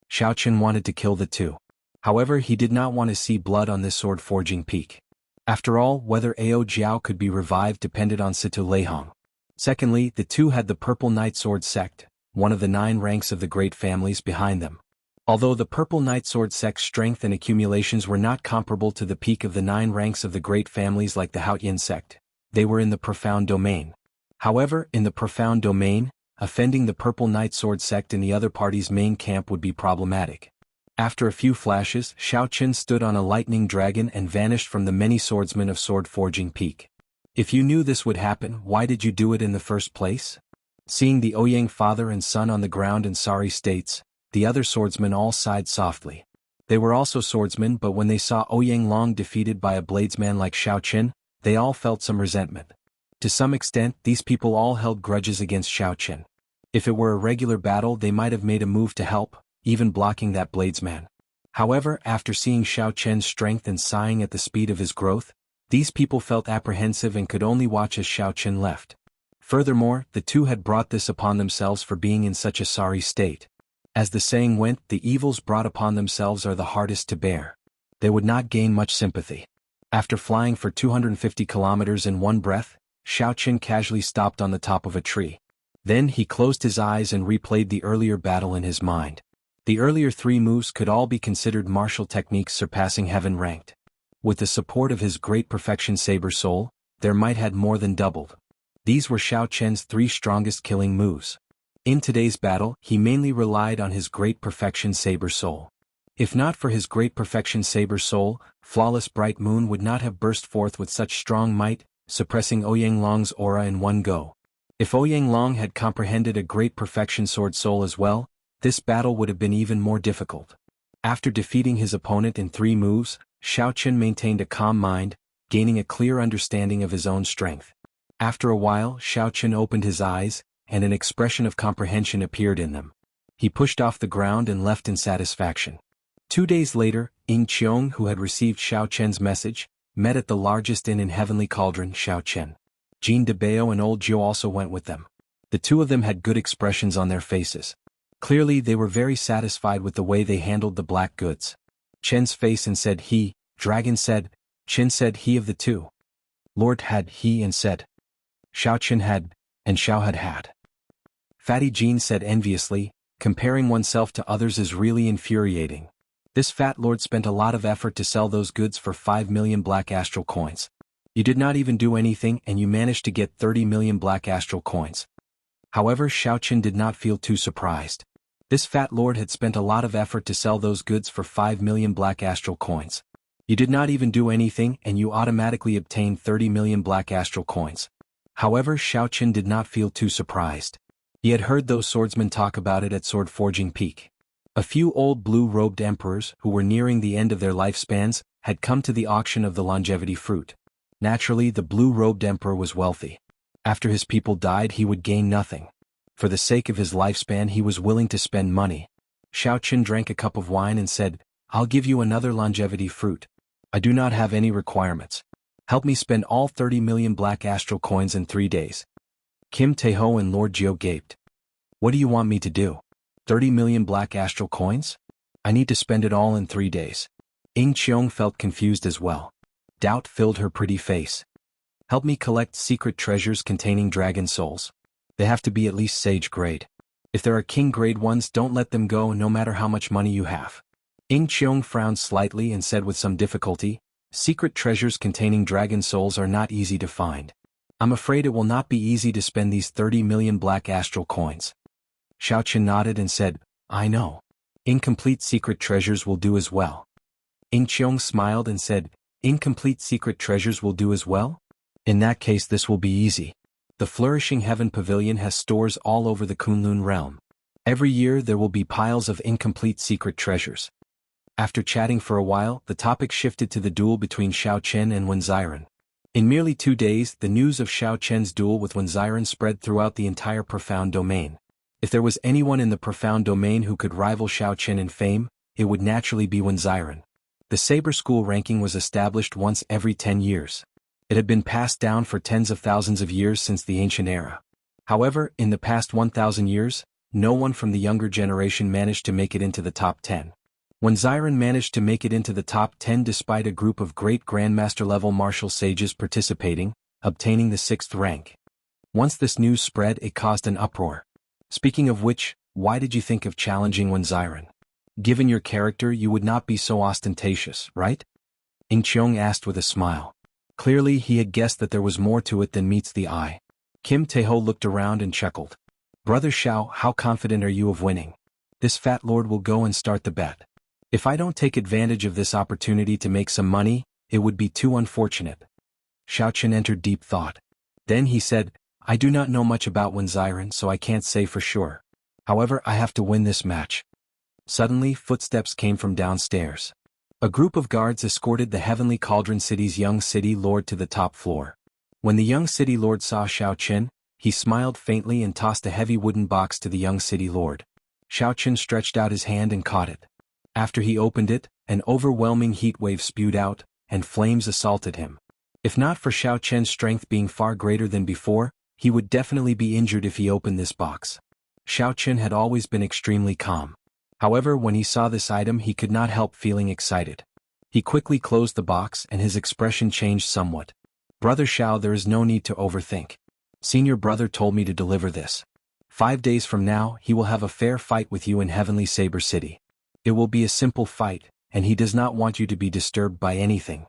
Xiao Chen wanted to kill the 2. However, he did not want to see blood on this sword-forging peak. After all, whether Ao Jiao could be revived depended on Situ Leihong. Secondly, the 2 had the Purple Knight Sword Sect, one of the 9 ranks of the great families behind them. Although the Purple Knight Sword Sect's strength and accumulations were not comparable to the peak of the 9 ranks of the great families like the Haotian sect, they were in the profound domain. However, in the profound domain, offending the Purple Knight Sword Sect in the other party's main camp would be problematic. After a few flashes, Xiao Chen stood on a lightning dragon and vanished from the many swordsmen of Sword Forging Peak. If you knew this would happen, why did you do it in the first place? Seeing the Ouyang father and son on the ground in sorry states, the other swordsmen all sighed softly. They were also swordsmen, but when they saw Ouyang Long defeated by a bladesman like Xiao Chen, they all felt some resentment. To some extent, these people all held grudges against Xiao Chen. If it were a regular battle, they might have made a move to help, even blocking that bladesman. However, after seeing Xiao Chen's strength and sighing at the speed of his growth, these people felt apprehensive and could only watch as Xiao Chen left. Furthermore, the 2 had brought this upon themselves for being in such a sorry state. As the saying went, the evils brought upon themselves are the hardest to bear. They would not gain much sympathy. After flying for 250 kilometers in one breath, Xiao Chen casually stopped on the top of a tree. Then he closed his eyes and replayed the earlier battle in his mind. The earlier 3 moves could all be considered martial techniques surpassing heaven ranked. With the support of his great perfection saber soul, their might had more than doubled. These were Xiao Chen's 3 strongest killing moves. In today's battle, he mainly relied on his great perfection saber soul. If not for his great perfection saber soul, flawless bright moon would not have burst forth with such strong might, suppressing Ouyang Long's aura in one go. If Ouyang Long had comprehended a great perfection sword soul as well, this battle would have been even more difficult. After defeating his opponent in 3 moves, Xiao Chen maintained a calm mind, gaining a clear understanding of his own strength. After a while, Xiao Chen opened his eyes, and an expression of comprehension appeared in them. He pushed off the ground and left in satisfaction. 2 days later, Ying Qiong, who had received Xiao Chen's message, met at the largest inn in Heavenly Cauldron, Xiao Chen. Jean de Bao and old Jiu also went with them. The 2 of them had good expressions on their faces. Clearly they were very satisfied with the way they handled the black goods. Chen's face and said he, Dragon said, Chen said he of the 2. Lord had he and said. Xiao Chen had, and Xiao had. Fatty Jean said enviously, comparing oneself to others is really infuriating. This fat lord spent a lot of effort to sell those goods for 5 million black astral coins. You did not even do anything and you managed to get 30 million black astral coins. However, Xiaoqin did not feel too surprised. This fat lord had spent a lot of effort to sell those goods for 5 million black astral coins. You did not even do anything and you automatically obtained 30 million black astral coins. However, Xiaoqin did not feel too surprised. He had heard those swordsmen talk about it at Sword Forging Peak. A few old blue-robed emperors who were nearing the end of their lifespans had come to the auction of the longevity fruit. Naturally, the blue-robed emperor was wealthy. After his people died, he would gain nothing. For the sake of his lifespan, he was willing to spend money. Xiaoqin drank a cup of wine and said, "I'll give you another longevity fruit. I do not have any requirements. Help me spend all 30 million black astral coins in 3 days." Kim Taeho and Lord Jiao gaped. "What do you want me to do? 30 million black astral coins? I need to spend it all in 3 days." Ying Qiong felt confused as well. Doubt filled her pretty face. "Help me collect secret treasures containing dragon souls. They have to be at least sage grade. If there are king grade ones, don't let them go no matter how much money you have." Ying Qiong frowned slightly and said with some difficulty, "Secret treasures containing dragon souls are not easy to find. I'm afraid it will not be easy to spend these 30 million black astral coins." Xiaoqin nodded and said, "I know. Incomplete secret treasures will do as well." Ying Qiong smiled and said, "Incomplete secret treasures will do as well? In that case this will be easy. The Flourishing Heaven Pavilion has stores all over the Kunlun realm. Every year there will be piles of incomplete secret treasures." After chatting for a while, the topic shifted to the duel between Xiaoqin and Wen Xiren. In merely 2 days, the news of Xiaoqin's duel with Wen Xiren spread throughout the entire Profound Domain. If there was anyone in the Profound Domain who could rival Xiaoqin in fame, it would naturally be Wen Xiren. The Saber School ranking was established once every 10 years. It had been passed down for tens of thousands of years since the ancient era. However, in the past 1,000 years, no one from the younger generation managed to make it into the top 10. Wen Xiren managed to make it into the top 10 despite a group of great Grandmaster-level martial sages participating, obtaining the 6th rank. Once this news spread, it caused an uproar. Speaking of which, why did you think of challenging Wen Xiren? Given your character, you would not be so ostentatious, right? Ying Qiong asked with a smile. Clearly, he had guessed that there was more to it than meets the eye. Kim Taeho looked around and chuckled. "Brother Xiao, how confident are you of winning? This fat lord will go and start the bet. If I don't take advantage of this opportunity to make some money, it would be too unfortunate." Xiaoqin entered deep thought. Then he said, "I do not know much about Wen Xiren, so I can't say for sure. However, I have to win this match." Suddenly, footsteps came from downstairs. A group of guards escorted the Heavenly Cauldron City's young city lord to the top floor. When the young city lord saw Xiaoqin, he smiled faintly and tossed a heavy wooden box to the young city lord. Xiaoqin stretched out his hand and caught it. After he opened it, an overwhelming heat wave spewed out, and flames assaulted him. If not for Xiaoqin's strength being far greater than before, he would definitely be injured if he opened this box. Xiaoqin had always been extremely calm. However, when he saw this item, he could not help feeling excited. He quickly closed the box and his expression changed somewhat. "Brother Xiao, there is no need to overthink. Senior brother told me to deliver this. 5 days from now, he will have a fair fight with you in Heavenly Saber City. It will be a simple fight, and he does not want you to be disturbed by anything."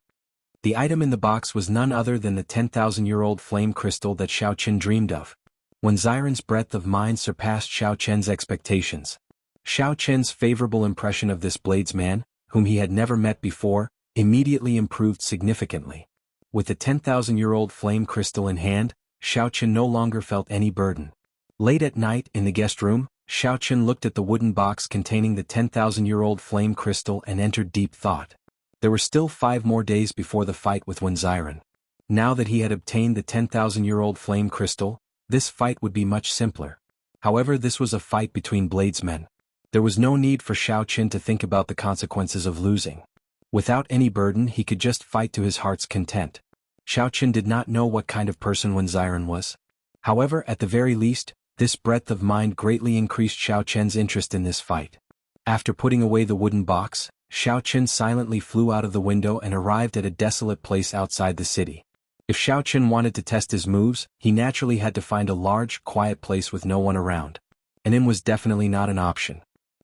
The item in the box was none other than the 10,000-year-old flame crystal that Xiaoqin dreamed of. Wen Xiren's breadth of mind surpassed Xiaoqin's expectations. Xiaoqin's favorable impression of this bladesman, whom he had never met before, immediately improved significantly. With the 10,000-year-old flame crystal in hand, Xiaoqin no longer felt any burden. Late at night, in the guest room, Xiaoqin looked at the wooden box containing the 10,000-year-old flame crystal and entered deep thought. There were still 5 more days before the fight with Wen Xiren. Now that he had obtained the 10,000-year-old flame crystal, this fight would be much simpler. However, this was a fight between bladesmen. There was no need for Xiaoqin to think about the consequences of losing. Without any burden, he could just fight to his heart's content. Xiaoqin did not know what kind of person Wen Xiren was. However, at the very least, this breadth of mind greatly increased Xiaoqin's interest in this fight. After putting away the wooden box, Xiaoqin silently flew out of the window and arrived at a desolate place outside the city. If Xiaoqin wanted to test his moves, he naturally had to find a large, quiet place with no one around. An inn was definitely not an option.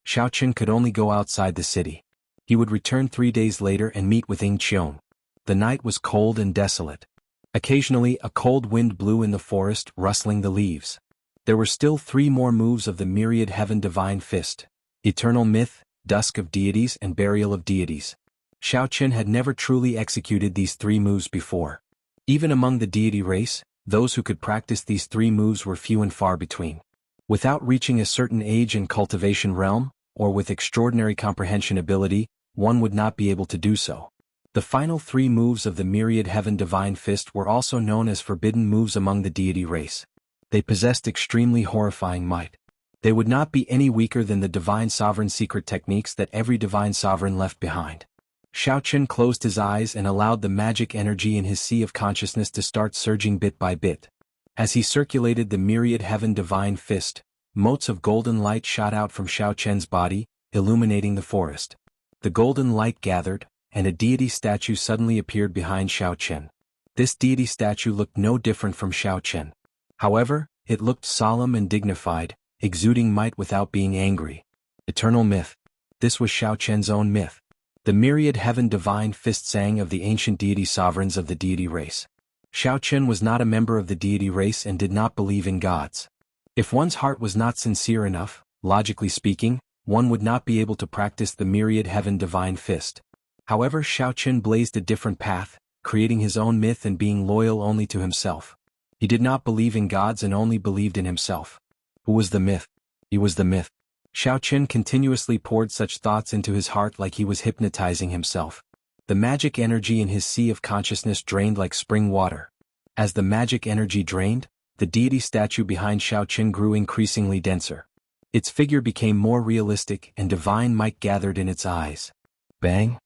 Xiaoqin could only go outside the city. He would return 3 days later and meet with Ing Qiong. The night was cold and desolate. Occasionally, a cold wind blew in the forest, rustling the leaves. There were still 3 more moves of the myriad heaven divine fist: Eternal Myth, Dusk of Deities and Burial of Deities. Xiaoqian had never truly executed these 3 moves before. Even among the deity race, those who could practice these 3 moves were few and far between. Without reaching a certain age in cultivation realm, or with extraordinary comprehension ability, one would not be able to do so. The final 3 moves of the myriad heaven divine fist were also known as forbidden moves among the deity race. They possessed extremely horrifying might. They would not be any weaker than the divine sovereign secret techniques that every divine sovereign left behind. Xiaoqian closed his eyes and allowed the magic energy in his sea of consciousness to start surging bit by bit. As he circulated the myriad heaven divine fist, motes of golden light shot out from Xiaoqian's body, illuminating the forest. The golden light gathered, and a deity statue suddenly appeared behind Xiaoqian. This deity statue looked no different from Xiaoqian. However, it looked solemn and dignified, exuding might without being angry. Eternal Myth. This was Xiaoqian's own myth. The myriad heaven divine fist sang of the ancient deity sovereigns of the deity race. Xiaoqian was not a member of the deity race and did not believe in gods. If one's heart was not sincere enough, logically speaking, one would not be able to practice the myriad heaven divine fist. However, Xiaoqian blazed a different path, creating his own myth and being loyal only to himself. He did not believe in gods and only believed in himself. Who was the myth? He was the myth. Xiaoqian continuously poured such thoughts into his heart like he was hypnotizing himself. The magic energy in his sea of consciousness drained like spring water. As the magic energy drained, the deity statue behind Xiaoqian grew increasingly denser. Its figure became more realistic and divine might gathered in its eyes. Bang!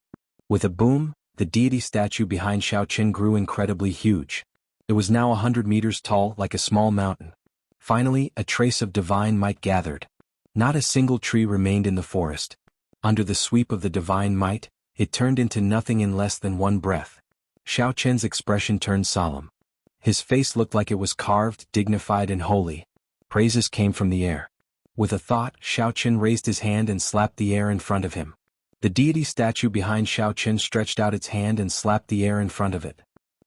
With a boom, the deity statue behind Xiaoqian grew incredibly huge. It was now 100 meters tall, like a small mountain. Finally, a trace of divine might gathered. Not a single tree remained in the forest. Under the sweep of the divine might, it turned into nothing in less than 1 breath. Xiaoqian's expression turned solemn. His face looked like it was carved, dignified and holy. Praises came from the air. With a thought, Xiaoqian raised his hand and slapped the air in front of him. The deity statue behind Xiaoqian stretched out its hand and slapped the air in front of it.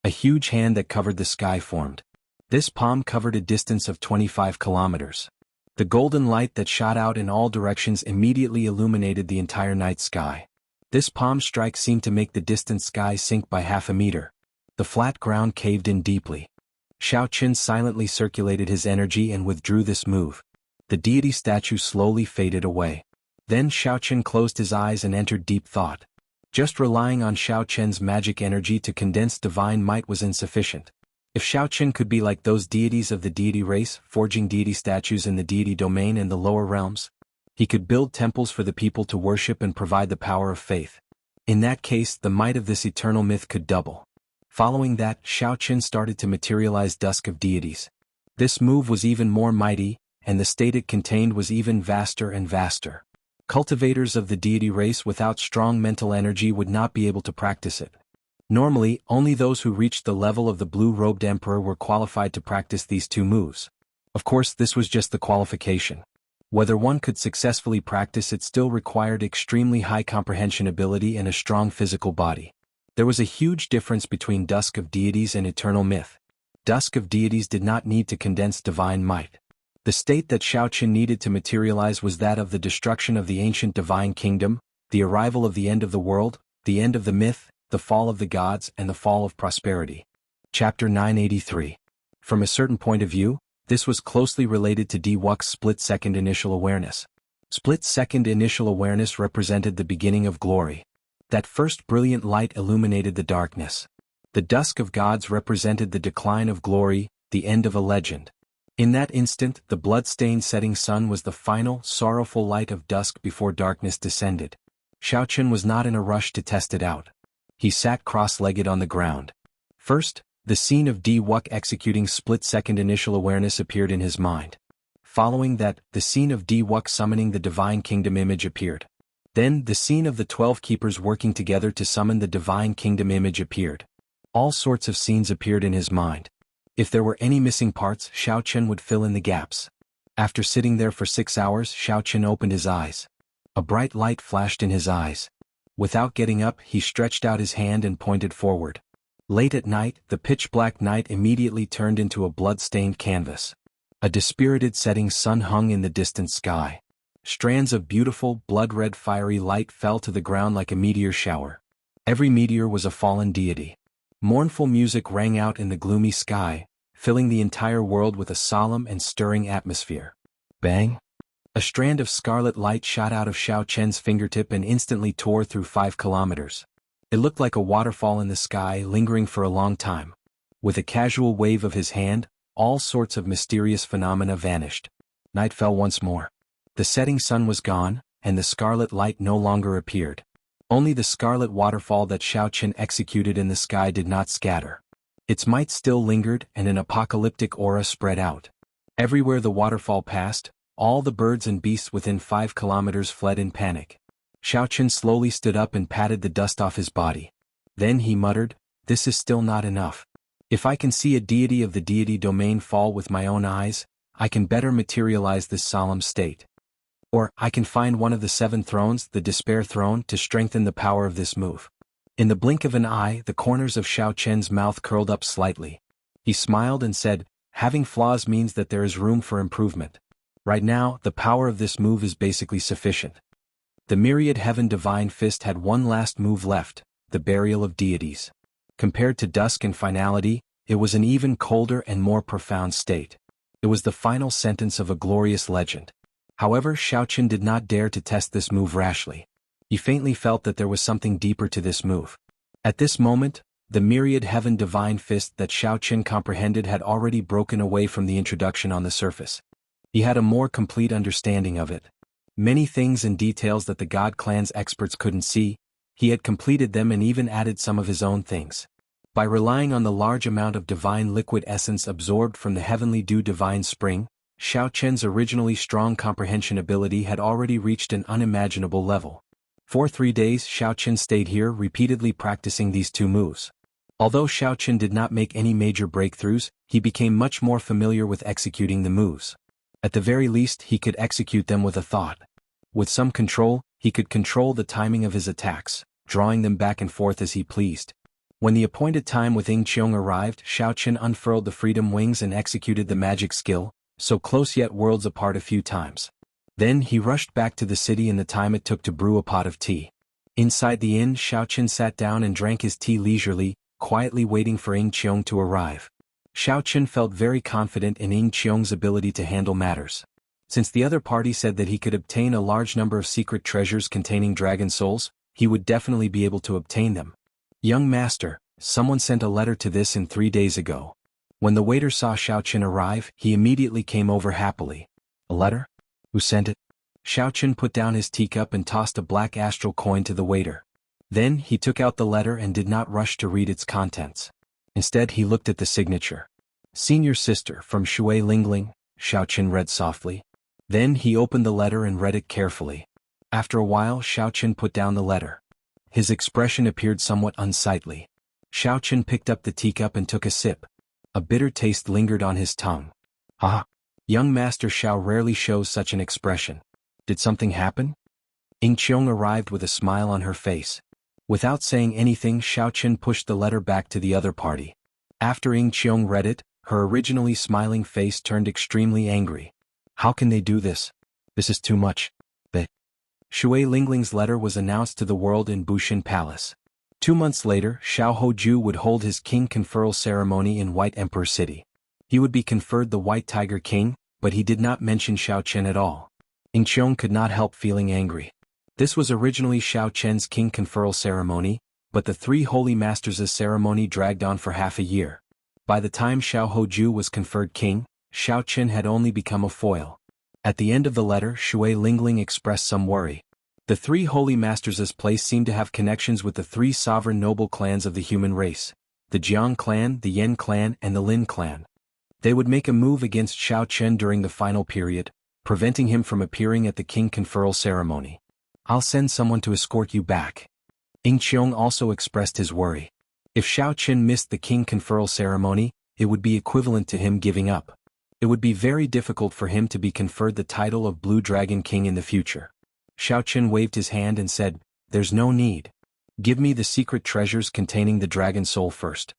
A huge hand that covered the sky formed. This palm covered a distance of 25 kilometers. The golden light that shot out in all directions immediately illuminated the entire night sky. This palm strike seemed to make the distant sky sink by half a meter. The flat ground caved in deeply. Xiaoqian silently circulated his energy and withdrew this move. The deity statue slowly faded away. Then Xiaoqian closed his eyes and entered deep thought. Just relying on Xiaoqian's magic energy to condense divine might was insufficient. If Xiaoqian could be like those deities of the deity race, forging deity statues in the deity domain and the lower realms, he could build temples for the people to worship and provide the power of faith. In that case, the might of this eternal myth could double. Following that, Xiaoqian started to materialize Dusk of Deities. This move was even more mighty, and the state it contained was even vaster and vaster. Cultivators of the deity race without strong mental energy would not be able to practice it. Normally, only those who reached the level of the blue-robed emperor were qualified to practice these 2 moves. Of course, this was just the qualification. Whether one could successfully practice it still required extremely high comprehension ability and a strong physical body. There was a huge difference between Dusk of Deities and Eternal Myth. Dusk of Deities did not need to condense divine might. The state that Xiaoqian needed to materialize was that of the destruction of the ancient divine kingdom, the arrival of the end of the world, the end of the myth, the fall of the gods and the fall of prosperity. Chapter 983. From a certain point of view, this was closely related to Wuxia's split-second initial awareness. Split-second initial awareness represented the beginning of glory. That first brilliant light illuminated the darkness. The dusk of gods represented the decline of glory, the end of a legend. In that instant, the blood-stained setting sun was the final, sorrowful light of dusk before darkness descended. Xiaoqian was not in a rush to test it out. He sat cross-legged on the ground. First, the scene of Wuxia executing split-second initial awareness appeared in his mind. Following that, the scene of Wuxia summoning the Divine Kingdom image appeared. Then, the scene of the 12 keepers working together to summon the Divine Kingdom image appeared. All sorts of scenes appeared in his mind. If there were any missing parts, Xiaoqian would fill in the gaps. After sitting there for 6 hours, Xiaoqian opened his eyes. A bright light flashed in his eyes. Without getting up, he stretched out his hand and pointed forward. Late at night, the pitch-black night immediately turned into a blood-stained canvas. A dispirited setting sun hung in the distant sky. Strands of beautiful, blood-red fiery light fell to the ground like a meteor shower. Every meteor was a fallen deity. Mournful music rang out in the gloomy sky, filling the entire world with a solemn and stirring atmosphere. Bang! A strand of scarlet light shot out of Xiao Chen's fingertip and instantly tore through 5 kilometers. It looked like a waterfall in the sky, lingering for a long time. With a casual wave of his hand, all sorts of mysterious phenomena vanished. Night fell once more. The setting sun was gone, and the scarlet light no longer appeared. Only the scarlet waterfall that Xiao Chen executed in the sky did not scatter. Its might still lingered, and an apocalyptic aura spread out. Everywhere the waterfall passed, all the birds and beasts within 5 kilometers fled in panic. Xiao Chen slowly stood up and patted the dust off his body. Then he muttered, "This is still not enough. If I can see a deity of the deity domain fall with my own eyes, I can better materialize this solemn state. Or, I can find one of the 7 thrones, the despair throne, to strengthen the power of this move." In the blink of an eye, the corners of Xiao Chen's mouth curled up slightly. He smiled and said, "Having flaws means that there is room for improvement. Right now, the power of this move is basically sufficient." The myriad heaven divine fist had one last move left, the burial of deities. Compared to dusk and finality, it was an even colder and more profound state. It was the final sentence of a glorious legend. However, Xiao Chen did not dare to test this move rashly. He faintly felt that there was something deeper to this move. At this moment, the myriad heaven divine fist that Xiao Chen comprehended had already broken away from the introduction on the surface. He had a more complete understanding of it. Many things and details that the God Clan's experts couldn't see, he had completed them and even added some of his own things. By relying on the large amount of divine liquid essence absorbed from the heavenly dew divine spring, Xiao Chen's originally strong comprehension ability had already reached an unimaginable level. For 3 days Xiao Chen stayed here repeatedly practicing these 2 moves. Although Xiao Chen did not make any major breakthroughs, he became much more familiar with executing the moves. At the very least, he could execute them with a thought. With some control, he could control the timing of his attacks, drawing them back and forth as he pleased. When the appointed time with Ying Qiong arrived, Xiao Chen unfurled the freedom wings and executed the magic skill, so close yet worlds apart, a few times. Then he rushed back to the city in the time it took to brew a pot of tea. Inside the inn, Xiao Chen sat down and drank his tea leisurely, quietly waiting for Ying Qiong to arrive. Xiao Chen felt very confident in Ying Qiong's ability to handle matters. Since the other party said that he could obtain a large number of secret treasures containing dragon souls, he would definitely be able to obtain them. "Young master, someone sent a letter to this in 3 days ago." When the waiter saw Xiao Chen arrive, he immediately came over happily. "A letter? Who sent it?" Xiao Chen put down his teacup and tossed a black astral coin to the waiter. Then he took out the letter and did not rush to read its contents. Instead, he looked at the signature. "Senior sister from Shui Lingling," Xiao Chen read softly. Then he opened the letter and read it carefully. After a while, Xiao Chen put down the letter. His expression appeared somewhat unsightly. Xiao Chen picked up the teacup and took a sip. A bitter taste lingered on his tongue. "Ah, young master Xiao rarely shows such an expression. Did something happen?" Ying Qiong arrived with a smile on her face. Without saying anything, Xiao Chen pushed the letter back to the other party. After Ying Qiong read it, her originally smiling face turned extremely angry. "How can they do this? This is too much." Shui Lingling's letter was announced to the world in Bushin Palace. 2 months later, Xiao Hoju would hold his king conferral ceremony in White Emperor City. He would be conferred the White Tiger King, but he did not mention Xiao Chen at all. Ying Qiong could not help feeling angry. This was originally Xiao Chen's king conferral ceremony, but the 3 holy masters' ceremony dragged on for half a year. By the time Xiao Hoju was conferred king, Xiao Chen had only become a foil. At the end of the letter, Shui Lingling expressed some worry. The 3 holy masters' place seemed to have connections with the 3 sovereign noble clans of the human race, the Jiang clan, the Yan clan, and the Lin clan. They would make a move against Xiao Chen during the final period, preventing him from appearing at the king conferral ceremony. "I'll send someone to escort you back." Ying Qiong also expressed his worry. If Xiao Chen missed the king conferral ceremony, it would be equivalent to him giving up. It would be very difficult for him to be conferred the title of Blue Dragon King in the future. Xiao Chen waved his hand and said, There's no need. Give me the secret treasures containing the dragon soul first.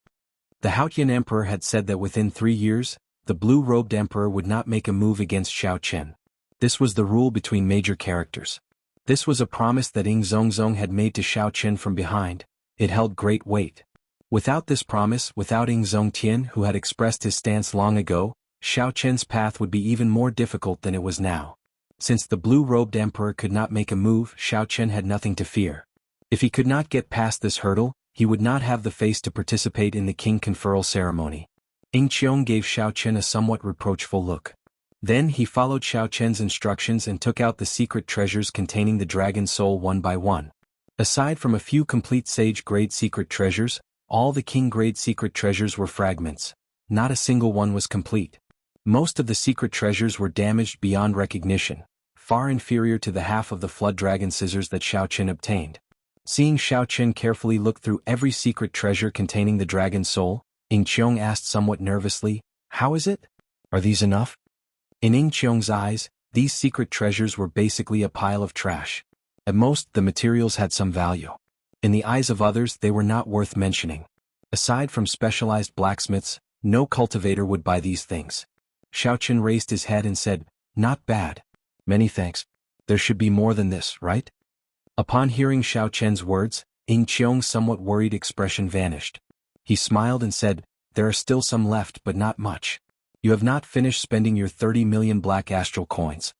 The Haotian emperor had said that within 3 years, the blue-robed emperor would not make a move against Xiao Qian. This was the rule between major characters. This was a promise that Ing Zongzong had made to Xiao Qian from behind. It held great weight. Without this promise, without Ing Zongtian who had expressed his stance long ago, Xiao Qian's path would be even more difficult than it was now. Since the blue-robed emperor could not make a move, Xiao Qian had nothing to fear. If he could not get past this hurdle, he would not have the face to participate in the king conferral ceremony. Ing Qiong gave Xiao Qian a somewhat reproachful look. Then he followed Xiao Qian's instructions and took out the secret treasures containing the dragon soul one by one. Aside from a few complete sage-grade secret treasures, all the king-grade secret treasures were fragments. Not a single one was complete. Most of the secret treasures were damaged beyond recognition, far inferior to the half of the flood dragon scissors that Xiao Qian obtained. Seeing Xiao Qian carefully look through every secret treasure containing the dragon soul, Ing Qiong asked somewhat nervously, "How is it? Are these enough?" In Ing Qiong's eyes, these secret treasures were basically a pile of trash. At most, the materials had some value. In the eyes of others, they were not worth mentioning. Aside from specialized blacksmiths, no cultivator would buy these things. Xiao Qian raised his head and said, "Not bad. Many thanks. There should be more than this, right?" Upon hearing Xiao Qian's words, Ing Qiong's somewhat worried expression vanished. He smiled and said, "There are still some left but not much. You have not finished spending your 30 million black astral coins.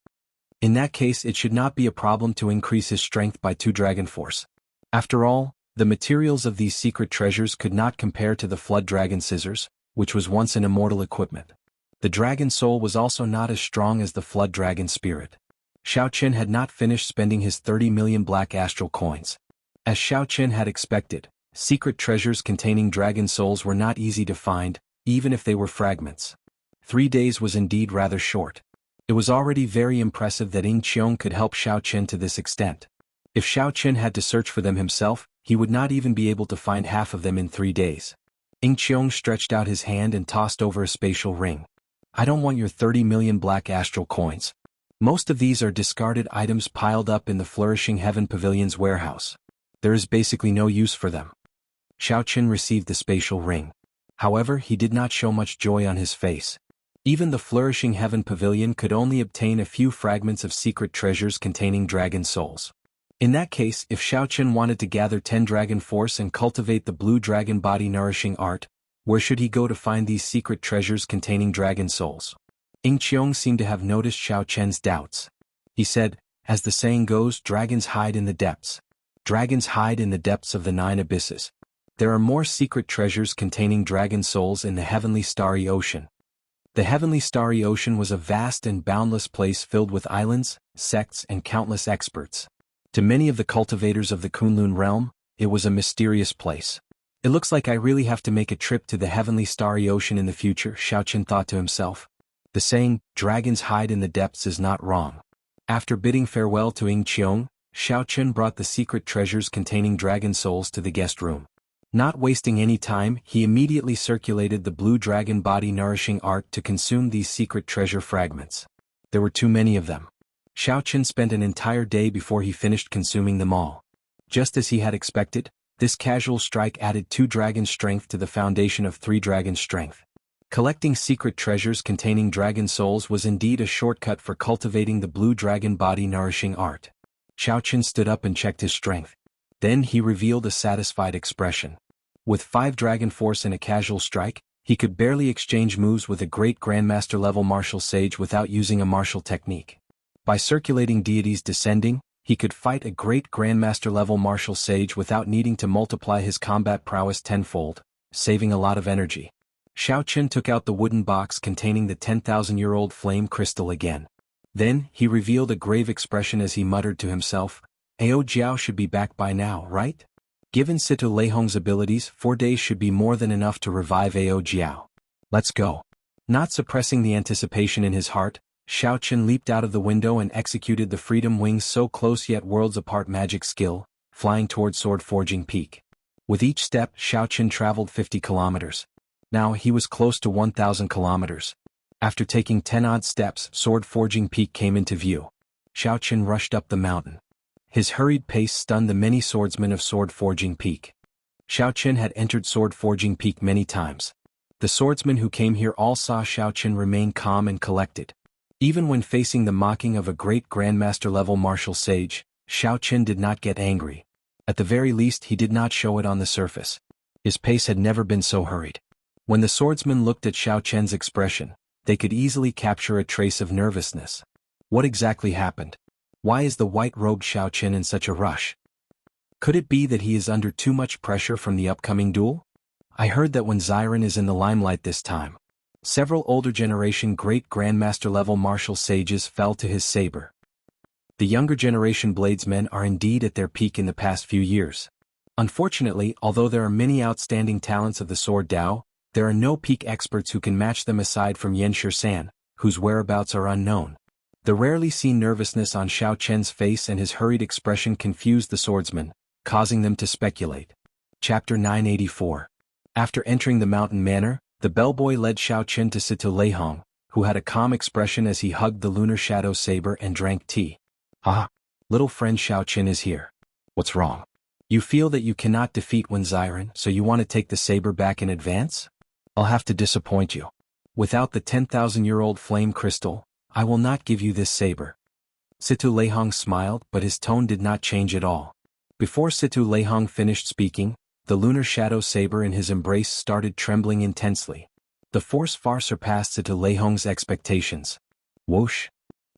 In that case it should not be a problem to increase his strength by 2 dragon force. After all, the materials of these secret treasures could not compare to the flood dragon scissors, which was once an immortal equipment. The dragon soul was also not as strong as the flood dragon spirit. Xiao Qian had not finished spending his 30 million black astral coins. As Xiao Qian had expected, secret treasures containing dragon souls were not easy to find, even if they were fragments. 3 days was indeed rather short. It was already very impressive that Ing Qiong could help Xiao Qian to this extent. If Xiao Qian had to search for them himself, he would not even be able to find half of them in 3 days. Ing Qiong stretched out his hand and tossed over a spatial ring. "I don't want your 30 million black astral coins. Most of these are discarded items piled up in the Flourishing Heaven Pavilion's warehouse. There is basically no use for them." Xiao Qian received the spatial ring. However, he did not show much joy on his face. Even the Flourishing Heaven Pavilion could only obtain a few fragments of secret treasures containing dragon souls. In that case, if Xiao Qian wanted to gather 10 dragon force and cultivate the blue dragon body nourishing art, where should he go to find these secret treasures containing dragon souls? Ing Qiong seemed to have noticed Xiao Qian's doubts. He said, "As the saying goes, dragons hide in the depths. Dragons hide in the depths of the 9 abysses. There are more secret treasures containing dragon souls in the heavenly starry ocean." The heavenly starry ocean was a vast and boundless place filled with islands, sects and countless experts. To many of the cultivators of the Kunlun realm, it was a mysterious place. "It looks like I really have to make a trip to the heavenly starry ocean in the future," Xiao Qian thought to himself. The saying, "dragons hide in the depths," is not wrong. After bidding farewell to Ing Qiong, Xiao Qian brought the secret treasures containing dragon souls to the guest room. Not wasting any time, he immediately circulated the blue dragon body nourishing art to consume these secret treasure fragments. There were too many of them. Xiao Qian spent an entire day before he finished consuming them all. Just as he had expected, this casual strike added 2 dragon strength to the foundation of 3 dragon strength. Collecting secret treasures containing dragon souls was indeed a shortcut for cultivating the blue dragon body nourishing art. Xiao Qian stood up and checked his strength. Then he revealed a satisfied expression. With 5 dragon force and a casual strike, he could barely exchange moves with a great grandmaster level martial sage without using a martial technique. By circulating deities descending, he could fight a great grandmaster level martial sage without needing to multiply his combat prowess tenfold, saving a lot of energy. Xiao Qian took out the wooden box containing the 10,000-year-old flame crystal again. Then, he revealed a grave expression as he muttered to himself, "Ao Jiao should be back by now, right? Given Sito Leihong's abilities, 4 days should be more than enough to revive Ao Jiao. Let's go." Not suppressing the anticipation in his heart, Xiao Qian leaped out of the window and executed the Freedom Wings so close yet worlds apart magic skill, flying toward Sword Forging Peak. With each step, Xiao Qian traveled 50 kilometers. Now he was close to 1,000 kilometers. After taking 10 odd steps, Sword Forging Peak came into view. Xiao Qian rushed up the mountain. His hurried pace stunned the many swordsmen of Sword Forging Peak. Xiao Qin had entered Sword Forging Peak many times. The swordsmen who came here all saw Xiao Qin remain calm and collected. Even when facing the mocking of a great Grandmaster-level martial sage, Xiao Qin did not get angry. At the very least he did not show it on the surface. His pace had never been so hurried. When the swordsmen looked at Xiao Qin's expression, they could easily capture a trace of nervousness. What exactly happened? Why is the white-robed Xiao Qin in such a rush? Could it be that he is under too much pressure from the upcoming duel? I heard that when Xiren is in the limelight this time, several older generation great Grandmaster-level martial sages fell to his saber. The younger generation bladesmen are indeed at their peak in the past few years. Unfortunately, although there are many outstanding talents of the Sword Dao, there are no peak experts who can match them aside from Yan Shisan, whose whereabouts are unknown. The rarely seen nervousness on Xiao Qian's face and his hurried expression confused the swordsmen, causing them to speculate. Chapter 984. After entering the mountain manor, the bellboy led Xiao Qin to Situ Leihong, who had a calm expression as he hugged the lunar shadow saber and drank tea. Ah, little friend Xiao Qin is here. What's wrong? You feel that you cannot defeat Wen Xiren, so you want to take the saber back in advance? I'll have to disappoint you. Without the 10,000-year-old flame crystal, I will not give you this saber. Situ Leihong smiled, but his tone did not change at all. Before Situ Leihong finished speaking, the lunar shadow saber in his embrace started trembling intensely. The force far surpassed Situ Leihong's expectations. Whoosh!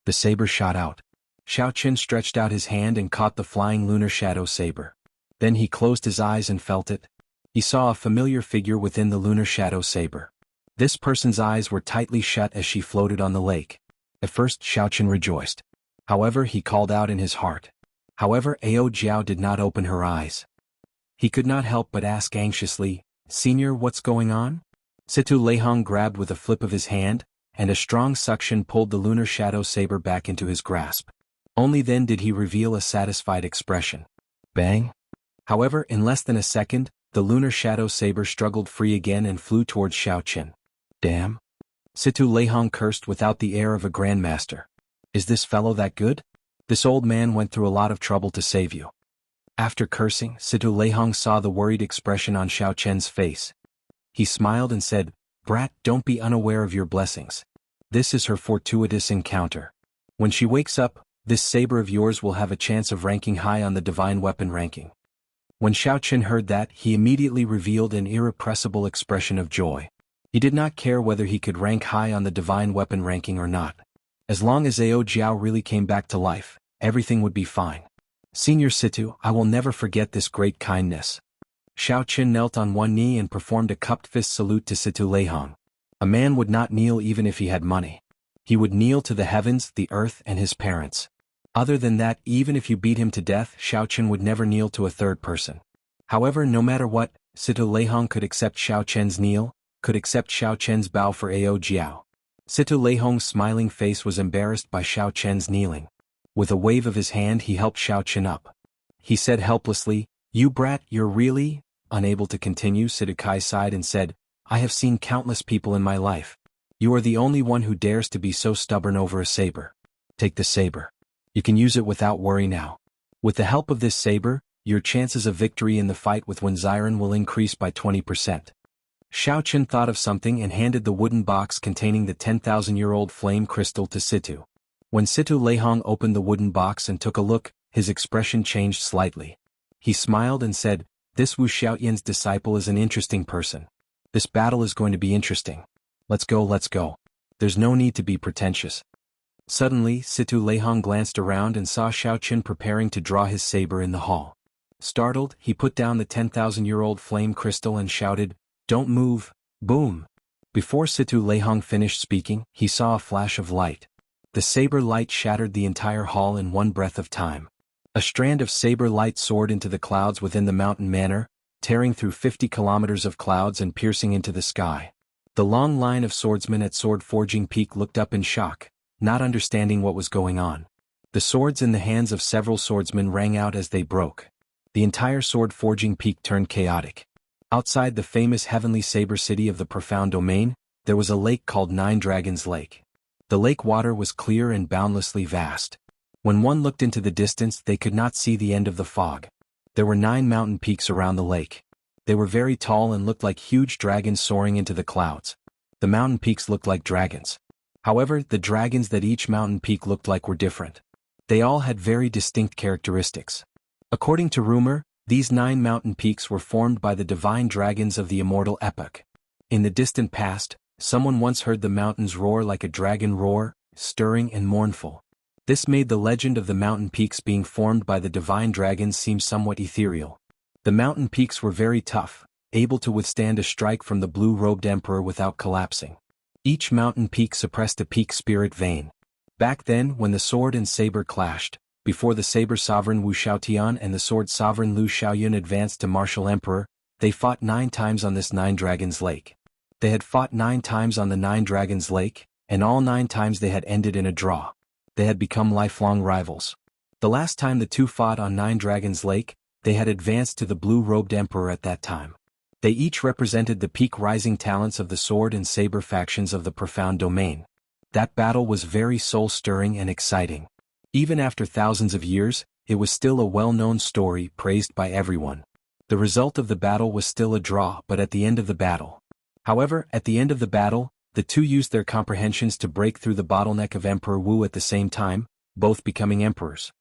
The saber shot out. Xiao Qin stretched out his hand and caught the flying lunar shadow saber. Then he closed his eyes and felt it. He saw a familiar figure within the lunar shadow saber. This person's eyes were tightly shut as she floated on the lake. At first Xiao Qin rejoiced. However, he called out in his heart. However, Ao Jiao did not open her eyes. He could not help but ask anxiously, "Senior, what's going on?" Situ Leihong grabbed with a flip of his hand, and a strong suction pulled the lunar shadow saber back into his grasp. Only then did he reveal a satisfied expression. Bang! However, in less than a second, the lunar shadow saber struggled free again and flew towards Xiao Qin. Damn! Situ Leihong cursed without the air of a grandmaster. Is this fellow that good? This old man went through a lot of trouble to save you. After cursing, Situ Leihong saw the worried expression on Xiao Qian's face. He smiled and said, "Brat, don't be unaware of your blessings. This is her fortuitous encounter. When she wakes up, this saber of yours will have a chance of ranking high on the divine weapon ranking." When Xiao Qin heard that, he immediately revealed an irrepressible expression of joy. He did not care whether he could rank high on the divine weapon ranking or not. As long as Ao Jiao really came back to life, everything would be fine. Senior Situ, I will never forget this great kindness. Xiao Qin knelt on one knee and performed a cupped fist salute to Situ Leihong. A man would not kneel even if he had money. He would kneel to the heavens, the earth, and his parents. Other than that, even if you beat him to death, Xiao Qin would never kneel to a third person. However, no matter what, Situ Leihong could accept Xiao Qian's kneel, could accept Xiao Qian's bow for Ao Jiao. Situ Leihong's smiling face was embarrassed by Xiao Qian's kneeling. With a wave of his hand he helped Xiao Qin up. He said helplessly, "You brat, you're really—" Unable to continue, Situ Kai sighed and said, "I have seen countless people in my life. You are the only one who dares to be so stubborn over a saber. Take the saber. You can use it without worry now. With the help of this saber, your chances of victory in the fight with Wen Xiren will increase by 20%. Xiao Qin thought of something and handed the wooden box containing the 10,000-year-old flame crystal to Situ. When Situ Leihong opened the wooden box and took a look, his expression changed slightly. He smiled and said, "This Wu Xiaoyan's disciple is an interesting person. This battle is going to be interesting. Let's go, let's go. There's no need to be pretentious." Suddenly, Situ Leihong glanced around and saw Xiao Qin preparing to draw his saber in the hall. Startled, he put down the 10,000-year-old flame crystal and shouted, "Don't move!" Boom! Before Situ Leihong finished speaking, he saw a flash of light. The saber light shattered the entire hall in one breath of time. A strand of saber light soared into the clouds within the mountain manor, tearing through 50 kilometers of clouds and piercing into the sky. The long line of swordsmen at Sword Forging Peak looked up in shock, not understanding what was going on. The swords in the hands of several swordsmen rang out as they broke. The entire Sword Forging Peak turned chaotic. Outside the famous heavenly saber city of the Profound Domain, there was a lake called Nine Dragons Lake. The lake water was clear and boundlessly vast. When one looked into the distance, they could not see the end of the fog. There were 9 mountain peaks around the lake. They were very tall and looked like huge dragons soaring into the clouds. The mountain peaks looked like dragons. However, the dragons that each mountain peak looked like were different. They all had very distinct characteristics. According to rumor, these 9 mountain peaks were formed by the divine dragons of the immortal epoch. In the distant past, someone once heard the mountains roar like a dragon roar, stirring and mournful. This made the legend of the mountain peaks being formed by the divine dragons seem somewhat ethereal. The mountain peaks were very tough, able to withstand a strike from the blue-robed emperor without collapsing. Each mountain peak suppressed a peak spirit vein. Back then, when the sword and saber clashed, before the saber sovereign Wu Xiaotian and the sword sovereign Lu Xiaoyun advanced to martial emperor, they fought 9 times on this 9 Dragons Lake. They had fought 9 times on the 9 Dragons Lake, and all 9 times they had ended in a draw. They had become lifelong rivals. The last time the two fought on 9 Dragons Lake, they had advanced to the blue-robed emperor at that time. They each represented the peak rising talents of the sword and saber factions of the profound domain. That battle was very soul-stirring and exciting. Even after thousands of years, it was still a well-known story praised by everyone. The result of the battle was still a draw, but at the end of the battle. However, at the end of the battle, the two used their comprehensions to break through the bottleneck of Emperor Wu at the same time, both becoming emperors.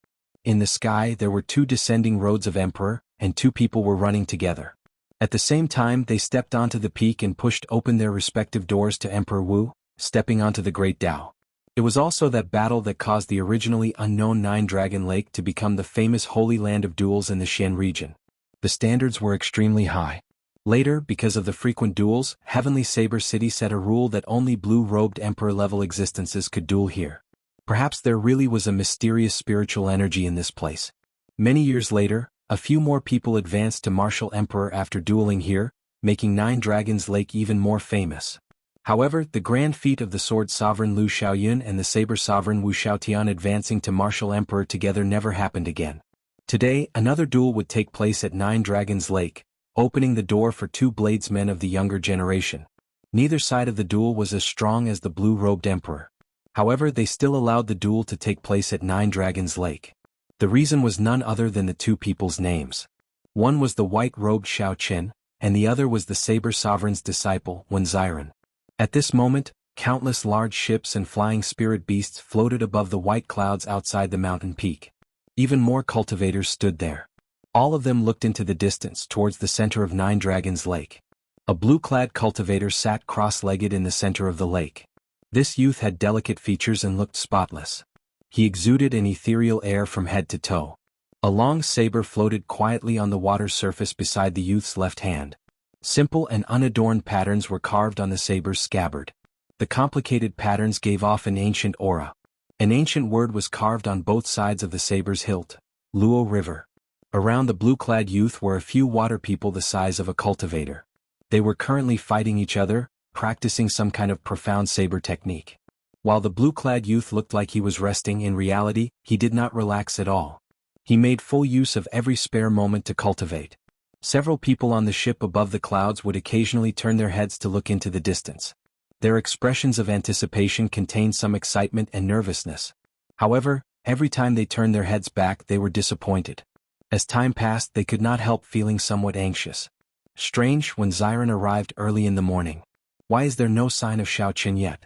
In the sky there were 2 descending roads of emperor, and 2 people were running together. At the same time they stepped onto the peak and pushed open their respective doors to Emperor Wu, stepping onto the Great Tao. It was also that battle that caused the originally unknown 9 Dragon Lake to become the famous Holy Land of duels in the Xian region. The standards were extremely high. Later, because of the frequent duels, Heavenly Saber City set a rule that only blue-robed emperor-level existences could duel here. Perhaps there really was a mysterious spiritual energy in this place. Many years later, a few more people advanced to martial emperor after dueling here, making 9 Dragons Lake even more famous. However, the grand feat of the sword sovereign Lu Xiaoyun and the saber sovereign Wu Xiaotian advancing to martial emperor together never happened again. Today, another duel would take place at 9 Dragons Lake, opening the door for 2 bladesmen of the younger generation. Neither side of the duel was as strong as the blue-robed emperor. However, they still allowed the duel to take place at 9 Dragons Lake. The reason was none other than the 2 people's names. One was the white-robed Xiao Qin, and the other was the saber sovereign's disciple, Wen Ziren. At this moment, countless large ships and flying spirit beasts floated above the white clouds outside the mountain peak. Even more cultivators stood there. All of them looked into the distance towards the center of 9 Dragons Lake. A blue-clad cultivator sat cross-legged in the center of the lake. This youth had delicate features and looked spotless. He exuded an ethereal air from head to toe. A long saber floated quietly on the water's surface beside the youth's left hand. Simple and unadorned patterns were carved on the saber's scabbard. The complicated patterns gave off an ancient aura. An ancient word was carved on both sides of the saber's hilt: Luo River. Around the blue-clad youth were a few water people the size of a cultivator. They were currently fighting each other, practicing some kind of profound saber technique. While the blue-clad youth looked like he was resting, in reality, he did not relax at all. He made full use of every spare moment to cultivate. Several people on the ship above the clouds would occasionally turn their heads to look into the distance. Their expressions of anticipation contained some excitement and nervousness. However, every time they turned their heads back they were disappointed. As time passed they could not help feeling somewhat anxious. Strange, when Ziren arrived early in the morning. Why is there no sign of Xiao Qin yet?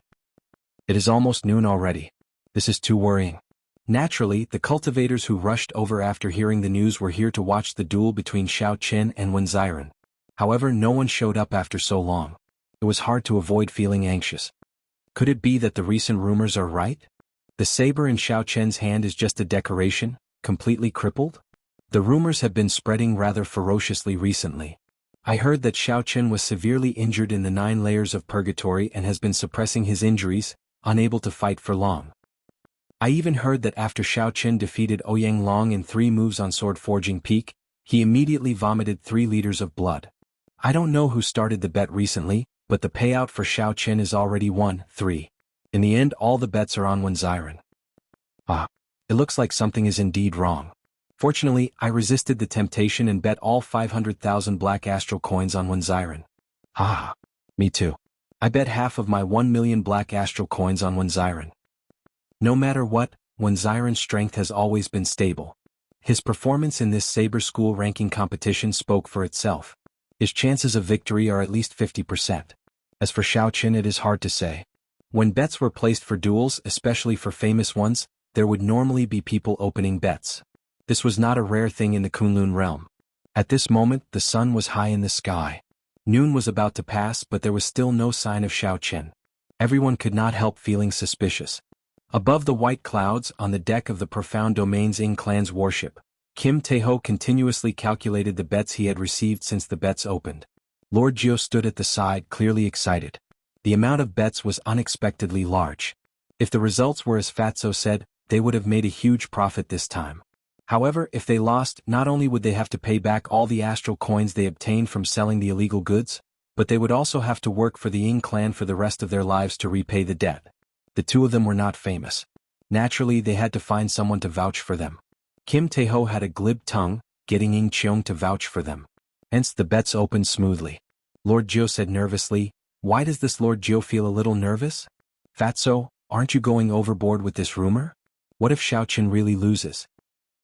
It is almost noon already. This is too worrying. Naturally, the cultivators who rushed over after hearing the news were here to watch the duel between Xiao Qin and Wen Ziren. However, no one showed up after so long. It was hard to avoid feeling anxious. Could it be that the recent rumors are right? The saber in Xiao Qin's hand is just a decoration, completely crippled? The rumors have been spreading rather ferociously recently. I heard that Xiao Qin was severely injured in the 9 layers of purgatory and has been suppressing his injuries, unable to fight for long. I even heard that after Xiao Qin defeated Ouyang Long in 3 moves on Sword Forging Peak, he immediately vomited 3 liters of blood. I don't know who started the bet recently, but the payout for Xiao Qin is already 1-3. In the end, all the bets are on Wen Ziren. It looks like something is indeed wrong. Fortunately, I resisted the temptation and bet all 500,000 black astral coins on Wen Ziren. Me too. I bet half of my 1 million black astral coins on Wen Ziren. No matter what, when Xiren's strength has always been stable. His performance in this saber school ranking competition spoke for itself. His chances of victory are at least 50%. As for Xiaoqin, it is hard to say. When bets were placed for duels, especially for famous ones, there would normally be people opening bets. This was not a rare thing in the Kunlun realm. At this moment, the sun was high in the sky. Noon was about to pass, but there was still no sign of Xiaoqin. Everyone could not help feeling suspicious. Above the white clouds, on the deck of the Profound Domains Ing clan's warship, Kim Taeho continuously calculated the bets he had received since the bets opened. Lord Jiao stood at the side, clearly excited. The amount of bets was unexpectedly large. If the results were as Fatso said, they would have made a huge profit this time. However, if they lost, not only would they have to pay back all the astral coins they obtained from selling the illegal goods, but they would also have to work for the Ing clan for the rest of their lives to repay the debt. The two of them were not famous. Naturally, they had to find someone to vouch for them. Kim Taeho had a glib tongue, getting Ing Cheong to vouch for them. Hence the bets opened smoothly. Lord Jiao said nervously, "Why does this Lord Jiao feel a little nervous? Fatso, aren't you going overboard with this rumor? What if Xiaoqin really loses?"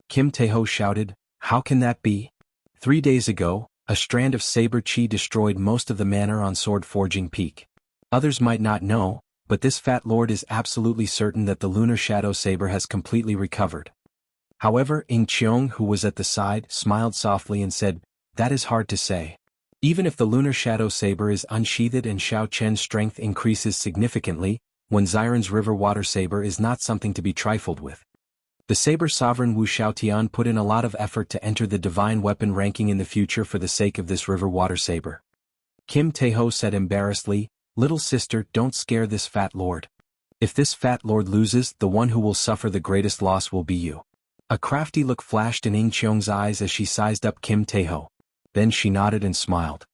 Kim Taeho shouted, "How can that be? 3 days ago, a strand of saber chi destroyed most of the manor on Sword Forging Peak. Others might not know, but this fat lord is absolutely certain that the lunar shadow saber has completely recovered." However, Ing Cheong, who was at the side, smiled softly and said, "That is hard to say. Even if the lunar shadow saber is unsheathed and Xiaoqian's strength increases significantly, when Xiren's river water saber is not something to be trifled with. The saber sovereign Wu Xiaotian put in a lot of effort to enter the divine weapon ranking in the future for the sake of this river water saber." Kim Taeho said embarrassedly, "Little sister, don't scare this fat lord. If this fat lord loses, the one who will suffer the greatest loss will be you." A crafty look flashed in Ing Cheong's eyes as she sized up Kim Taeho. Then she nodded and smiled.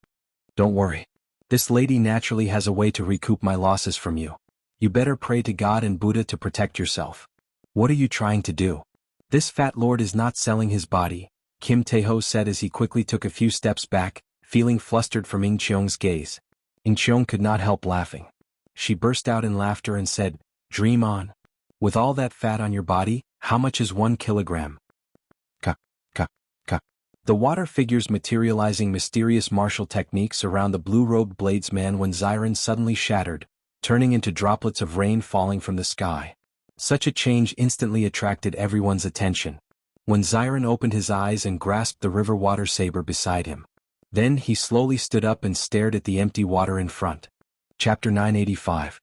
"Don't worry. This lady naturally has a way to recoup my losses from you. You better pray to God and Buddha to protect yourself." "What are you trying to do? This fat lord is not selling his body," Kim Taeho said as he quickly took a few steps back, feeling flustered from Ing Cheong's gaze. Ing Cheong could not help laughing. She burst out in laughter and said, "Dream on. With all that fat on your body, how much is 1 kilogram? Ka, ka, ka." The water figures materializing mysterious martial techniques around the blue-robed bladesman when Xiren suddenly shattered, turning into droplets of rain falling from the sky. Such a change instantly attracted everyone's attention. When Xiren opened his eyes and grasped the river water saber beside him. Then he slowly stood up and stared at the empty water in front. Chapter 985.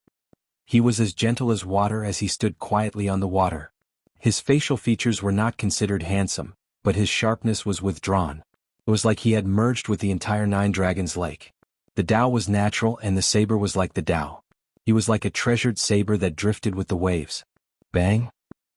He was as gentle as water as he stood quietly on the water. His facial features were not considered handsome, but his sharpness was withdrawn. It was like he had merged with the entire Nine Dragons Lake. The Tao was natural and the saber was like the Tao. He was like a treasured saber that drifted with the waves. Bang!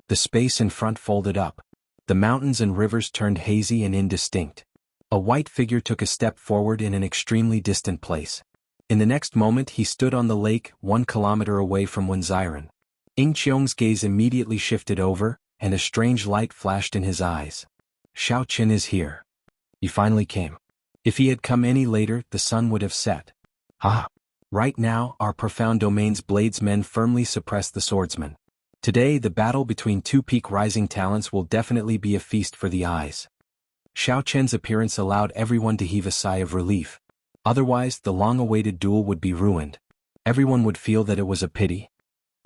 The space in front folded up. The mountains and rivers turned hazy and indistinct. A white figure took a step forward in an extremely distant place. In the next moment he stood on the lake, 1 kilometer away from Xiren. Ing Cheong's gaze immediately shifted over, and a strange light flashed in his eyes. Xiaoqin is here. He finally came. If he had come any later, the sun would have set. Ah! Right now, our Profound Domains bladesmen firmly suppress the swordsman. Today the battle between two peak-rising talents will definitely be a feast for the eyes. Xiaoqian's appearance allowed everyone to heave a sigh of relief. Otherwise, the long-awaited duel would be ruined. Everyone would feel that it was a pity.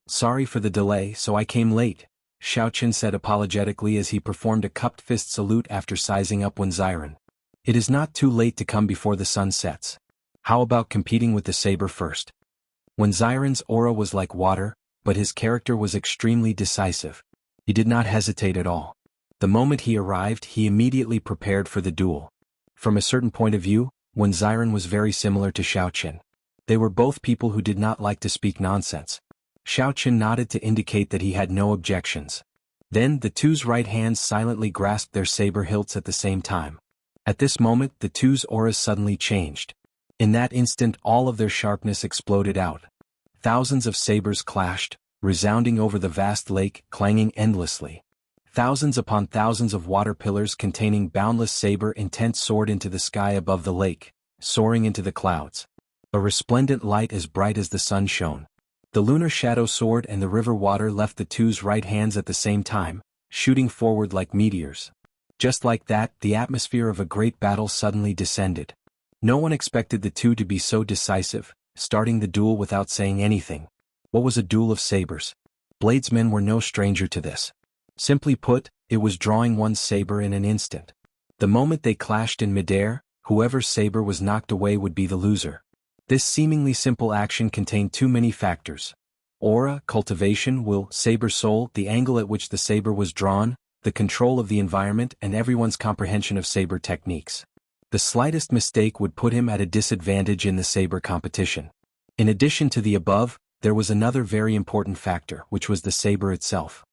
"Sorry for the delay, so I came late," Xiaoqian said apologetically as he performed a cupped fist salute after sizing up Xiren. "It is not too late to come before the sun sets. How about competing with the saber first?" Xiren's aura was like water, but his character was extremely decisive. He did not hesitate at all. The moment he arrived, he immediately prepared for the duel. From a certain point of view, Xiren was very similar to Xiaoqian. They were both people who did not like to speak nonsense. Xiaoqian nodded to indicate that he had no objections. Then the two's right hands silently grasped their saber hilts at the same time. At this moment the two's auras suddenly changed. In that instant all of their sharpness exploded out. Thousands of sabers clashed, resounding over the vast lake, clanging endlessly. Thousands upon thousands of water pillars containing boundless saber-intent soared into the sky above the lake, soaring into the clouds. A resplendent light as bright as the sun shone. The lunar shadow sword and the river water left the two's right hands at the same time, shooting forward like meteors. Just like that, the atmosphere of a great battle suddenly descended. No one expected the two to be so decisive, starting the duel without saying anything. What was a duel of sabers? Bladesmen were no stranger to this. Simply put, it was drawing one's saber in an instant. The moment they clashed in midair, whoever's saber was knocked away would be the loser. This seemingly simple action contained too many factors. Aura, cultivation, will, saber soul, the angle at which the saber was drawn, the control of the environment and everyone's comprehension of saber techniques. The slightest mistake would put him at a disadvantage in the saber competition. In addition to the above, there was another very important factor, which was the saber itself.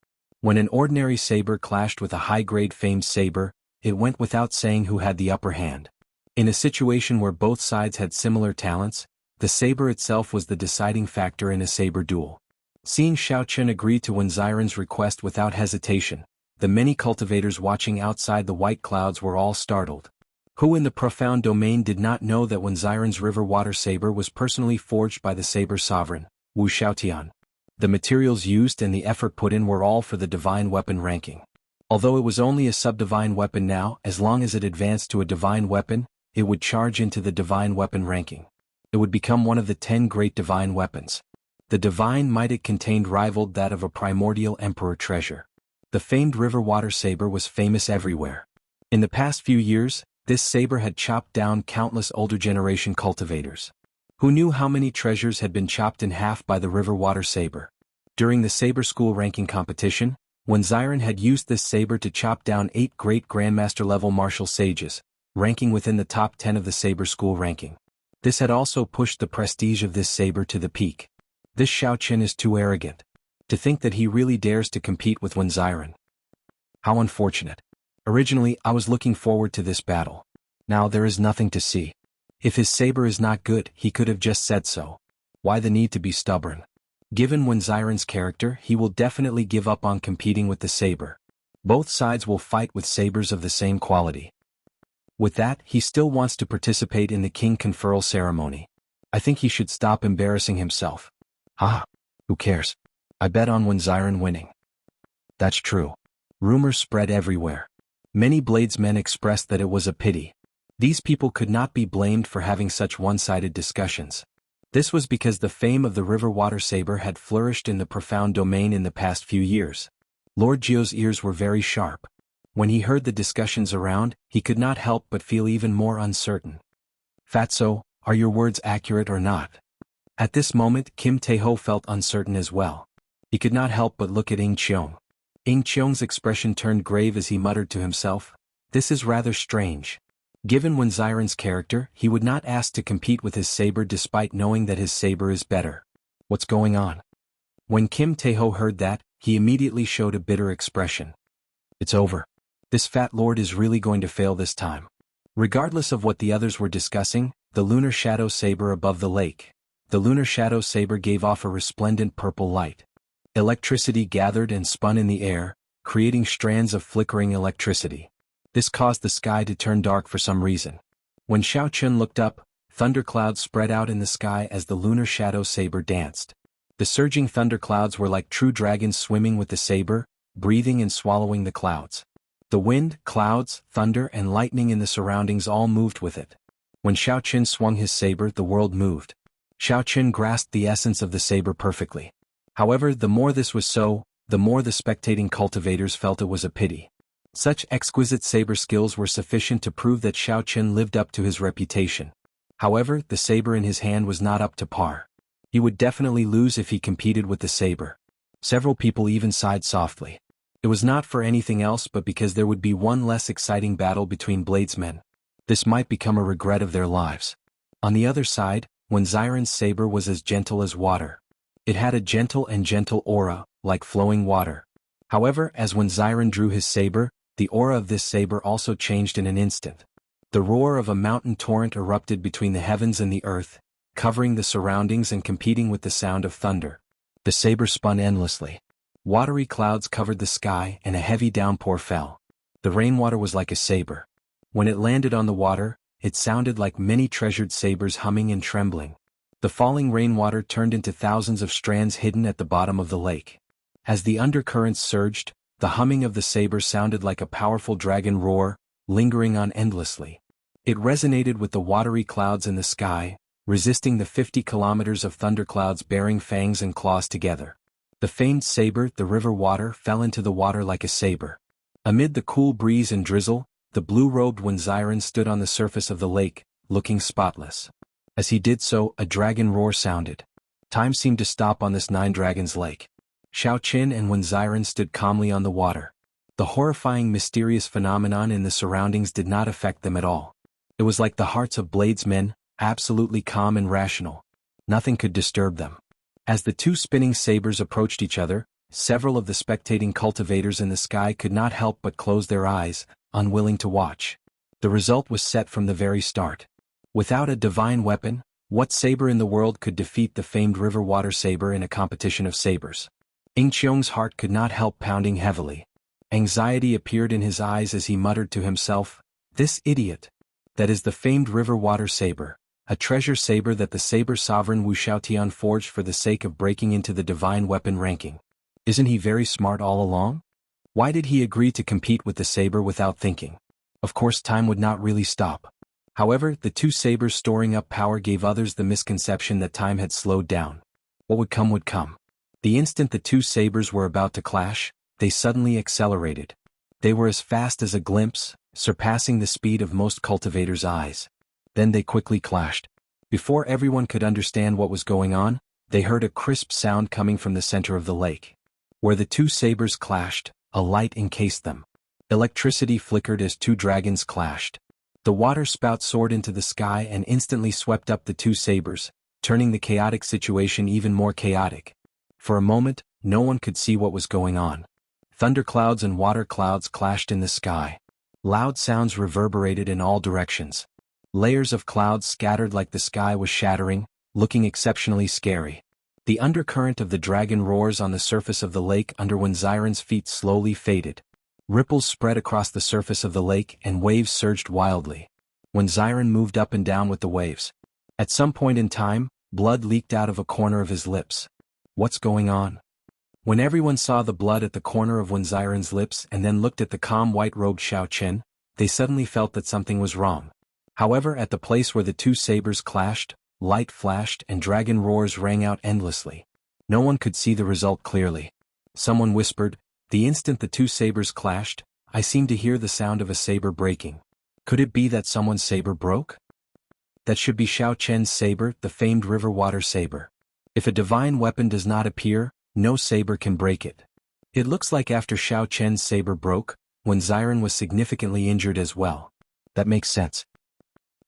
When an ordinary saber clashed with a high-grade famed saber, it went without saying who had the upper hand. In a situation where both sides had similar talents, the saber itself was the deciding factor in a saber duel. Seeing Xiao Chen agree to Wen Xiren's request without hesitation, the many cultivators watching outside the white clouds were all startled. Who in the profound domain did not know that Wen Xiren's river water saber was personally forged by the saber sovereign, Wu Xiaotian? The materials used and the effort put in were all for the divine weapon ranking. Although it was only a sub-divine weapon now, as long as it advanced to a divine weapon, it would charge into the divine weapon ranking. It would become one of the 10 great divine weapons. The divine might it contained rivaled that of a primordial emperor treasure. The famed river water saber was famous everywhere. In the past few years, this saber had chopped down countless older generation cultivators. Who knew how many treasures had been chopped in half by the river water saber? During the saber school ranking competition, Wen Xiren had used this saber to chop down 8 great grandmaster-level martial sages, ranking within the top 10 of the saber school ranking. This had also pushed the prestige of this saber to the peak. This Xiao Chen is too arrogant. To think that he really dares to compete with Wen Xiren. How unfortunate. Originally, I was looking forward to this battle. Now there is nothing to see. If his saber is not good, he could have just said so. Why the need to be stubborn? Given Wen Xiren's character, he will definitely give up on competing with the saber. Both sides will fight with sabers of the same quality. With that, he still wants to participate in the king conferral ceremony. I think he should stop embarrassing himself. Who cares? I bet on Wen Xiren winning. That's true. Rumors spread everywhere. Many bladesmen expressed that it was a pity. These people could not be blamed for having such one-sided discussions. This was because the fame of the river water saber had flourished in the profound domain in the past few years. Lord Jiu's ears were very sharp. When he heard the discussions around, he could not help but feel even more uncertain. Fatso, are your words accurate or not? At this moment, Kim Taeho felt uncertain as well. He could not help but look at Ing Qiong. Ing Qiong's expression turned grave as he muttered to himself, "This is rather strange." Given Wen Xiren's character, he would not ask to compete with his saber despite knowing that his saber is better. What's going on? When Kim Taeho heard that, he immediately showed a bitter expression. It's over. This fat lord is really going to fail this time. Regardless of what the others were discussing, the lunar shadow saber above the lake. The lunar shadow saber gave off a resplendent purple light. Electricity gathered and spun in the air, creating strands of flickering electricity. This caused the sky to turn dark for some reason. When Xiao Chen looked up, thunderclouds spread out in the sky as the lunar shadow saber danced. The surging thunderclouds were like true dragons swimming with the saber, breathing and swallowing the clouds. The wind, clouds, thunder and lightning in the surroundings all moved with it. When Xiao Chen swung his saber, the world moved. Xiao Chen grasped the essence of the saber perfectly. However, the more this was so, the more the spectating cultivators felt it was a pity. Such exquisite saber skills were sufficient to prove that Xiao Chen lived up to his reputation. However, the saber in his hand was not up to par. He would definitely lose if he competed with the saber. Several people even sighed softly. It was not for anything else but because there would be one less exciting battle between bladesmen. This might become a regret of their lives. On the other side, Wen Xiren's saber was as gentle as water. It had a gentle aura, like flowing water. However, as Wen Xiren drew his saber, the aura of this saber also changed in an instant. The roar of a mountain torrent erupted between the heavens and the earth, covering the surroundings and competing with the sound of thunder. The saber spun endlessly. Watery clouds covered the sky and a heavy downpour fell. The rainwater was like a saber. When it landed on the water, it sounded like many treasured sabers humming and trembling. The falling rainwater turned into thousands of strands hidden at the bottom of the lake. As the undercurrents surged, the humming of the saber sounded like a powerful dragon roar, lingering on endlessly. It resonated with the watery clouds in the sky, resisting the 50 kilometers of thunderclouds bearing fangs and claws together. The famed saber, the river water, fell into the water like a saber. Amid the cool breeze and drizzle, the blue-robed Wenziren stood on the surface of the lake, looking spotless. As he did so, a dragon roar sounded. Time seemed to stop on this Nine Dragons lake. Xiao Qin and Wenziren stood calmly on the water. The horrifying mysterious phenomenon in the surroundings did not affect them at all. It was like the hearts of bladesmen, absolutely calm and rational. Nothing could disturb them. As the two spinning sabers approached each other, several of the spectating cultivators in the sky could not help but close their eyes, unwilling to watch. The result was set from the very start. Without a divine weapon, what saber in the world could defeat the famed river water saber in a competition of sabers? Ing Qiong's heart could not help pounding heavily. Anxiety appeared in his eyes as he muttered to himself, "This idiot! That is the famed river water saber, a treasure saber that the saber sovereign Wu Xiaotian forged for the sake of breaking into the divine weapon ranking. Isn't he very smart all along? Why did he agree to compete with the saber without thinking? Of course time would not really stop." However, the two sabers storing up power gave others the misconception that time had slowed down. What would come would come. The instant the two sabers were about to clash, they suddenly accelerated. They were as fast as a glimpse, surpassing the speed of most cultivators' eyes. Then they quickly clashed. Before everyone could understand what was going on, they heard a crisp sound coming from the center of the lake. Where the two sabers clashed, a light encased them. Electricity flickered as two dragons clashed. The water spout soared into the sky and instantly swept up the two sabers, turning the chaotic situation even more chaotic. For a moment, no one could see what was going on. Thunderclouds and water clouds clashed in the sky. Loud sounds reverberated in all directions. Layers of clouds scattered like the sky was shattering, looking exceptionally scary. The undercurrent of the dragon roars on the surface of the lake under Wenziren's feet slowly faded. Ripples spread across the surface of the lake and waves surged wildly. Wenziren moved up and down with the waves. At some point in time, blood leaked out of a corner of his lips. What's going on? When everyone saw the blood at the corner of Wenziren's lips and then looked at the calm white-robed Xiao Qin, they suddenly felt that something was wrong. However, at the place where the two sabers clashed, light flashed and dragon roars rang out endlessly. No one could see the result clearly. Someone whispered, "The instant the two sabers clashed, I seemed to hear the sound of a saber breaking. Could it be that someone's saber broke? That should be Xiao Qian's saber, the famed river water saber. If a divine weapon does not appear, no saber can break it. It looks like after Xiao Qian's saber broke, Wenziren was significantly injured as well. That makes sense.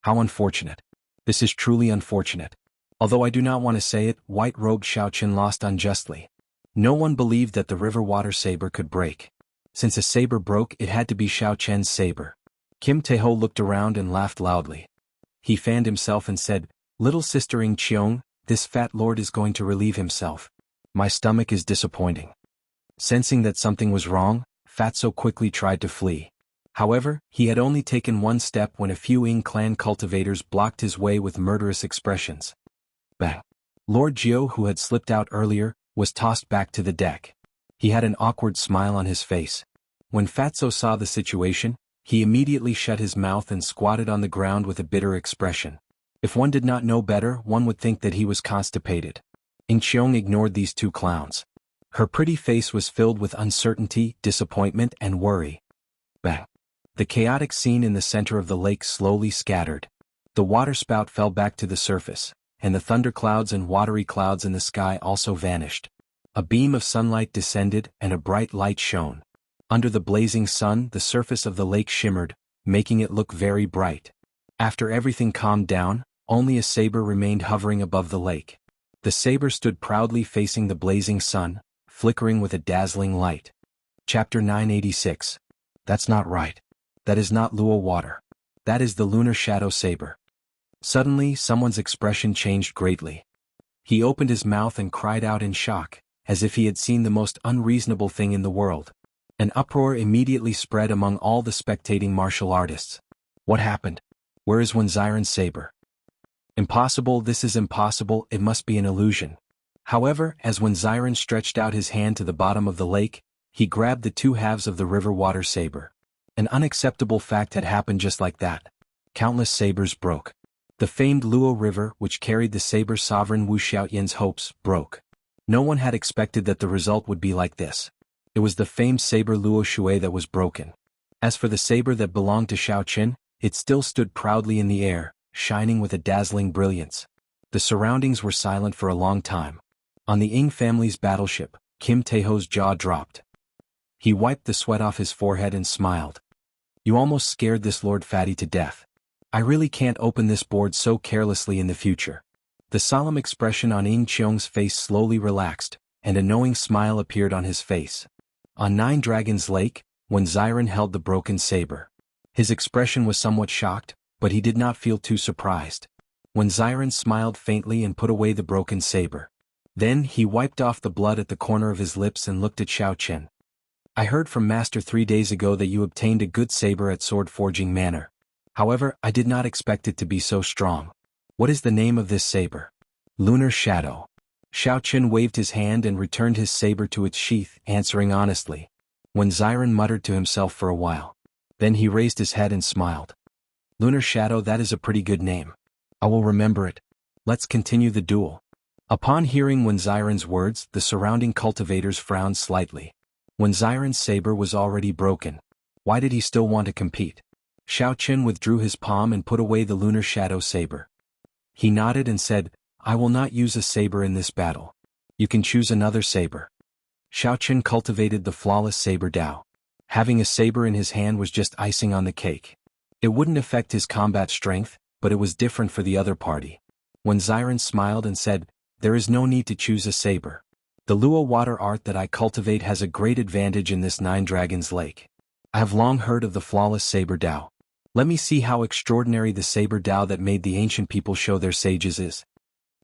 How unfortunate. This is truly unfortunate. Although I do not want to say it, white-robed Xiao Qin lost unjustly. No one believed that the river water saber could break. Since a saber broke, it had to be Xiao Qian's saber." Kim Taeho looked around and laughed loudly. He fanned himself and said, "Little sister Ing Qiong, this fat lord is going to relieve himself. My stomach is disappointing." Sensing that something was wrong, Fatso quickly tried to flee. However, he had only taken one step when a few Ing clan cultivators blocked his way with murderous expressions. Bang! Lord Jiao, who had slipped out earlier, was tossed back to the deck. He had an awkward smile on his face. When Fatso saw the situation, he immediately shut his mouth and squatted on the ground with a bitter expression. If one did not know better, one would think that he was constipated. Ing Qiong ignored these two clowns. Her pretty face was filled with uncertainty, disappointment, and worry. Bang! The chaotic scene in the center of the lake slowly scattered. The waterspout fell back to the surface, and the thunderclouds and watery clouds in the sky also vanished. A beam of sunlight descended and a bright light shone. Under the blazing sun, the surface of the lake shimmered, making it look very bright. After everything calmed down, only a saber remained hovering above the lake. The saber stood proudly facing the blazing sun, flickering with a dazzling light. Chapter 986. That's not right. That is not Luo water. That is the lunar shadow saber. Suddenly, someone's expression changed greatly. He opened his mouth and cried out in shock, as if he had seen the most unreasonable thing in the world. An uproar immediately spread among all the spectating martial artists. What happened? Where is Wenziren's saber? Impossible, this is impossible, it must be an illusion. However, as when Xiren stretched out his hand to the bottom of the lake, he grabbed the two halves of the river water saber. An unacceptable fact had happened just like that. Countless sabers broke. The famed Luo River, which carried the saber sovereign Wu Xiaoyan's hopes, broke. No one had expected that the result would be like this. It was the famed saber Luo Shui that was broken. As for the saber that belonged to Xiao Qin, it still stood proudly in the air, shining with a dazzling brilliance. The surroundings were silent for a long time. On the Ying family's battleship, Kim Taeho's jaw dropped. He wiped the sweat off his forehead and smiled. You almost scared this Lord Fatty to death. I really can't open this board so carelessly in the future. The solemn expression on Ying Qiong's face slowly relaxed, and a knowing smile appeared on his face. On Nine Dragons Lake, when Xiren held the broken saber, his expression was somewhat shocked, but he did not feel too surprised. When Xiren smiled faintly and put away the broken saber, then he wiped off the blood at the corner of his lips and looked at Xiao Qin. I heard from Master 3 days ago that you obtained a good saber at Sword Forging Manor. However, I did not expect it to be so strong. What is the name of this saber? Lunar Shadow. Xiao Qin waved his hand and returned his saber to its sheath, answering honestly. When Xiren muttered to himself for a while. Then he raised his head and smiled. Lunar Shadow, that is a pretty good name. I will remember it. Let's continue the duel. Upon hearing when Xiren's words, the surrounding cultivators frowned slightly. When Xiren's saber was already broken, why did he still want to compete? Xiao Qin withdrew his palm and put away the Lunar Shadow saber. He nodded and said, I will not use a saber in this battle. You can choose another saber. Xiao Qin cultivated the flawless saber Dao. Having a saber in his hand was just icing on the cake. It wouldn't affect his combat strength, but it was different for the other party. When Xiren smiled and said, there is no need to choose a saber. The Luo water art that I cultivate has a great advantage in this Nine Dragons Lake. I have long heard of the flawless saber Dao. Let me see how extraordinary the saber Dao that made the ancient people show their sages is.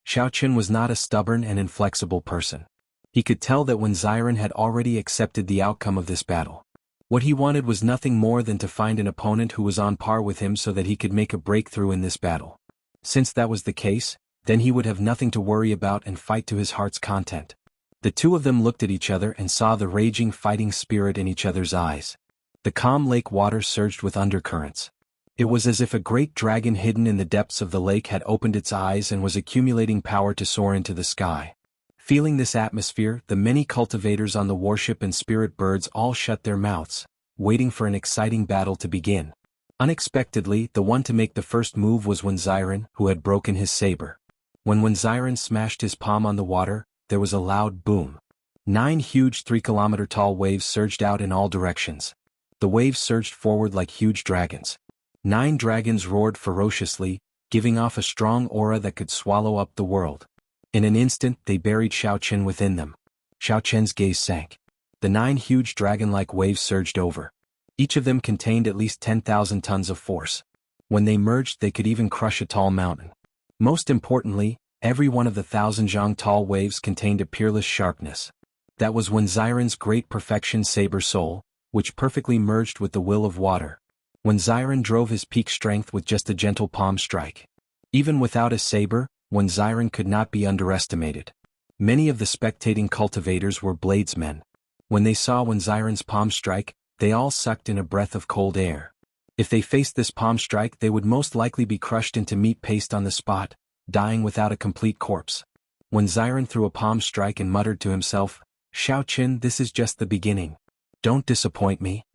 Xiao Qin was not a stubborn and inflexible person. He could tell that when Xiren had already accepted the outcome of this battle. What he wanted was nothing more than to find an opponent who was on par with him so that he could make a breakthrough in this battle. Since that was the case, then he would have nothing to worry about and fight to his heart's content. The two of them looked at each other and saw the raging fighting spirit in each other's eyes. The calm lake water surged with undercurrents. It was as if a great dragon hidden in the depths of the lake had opened its eyes and was accumulating power to soar into the sky. Feeling this atmosphere, the many cultivators on the warship and spirit birds all shut their mouths, waiting for an exciting battle to begin. Unexpectedly, the one to make the first move was when Xiren, who had broken his saber. When Xiren smashed his palm on the water, there was a loud boom. 9 huge 3-kilometer tall waves surged out in all directions. The waves surged forward like huge dragons. 9 dragons roared ferociously, giving off a strong aura that could swallow up the world. In an instant, they buried Xiao Qin within them. Xiao Qin's gaze sank. The 9 huge dragon-like waves surged over. Each of them contained at least 10,000 tons of force. When they merged, they could even crush a tall mountain. Most importantly, every one of the 1,000 zhang tall waves contained a peerless sharpness. That was when Xiren's great perfection saber soul, which perfectly merged with the will of water. When Xiren drove his peak strength with just a gentle palm strike. Even without a saber, when Xiren could not be underestimated. Many of the spectating cultivators were bladesmen. When they saw when Xiren's palm strike, they all sucked in a breath of cold air. If they faced this palm strike, they would most likely be crushed into meat paste on the spot, dying without a complete corpse. When Xiren threw a palm strike and muttered to himself, Xiao Qin, this is just the beginning. Don't disappoint me.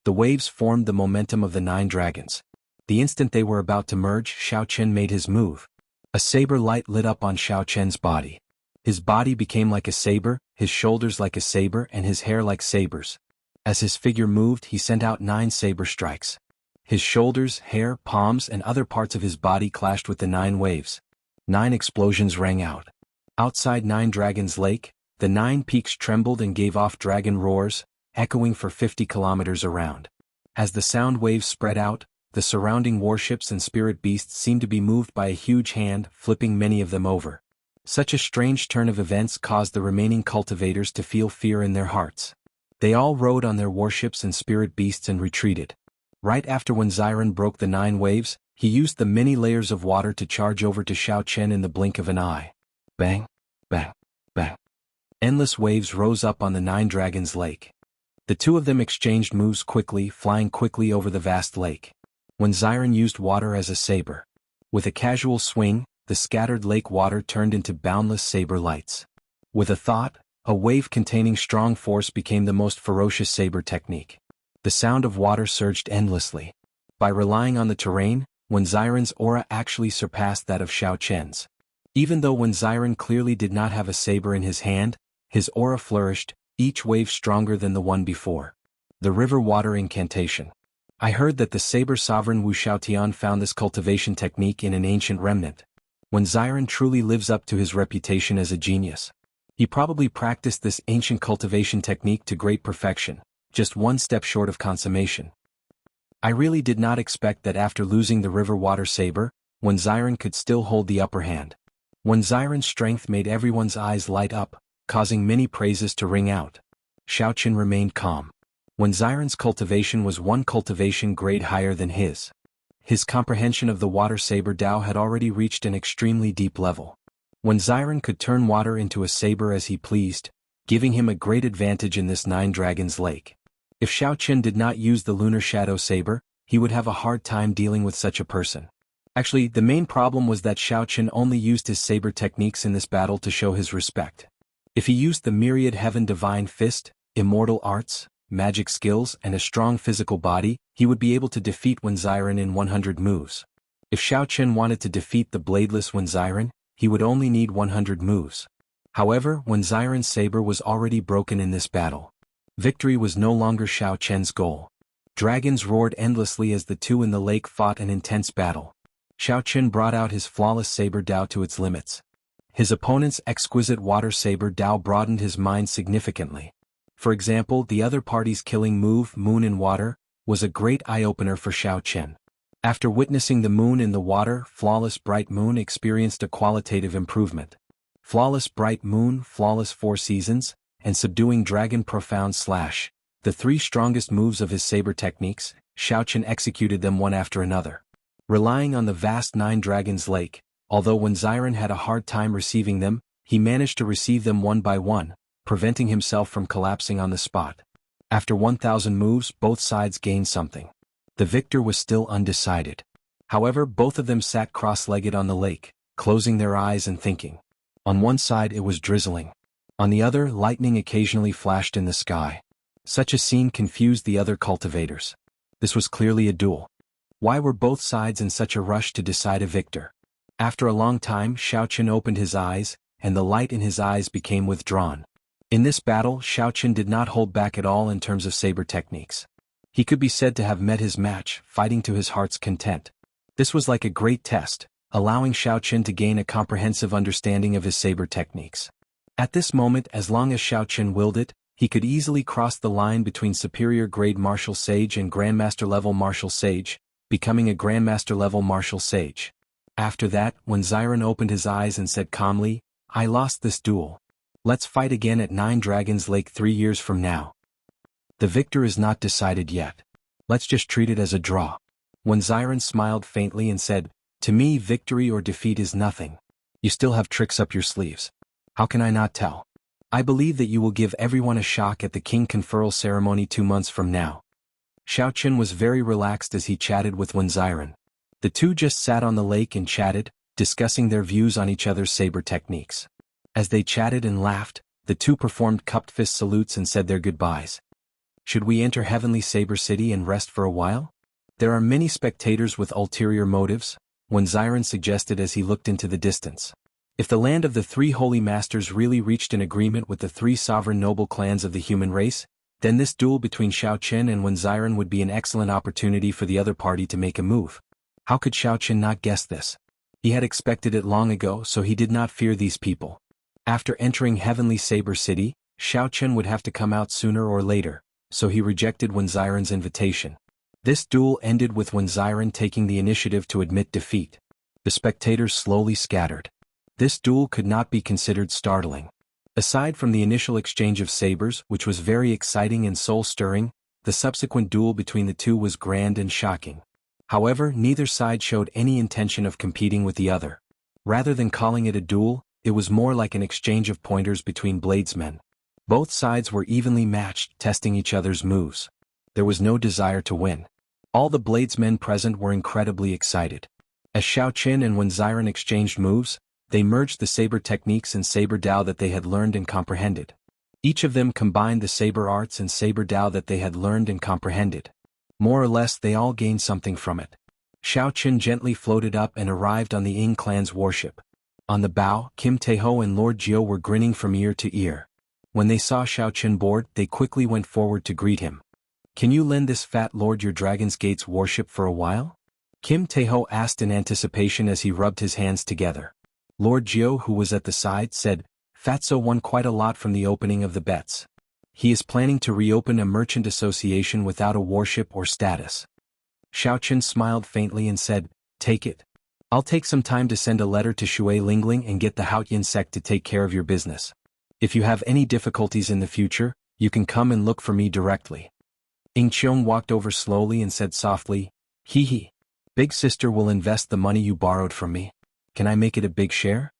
The waves formed the momentum of the 9 dragons. The instant they were about to merge, Xiao Qin made his move. A saber light lit up on Xiao Qin's body. His body became like a saber, his shoulders like a saber, and his hair like sabers. As his figure moved, he sent out 9 saber strikes. His shoulders, hair, palms, and other parts of his body clashed with the 9 waves. 9 explosions rang out. Outside 9 Dragons Lake, the 9 peaks trembled and gave off dragon roars, echoing for 50 kilometers around. As the sound waves spread out, the surrounding warships and spirit beasts seemed to be moved by a huge hand, flipping many of them over. Such a strange turn of events caused the remaining cultivators to feel fear in their hearts. They all rode on their warships and spirit beasts and retreated. Right after when Xiren broke the 9 waves, He used the many layers of water to charge over to Xiao Chen in the blink of an eye. Bang, bang, bang. Endless waves rose up on the Nine Dragons Lake. The two of them exchanged moves quickly, flying quickly over the vast lake. When Xiren used water as a saber. With a casual swing, the scattered lake water turned into boundless saber lights. With a thought, a wave containing strong force became the most ferocious saber technique. The sound of water surged endlessly. By relying on the terrain, when Xiren's aura actually surpassed that of Xiao Chen's. Even though when Xiren clearly did not have a saber in his hand, his aura flourished, each wave stronger than the one before. The river water incantation. I heard that the saber sovereign Wu Xiaotian found this cultivation technique in an ancient remnant. When Xiren truly lives up to his reputation as a genius, he probably practiced this ancient cultivation technique to great perfection, just one step short of consummation. I really did not expect that after losing the river water saber, when Xiren could still hold the upper hand. When Xiren's strength made everyone's eyes light up, causing many praises to ring out. Xiao Chen remained calm. When Xiren's cultivation was one cultivation grade higher than his. His comprehension of the water saber Dao had already reached an extremely deep level. When Xiren could turn water into a saber as he pleased, giving him a great advantage in this Nine Dragons Lake. If Xiao Chen did not use the lunar shadow saber, he would have a hard time dealing with such a person. Actually, the main problem was that Xiao Chen only used his saber techniques in this battle to show his respect. If he used the myriad heaven divine fist, immortal arts, magic skills and a strong physical body, he would be able to defeat Wen Xiren in 100 moves. If Xiao Chen wanted to defeat the bladeless Wen Xiren, he would only need 100 moves. However, Wen Xiren's saber was already broken in this battle. Victory was no longer Xiao Chen's goal. Dragons roared endlessly as the two in the lake fought an intense battle. Xiao Chen brought out his flawless saber Dao to its limits. His opponent's exquisite water saber Dao broadened his mind significantly. For example, the other party's killing move, Moon in Water, was a great eye-opener for Xiao Chen. After witnessing the moon in the water, Flawless Bright Moon experienced a qualitative improvement. Flawless Bright Moon, Flawless Four Seasons, and Subduing Dragon Profound Slash, the three strongest moves of his saber techniques, Xiao Chen executed them one after another. Relying on the vast Nine Dragons Lake, although when Xiren had a hard time receiving them, he managed to receive them one by one, preventing himself from collapsing on the spot. After 1,000 moves, both sides gained something. The victor was still undecided. However, both of them sat cross-legged on the lake, closing their eyes and thinking. On one side it was drizzling. On the other, lightning occasionally flashed in the sky. Such a scene confused the other cultivators. This was clearly a duel. Why were both sides in such a rush to decide a victor? After a long time, Xiao Chen opened his eyes, and the light in his eyes became withdrawn. In this battle, Xiao Chen did not hold back at all in terms of saber techniques. He could be said to have met his match, fighting to his heart's content. This was like a great test, allowing Xiao Chen to gain a comprehensive understanding of his saber techniques. At this moment, as long as Xiao Chen willed it, he could easily cross the line between superior grade martial sage and grandmaster level martial sage, becoming a grandmaster level martial sage. After that, when Xiren opened his eyes and said calmly, "I lost this duel. Let's fight again at Nine Dragons Lake 3 years from now. The victor is not decided yet. Let's just treat it as a draw." When Xiren smiled faintly and said, "To me, victory or defeat is nothing. You still have tricks up your sleeves. How can I not tell? I believe that you will give everyone a shock at the king conferral ceremony 2 months from now." Xiao Chen was very relaxed as he chatted with Wen Xiren. The two just sat on the lake and chatted, discussing their views on each other's saber techniques. As they chatted and laughed, the two performed cupped fist salutes and said their goodbyes. "Should we enter Heavenly Saber City and rest for a while? There are many spectators with ulterior motives," Wen Xiren suggested as he looked into the distance. If the land of the three holy masters really reached an agreement with the three sovereign noble clans of the human race, then this duel between Xiao Chen and Wen Xiren would be an excellent opportunity for the other party to make a move. How could Xiao Chen not guess this? He had expected it long ago, so he did not fear these people. After entering Heavenly Saber City, Xiao Chen would have to come out sooner or later, so he rejected Wen Xiren's invitation. This duel ended with Wen Xiren taking the initiative to admit defeat. The spectators slowly scattered. This duel could not be considered startling. Aside from the initial exchange of sabers, which was very exciting and soul-stirring, the subsequent duel between the two was grand and shocking. However, neither side showed any intention of competing with the other. Rather than calling it a duel, it was more like an exchange of pointers between bladesmen. Both sides were evenly matched, testing each other's moves. There was no desire to win. All the bladesmen present were incredibly excited. As Xiaoqin and Wen Ziren exchanged moves, they merged the saber techniques and saber Dao that they had learned and comprehended. Each of them combined the saber arts and saber Dao that they had learned and comprehended. More or less they all gained something from it. Xiaoqin gently floated up and arrived on the Ying clan's warship. On the bow, Kim Taeho and Lord Jiao were grinning from ear to ear. When they saw Xiaoqin board, they quickly went forward to greet him. "Can you lend this fat lord your Dragon's Gate's warship for a while?" Kim Taeho asked in anticipation as he rubbed his hands together. Lord Jiao, who was at the side, said, "Fatso won quite a lot from the opening of the bets. He is planning to reopen a merchant association without a warship or status." Xiaoqin smiled faintly and said, "Take it. I'll take some time to send a letter to Shui Lingling and get the Haotian sect to take care of your business. If you have any difficulties in the future, you can come and look for me directly." Ying Qiong walked over slowly and said softly, "Hee hee. Big sister will invest the money you borrowed from me. Can I make it a big share?"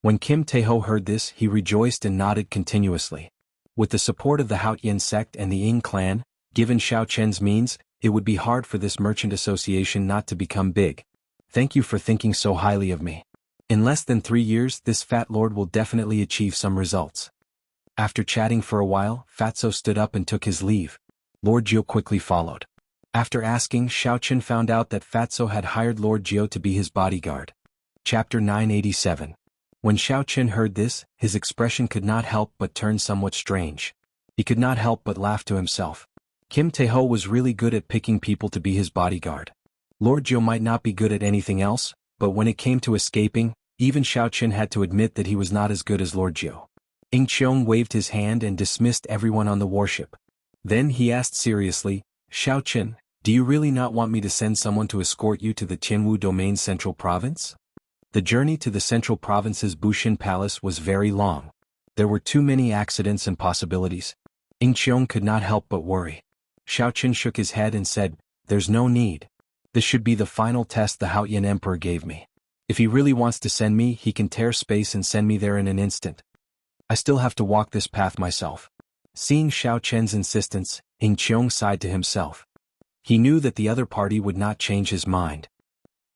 When Kim Taeho heard this, he rejoiced and nodded continuously. With the support of the Haotian sect and the Ying clan, given Xiaoqian's means, it would be hard for this merchant association not to become big. "Thank you for thinking so highly of me. In less than 3 years, this fat lord will definitely achieve some results." After chatting for a while, Fatso stood up and took his leave. Lord Jiao quickly followed. After asking, Xiaoqin found out that Fatso had hired Lord Jiao to be his bodyguard. Chapter 987. When Xiaoqin heard this, his expression could not help but turn somewhat strange. He could not help but laugh to himself. Kim Taeho was really good at picking people to be his bodyguard. Lord Jiao might not be good at anything else, but when it came to escaping, even Xiaoqin had to admit that he was not as good as Lord Jiao. Ying Qiong waved his hand and dismissed everyone on the warship. Then he asked seriously, "Xiaoqin, do you really not want me to send someone to escort you to the Jianghu Domain's central province?" The journey to the central province's Bushin Palace was very long. There were too many accidents and possibilities. Ying Qiong could not help but worry. Xiaoqin shook his head and said, "There's no need. This should be the final test the Haotian Emperor gave me. If he really wants to send me, he can tear space and send me there in an instant. I still have to walk this path myself." Seeing Xiaoqian's insistence, Ying Qiong sighed to himself. He knew that the other party would not change his mind.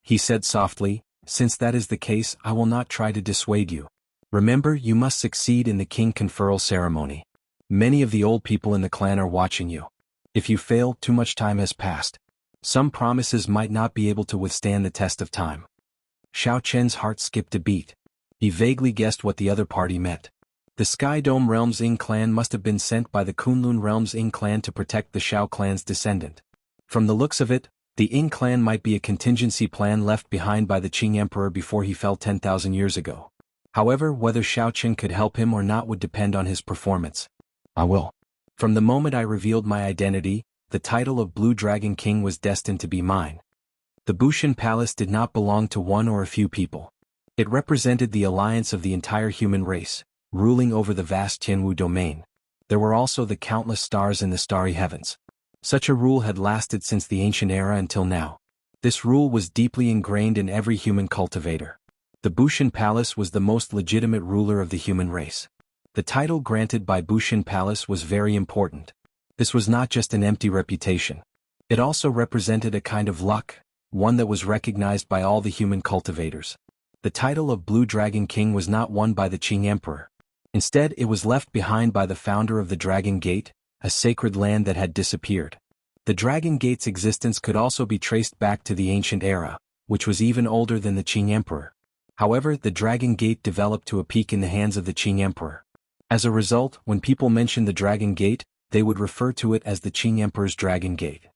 He said softly, "Since that is the case, I will not try to dissuade you. Remember, you must succeed in the king conferral ceremony. Many of the old people in the clan are watching you. If you fail, too much time has passed. Some promises might not be able to withstand the test of time." Xiaoqian's heart skipped a beat. He vaguely guessed what the other party meant. The Sky Dome Realm's Ying clan must have been sent by the Kunlun Realm's Ying clan to protect the Shao clan's descendant. From the looks of it, the Ying clan might be a contingency plan left behind by the Qing Emperor before he fell 10,000 years ago. However, whether Xiaoqin could help him or not would depend on his performance. "I will. From the moment I revealed my identity, the title of Blue Dragon King was destined to be mine." The Bushin Palace did not belong to one or a few people. It represented the alliance of the entire human race, ruling over the vast Jianghu domain. There were also the countless stars in the starry heavens. Such a rule had lasted since the ancient era until now. This rule was deeply ingrained in every human cultivator. The Bushin Palace was the most legitimate ruler of the human race. The title granted by Bushin Palace was very important. This was not just an empty reputation. It also represented a kind of luck, one that was recognized by all the human cultivators. The title of Blue Dragon King was not won by the Qing Emperor. Instead, it was left behind by the founder of the Dragon Gate, a sacred land that had disappeared. The Dragon Gate's existence could also be traced back to the ancient era, which was even older than the Qing Emperor. However, the Dragon Gate developed to a peak in the hands of the Qing Emperor. As a result, when people mentioned the Dragon Gate, they would refer to it as the Qing Emperor's Dragon Gate.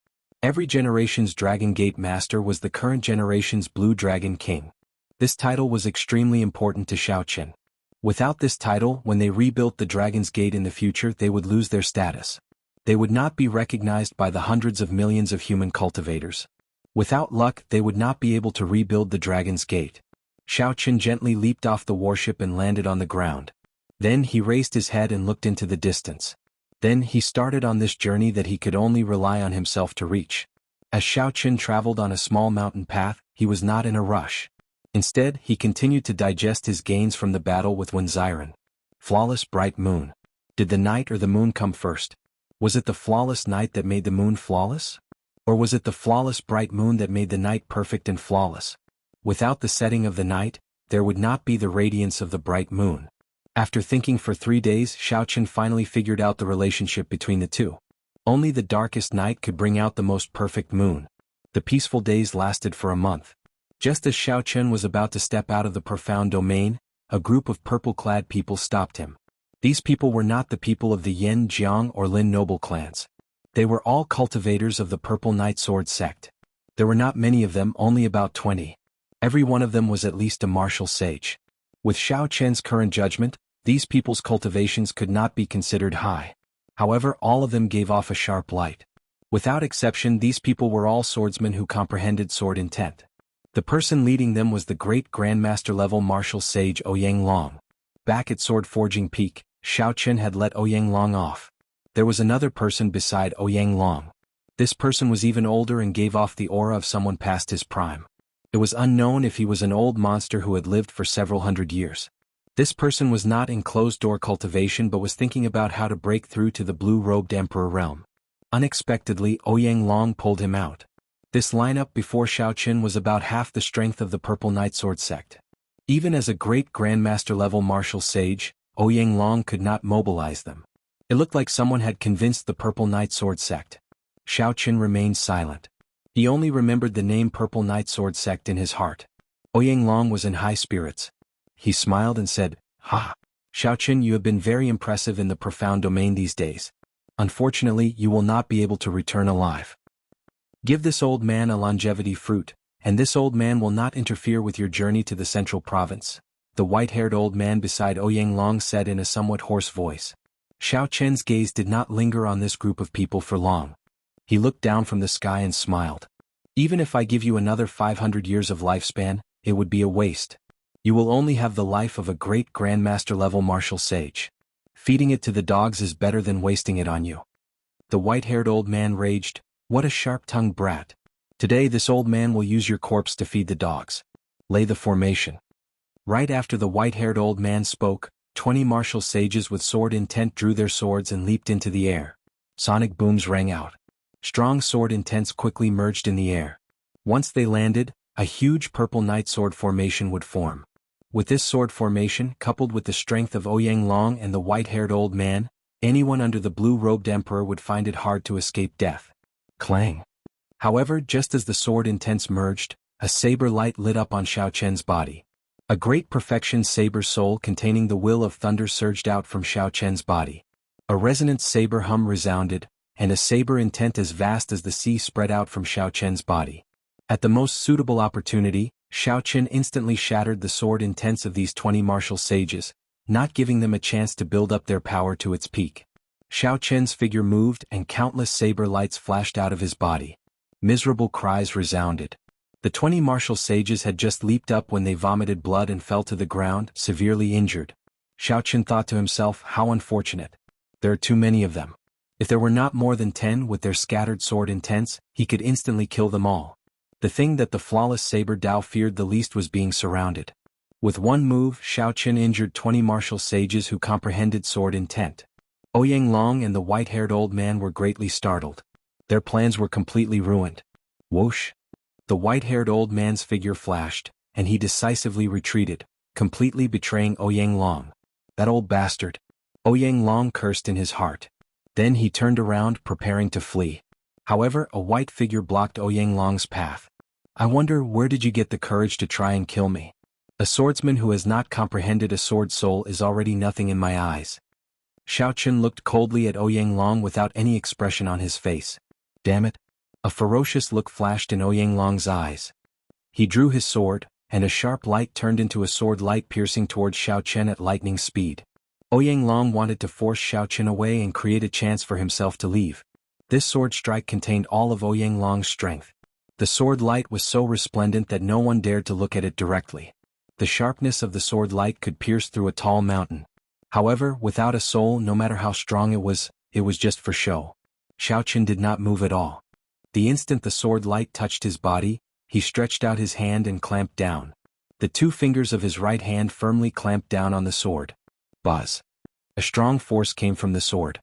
Every generation's Dragon Gate master was the current generation's Blue Dragon King. This title was extremely important to Xiaoqin. Without this title, when they rebuilt the Dragon's Gate in the future, they would lose their status. They would not be recognized by the hundreds of millions of human cultivators. Without luck, they would not be able to rebuild the Dragon's Gate. Xiaoqin gently leaped off the warship and landed on the ground. Then he raised his head and looked into the distance. Then he started on this journey that he could only rely on himself to reach. As Xiao Qin traveled on a small mountain path, he was not in a rush. Instead, he continued to digest his gains from the battle with Wenziren. Flawless bright moon. Did the night or the moon come first? Was it the flawless night that made the moon flawless? Or was it the flawless bright moon that made the night perfect and flawless? Without the setting of the night, there would not be the radiance of the bright moon. After thinking for 3 days, Xiao Qin finally figured out the relationship between the two. Only the darkest night could bring out the most perfect moon. The peaceful days lasted for a month. Just as Xiao Qin was about to step out of the profound domain, a group of purple-clad people stopped him. These people were not the people of the Yen, Jiang, or Lin noble clans. They were all cultivators of the Purple Night Sword sect. There were not many of them, only about 20. Every one of them was at least a martial sage. With Xiao Qin's current judgment, these people's cultivations could not be considered high. However, all of them gave off a sharp light. Without exception, these people were all swordsmen who comprehended sword intent. The person leading them was the great grandmaster-level martial sage Ouyang Long. Back at Sword Forging Peak, Xiao Qin had let Ouyang Long off. There was another person beside Ouyang Long. This person was even older and gave off the aura of someone past his prime. It was unknown if he was an old monster who had lived for several hundred years. This person was not in closed-door cultivation but was thinking about how to break through to the blue-robed emperor realm. Unexpectedly, Ouyang Long pulled him out. This lineup before Xiao Qin was about half the strength of the Purple Night Sword sect. Even as a great grandmaster-level martial sage, Ouyang Long could not mobilize them. It looked like someone had convinced the Purple Night Sword sect. Xiao Qin remained silent. He only remembered the name Purple Night Sword sect in his heart. Ouyang Long was in high spirits. He smiled and said, "Ha! Xiao Qin, you have been very impressive in the profound domain these days. Unfortunately, you will not be able to return alive. Give this old man a longevity fruit, and this old man will not interfere with your journey to the central province," the white-haired old man beside Ouyang Long said in a somewhat hoarse voice. Xiao Qin's gaze did not linger on this group of people for long. He looked down from the sky and smiled. "Even if I give you another 500 years of lifespan, it would be a waste. You will only have the life of a great grandmaster-level martial sage. Feeding it to the dogs is better than wasting it on you." The white-haired old man raged, "What a sharp-tongued brat. Today this old man will use your corpse to feed the dogs. Lay the formation." Right after the white-haired old man spoke, 20 martial sages with sword intent drew their swords and leaped into the air. Sonic booms rang out. Strong sword intents quickly merged in the air. Once they landed, a huge purple night sword formation would form. With this sword formation, coupled with the strength of Ouyang Long and the white-haired old man, anyone under the blue-robed emperor would find it hard to escape death. Clang. However, just as the sword intents merged, a saber light lit up on Xiao Qin's body. A great perfection saber soul containing the will of thunder surged out from Xiao Qin's body. A resonant saber hum resounded, and a saber intent as vast as the sea spread out from Xiao Qin's body. At the most suitable opportunity, Xiao Qin instantly shattered the sword intents of these 20 martial sages, not giving them a chance to build up their power to its peak. Xiao Qin's figure moved and countless saber lights flashed out of his body. Miserable cries resounded. The 20 martial sages had just leaped up when they vomited blood and fell to the ground, severely injured. Xiao Qin thought to himself, how unfortunate. There are too many of them. If there were not more than 10 with their scattered sword intents, he could instantly kill them all. The thing that the flawless saber Dao feared the least was being surrounded. With one move, Xiao Qin injured 20 martial sages who comprehended sword intent. Ouyang Long and the white-haired old man were greatly startled. Their plans were completely ruined. Whoosh! The white-haired old man's figure flashed, and he decisively retreated, completely betraying Ouyang Long. That old bastard! Ouyang Long cursed in his heart. Then he turned around, preparing to flee. However, a white figure blocked Ouyang Long's path. "I wonder, where did you get the courage to try and kill me? A swordsman who has not comprehended a sword soul is already nothing in my eyes." Xiao Qin looked coldly at Ouyang Long without any expression on his face. Damn it! A ferocious look flashed in Ouyang Long's eyes. He drew his sword, and a sharp light turned into a sword light piercing towards Xiao Qin at lightning speed. Ouyang Long wanted to force Xiao Qin away and create a chance for himself to leave. This sword strike contained all of Ouyang Long's strength. The sword light was so resplendent that no one dared to look at it directly. The sharpness of the sword light could pierce through a tall mountain. However, without a soul, no matter how strong it was just for show. Xiao Qin did not move at all. The instant the sword light touched his body, he stretched out his hand and clamped down. The two fingers of his right hand firmly clamped down on the sword. Buzz. A strong force came from the sword.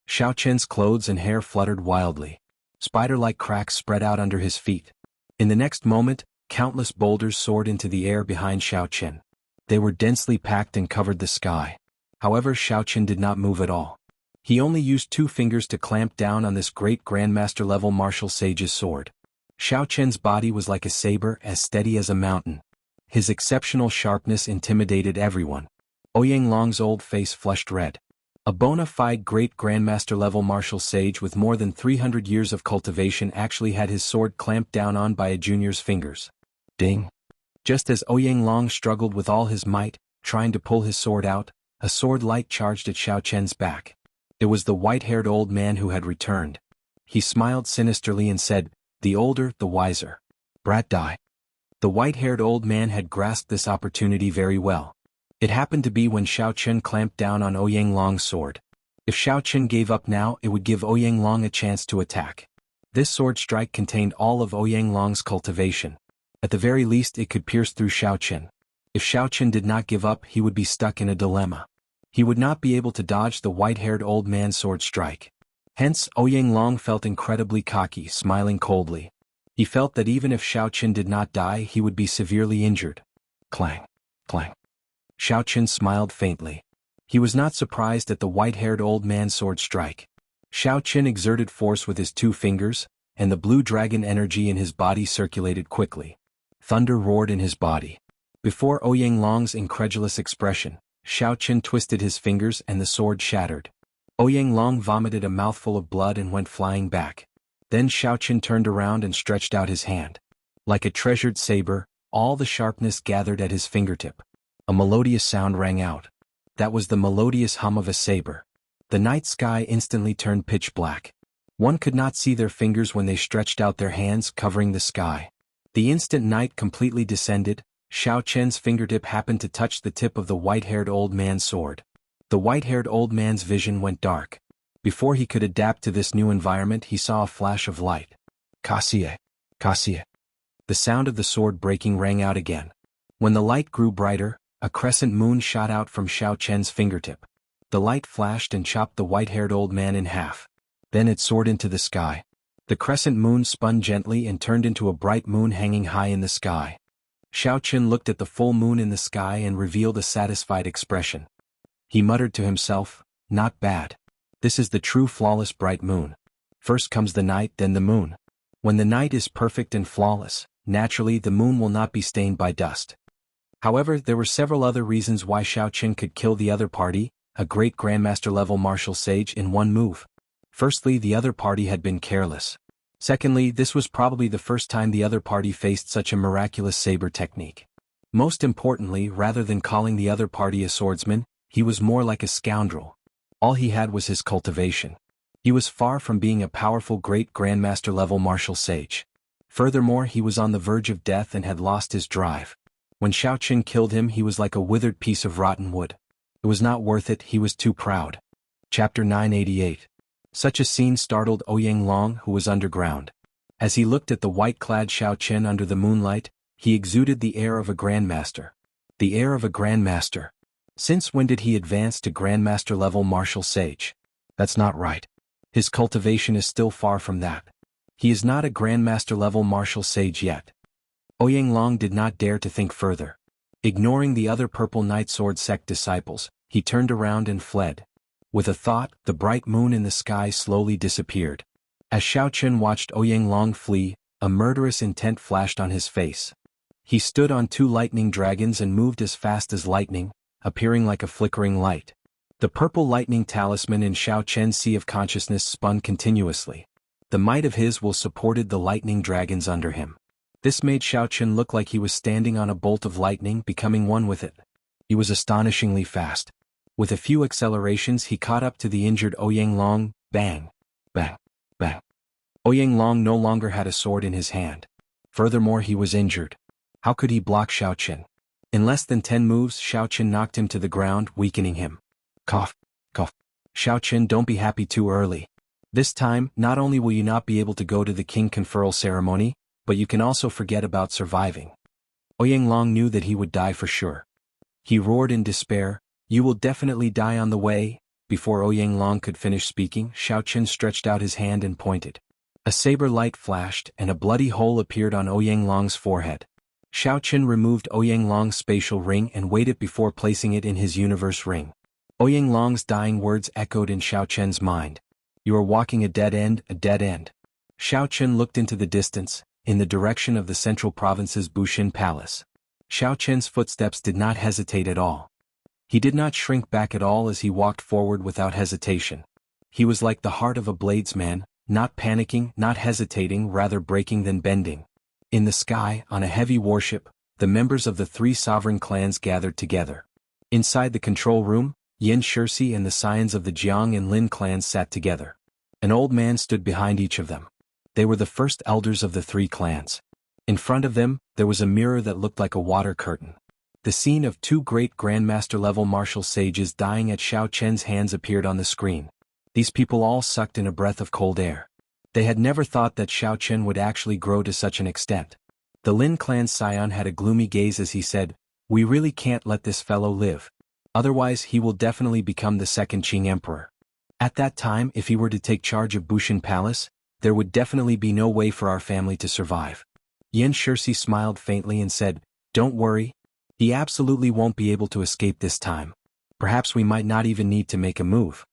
Xiao Chen's clothes and hair fluttered wildly. Spider-like cracks spread out under his feet. In the next moment, countless boulders soared into the air behind Xiao Chen. They were densely packed and covered the sky. However, Xiao Chen did not move at all. He only used two fingers to clamp down on this great Grandmaster-level martial sage's sword. Xiao Chen's body was like a saber, as steady as a mountain. His exceptional sharpness intimidated everyone. Ouyang Long's old face flushed red. A bona fide great Grandmaster-level martial sage with more than 300 years of cultivation actually had his sword clamped down on by a junior's fingers. Ding! Just as Ouyang Long struggled with all his might, trying to pull his sword out, a sword light charged at Xiao Chen's back. It was the white-haired old man who had returned. He smiled sinisterly and said, "The older, the wiser. Brat die." The white-haired old man had grasped this opportunity very well. It happened to be when Xiao Chen clamped down on Ouyang Long's sword. If Xiao Chen gave up now, it would give Ouyang Long a chance to attack. This sword strike contained all of Ouyang Long's cultivation. At the very least, it could pierce through Xiao Chen. If Xiao Chen did not give up, he would be stuck in a dilemma. He would not be able to dodge the white-haired old man's sword strike. Hence, Ouyang Long felt incredibly cocky, smiling coldly. He felt that even if Xiao Chen did not die, he would be severely injured. Clang! Clang! Xiao Chen smiled faintly. He was not surprised at the white-haired old man's sword strike. Xiao Chen exerted force with his two fingers, and the blue dragon energy in his body circulated quickly. Thunder roared in his body. Before Ouyang Long's incredulous expression, Xiao Chen twisted his fingers and the sword shattered. Ouyang Long vomited a mouthful of blood and went flying back. Then Xiao Chen turned around and stretched out his hand. Like a treasured saber, all the sharpness gathered at his fingertip. A melodious sound rang out. That was the melodious hum of a saber. The night sky instantly turned pitch black. One could not see their fingers when they stretched out their hands, covering the sky. The instant night completely descended, Xiao Chen's fingertip happened to touch the tip of the white-haired old man's sword. The white-haired old man's vision went dark. Before he could adapt to this new environment, he saw a flash of light. Cassie! Cassie! The sound of the sword breaking rang out again. When the light grew brighter, a crescent moon shot out from Xiao Chen's fingertip. The light flashed and chopped the white-haired old man in half. Then it soared into the sky. The crescent moon spun gently and turned into a bright moon hanging high in the sky. Xiao Chen looked at the full moon in the sky and revealed a satisfied expression. He muttered to himself, "Not bad. This is the true flawless bright moon. First comes the night, then the moon. When the night is perfect and flawless, naturally the moon will not be stained by dust." However, there were several other reasons why Xiao Chen could kill the other party, a great Grandmaster-level martial sage, in one move. Firstly, the other party had been careless. Secondly, this was probably the first time the other party faced such a miraculous saber technique. Most importantly, rather than calling the other party a swordsman, he was more like a scoundrel. All he had was his cultivation. He was far from being a powerful great Grandmaster-level martial sage. Furthermore, he was on the verge of death and had lost his drive. When Xiao Chen killed him, he was like a withered piece of rotten wood. It was not worth it, he was too proud. Chapter 988. Such a scene startled Ouyang Long, who was underground. As he looked at the white-clad Xiao Chen under the moonlight, he exuded the air of a grandmaster. The air of a grandmaster. Since when did he advance to Grandmaster-level martial sage? That's not right. His cultivation is still far from that. He is not a Grandmaster-level martial sage yet. Ouyang Long did not dare to think further. Ignoring the other Purple Night Sword sect disciples, he turned around and fled. With a thought, the bright moon in the sky slowly disappeared. As Xiao Chen watched Ouyang Long flee, a murderous intent flashed on his face. He stood on two lightning dragons and moved as fast as lightning, appearing like a flickering light. The purple lightning talisman in Xiao Chen's sea of consciousness spun continuously. The might of his will supported the lightning dragons under him. This made Xiao Chen look like he was standing on a bolt of lightning, becoming one with it. He was astonishingly fast. With a few accelerations, he caught up to the injured Ouyang Long. Bang! Bang! Bang! Ouyang Long no longer had a sword in his hand. Furthermore, he was injured. How could he block Xiao Chen? In less than 10 moves, Xiao Chen knocked him to the ground, weakening him. Cough! Cough! Xiao Chen, don't be happy too early. This time, not only will you not be able to go to the king conferral ceremony, but you can also forget about surviving. Ouyang Long knew that he would die for sure. He roared in despair, "You will definitely die on the way." Before Ouyang Long could finish speaking, Xiao Qin stretched out his hand and pointed. A saber light flashed, and a bloody hole appeared on Ouyang Long's forehead. Xiao Qin removed Ouyang Long's spatial ring and weighed it before placing it in his universe ring. Ouyang Long's dying words echoed in Xiao Qin's mind. "You are walking a dead end, a dead end." Xiao Qin looked into the distance, in the direction of the central province's Bushin Palace. Xiao Qin's footsteps did not hesitate at all. He did not shrink back at all as he walked forward without hesitation. He was like the heart of a bladesman, not panicking, not hesitating, rather breaking than bending. In the sky, on a heavy warship, the members of the three sovereign clans gathered together. Inside the control room, Yin Shirsi and the scions of the Jiang and Lin clans sat together. An old man stood behind each of them. They were the first elders of the three clans. In front of them, there was a mirror that looked like a water curtain. The scene of two great Grandmaster-level martial sages dying at Xiao Qin's hands appeared on the screen. These people all sucked in a breath of cold air. They had never thought that Xiao Qin would actually grow to such an extent. The Lin clan's scion had a gloomy gaze as he said, "We really can't let this fellow live. Otherwise he will definitely become the second Qing emperor. At that time, if he were to take charge of Bushin Palace, there would definitely be no way for our family to survive." Yin Shirsi smiled faintly and said, "Don't worry. He absolutely won't be able to escape this time. Perhaps we might not even need to make a move."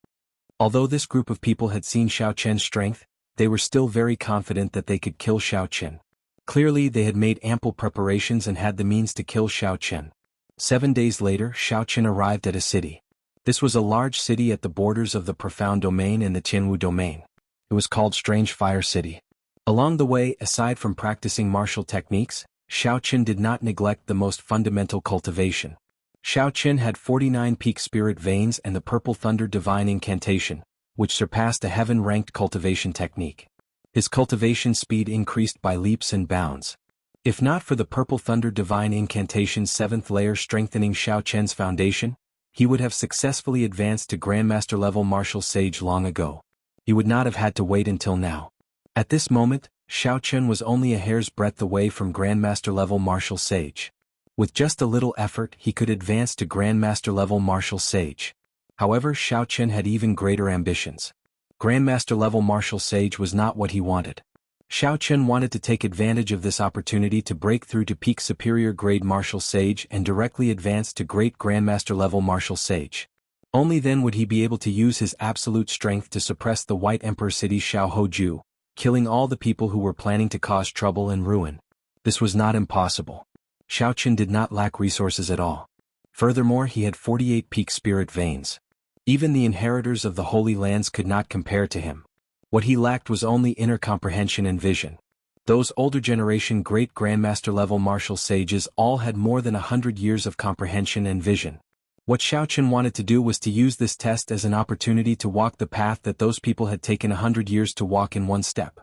Although this group of people had seen Xiao Qin's strength, they were still very confident that they could kill Xiao Qin. Clearly they had made ample preparations and had the means to kill Xiao Qin. 7 days later, Xiao Qin arrived at a city. This was a large city at the borders of the Profound Domain and the Jianghu Domain. It was called Strange Fire City. Along the way, aside from practicing martial techniques, Xiao Qin did not neglect the most fundamental cultivation. Xiao Qin had 49 peak spirit veins and the Purple Thunder Divine Incantation, which surpassed a heaven-ranked cultivation technique. His cultivation speed increased by leaps and bounds. If not for the Purple Thunder Divine Incantation's 7th layer strengthening Xiao Qin's foundation, he would have successfully advanced to Grandmaster-level Martial Sage long ago. He would not have had to wait until now. At this moment, Xiao Qin was only a hair's breadth away from Grandmaster-level Martial Sage. With just a little effort, he could advance to Grandmaster-level Martial Sage. However, Xiao Qin had even greater ambitions. Grandmaster-level Martial Sage was not what he wanted. Xiao Qin wanted to take advantage of this opportunity to break through to peak superior grade Martial Sage and directly advance to great Grandmaster-level Martial Sage. Only then would he be able to use his absolute strength to suppress the White Emperor city Xiaohoju, killing all the people who were planning to cause trouble and ruin. This was not impossible. Xiao Qin did not lack resources at all. Furthermore, he had 48 peak spirit veins. Even the inheritors of the Holy Lands could not compare to him. What he lacked was only inner comprehension and vision. Those older generation great Grandmaster-level martial sages all had more than 100 years of comprehension and vision. What Xiao Qin wanted to do was to use this test as an opportunity to walk the path that those people had taken 100 years to walk in one step.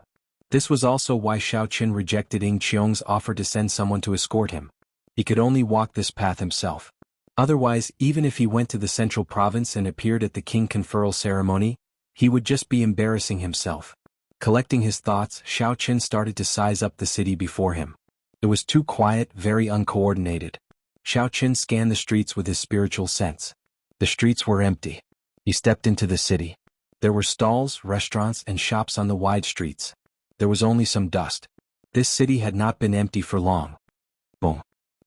This was also why Xiao Qin rejected Ying Qiong's offer to send someone to escort him. He could only walk this path himself. Otherwise, even if he went to the central province and appeared at the king conferral ceremony, he would just be embarrassing himself. Collecting his thoughts, Xiao Qin started to size up the city before him. It was too quiet, very uncoordinated. Xiao Qin scanned the streets with his spiritual sense. The streets were empty. He stepped into the city. There were stalls, restaurants, and shops on the wide streets. There was only some dust. This city had not been empty for long. Boom.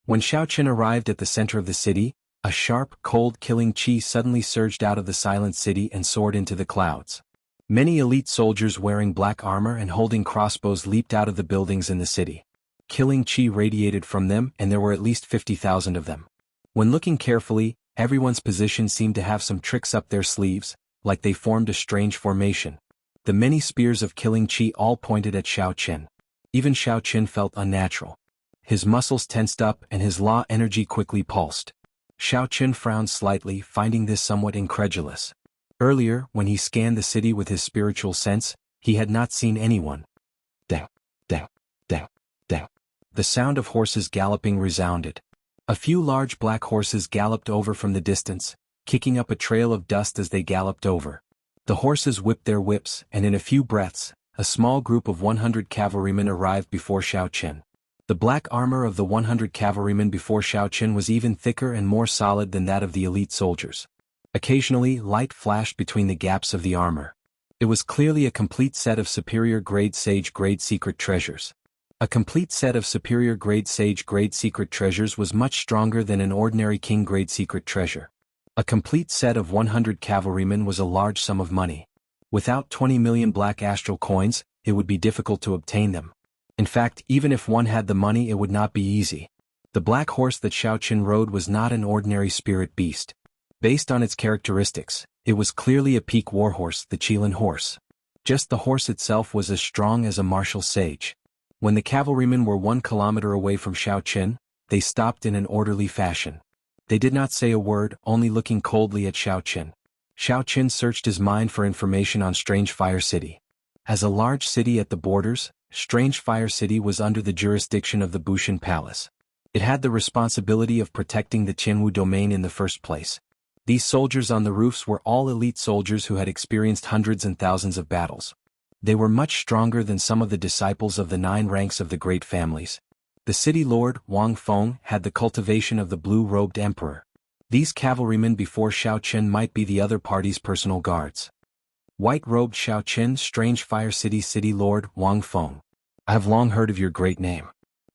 When Xiao Qin arrived at the center of the city, a sharp, cold killing chi suddenly surged out of the silent city and soared into the clouds. Many elite soldiers wearing black armor and holding crossbows leaped out of the buildings in the city. Killing chi radiated from them, and there were at least 50,000 of them. When looking carefully, everyone's position seemed to have some tricks up their sleeves, like they formed a strange formation. The many spears of killing chi all pointed at Xiao Qin. Even Xiao Qin felt unnatural. His muscles tensed up and his law energy quickly pulsed. Xiao Qin frowned slightly, finding this somewhat incredulous. Earlier, when he scanned the city with his spiritual sense, he had not seen anyone. Dang, dang, dang, dang. The sound of horses galloping resounded. A few large black horses galloped over from the distance, kicking up a trail of dust as they galloped over. The horses whipped their whips, and in a few breaths, a small group of 100 cavalrymen arrived before Xiao Qin. The black armor of the 100 cavalrymen before Xiao Qin was even thicker and more solid than that of the elite soldiers. Occasionally, light flashed between the gaps of the armor. It was clearly a complete set of superior-grade sage-grade secret treasures. A complete set of superior-grade sage-grade secret treasures was much stronger than an ordinary king-grade secret treasure. A complete set of 100 cavalrymen was a large sum of money. Without 20 million black astral coins, it would be difficult to obtain them. In fact, even if one had the money, it would not be easy. The black horse that Xiao Qin rode was not an ordinary spirit beast. Based on its characteristics, it was clearly a peak warhorse, the Qilin horse. Just the horse itself was as strong as a martial sage. When the cavalrymen were 1 kilometer away from Xiao Qin, they stopped in an orderly fashion. They did not say a word, only looking coldly at Xiao Qin. Xiao Qin searched his mind for information on Strange Fire City. As a large city at the borders, Strange Fire City was under the jurisdiction of the Bushan Palace. It had the responsibility of protecting the Jianghu domain in the first place. These soldiers on the roofs were all elite soldiers who had experienced hundreds and thousands of battles. They were much stronger than some of the disciples of the 9 ranks of the great families. The city lord, Wang Feng, had the cultivation of the blue-robed emperor. These cavalrymen before Xiao Qin might be the other party's personal guards. White-robed Xiao Qin, Strange Fire City City Lord, Wang Feng. I have long heard of your great name.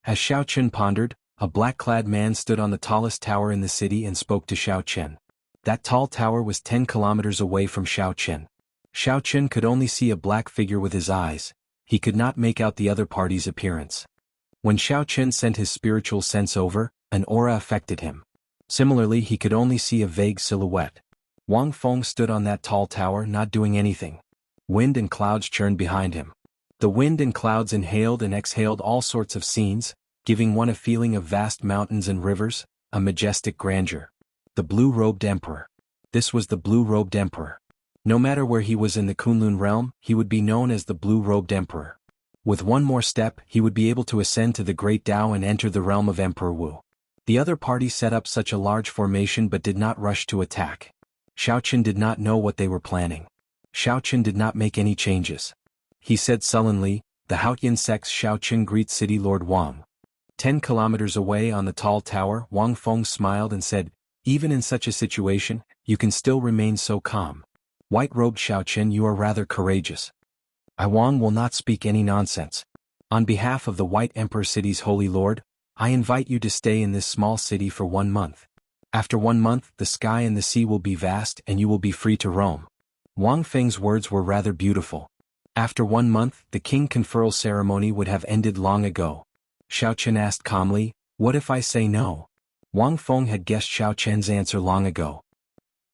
As Xiao Qin pondered, a black-clad man stood on the tallest tower in the city and spoke to Xiao Qin. That tall tower was 10 kilometers away from Xiao Qin. Xiao Qin could only see a black figure with his eyes. He could not make out the other party's appearance. When Xiao Qin sent his spiritual sense over, an aura affected him. Similarly, he could only see a vague silhouette. Wang Feng stood on that tall tower, not doing anything. Wind and clouds churned behind him. The wind and clouds inhaled and exhaled all sorts of scenes, giving one a feeling of vast mountains and rivers, a majestic grandeur. The blue-robed emperor. This was the blue-robed emperor. No matter where he was in the Kunlun realm, he would be known as the blue-robed emperor. With one more step, he would be able to ascend to the Great Tao and enter the realm of Emperor Wu. The other party set up such a large formation but did not rush to attack. Xiao Qin did not know what they were planning. Xiao Qin did not make any changes. He said sullenly, "The Haotian sect's Xiao Qin greets City Lord Wang." 10 kilometers away on the tall tower, Wang Feng smiled and said, "Even in such a situation, you can still remain so calm. White-robed Xiao Qin, you are rather courageous." Wang will not speak any nonsense. On behalf of the White Emperor City's Holy Lord, I invite you to stay in this small city for 1 month. After 1 month, the sky and the sea will be vast and you will be free to roam. Wang Feng's words were rather beautiful. After 1 month, the king conferral ceremony would have ended long ago. Xiao Qin asked calmly, "What if I say no?" Wang Feng had guessed Xiao Qin's answer long ago.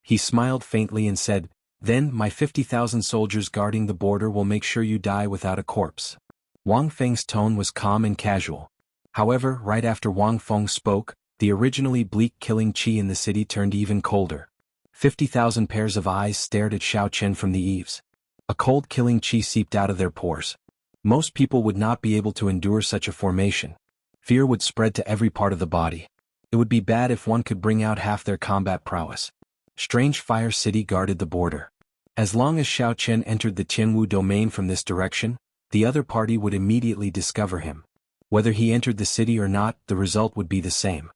He smiled faintly and said, "Then my 50,000 soldiers guarding the border will make sure you die without a corpse." Wang Feng's tone was calm and casual. However, right after Wang Feng spoke, the originally bleak killing qi in the city turned even colder. 50,000 pairs of eyes stared at Xiao Qin from the eaves. A cold killing qi seeped out of their pores. Most people would not be able to endure such a formation. Fear would spread to every part of the body. It would be bad if one could bring out half their combat prowess. Strange Fire City guarded the border. As long as Xiao Qin entered the Jianghu domain from this direction, the other party would immediately discover him. Whether he entered the city or not, the result would be the same.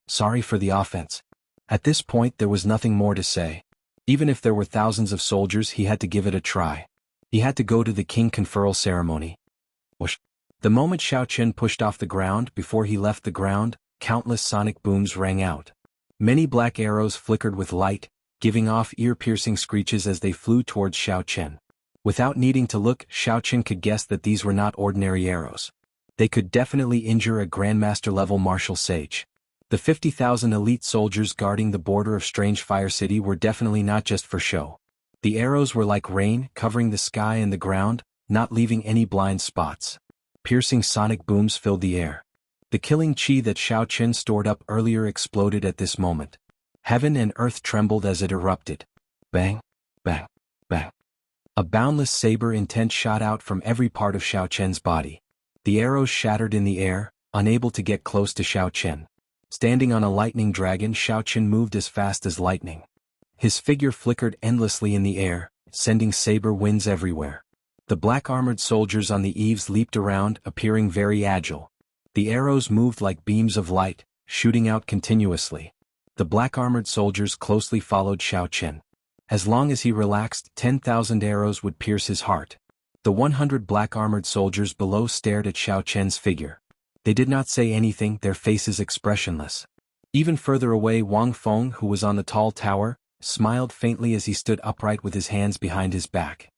Sorry for the offense. At this point there was nothing more to say. Even if there were thousands of soldiers, he had to give it a try. He had to go to the king conferral ceremony. Whoosh. The moment Xiao Qin pushed off the ground, before he left the ground, countless sonic booms rang out. Many black arrows flickered with light, giving off ear-piercing screeches as they flew towards Xiao Qin. Without needing to look, Xiao Qin could guess that these were not ordinary arrows. They could definitely injure a Grandmaster-level martial sage. The 50,000 elite soldiers guarding the border of Strange Fire City were definitely not just for show. The arrows were like rain, covering the sky and the ground, not leaving any blind spots. Piercing sonic booms filled the air. The killing qi that Xiao Qin stored up earlier exploded at this moment. Heaven and earth trembled as it erupted. Bang, bang, bang. A boundless saber intent shot out from every part of Xiao Qin's body. The arrows shattered in the air, unable to get close to Xiao Qin. Standing on a lightning dragon, Xiao Qin moved as fast as lightning. His figure flickered endlessly in the air, sending saber winds everywhere. The black-armored soldiers on the eaves leaped around, appearing very agile. The arrows moved like beams of light, shooting out continuously. The black-armored soldiers closely followed Xiao Chen. As long as he relaxed, 10,000 arrows would pierce his heart. The 100 black-armored soldiers below stared at Xiao Chen's figure. They did not say anything, their faces expressionless. Even further away, Wang Feng, who was on the tall tower, smiled faintly as he stood upright with his hands behind his back.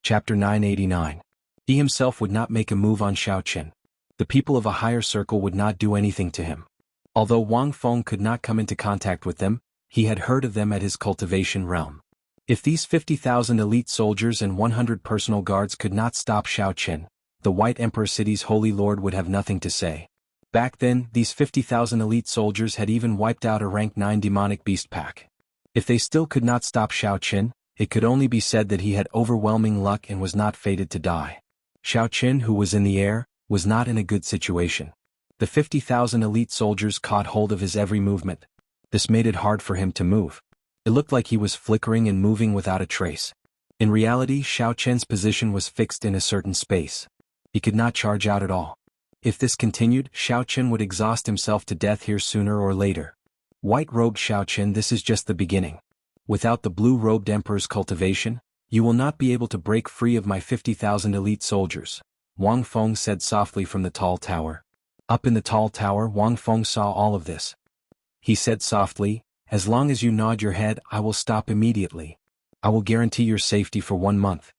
Chapter 989. He himself would not make a move on Xiao Chen. The people of a higher circle would not do anything to him. Although Wang Feng could not come into contact with them, he had heard of them at his cultivation realm. If these 50,000 elite soldiers and 100 personal guards could not stop Xiao Chen, the White Emperor City's Holy Lord would have nothing to say. Back then, these 50,000 elite soldiers had even wiped out a rank 9 demonic beast pack. If they still could not stop Xiao Chen, it could only be said that he had overwhelming luck and was not fated to die. Xiao Chen, who was in the air, was not in a good situation. The 50,000 elite soldiers caught hold of his every movement. This made it hard for him to move. It looked like he was flickering and moving without a trace. In reality, Xiao Chen's position was fixed in a certain space. He could not charge out at all. If this continued, Xiao Chen would exhaust himself to death here sooner or later. White-robed Xiao Chen, this is just the beginning. Without the blue-robed Emperor's cultivation, you will not be able to break free of my 50,000 elite soldiers, Wang Feng said softly from the tall tower. Up in the tall tower, Wang Feng saw all of this. He said softly, "As long as you nod your head, I will stop immediately. I will guarantee your safety for 1 month.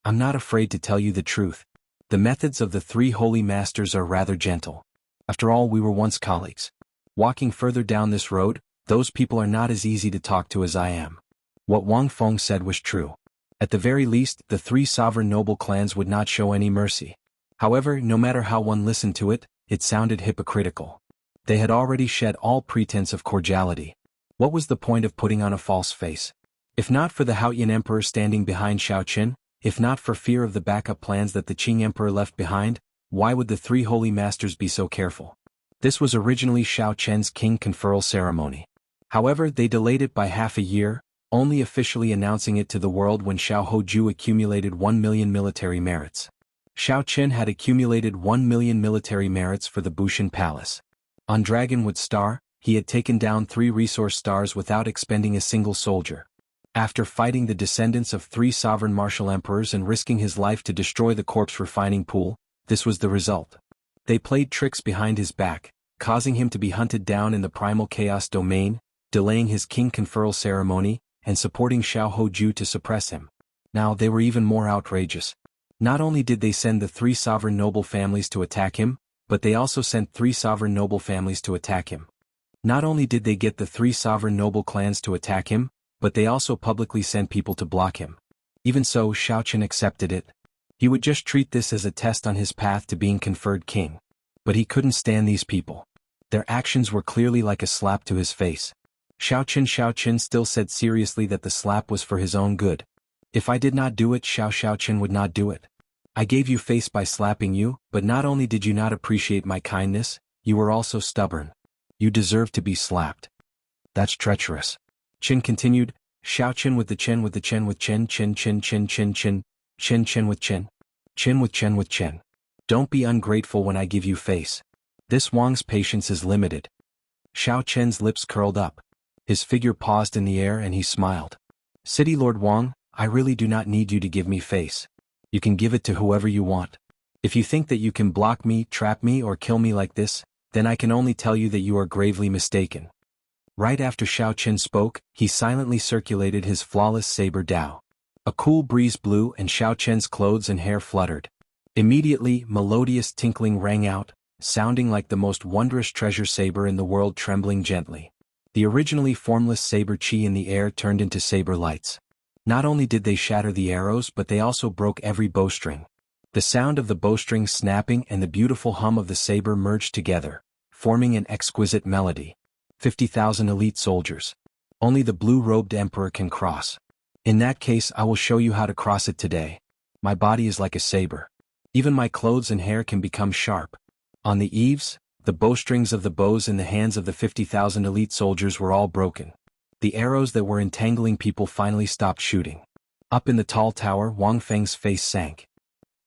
I'm not afraid to tell you the truth. The methods of the 3 holy masters are rather gentle. After all, we were once colleagues. Walking further down this road, those people are not as easy to talk to as I am." What Wang Feng said was true. At the very least, the 3 sovereign noble clans would not show any mercy. However, no matter how one listened to it, it sounded hypocritical. They had already shed all pretense of cordiality. What was the point of putting on a false face? If not for the Haoyan Emperor standing behind Xiao Chen, if not for fear of the backup plans that the Qing Emperor left behind, why would the 3 holy masters be so careful? This was originally Xiao Chen's king conferral ceremony. However, they delayed it by half a year, only officially announcing it to the world when Xiao Hoju accumulated 1 million military merits. Xiao Chen had accumulated 1 million military merits for the Bushan Palace. On Dragonwood Star, he had taken down 3 resource stars without expending a single soldier. After fighting the descendants of 3 sovereign martial emperors and risking his life to destroy the corpse refining pool, this was the result. They played tricks behind his back, causing him to be hunted down in the primal chaos domain, delaying his king conferral ceremony, and supporting Xiao Hoju to suppress him. Now they were even more outrageous. Not only did they send the 3 sovereign noble families to attack him, but they also sent 3 sovereign noble families to attack him. Not only did they get the 3 sovereign noble clans to attack him, but they also publicly sent people to block him. Even so, Xiao Chen accepted it. He would just treat this as a test on his path to being conferred king. But he couldn't stand these people. Their actions were clearly like a slap to his face. Xiao Chen still said seriously that the slap was for his own good. If I did not do it, Xiao Chen would not do it. I gave you face by slapping you, but not only did you not appreciate my kindness, you were also stubborn. You deserve to be slapped. That's treacherous. Chen continued, Xiao Chen with the Chen with the Chen with Chen Chen Chen Chen Chen Chen Chen Chen with Chen Chen with Chen with Chen. Don't be ungrateful when I give you face. This Wang's patience is limited. Xiao Chen's lips curled up. His figure paused in the air and he smiled. City Lord Wang, I really do not need you to give me face. You can give it to whoever you want. If you think that you can block me, trap me or kill me like this, then I can only tell you that you are gravely mistaken. Right after Xiao Chen spoke, he silently circulated his flawless saber Dao. A cool breeze blew and Xiao Chen's clothes and hair fluttered. Immediately, melodious tinkling rang out, sounding like the most wondrous treasure saber in the world trembling gently. The originally formless saber chi in the air turned into saber lights. Not only did they shatter the arrows but they also broke every bowstring. The sound of the bowstring snapping and the beautiful hum of the saber merged together, forming an exquisite melody. 50,000 elite soldiers. Only the blue-robed emperor can cross. In that case, I will show you how to cross it today. My body is like a saber. Even my clothes and hair can become sharp. On the eaves, the bowstrings of the bows in the hands of the 50,000 elite soldiers were all broken. The arrows that were entangling people finally stopped shooting. Up in the tall tower, Wang Feng's face sank.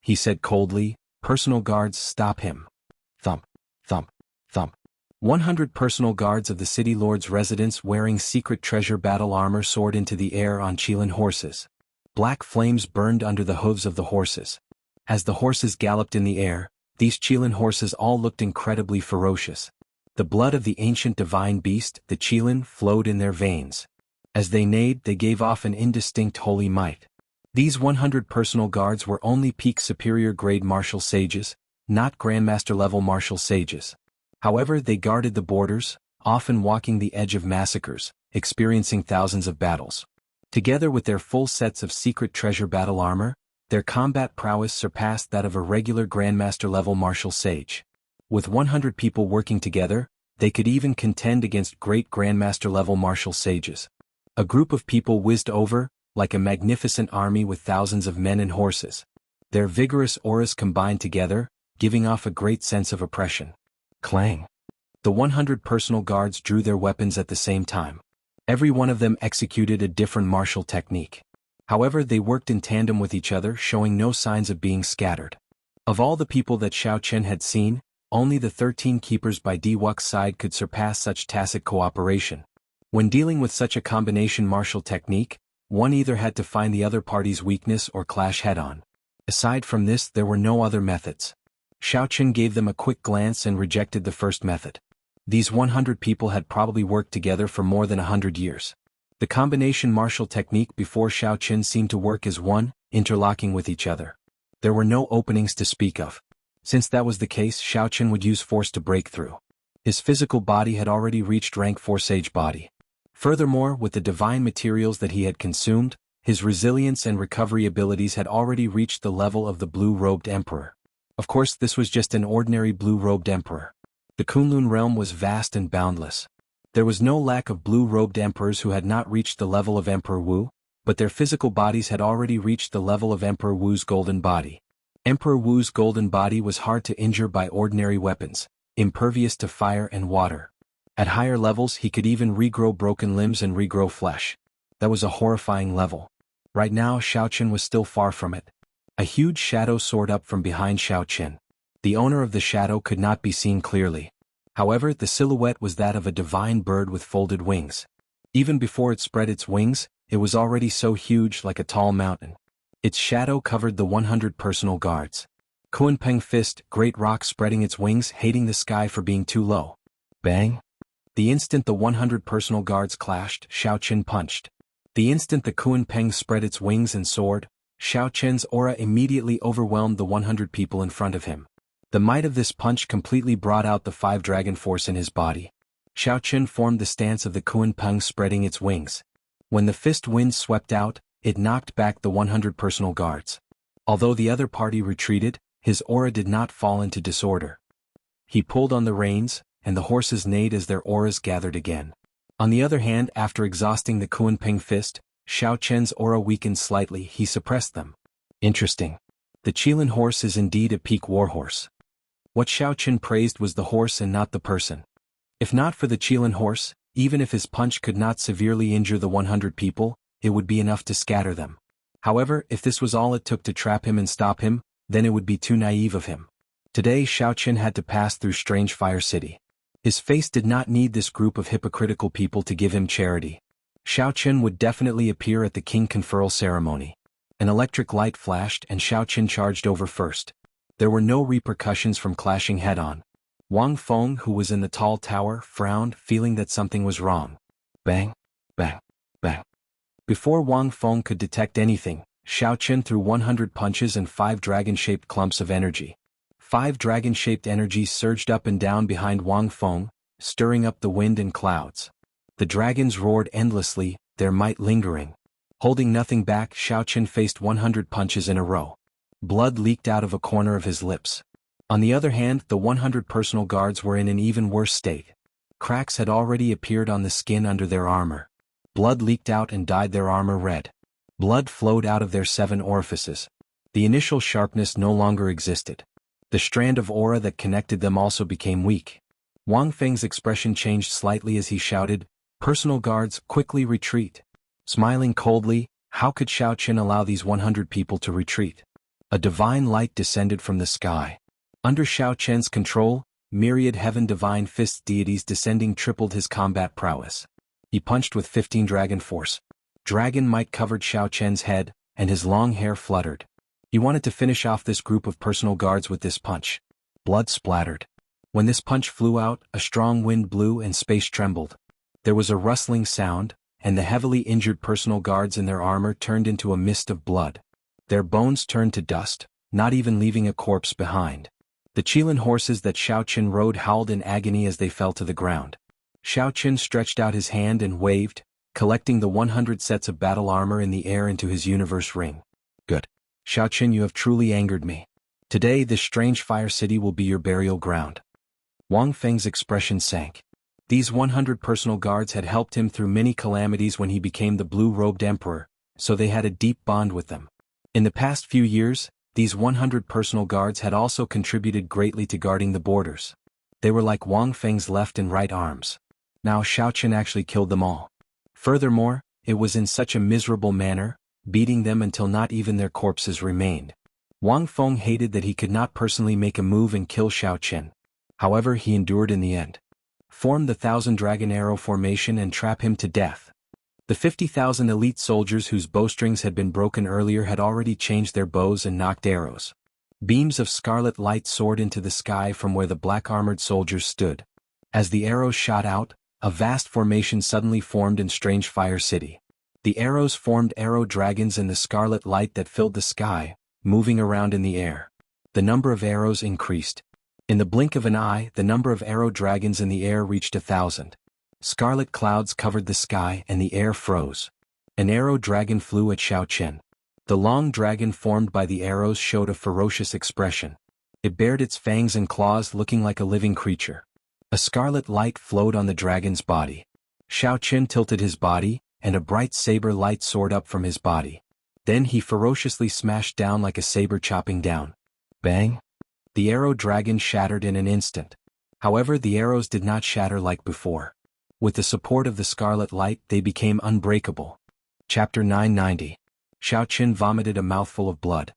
He said coldly, "Personal guards, stop him." Thump, thump, thump. 100 personal guards of the city lord's residence wearing secret treasure battle armor soared into the air on Qilin horses. Black flames burned under the hooves of the horses. As the horses galloped in the air, these Qilin horses all looked incredibly ferocious. The blood of the ancient divine beast, the Qilin, flowed in their veins. As they neighed, they gave off an indistinct holy might. These 100 personal guards were only peak superior grade martial sages, not grandmaster-level martial sages. However, they guarded the borders, often walking the edge of massacres, experiencing thousands of battles. Together with their full sets of secret treasure battle armor, their combat prowess surpassed that of a regular grandmaster-level martial sage. With 100 people working together, they could even contend against great grandmaster-level martial sages. A group of people whizzed over, like a magnificent army with thousands of men and horses. Their vigorous auras combined together, giving off a great sense of oppression. Clang. The 100 personal guards drew their weapons at the same time. Every one of them executed a different martial technique. However, they worked in tandem with each other, showing no signs of being scattered. Of all the people that Xiao Chen had seen, only the 13 keepers by Wuxia's side could surpass such tacit cooperation. When dealing with such a combination martial technique, one either had to find the other party's weakness or clash head-on. Aside from this, there were no other methods. Xiao Chen gave them a quick glance and rejected the first method. These 100 people had probably worked together for more than 100 years. The combination martial technique before Xiao Chen seemed to work as one, interlocking with each other. There were no openings to speak of. Since that was the case, Xiao Chen would use force to break through. His physical body had already reached rank 4 sage body. Furthermore, with the divine materials that he had consumed, his resilience and recovery abilities had already reached the level of the blue-robed emperor. Of course, this was just an ordinary blue-robed emperor. The Kunlun realm was vast and boundless. There was no lack of blue-robed emperors who had not reached the level of Emperor Wu, but their physical bodies had already reached the level of Emperor Wu's golden body. Emperor Wu's golden body was hard to injure by ordinary weapons, impervious to fire and water. At higher levels, he could even regrow broken limbs and regrow flesh. That was a horrifying level. Right now, Xiao Chen was still far from it. A huge shadow soared up from behind Xiao Chen. The owner of the shadow could not be seen clearly. However, the silhouette was that of a divine bird with folded wings. Even before it spread its wings, it was already so huge like a tall mountain. Its shadow covered the 100 personal guards. Kunpeng fist, great rock spreading its wings, hating the sky for being too low. Bang! The instant the 100 personal guards clashed, Xiao Chen punched. The instant the Kunpeng spread its wings and soared, Xiao Chen's aura immediately overwhelmed the 100 people in front of him. The might of this punch completely brought out the 5 dragon force in his body. Xiao Chen formed the stance of the Kunpeng spreading its wings. When the fist wind swept out, it knocked back the 100 personal guards. Although the other party retreated, his aura did not fall into disorder. He pulled on the reins, and the horses neighed as their auras gathered again. On the other hand, after exhausting the Kunpeng fist, Xiao Chen's aura weakened slightly. He suppressed them. Interesting. The Qilin horse is indeed a peak warhorse. What Xiao Chen praised was the horse and not the person. If not for the Qilin horse, even if his punch could not severely injure the 100 people, it would be enough to scatter them. However, if this was all it took to trap him and stop him, then it would be too naive of him. Today Xiao Chen had to pass through Strange Fire City. His face did not need this group of hypocritical people to give him charity. Xiao Chen would definitely appear at the king conferral ceremony. An electric light flashed and Xiao Chen charged over first. There were no repercussions from clashing head-on. Wang Feng, who was in the tall tower, frowned, feeling that something was wrong. Bang, bang, bang. Before Wang Feng could detect anything, Xiao Chen threw 100 punches and 5 dragon-shaped clumps of energy. 5 dragon-shaped energies surged up and down behind Wang Feng, stirring up the wind and clouds. The dragons roared endlessly, their might lingering. Holding nothing back, Xiao Chen faced 100 punches in a row. Blood leaked out of a corner of his lips. On the other hand, the 100 personal guards were in an even worse state. Cracks had already appeared on the skin under their armor. Blood leaked out and dyed their armor red. Blood flowed out of their 7 orifices. The initial sharpness no longer existed. The strand of aura that connected them also became weak. Wang Feng's expression changed slightly as he shouted, "Personal guards, quickly retreat." Smiling coldly, How could Xiao Qin allow these 100 people to retreat? A divine light descended from the sky. Under Xiao Qian's control, myriad heaven divine fist deities descending tripled his combat prowess. He punched with 15 dragon force. Dragon might covered Xiao Qian's head, and his long hair fluttered. He wanted to finish off this group of personal guards with this punch. Blood splattered. When this punch flew out, a strong wind blew and space trembled. There was a rustling sound, and the heavily injured personal guards in their armor turned into a mist of blood. Their bones turned to dust, not even leaving a corpse behind. The Qilin horses that Xiao Qin rode howled in agony as they fell to the ground. Xiao Qin stretched out his hand and waved, collecting the 100 sets of battle armor in the air into his universe ring. Good. Xiao Qin, you have truly angered me. Today this strange fire city will be your burial ground. Wang Feng's expression sank. These 100 personal guards had helped him through many calamities when he became the blue-robed emperor, so they had a deep bond with them. In the past few years, these 100 personal guards had also contributed greatly to guarding the borders. They were like Wang Feng's left and right arms. Now Xiao Qin actually killed them all. Furthermore, it was in such a miserable manner, beating them until not even their corpses remained. Wang Feng hated that he could not personally make a move and kill Xiao Qin. However, he endured in the end. Form the 1,000 dragon arrow formation and trap him to death. The 50,000 elite soldiers whose bowstrings had been broken earlier had already changed their bows and nocked arrows. Beams of scarlet light soared into the sky from where the black-armored soldiers stood. As the arrows shot out, a vast formation suddenly formed in Strange Fire City. The arrows formed arrow dragons in the scarlet light that filled the sky, moving around in the air. The number of arrows increased. In the blink of an eye, the number of arrow dragons in the air reached 1,000. Scarlet clouds covered the sky and the air froze. An arrow dragon flew at Xiao Qin. The long dragon formed by the arrows showed a ferocious expression. It bared its fangs and claws, looking like a living creature. A scarlet light flowed on the dragon's body. Xiao Qin tilted his body, and a bright saber light soared up from his body. Then he ferociously smashed down like a saber chopping down. Bang! The arrow dragon shattered in an instant. However, the arrows did not shatter like before. With the support of the scarlet light, they became unbreakable. Chapter 990. Xiao Qin vomited a mouthful of blood.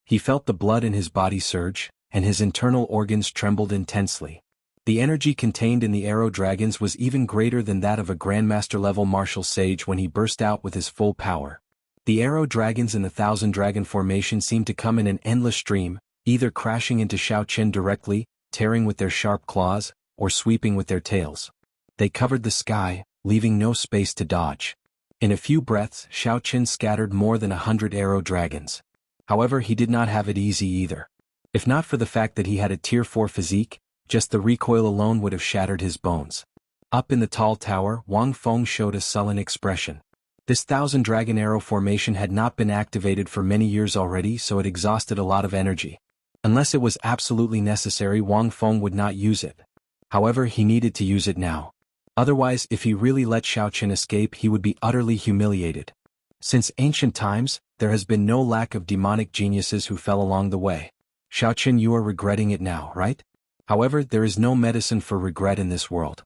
He felt the blood in his body surge, and his internal organs trembled intensely. The energy contained in the arrow dragons was even greater than that of a grandmaster-level martial sage when he burst out with his full power. The arrow dragons in the 1,000 dragon formation seemed to come in an endless stream, either crashing into Xiao Qin directly, tearing with their sharp claws, or sweeping with their tails. They covered the sky, leaving no space to dodge. In a few breaths, Xiao Qin scattered more than 100 arrow dragons. However, he did not have it easy either. If not for the fact that he had a Tier 4 physique, just the recoil alone would have shattered his bones. Up in the tall tower, Wang Feng showed a sullen expression. This 1,000 dragon arrow formation had not been activated for many years already, so it exhausted a lot of energy. Unless it was absolutely necessary, Wang Feng would not use it. However, he needed to use it now. Otherwise, if he really let Xiao Qin escape, he would be utterly humiliated. Since ancient times, there has been no lack of demonic geniuses who fell along the way. Xiao Qin, you are regretting it now, right? However, there is no medicine for regret in this world.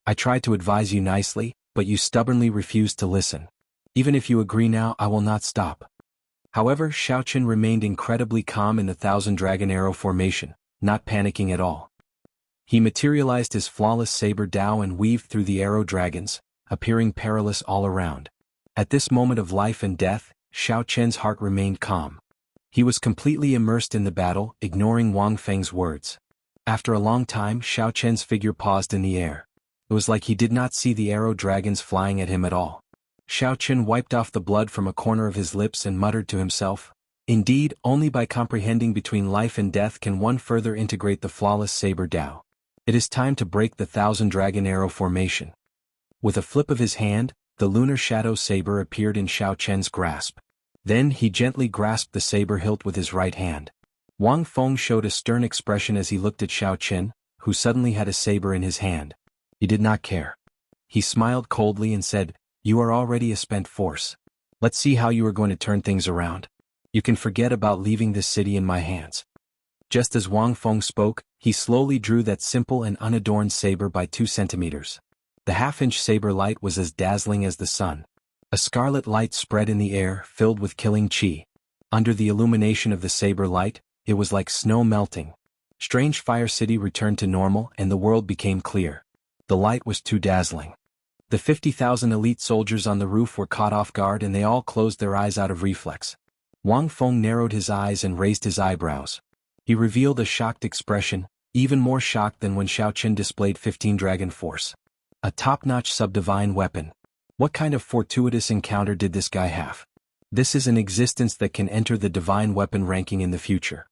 I tried to advise you nicely, but you stubbornly refused to listen. Even if you agree now, I will not stop. However, Xiao Qin remained incredibly calm in the 1,000 dragon arrow formation, not panicking at all. He materialized his flawless saber Dao and weaved through the arrow dragons, appearing perilous all around. At this moment of life and death, Xiao Qin's heart remained calm. He was completely immersed in the battle, ignoring Wang Feng's words. After a long time, Xiao Qin's figure paused in the air. It was like he did not see the arrow dragons flying at him at all. Xiao Qin wiped off the blood from a corner of his lips and muttered to himself, "Indeed, only by comprehending between life and death can one further integrate the flawless saber Dao. It is time to break the 1,000 dragon arrow formation." With a flip of his hand, the lunar shadow saber appeared in Xiao Qin's grasp. Then he gently grasped the saber hilt with his right hand. Wang Feng showed a stern expression as he looked at Xiao Qin, who suddenly had a saber in his hand. He did not care. He smiled coldly and said, "You are already a spent force. Let's see how you are going to turn things around. You can forget about leaving this city in my hands." Just as Wang Feng spoke, he slowly drew that simple and unadorned saber by 2 centimeters. The half-inch saber light was as dazzling as the sun. A scarlet light spread in the air, filled with killing chi. Under the illumination of the saber light, it was like snow melting. Strange Fire City returned to normal and the world became clear. The light was too dazzling. The 50,000 elite soldiers on the roof were caught off guard and they all closed their eyes out of reflex. Wang Feng narrowed his eyes and raised his eyebrows. He revealed a shocked expression, even more shocked than when Xiao Qin displayed 15 Dragon Force. A top-notch sub-divine weapon. What kind of fortuitous encounter did this guy have? This is an existence that can enter the divine weapon ranking in the future.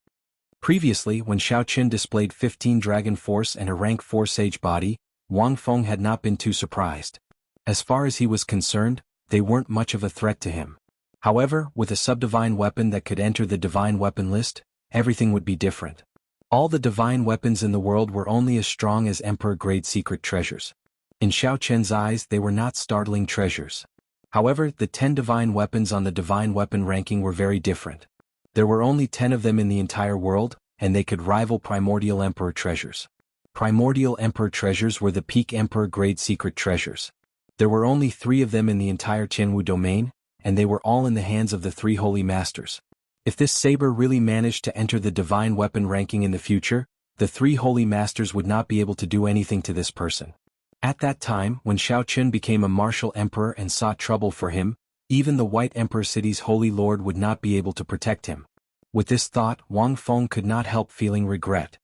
Previously, when Xiao Qin displayed 15 Dragon Force and a rank 4 Sage body, Wang Feng had not been too surprised. As far as he was concerned, they weren't much of a threat to him. However, with a sub-divine weapon that could enter the divine weapon list, everything would be different. All the divine weapons in the world were only as strong as Emperor-grade secret treasures. In Xiao Qian's eyes they were not startling treasures. However, the 10 divine weapons on the divine weapon ranking were very different. There were only 10 of them in the entire world, and they could rival Primordial Emperor treasures. Primordial Emperor treasures were the peak Emperor-grade secret treasures. There were only 3 of them in the entire Jianghu domain, and they were all in the hands of the 3 holy masters. If this saber really managed to enter the divine weapon ranking in the future, the 3 holy masters would not be able to do anything to this person. At that time, when Xiao Qin became a martial emperor and sought trouble for him, even the White Emperor City's holy lord would not be able to protect him. With this thought, Wang Feng could not help feeling regret.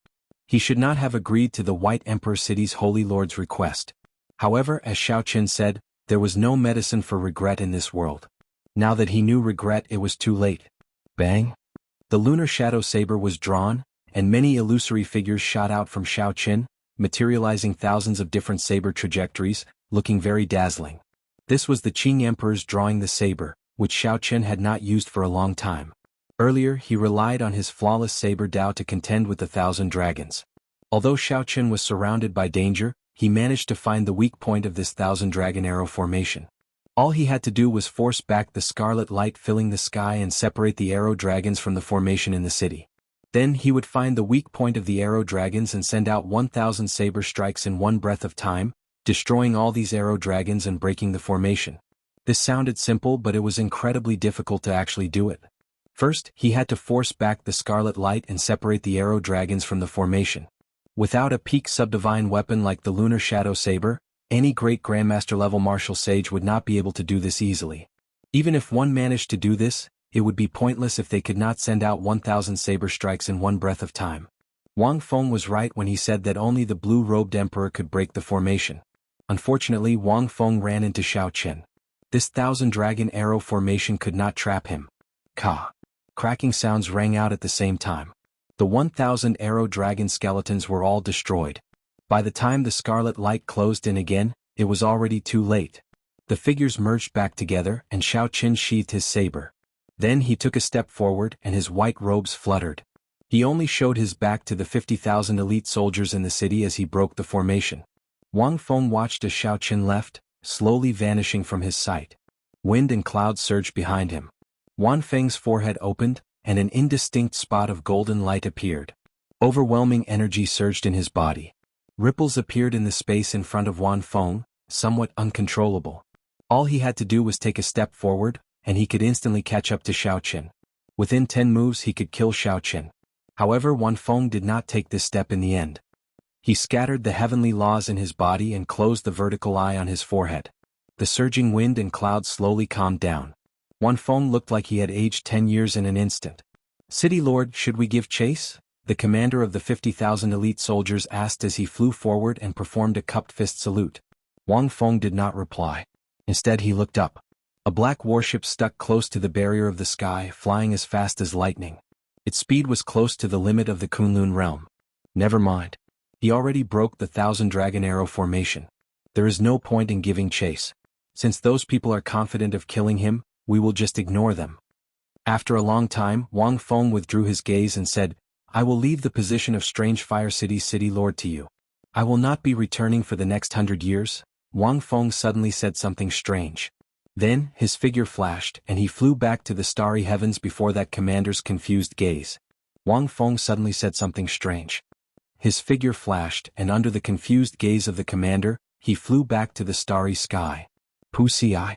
He should not have agreed to the White Emperor City's holy lord's request. However, as Xiao Qin said, there was no medicine for regret in this world. Now that he knew regret, it was too late. Bang! The lunar shadow saber was drawn, and many illusory figures shot out from Xiao Qin, materializing thousands of different saber trajectories, looking very dazzling. This was the Qing Emperor's drawing the saber, which Xiao Qin had not used for a long time. Earlier, he relied on his flawless saber Dao to contend with the 1,000 dragons. Although Xiao Qin was surrounded by danger, he managed to find the weak point of this 1,000 dragon arrow formation. All he had to do was force back the scarlet light filling the sky and separate the arrow dragons from the formation in the city. Then he would find the weak point of the arrow dragons and send out 1,000 saber strikes in one breath of time, destroying all these arrow dragons and breaking the formation. This sounded simple, but it was incredibly difficult to actually do it. First, he had to force back the scarlet light and separate the arrow dragons from the formation. Without a peak subdivine weapon like the lunar shadow saber, any great grandmaster level martial sage would not be able to do this easily. Even if one managed to do this, it would be pointless if they could not send out 1,000 saber strikes in one breath of time. Wang Feng was right when he said that only the blue-robed emperor could break the formation. Unfortunately, Wang Feng ran into Xiao Qin. This 1,000 dragon arrow formation could not trap him. Ka! Cracking sounds rang out at the same time. The 1,000 arrow dragon skeletons were all destroyed. By the time the scarlet light closed in again, it was already too late. The figures merged back together and Xiao Qin sheathed his saber. Then he took a step forward and his white robes fluttered. He only showed his back to the 50,000 elite soldiers in the city as he broke the formation. Wang Feng watched as Xiao Qin left, slowly vanishing from his sight. Wind and clouds surged behind him. Wan Feng's forehead opened, and an indistinct spot of golden light appeared. Overwhelming energy surged in his body. Ripples appeared in the space in front of Wan Feng, somewhat uncontrollable. All he had to do was take a step forward, and he could instantly catch up to Xiao Qin. Within 10 moves he could kill Xiao Qin. However, Wan Feng did not take this step in the end. He scattered the heavenly laws in his body and closed the vertical eye on his forehead. The surging wind and clouds slowly calmed down. Wan Feng looked like he had aged 10 years in an instant. "City Lord, should we give chase?" the commander of the 50,000 elite soldiers asked as he flew forward and performed a cupped fist salute. Wang Feng did not reply. Instead he looked up. A black warship stuck close to the barrier of the sky, flying as fast as lightning. Its speed was close to the limit of the Kunlun realm. Never mind. He already broke the 1,000 dragon arrow formation. There is no point in giving chase. Since those people are confident of killing him, we will just ignore them. After a long time, Wang Feng withdrew his gaze and said, "I will leave the position of Strange Fire City's city lord to you. I will not be returning for the next 100 years. Wang Feng suddenly said something strange. Then, his figure flashed, and he flew back to the starry heavens before that commander's confused gaze. Wang Feng suddenly said something strange. His figure flashed, and under the confused gaze of the commander, he flew back to the starry sky. Pusi.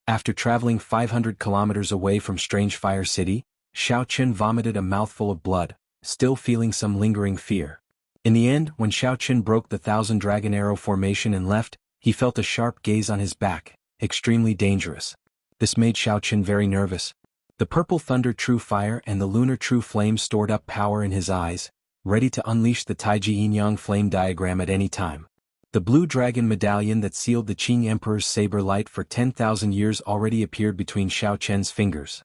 After traveling 500 kilometers away from Strange Fire City, Xiao Qin vomited a mouthful of blood, still feeling some lingering fear. In the end, when Xiao Qin broke the 1,000-dragon arrow formation and left, he felt a sharp gaze on his back, extremely dangerous. This made Xiao Qin very nervous. The purple thunder true fire and the lunar true flame stored up power in his eyes, ready to unleash the Taiji Yin-Yang flame diagram at any time. The blue dragon medallion that sealed the Qing Emperor's saber light for 10,000 years already appeared between Xiao Qian's fingers.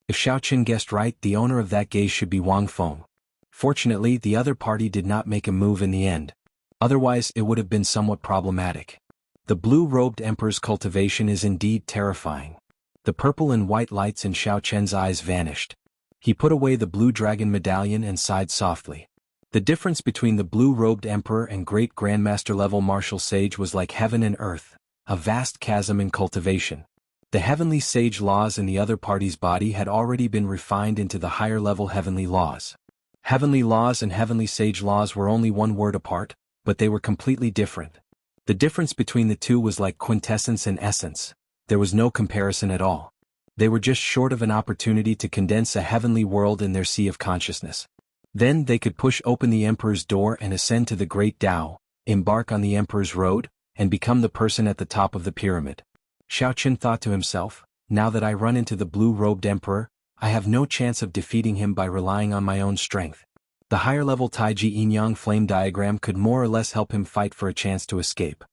If Xiao Qin guessed right, the owner of that gaze should be Wang Feng. Fortunately, the other party did not make a move in the end. Otherwise, it would have been somewhat problematic. The blue-robed Emperor's cultivation is indeed terrifying. The purple and white lights in Xiao Qian's eyes vanished. He put away the blue dragon medallion and sighed softly. The difference between the blue-robed Emperor and great Grandmaster-level martial sage was like heaven and earth, a vast chasm in cultivation. The heavenly sage laws in the other party's body had already been refined into the higher-level heavenly laws. Heavenly laws and heavenly sage laws were only one word apart, but they were completely different. The difference between the two was like quintessence and essence. There was no comparison at all. They were just short of an opportunity to condense a heavenly world in their sea of consciousness. Then they could push open the Emperor's door and ascend to the Great Tao, embark on the Emperor's road, and become the person at the top of the pyramid. Xiao Qin thought to himself, now that I run into the blue-robed Emperor, I have no chance of defeating him by relying on my own strength. The higher-level Taiji Yin-Yang flame diagram could more or less help him fight for a chance to escape.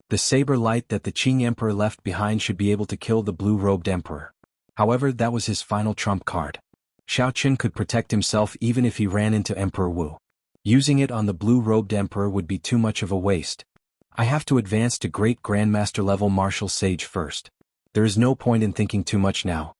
The saber light that the Qing Emperor left behind should be able to kill the blue-robed Emperor. However, that was his final trump card. Xiao Qin could protect himself even if he ran into Emperor Wu. Using it on the blue-robed Emperor would be too much of a waste. I have to advance to great Grandmaster-level martial sage first. There is no point in thinking too much now.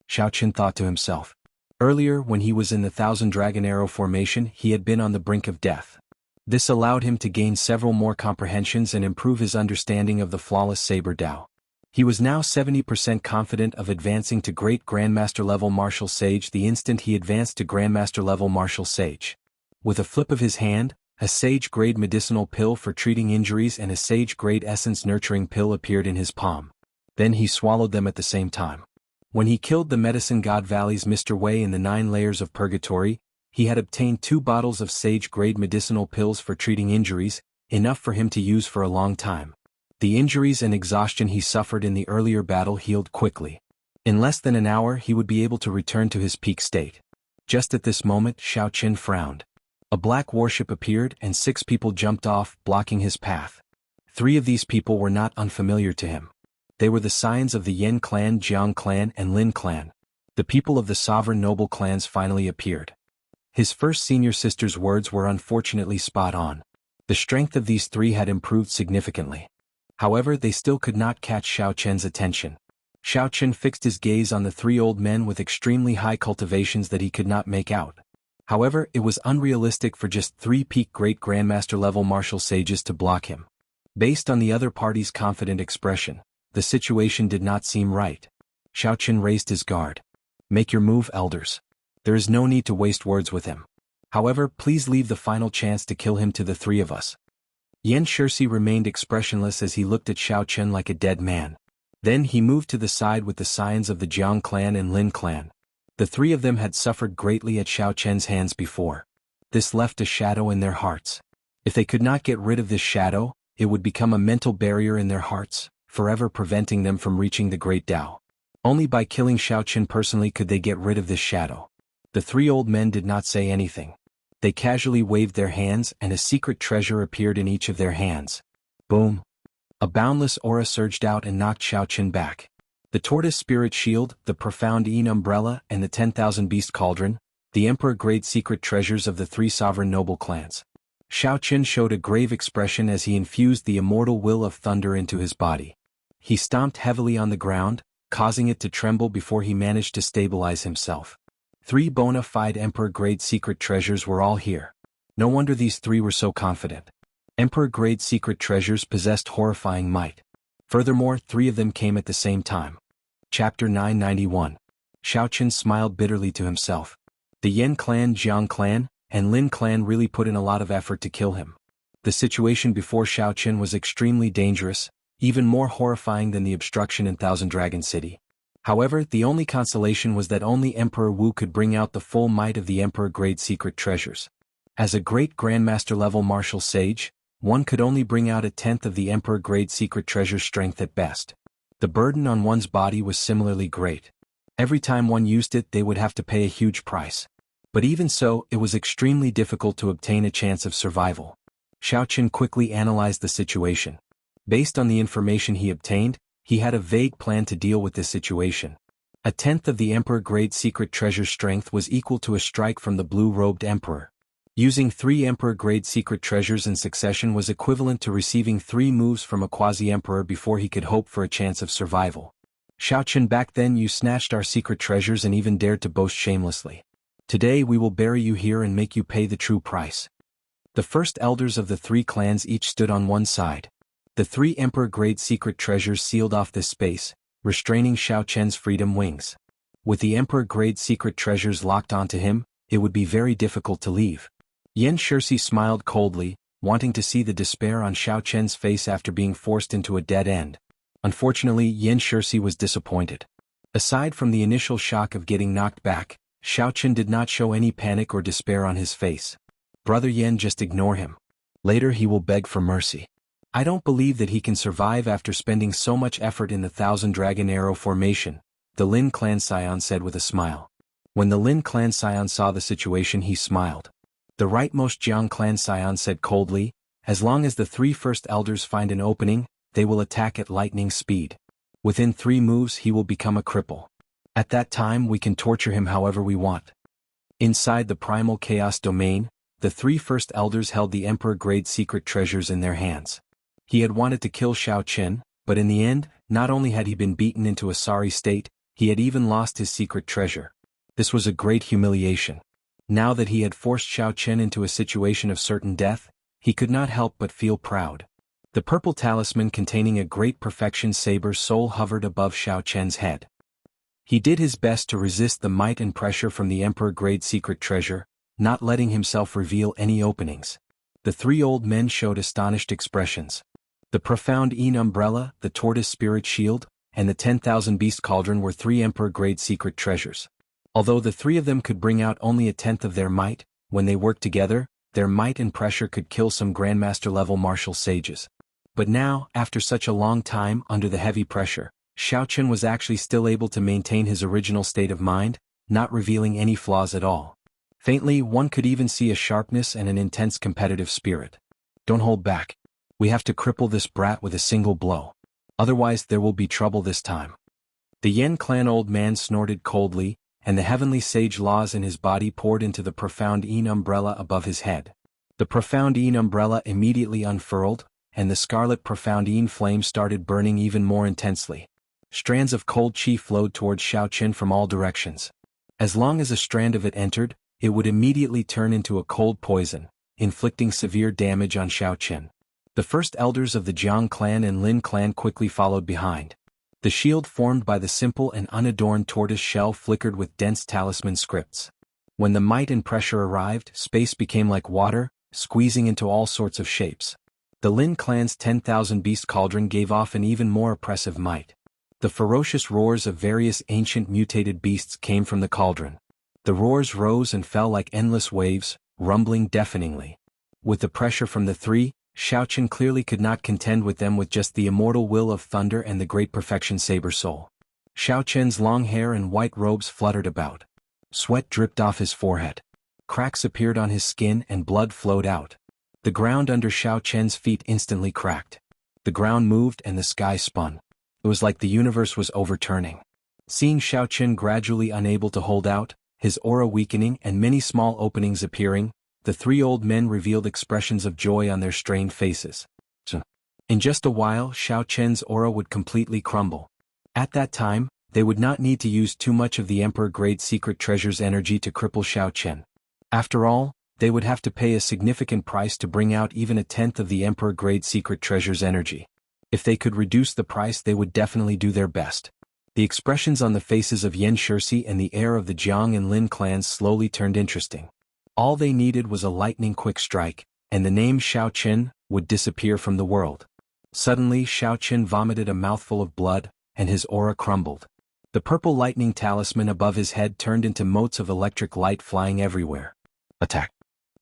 Xiao Qin thought to himself. Earlier, when he was in the 1,000-dragon arrow formation, he had been on the brink of death. This allowed him to gain several more comprehensions and improve his understanding of the flawless saber Dao. He was now 70% confident of advancing to great Grandmaster-level martial sage the instant he advanced to Grandmaster-level martial sage. With a flip of his hand, a sage-grade medicinal pill for treating injuries and a sage-grade essence-nurturing pill appeared in his palm. Then he swallowed them at the same time. When he killed the Medicine God Valley's Mr. Wei in the 9 layers of purgatory, he had obtained 2 bottles of sage-grade medicinal pills for treating injuries, enough for him to use for a long time. The injuries and exhaustion he suffered in the earlier battle healed quickly. In less than an hour he would be able to return to his peak state. Just at this moment Xiao Qin frowned. A black warship appeared and 6 people jumped off, blocking his path. 3 of these people were not unfamiliar to him. They were the scions of the Yen clan, Jiang clan, and Lin clan. The people of the sovereign noble clans finally appeared. His first senior sister's words were unfortunately spot on. The strength of these 3 had improved significantly. However, they still could not catch Xiao Qian's attention. Xiao Qin fixed his gaze on the 3 old men with extremely high cultivations that he could not make out. However, it was unrealistic for just 3 peak great Grandmaster-level martial sages to block him. Based on the other party's confident expression, the situation did not seem right. Xiao Qin raised his guard. Make your move, elders. There is no need to waste words with him. However, please leave the final chance to kill him to the 3 of us. Yan Shirsi remained expressionless as he looked at Xiao Qin like a dead man. Then he moved to the side with the scions of the Jiang clan and Lin clan. The 3 of them had suffered greatly at Xiao Qian's hands before. This left a shadow in their hearts. If they could not get rid of this shadow, it would become a mental barrier in their hearts, forever preventing them from reaching the Great Tao. Only by killing Xiao Qin personally could they get rid of this shadow. The 3 old men did not say anything. They casually waved their hands and a secret treasure appeared in each of their hands. Boom! A boundless aura surged out and knocked Xiao Qin back. The Tortoise Spirit Shield, the Profound Een Umbrella, and the 10,000 Beast Cauldron, the Emperor-grade secret treasures of the 3 sovereign noble clans. Xiao Qin showed a grave expression as he infused the immortal will of thunder into his body. He stomped heavily on the ground, causing it to tremble before he managed to stabilize himself. 3 bona fide Emperor-grade secret treasures were all here. No wonder these 3 were so confident. Emperor-grade secret treasures possessed horrifying might. Furthermore, 3 of them came at the same time. Chapter 991. Xiao Qin smiled bitterly to himself. The Yen clan, Jiang clan, and Lin clan really put in a lot of effort to kill him. The situation before Xiao Qin was extremely dangerous, even more horrifying than the obstruction in Thousand Dragon City. However, the only consolation was that only Emperor Wu could bring out the full might of the Emperor-grade secret treasures. As a great Grandmaster-level martial sage, one could only bring out a tenth of the Emperor-grade secret treasure's strength at best. The burden on one's body was similarly great. Every time one used it, they would have to pay a huge price. But even so, it was extremely difficult to obtain a chance of survival. Xiaoqin quickly analyzed the situation. Based on the information he obtained, he had a vague plan to deal with this situation. A tenth of the Emperor-grade secret treasure's strength was equal to a strike from the blue-robed Emperor. Using 3 Emperor-grade secret treasures in succession was equivalent to receiving 3 moves from a quasi-emperor before he could hope for a chance of survival. Xiaoqin, back then you snatched our secret treasures and even dared to boast shamelessly. Today we will bury you here and make you pay the true price. The first elders of the 3 clans each stood on one side. The 3 Emperor-grade secret treasures sealed off this space, restraining Xiaoqian's freedom wings. With the Emperor-grade secret treasures locked onto him, it would be very difficult to leave. Yan Shirsi smiled coldly, wanting to see the despair on Xiaoqian's face after being forced into a dead end. Unfortunately, Yan Shirsi was disappointed. Aside from the initial shock of getting knocked back, Xiaoqian did not show any panic or despair on his face. Brother Yan, just ignore him. Later he will beg for mercy. I don't believe that he can survive after spending so much effort in the Thousand Dragon Arrow formation, the Lin clan scion said with a smile. When the Lin clan scion saw the situation, he smiled. The rightmost Jiang clan scion said coldly, as long as the 3 first elders find an opening, they will attack at lightning speed. Within 3 moves he will become a cripple. At that time we can torture him however we want. Inside the primal chaos domain, the 3 first elders held the Emperor-grade secret treasures in their hands. He had wanted to kill Xiaoqin, but in the end, not only had he been beaten into a sorry state, he had even lost his secret treasure. This was a great humiliation. Now that he had forced Xiaoqin into a situation of certain death, he could not help but feel proud. The purple talisman containing a great perfection saber soul hovered above Xiaoqian's head. He did his best to resist the might and pressure from the Emperor-grade secret treasure, not letting himself reveal any openings. The 3 old men showed astonished expressions. The profound Yin umbrella, the tortoise spirit shield, and the 10,000 beast cauldron were 3 Emperor-grade secret treasures. Although the 3 of them could bring out only a tenth of their might, when they worked together, their might and pressure could kill some Grandmaster-level martial sages. But now, after such a long time under the heavy pressure, Xiaoqin was actually still able to maintain his original state of mind, not revealing any flaws at all. Faintly, one could even see a sharpness and an intense competitive spirit. Don't hold back. We have to cripple this brat with a single blow. Otherwise there will be trouble this time. The Yen clan old man snorted coldly, and the heavenly sage laws in his body poured into the profound Yin umbrella above his head. The profound Yin umbrella immediately unfurled, and the scarlet profound Yin flame started burning even more intensely. Strands of cold chi flowed towards Xiaoqin from all directions. As long as a strand of it entered, it would immediately turn into a cold poison, inflicting severe damage on Xiaoqin. The first elders of the Jiang clan and Lin clan quickly followed behind. The shield formed by the simple and unadorned tortoise shell flickered with dense talisman scripts. When the might and pressure arrived, space became like water, squeezing into all sorts of shapes. The Lin clan's 10,000 beast cauldron gave off an even more oppressive might. The ferocious roars of various ancient mutated beasts came from the cauldron. The roars rose and fell like endless waves, rumbling deafeningly. With the pressure from the 3, Xiaoqin clearly could not contend with them with just the immortal will of thunder and the great perfection saber soul. Xiaoqin's long hair and white robes fluttered about. Sweat dripped off his forehead. Cracks appeared on his skin and blood flowed out. The ground under Xiaoqin's feet instantly cracked. The ground moved and the sky spun. It was like the universe was overturning. Seeing Xiaoqin gradually unable to hold out, his aura weakening and many small openings appearing, the 3 old men revealed expressions of joy on their strained faces. In just a while, Xiaoqin's aura would completely crumble. At that time, they would not need to use too much of the Emperor-grade secret treasure's energy to cripple Xiaoqin. After all, they would have to pay a significant price to bring out even a tenth of the Emperor-grade secret treasure's energy. If they could reduce the price, they would definitely do their best. The expressions on the faces of Yan Shirsi and the heir of the Jiang and Lin clans slowly turned interesting. All they needed was a lightning-quick strike, and the name Xiaoqin would disappear from the world. Suddenly Xiao Qin vomited a mouthful of blood, and his aura crumbled. The purple lightning talisman above his head turned into motes of electric light flying everywhere. Attack!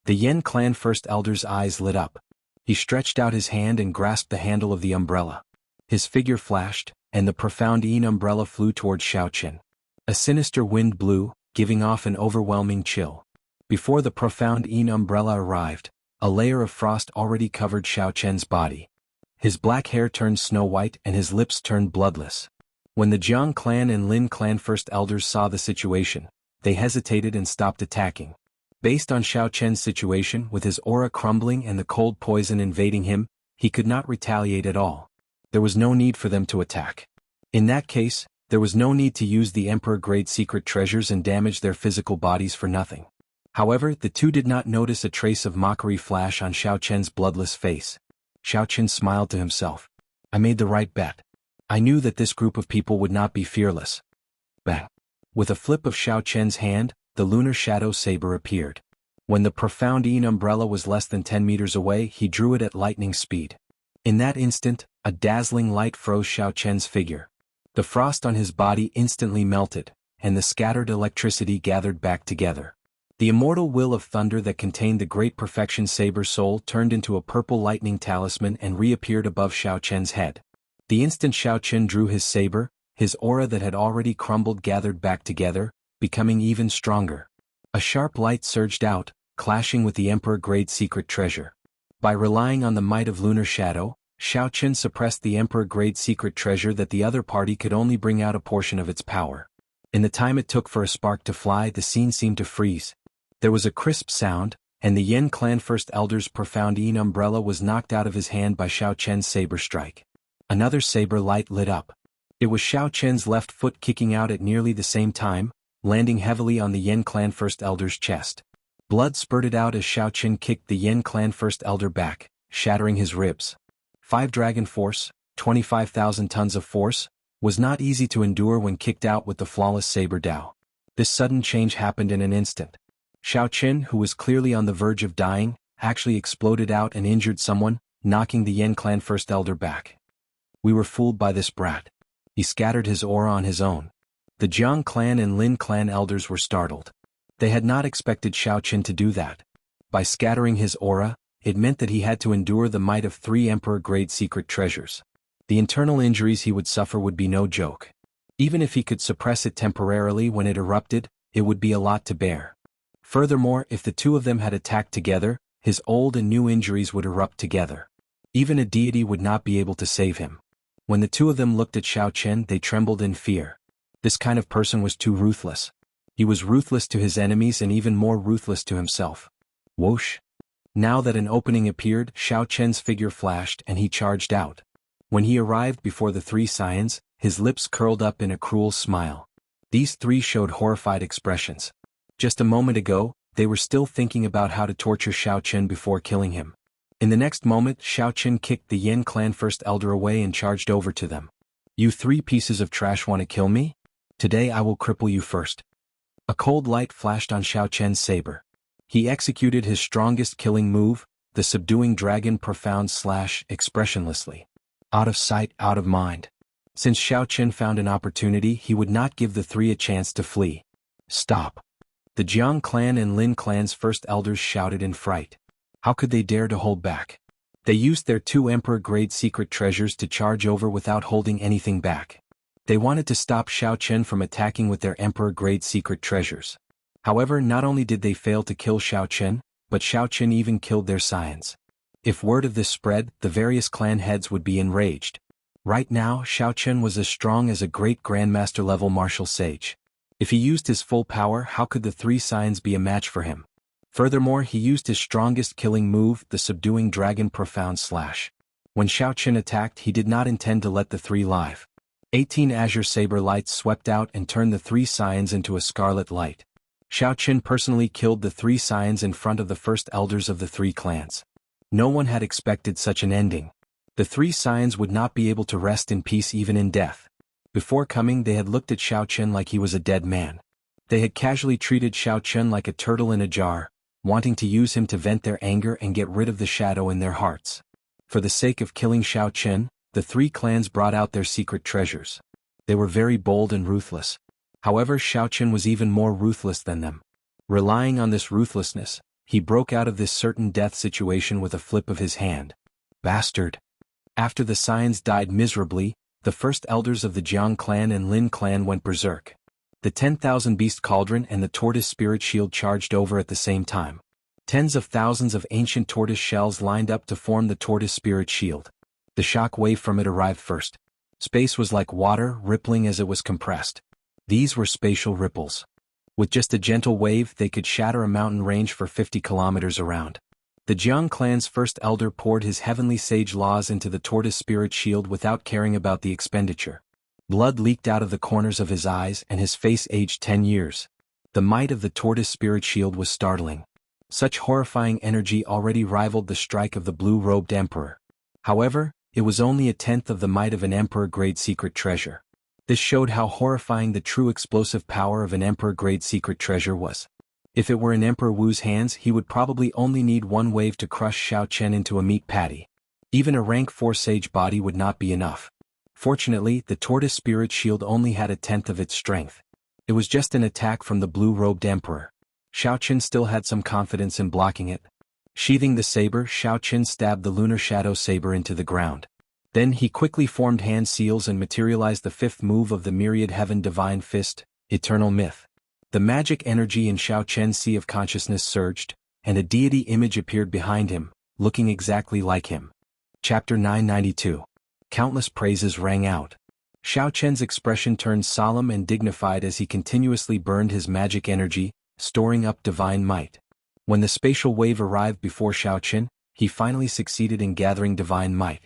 The Yen clan first elder's eyes lit up. He stretched out his hand and grasped the handle of the umbrella. His figure flashed, and the profound Yin umbrella flew towards Xiao Qin. A sinister wind blew, giving off an overwhelming chill. Before the profound Yin umbrella arrived, a layer of frost already covered Xiao Qin's body. His black hair turned snow-white and his lips turned bloodless. When the Jiang clan and Lin clan first elders saw the situation, they hesitated and stopped attacking. Based on Xiao Qin's situation, with his aura crumbling and the cold poison invading him, he could not retaliate at all. There was no need for them to attack. In that case, there was no need to use the Emperor-grade secret treasures and damage their physical bodies for nothing. However, the two did not notice a trace of mockery flash on Xiao Qin's bloodless face. Xiao Qin smiled to himself. I made the right bet. I knew that this group of people would not be fearless. Bang! With a flip of Xiao Qin's hand, the lunar shadow saber appeared. When the profound Yin umbrella was less than 10 meters away, he drew it at lightning speed. In that instant, a dazzling light froze Xiao Qin's figure. The frost on his body instantly melted, and the scattered electricity gathered back together. The immortal will of thunder that contained the great perfection saber soul turned into a purple lightning talisman and reappeared above Xiao Qin's head. The instant Xiao Qin drew his saber, his aura that had already crumbled gathered back together, becoming even stronger. A sharp light surged out, clashing with the Emperor-grade secret treasure. By relying on the might of lunar shadow, Xiao Qin suppressed the Emperor-grade secret treasure that the other party could only bring out a portion of its power. In the time it took for a spark to fly, the scene seemed to freeze. There was a crisp sound, and the Yen clan first elder's profound Yin umbrella was knocked out of his hand by Xiao Qin's saber strike. Another saber light lit up. It was Xiao Qin's left foot kicking out at nearly the same time, landing heavily on the Yen clan first elder's chest. Blood spurted out as Xiao Qin kicked the Yen clan first elder back, shattering his ribs. 5 dragon force, 25,000 tons of force, was not easy to endure when kicked out with the flawless saber Dao. This sudden change happened in an instant. Xiao Qin, who was clearly on the verge of dying, actually exploded out and injured someone, knocking the Yen clan first elder back. We were fooled by this brat. He scattered his aura on his own. The Jiang clan and Lin clan elders were startled. They had not expected Xiao Qin to do that. By scattering his aura, it meant that he had to endure the might of 3 Emperor-grade secret treasures. The internal injuries he would suffer would be no joke. Even if he could suppress it temporarily when it erupted, it would be a lot to bear. Furthermore, if the two of them had attacked together, his old and new injuries would erupt together. Even a deity would not be able to save him. When the two of them looked at Xiao Qin, they trembled in fear. This kind of person was too ruthless. He was ruthless to his enemies and even more ruthless to himself. Whoosh! Now that an opening appeared, Xiao Qin's figure flashed and he charged out. When he arrived before the 3 scions, his lips curled up in a cruel smile. These 3 showed horrified expressions. Just a moment ago, they were still thinking about how to torture Xiao Qin before killing him. In the next moment, Xiao Qin kicked the Yen clan first elder away and charged over to them. You 3 pieces of trash want to kill me? Today I will cripple you first. A cold light flashed on Xiao Qin's saber. He executed his strongest killing move, the subduing dragon profound slash, expressionlessly. Out of sight, out of mind. Since Xiao Qin found an opportunity, he would not give the 3 a chance to flee. Stop! The Jiang clan and Lin clan's first elders shouted in fright. How could they dare to hold back? They used their 2 Emperor-grade secret treasures to charge over without holding anything back. They wanted to stop Xiao Qin from attacking with their Emperor-grade secret treasures. However, not only did they fail to kill Xiao Qin, but Xiao Qin even killed their scions. If word of this spread, the various clan heads would be enraged. Right now, Xiao Qin was as strong as a great grandmaster-level martial sage. If he used his full power, how could the 3 scions be a match for him? Furthermore, he used his strongest killing move, the subduing dragon profound slash. When Xiao Qin attacked, he did not intend to let the 3 live. 18 azure saber lights swept out and turned the 3 scions into a scarlet light. Xiao Qin personally killed the 3 scions in front of the first elders of the 3 clans. No one had expected such an ending. The 3 scions would not be able to rest in peace even in death. Before coming, they had looked at Xiao Qin like he was a dead man. They had casually treated Xiao Qin like a turtle in a jar, wanting to use him to vent their anger and get rid of the shadow in their hearts. For the sake of killing Xiao Chen, the three clans brought out their secret treasures. They were very bold and ruthless. However, Xiao Chen was even more ruthless than them. Relying on this ruthlessness, he broke out of this certain death situation with a flip of his hand. Bastard! After the Scions died miserably, the first elders of the Jiang clan and Lin clan went berserk. The 10,000 Beast Cauldron and the Tortoise Spirit Shield charged over at the same time. Tens of thousands of ancient tortoise shells lined up to form the Tortoise Spirit Shield. The shock wave from it arrived first. Space was like water, rippling as it was compressed. These were spatial ripples. With just a gentle wave, they could shatter a mountain range for 50 kilometers around. The Jiang clan's first elder poured his heavenly sage laws into the Tortoise Spirit Shield without caring about the expenditure. Blood leaked out of the corners of his eyes and his face aged 10 years. The might of the Tortoise Spirit Shield was startling. Such horrifying energy already rivaled the strike of the blue-robed emperor. However, it was only a tenth of the might of an emperor-grade secret treasure. This showed how horrifying the true explosive power of an emperor-grade secret treasure was. If it were in Emperor Wu's hands, he would probably only need one wave to crush Xiao Chen into a meat patty. Even a rank 4 sage body would not be enough. Fortunately, the Tortoise Spirit Shield only had a tenth of its strength. It was just an attack from the blue-robed emperor. Xiao Chen still had some confidence in blocking it. Sheathing the saber, Xiao Chen stabbed the Lunar Shadow Saber into the ground. Then he quickly formed hand seals and materialized the fifth move of the Myriad Heaven Divine Fist, Eternal Myth. The magic energy in Xiao Chen's Sea of Consciousness surged, and a deity image appeared behind him, looking exactly like him. Chapter 992. Countless praises rang out. Xiao Chen's expression turned solemn and dignified as he continuously burned his magic energy, storing up divine might. When the spatial wave arrived before Xiao Chen, he finally succeeded in gathering divine might.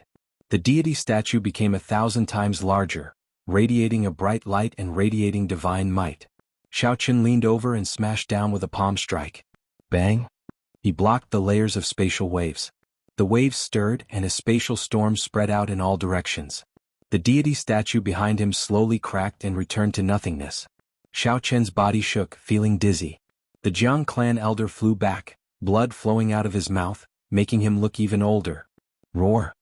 The deity statue became 1,000 times larger, radiating a bright light and radiating divine might. Xiao Chen leaned over and smashed down with a palm strike. Bang! He blocked the layers of spatial waves. The waves stirred and a spatial storm spread out in all directions. The deity statue behind him slowly cracked and returned to nothingness. Xiao Chen's body shook, feeling dizzy. The Jiang clan elder flew back, blood flowing out of his mouth, making him look even older. Roar!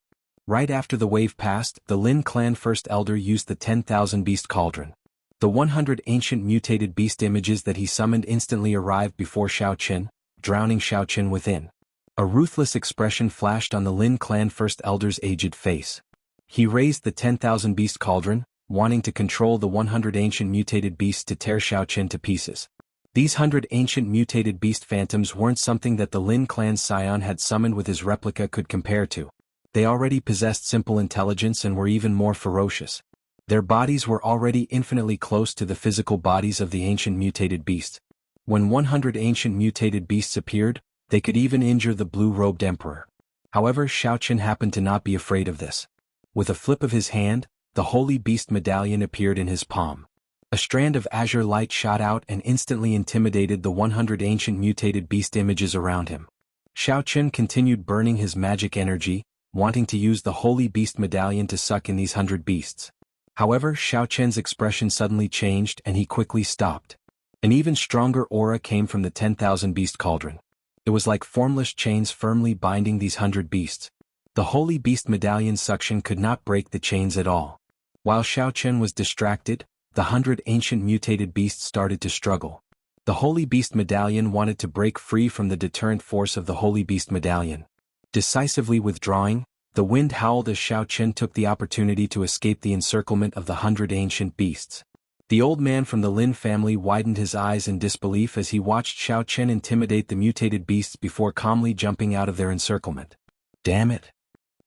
Right after the wave passed, the Lin clan first elder used the 10,000 Beast Cauldron. The 100 ancient mutated beast images that he summoned instantly arrived before Xiao Chen, drowning Xiao Chen within. A ruthless expression flashed on the Lin clan first elder's aged face. He raised the 10,000 Beast Cauldron, wanting to control the 100 ancient mutated beasts to tear Xiao Chen to pieces. These 100 ancient mutated beast phantoms weren't something that the Lin clan's scion had summoned with his replica could compare to. They already possessed simple intelligence and were even more ferocious. Their bodies were already infinitely close to the physical bodies of the ancient mutated beasts. When 100 ancient mutated beasts appeared, they could even injure the blue-robed emperor. However, Xiao Chen happened to not be afraid of this. With a flip of his hand, the Holy Beast Medallion appeared in his palm. A strand of azure light shot out and instantly intimidated the 100 ancient mutated beast images around him. Xiao Chen continued burning his magic energy, wanting to use the Holy Beast Medallion to suck in these 100 beasts. However, Xiao Chen's expression suddenly changed and he quickly stopped. An even stronger aura came from the 10,000 Beast Cauldron. It was like formless chains firmly binding these 100 beasts. The Holy Beast Medallion's suction could not break the chains at all. While Xiao Chen was distracted, the 100 ancient mutated beasts started to struggle. The Holy Beast Medallion wanted to break free from the deterrent force of the Holy Beast Medallion. Decisively withdrawing, the wind howled as Xiao Chen took the opportunity to escape the encirclement of the 100 ancient beasts. The old man from the Lin family widened his eyes in disbelief as he watched Xiao Chen intimidate the mutated beasts before calmly jumping out of their encirclement. Damn it!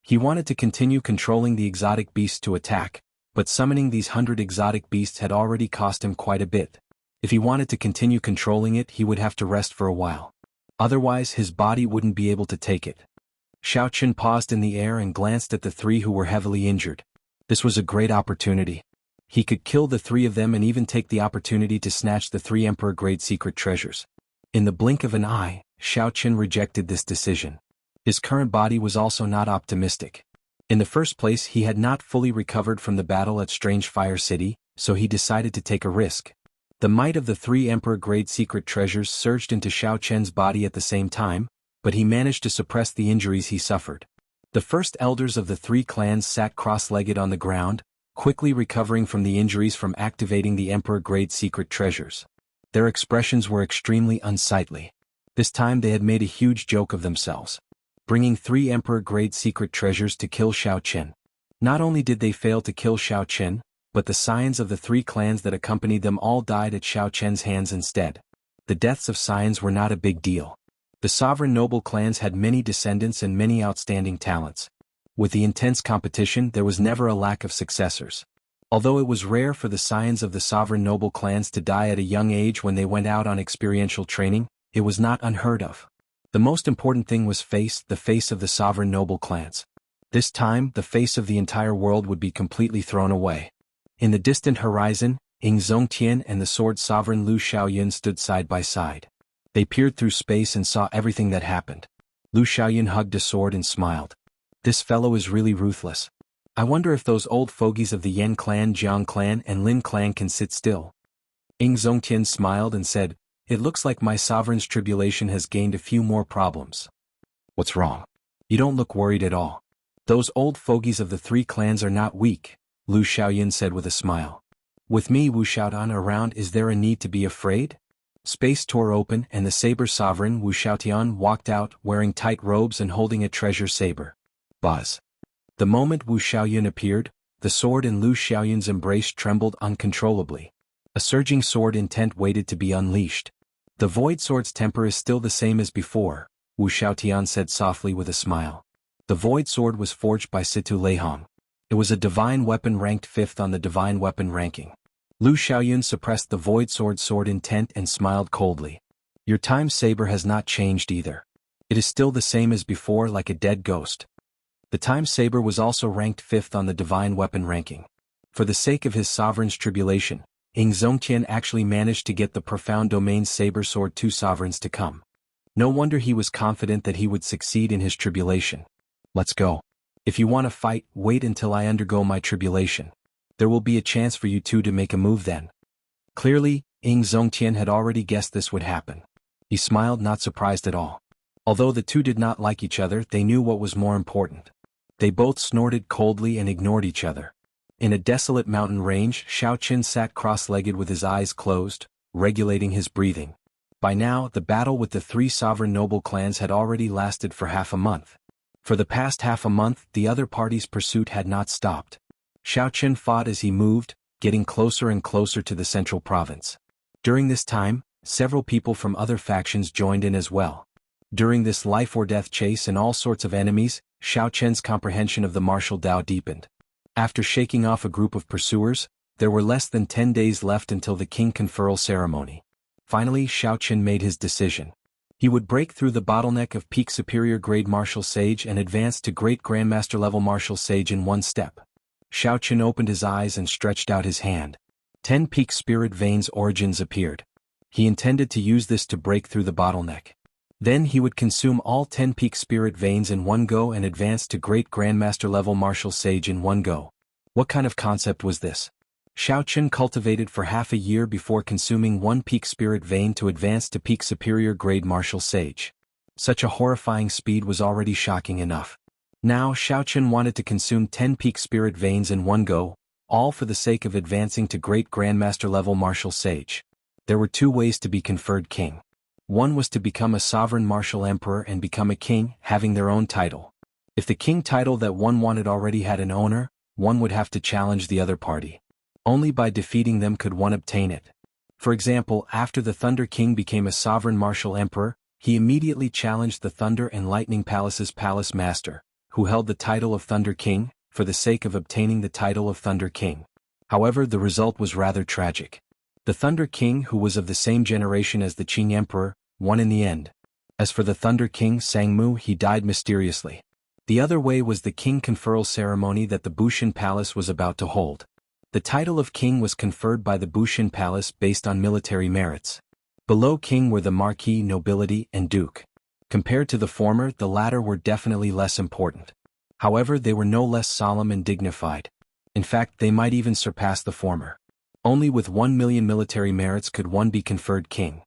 He wanted to continue controlling the exotic beasts to attack, but summoning these 100 exotic beasts had already cost him quite a bit. If he wanted to continue controlling it, he would have to rest for a while. Otherwise, his body wouldn't be able to take it. Xiao Chen paused in the air and glanced at the three who were heavily injured. This was a great opportunity. He could kill the three of them and even take the opportunity to snatch the 3 emperor-grade secret treasures. In the blink of an eye, Xiao Chen rejected this decision. His current body was also not optimistic. In the first place, he had not fully recovered from the battle at Strange Fire City, so he decided to take a risk. The might of the 3 emperor-grade secret treasures surged into Xiao Chen's body at the same time, but he managed to suppress the injuries he suffered. The first elders of the three clans sat cross-legged on the ground, quickly recovering from the injuries from activating the Emperor-grade secret treasures. Their expressions were extremely unsightly. This time they had made a huge joke of themselves, bringing 3 Emperor-grade secret treasures to kill Xiao Qin. Not only did they fail to kill Xiao Qin, but the scions of the 3 clans that accompanied them all died at Xiao Qian's hands instead. The deaths of scions were not a big deal. The sovereign noble clans had many descendants and many outstanding talents. With the intense competition, there was never a lack of successors. Although it was rare for the scions of the sovereign noble clans to die at a young age when they went out on experiential training, it was not unheard of. The most important thing was the face of the sovereign noble clans. This time, the face of the entire world would be completely thrown away. In the distant horizon, Ying Zongtian and the sword sovereign Lu Xiaoyun stood side by side. They peered through space and saw everything that happened. Lu Xiaoyun hugged a sword and smiled. This fellow is really ruthless. I wonder if those old fogies of the Yan clan, Jiang clan and Lin clan can sit still. Ying Zongtian smiled and said, "It looks like my sovereign's tribulation has gained a few more problems." "What's wrong? You don't look worried at all." "Those old fogies of the 3 clans are not weak," Lu Xiaoyun said with a smile. "With me Wu Xiaodan around, is there a need to be afraid?" Space tore open and the saber sovereign Wu Xiaotian walked out wearing tight robes and holding a treasure saber. Buzz. The moment Wu Xiaoyun appeared, the sword in Lu Xiaoyun's embrace trembled uncontrollably. A surging sword intent waited to be unleashed. "The void sword's temper is still the same as before," Wu Xiaotian said softly with a smile. The void sword was forged by Situ Leihong. It was a divine weapon ranked 5th on the divine weapon ranking. Lu Xiaoyun suppressed the void sword intent and smiled coldly. "Your time saber has not changed either. It is still the same as before, like a dead ghost." The time saber was also ranked 5th on the divine weapon ranking. For the sake of his sovereign's tribulation, Ying Zongtian actually managed to get the profound domain saber sword 2 sovereigns to come. No wonder he was confident that he would succeed in his tribulation. "Let's go. If you want to fight, wait until I undergo my tribulation. There will be a chance for you two to make a move then." Clearly, Ying Zongtian had already guessed this would happen. He smiled, not surprised at all. Although the two did not like each other, they knew what was more important. They both snorted coldly and ignored each other. In a desolate mountain range, Xiao Qin sat cross-legged with his eyes closed, regulating his breathing. By now, the battle with the 3 sovereign noble clans had already lasted for half a month. For the past half a month, the other party's pursuit had not stopped. Xiao Qin fought as he moved, getting closer and closer to the central province. During this time, several people from other factions joined in as well. During this life-or-death chase and all sorts of enemies, Xiao Qin's comprehension of the martial Tao deepened. After shaking off a group of pursuers, there were less than 10 days left until the king conferral ceremony. Finally, Xiao Qin made his decision. He would break through the bottleneck of peak superior grade martial sage and advance to great grandmaster level martial sage in one step. Xiao Qin opened his eyes and stretched out his hand. 10 peak spirit veins origins appeared. He intended to use this to break through the bottleneck. Then he would consume all 10 peak spirit veins in one go and advance to great grandmaster level martial sage in one go. What kind of concept was this? Xiao Qin cultivated for half a year before consuming 1 peak spirit vein to advance to peak superior grade martial sage. Such a horrifying speed was already shocking enough. Now Xiao Qin wanted to consume 10 peak spirit veins in one go, all for the sake of advancing to great grandmaster level martial sage. There were 2 ways to be conferred king. One was to become a sovereign martial emperor and become a king, having their own title. If the king title that one wanted already had an owner, one would have to challenge the other party. Only by defeating them could one obtain it. For example, after the Thunder King became a sovereign martial emperor, he immediately challenged the Thunder and Lightning Palace's palace master, who held the title of Thunder King, for the sake of obtaining the title of Thunder King. However, the result was rather tragic. The Thunder King, who was of the same generation as the Qing Emperor, won in the end. As for the Thunder King Sangmu, he died mysteriously. The other way was the king conferral ceremony that the Bushin Palace was about to hold. The title of king was conferred by the Bushin Palace based on military merits. Below king were the marquis, nobility, and duke. Compared to the former, the latter were definitely less important. However, they were no less solemn and dignified. In fact, they might even surpass the former. Only with 1 million military merits could one be conferred king.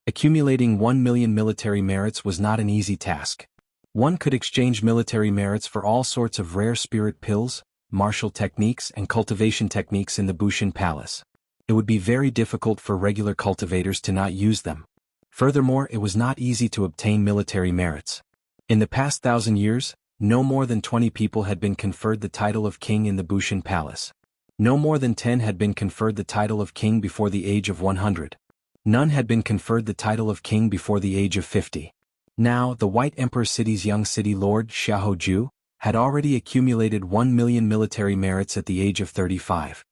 Accumulating 1 million military merits was not an easy task. One could exchange military merits for all sorts of rare spirit pills, martial techniques and cultivation techniques in the Bushin Palace. It would be very difficult for regular cultivators to not use them. Furthermore, it was not easy to obtain military merits. In the past 1,000 years, no more than 20 people had been conferred the title of king in the Bushin Palace. No more than 10 had been conferred the title of king before the age of 100. None had been conferred the title of king before the age of 50. Now, the White Emperor City's young city lord, Xiaoju, had already accumulated 1 million military merits at the age of 35.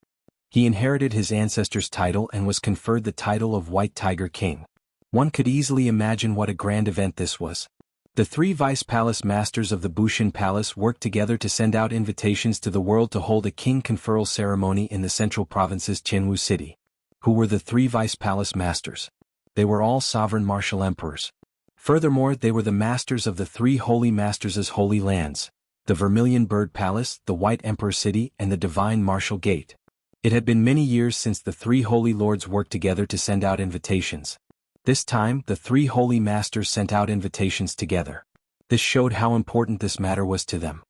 He inherited his ancestor's title and was conferred the title of White Tiger King. One could easily imagine what a grand event this was. The 3 vice-palace masters of the Bushin Palace worked together to send out invitations to the world to hold a king conferral ceremony in the central province's Jianghu city. Who were the 3 vice-palace masters? They were all sovereign martial emperors. Furthermore, they were the masters of the 3 holy masters' holy lands, the Vermilion Bird Palace, the White Emperor City, and the Divine Martial Gate. It had been many years since the 3 holy lords worked together to send out invitations. This time, the 3 holy masters sent out invitations together. This showed how important this matter was to them.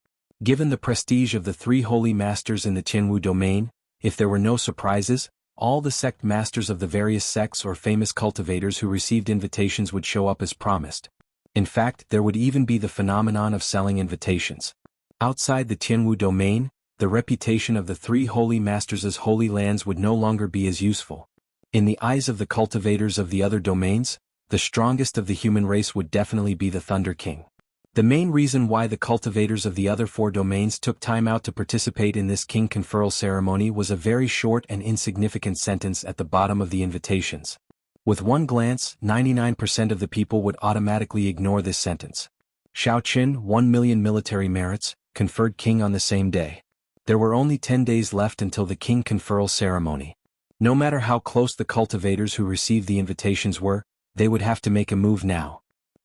Given the prestige of the 3 holy masters in the Jianghu domain, if there were no surprises, all the sect masters of the various sects or famous cultivators who received invitations would show up as promised. In fact, there would even be the phenomenon of selling invitations. Outside the Jianghu domain, the reputation of the 3 holy masters' holy lands would no longer be as useful. In the eyes of the cultivators of the other domains, the strongest of the human race would definitely be the Thunder King. The main reason why the cultivators of the other 4 domains took time out to participate in this king conferral ceremony was a very short and insignificant sentence at the bottom of the invitations. With one glance, 99% of the people would automatically ignore this sentence. Xiaoqin, 1 million military merits, conferred king on the same day. There were only 10 days left until the king conferral ceremony. No matter how close the cultivators who received the invitations were, they would have to make a move now.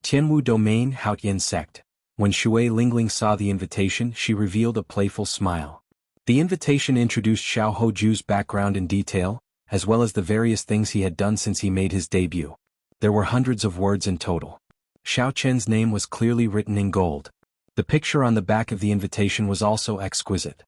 Tianwu Domain Haotian Sect. When Shui Lingling saw the invitation, she revealed a playful smile. The invitation introduced Xiao Hoju's background in detail, as well as the various things he had done since he made his debut. There were hundreds of words in total. Xiao Chen's name was clearly written in gold. The picture on the back of the invitation was also exquisite.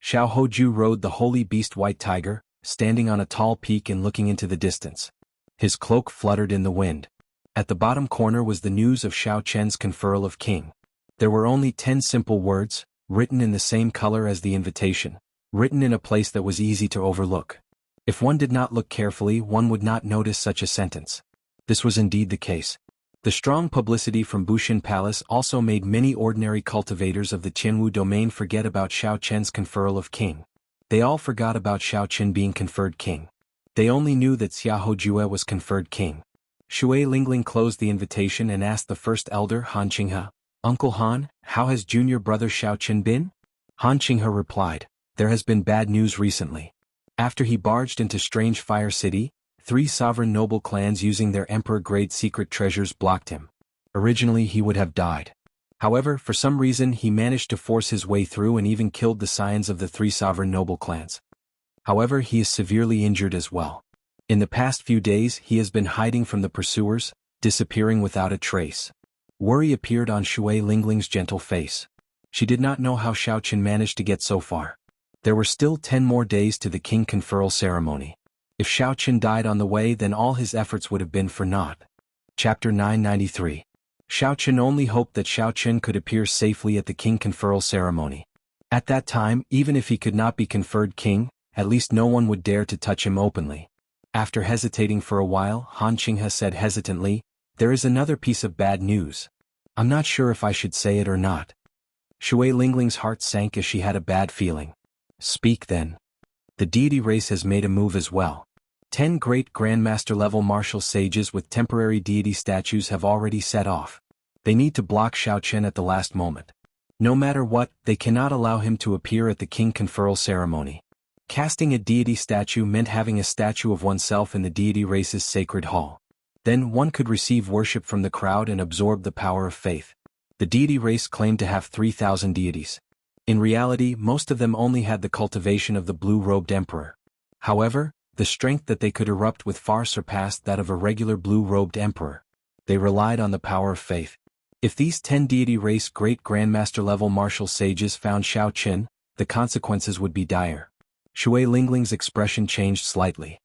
Xiao Hoju rode the holy beast White Tiger, standing on a tall peak and looking into the distance. His cloak fluttered in the wind. At the bottom corner was the news of Xiao Chen's conferral of king. There were only 10 simple words, written in the same color as the invitation, written in a place that was easy to overlook. If one did not look carefully, one would not notice such a sentence. This was indeed the case. The strong publicity from Bushin Palace also made many ordinary cultivators of the Jianghu domain forget about Xiao Chen's conferral of king. They all forgot about Xiao Chen being conferred king. They only knew that Xia Hojue was conferred king. Shui Lingling closed the invitation and asked the first elder, Han Qinghe, "Uncle Han, how has junior brother Xiao Chen been?" Han Qinghe replied, "There has been bad news recently. After he barged into Strange Fire City, 3 sovereign noble clans using their emperor-grade secret treasures blocked him. Originally he would have died. However, for some reason he managed to force his way through and even killed the scions of the 3 sovereign noble clans. However, he is severely injured as well. In the past few days he has been hiding from the pursuers, disappearing without a trace." Worry appeared on Shui Lingling's gentle face. She did not know how Xiao Chen managed to get so far. There were still 10 more days to the king conferral ceremony. If Xiao Chen died on the way, then all his efforts would have been for naught. Chapter 993. Xiao Chen only hoped that Xiao Chen could appear safely at the king conferral ceremony. At that time, even if he could not be conferred king, at least no one would dare to touch him openly. After hesitating for a while, Han Qinghe said hesitantly, "There is another piece of bad news. I'm not sure if I should say it or not." Shui Lingling's heart sank as she had a bad feeling. "Speak then." "The deity race has made a move as well. 10 great grandmaster-level martial sages with temporary deity statues have already set off. They need to block Xiao Chen at the last moment. No matter what, they cannot allow him to appear at the king conferral ceremony." Casting a deity statue meant having a statue of oneself in the deity race's sacred hall. Then one could receive worship from the crowd and absorb the power of faith. The deity race claimed to have 3,000 deities. In reality, most of them only had the cultivation of the blue-robed emperor. However, the strength that they could erupt with far surpassed that of a regular blue-robed emperor. They relied on the power of faith. If these 10 deity race great grandmaster level martial sages found Xiao Qin, the consequences would be dire. Shui Lingling's expression changed slightly.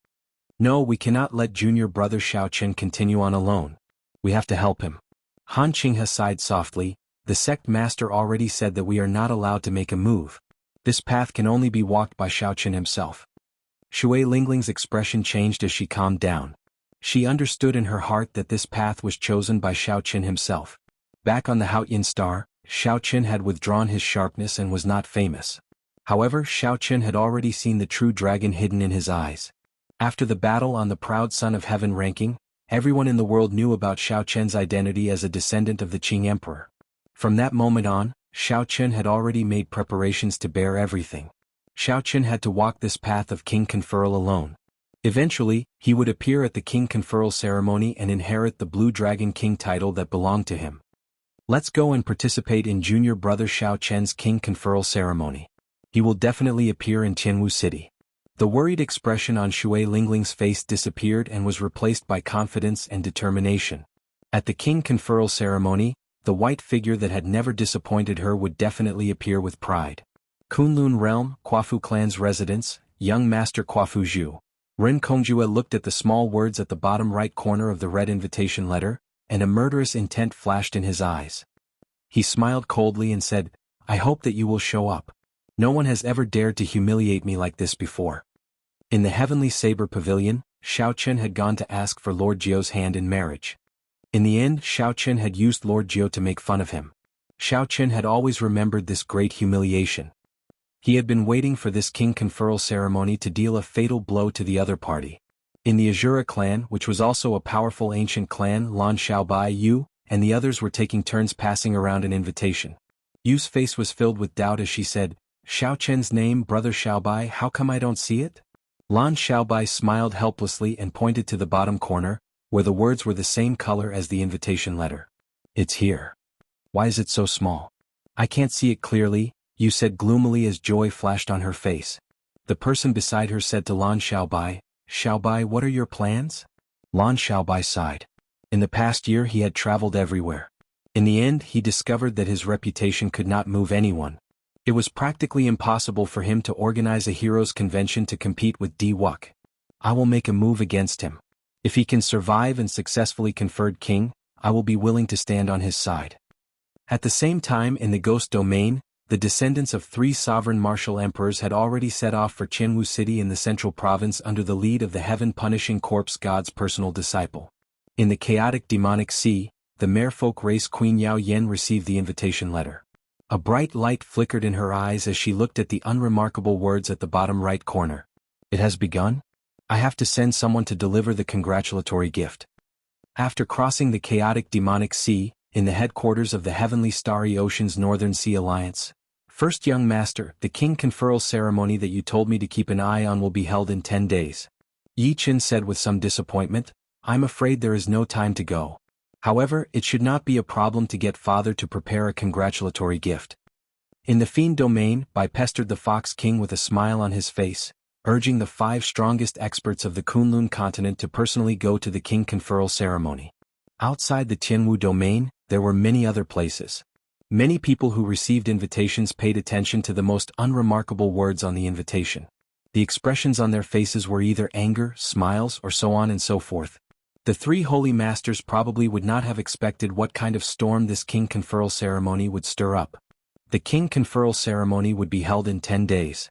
No, we cannot let junior brother Xiao Qin continue on alone. We have to help him. Han Qinghe sighed softly. The sect master already said that we are not allowed to make a move. This path can only be walked by Xiao Qin himself. Shui Lingling's expression changed as she calmed down. She understood in her heart that this path was chosen by Xiao Qin himself. Back on the Haoyin Star, Xiao Qin had withdrawn his sharpness and was not famous. However, Xiao Qin had already seen the true dragon hidden in his eyes. After the battle on the proud Son of Heaven ranking, everyone in the world knew about Xiao Qin's identity as a descendant of the Qing Emperor. From that moment on, Xiao Qin had already made preparations to bear everything. Xiao Qin had to walk this path of king conferral alone. Eventually, he would appear at the king conferral ceremony and inherit the Blue Dragon King title that belonged to him. Let's go and participate in junior brother Xiao Qin's king conferral ceremony. He will definitely appear in Jianghu City. The worried expression on Shui Lingling's face disappeared and was replaced by confidence and determination. At the king conferral ceremony, the white figure that had never disappointed her would definitely appear with pride. Kunlun Realm, Quafu Clan's residence, young master Quafu Zhu. Ren Kongjue looked at the small words at the bottom right corner of the red invitation letter, and a murderous intent flashed in his eyes. He smiled coldly and said, I hope that you will show up. No one has ever dared to humiliate me like this before. In the Heavenly Saber Pavilion, Xiao Qin had gone to ask for Lord Jiu's hand in marriage. In the end, Xiao Qin had used Lord Jiu to make fun of him. Xiao Qin had always remembered this great humiliation. He had been waiting for this king conferral ceremony to deal a fatal blow to the other party. In the Azura clan, which was also a powerful ancient clan, Lan Xiaobai, Yu, and the others were taking turns passing around an invitation. Yu's face was filled with doubt as she said, Xiao Qin's name, brother Xiaobai, how come I don't see it? Lan Xiaobai smiled helplessly and pointed to the bottom corner, where the words were the same color as the invitation letter. It's here. Why is it so small? I can't see it clearly, Yu said gloomily as joy flashed on her face. The person beside her said to Lan Xiaobai, Xiaobai, what are your plans? Lan Xiaobai sighed. In the past year he had traveled everywhere. In the end he discovered that his reputation could not move anyone. It was practically impossible for him to organize a heroes' convention to compete with Di Wuk. I will make a move against him. If he can survive and successfully conferred king, I will be willing to stand on his side. At the same time in the Ghost Domain, the descendants of 3 sovereign martial emperors had already set off for Jianghu City in the central province under the lead of the heaven-punishing corpse god's personal disciple. In the chaotic demonic sea, the merfolk race Queen Yao Yen received the invitation letter. A bright light flickered in her eyes as she looked at the unremarkable words at the bottom right corner. It has begun? I have to send someone to deliver the congratulatory gift. After crossing the chaotic demonic sea, in the headquarters of the Heavenly Starry Ocean's Northern Sea Alliance, First young master, the king conferral ceremony that you told me to keep an eye on will be held in 10 days. Yi Qin said with some disappointment, I'm afraid there is no time to go. However, it should not be a problem to get father to prepare a congratulatory gift. In the Fiend Domain, Bai pestered the Fox King with a smile on his face, urging the 5 strongest experts of the Kunlun continent to personally go to the king conferral ceremony. Outside the Tianwu Domain, there were many other places. Many people who received invitations paid attention to the most unremarkable words on the invitation. The expressions on their faces were either anger, smiles, or so on and so forth. The 3 holy masters probably would not have expected what kind of storm this king conferral ceremony would stir up. The king conferral ceremony would be held in 10 days.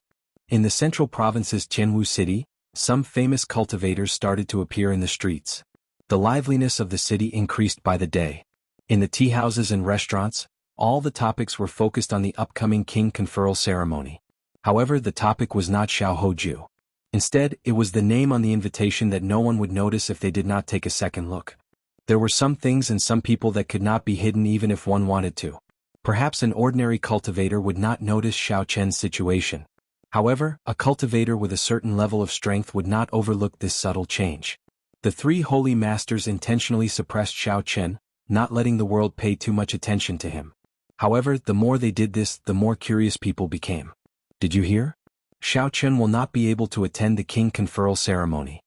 In the central province's Jianghu City, some famous cultivators started to appear in the streets. The liveliness of the city increased by the day. In the tea houses and restaurants, all the topics were focused on the upcoming king conferral ceremony. However, the topic was not Xiaohoju. Instead, it was the name on the invitation that no one would notice if they did not take a second look. There were some things and some people that could not be hidden even if one wanted to. Perhaps an ordinary cultivator would not notice Xiao Chen's situation. However, a cultivator with a certain level of strength would not overlook this subtle change. The 3 holy masters intentionally suppressed Xiao Chen, not letting the world pay too much attention to him. However, the more they did this, the more curious people became. Did you hear? Xiao Chen will not be able to attend the king conferral ceremony.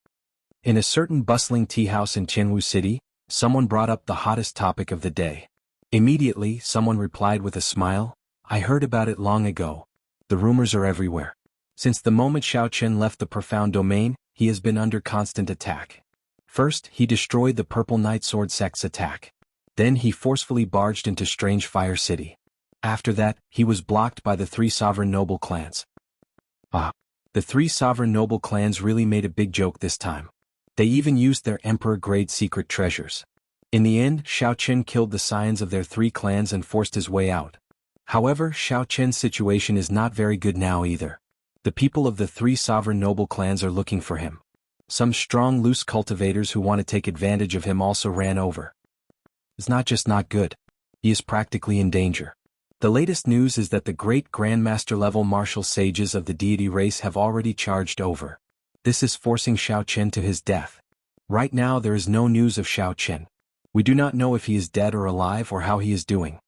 In a certain bustling tea house in Jianghu City, someone brought up the hottest topic of the day. Immediately, someone replied with a smile, I heard about it long ago. The rumors are everywhere. Since the moment Xiao Chen left the profound domain, he has been under constant attack. First, he destroyed the Purple Night Sword sect's attack. Then he forcefully barged into Strange Fire City. After that, he was blocked by the 3 sovereign noble clans. The 3 sovereign noble clans really made a big joke this time. They even used their emperor-grade secret treasures. In the end, Xiao Chen killed the scions of their 3 clans and forced his way out. However, Xiao Chen's situation is not very good now either. The people of the 3 sovereign noble clans are looking for him. Some strong loose cultivators who want to take advantage of him also ran over. It's not just not good. He is practically in danger. The latest news is that the great Grandmaster level martial sages of the deity race have already charged over. This is forcing Xiao Chen to his death. Right now there is no news of Xiao Chen. We do not know if he is dead or alive or how he is doing.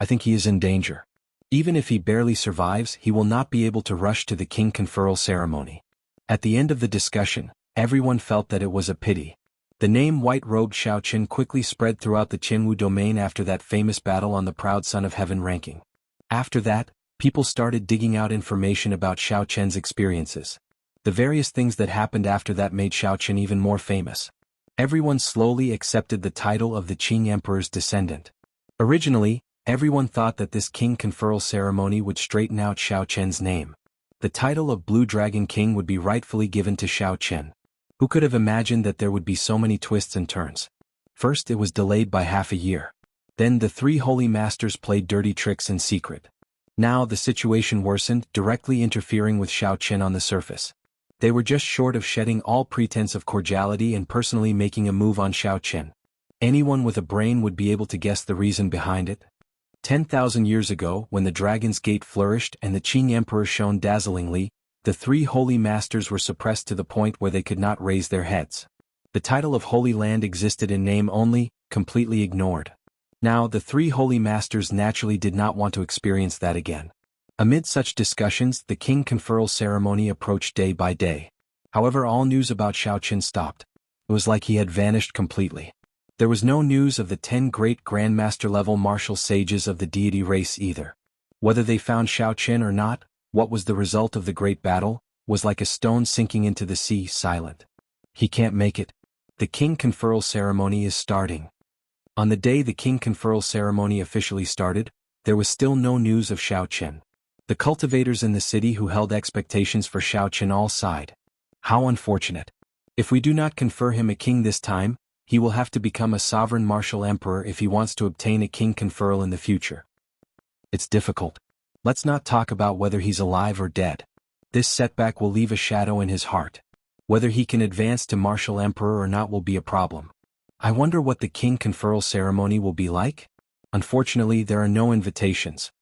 I think he is in danger. Even if he barely survives, he will not be able to rush to the king conferral ceremony. At the end of the discussion, everyone felt that it was a pity. The name white-robed Xiao Chen quickly spread throughout the Jianghu domain after that famous battle on the Proud Son of Heaven ranking. After that, people started digging out information about Xiao Chen's experiences. The various things that happened after that made Xiao Chen even more famous. Everyone slowly accepted the title of the Qing Emperor's descendant. Originally, everyone thought that this king conferral ceremony would straighten out Xiao Chen's name. The title of Blue Dragon King would be rightfully given to Xiao Chen. Who could have imagined that there would be so many twists and turns? First it was delayed by half a year. Then the 3 holy masters played dirty tricks in secret. Now the situation worsened, directly interfering with Xiao Chen on the surface. They were just short of shedding all pretense of cordiality and personally making a move on Xiao Chen. Anyone with a brain would be able to guess the reason behind it. 10,000 years ago, when the Dragon's Gate flourished and the Qing Emperor shone dazzlingly, the 3 holy masters were suppressed to the point where they could not raise their heads. The title of Holy Land existed in name only, completely ignored. Now the 3 holy masters naturally did not want to experience that again. Amid such discussions, the king conferral ceremony approached day by day. However, all news about Xiao Chen stopped. It was like he had vanished completely. There was no news of the 10 great Grandmaster-level martial sages of the deity race either. Whether they found Xiao Chen or not, what was the result of the great battle, was like a stone sinking into the sea, silent. He can't make it. The king conferral ceremony is starting. On the day the king conferral ceremony officially started, there was still no news of Xiao Chen. The cultivators in the city who held expectations for Xiao Chen all sighed. How unfortunate. If we do not confer him a king this time, he will have to become a sovereign martial emperor if he wants to obtain a king conferral in the future. It's difficult. Let's not talk about whether he's alive or dead. This setback will leave a shadow in his heart. Whether he can advance to martial emperor or not will be a problem. I wonder what the king conferral ceremony will be like? Unfortunately, there are no invitations.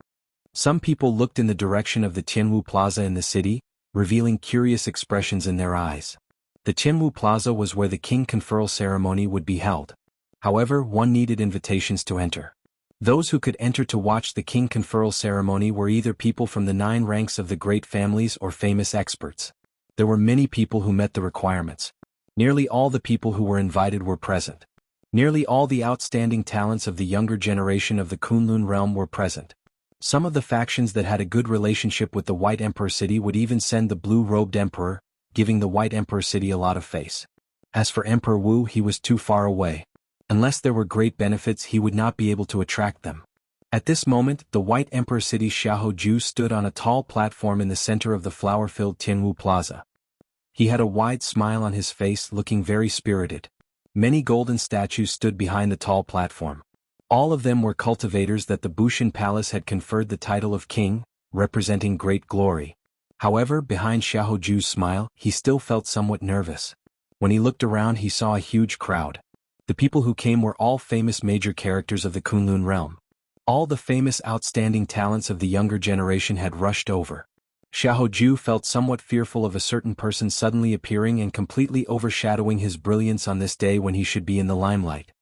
Some people looked in the direction of the Jianghu Plaza in the city, revealing curious expressions in their eyes. The Jianghu Plaza was where the king conferral ceremony would be held. However, one needed invitations to enter. Those who could enter to watch the king conferral ceremony were either people from the 9 ranks of the great families or famous experts. There were many people who met the requirements. Nearly all the people who were invited were present. Nearly all the outstanding talents of the younger generation of the Kunlun realm were present. Some of the factions that had a good relationship with the White Emperor City would even send the blue-robed emperor, giving the White Emperor City a lot of face. As for Emperor Wu, he was too far away. Unless there were great benefits, he would not be able to attract them. At this moment, the White Emperor City's Xiahou stood on a tall platform in the center of the flower-filled Tianwu Plaza. He had a wide smile on his face, looking very spirited. Many golden statues stood behind the tall platform. All of them were cultivators that the Bushan Palace had conferred the title of king, representing great glory. However, behind Xiahouju's smile, he still felt somewhat nervous. When he looked around, he saw a huge crowd. The people who came were all famous major characters of the Kunlun realm. All the famous outstanding talents of the younger generation had rushed over. Xiahouju felt somewhat fearful of a certain person suddenly appearing and completely overshadowing his brilliance on this day when he should be in the limelight.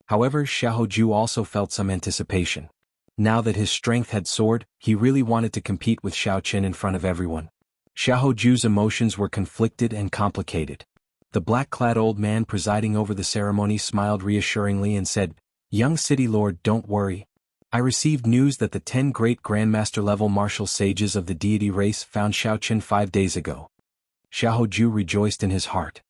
However, Xiahouju also felt some anticipation. Now that his strength had soared, he really wanted to compete with Xiao Chen in front of everyone. Xiahouju's emotions were conflicted and complicated. The black-clad old man presiding over the ceremony smiled reassuringly and said, Young City Lord, don't worry. I received news that the 10 great Grandmaster-level martial sages of the deity race found Xiaoqin 5 days ago. Xiaoju rejoiced in his heart.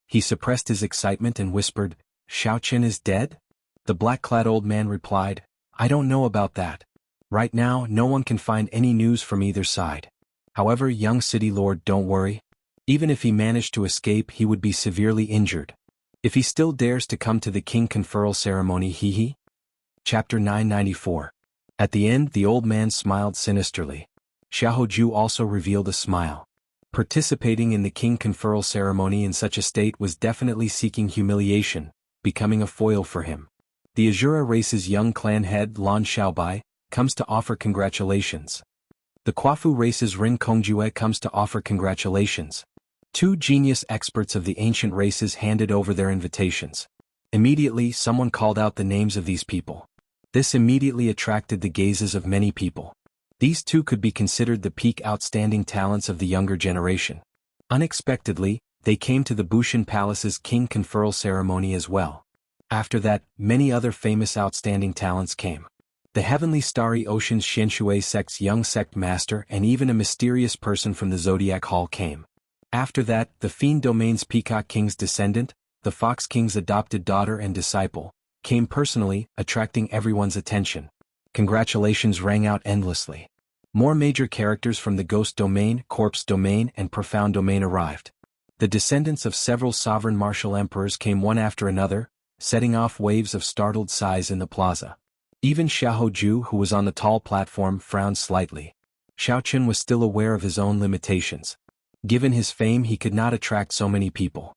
He suppressed his excitement and whispered, Xiaoqin is dead? The black-clad old man replied, I don't know about that. Right now, no one can find any news from either side. However, young City Lord, don't worry. Even if he managed to escape, he would be severely injured. If he still dares to come to the king conferral ceremony, hee. Chapter 994. At the end, the old man smiled sinisterly. Xiaoju also revealed a smile. Participating in the king conferral ceremony in such a state was definitely seeking humiliation, becoming a foil for him. The Azura race's young clan head, Lan Xiaobai, comes to offer congratulations. The Quafu race's Ring Kongjue comes to offer congratulations. 2 genius experts of the ancient races handed over their invitations. Immediately, someone called out the names of these people. This immediately attracted the gazes of many people. These 2 could be considered the peak outstanding talents of the younger generation. Unexpectedly, they came to the Bushan Palace's king conferral ceremony as well. After that, many other famous outstanding talents came. The Heavenly Starry Ocean's Xianshui sect's young sect master and even a mysterious person from the Zodiac Hall came. After that, the Fiend Domain's Peacock King's descendant, the Fox King's adopted daughter and disciple, came personally, attracting everyone's attention. Congratulations rang out endlessly. More major characters from the Ghost Domain, Corpse Domain, and Profound Domain arrived. The descendants of several sovereign martial emperors came one after another, setting off waves of startled sighs in the plaza. Even Xiaoju, who was on the tall platform, frowned slightly. Xiaoqin was still aware of his own limitations. Given his fame, he could not attract so many people.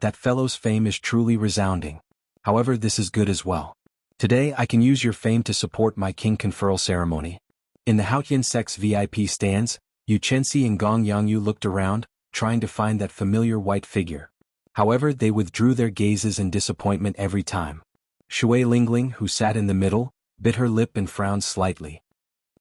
That fellow's fame is truly resounding. However, this is good as well. Today I can use your fame to support my king conferral ceremony. In the Haotian sect's VIP stands, Yu Chenxi and Gong Yangyu looked around, trying to find that familiar white figure. However, they withdrew their gazes in disappointment every time. Shui Lingling, who sat in the middle, bit her lip and frowned slightly.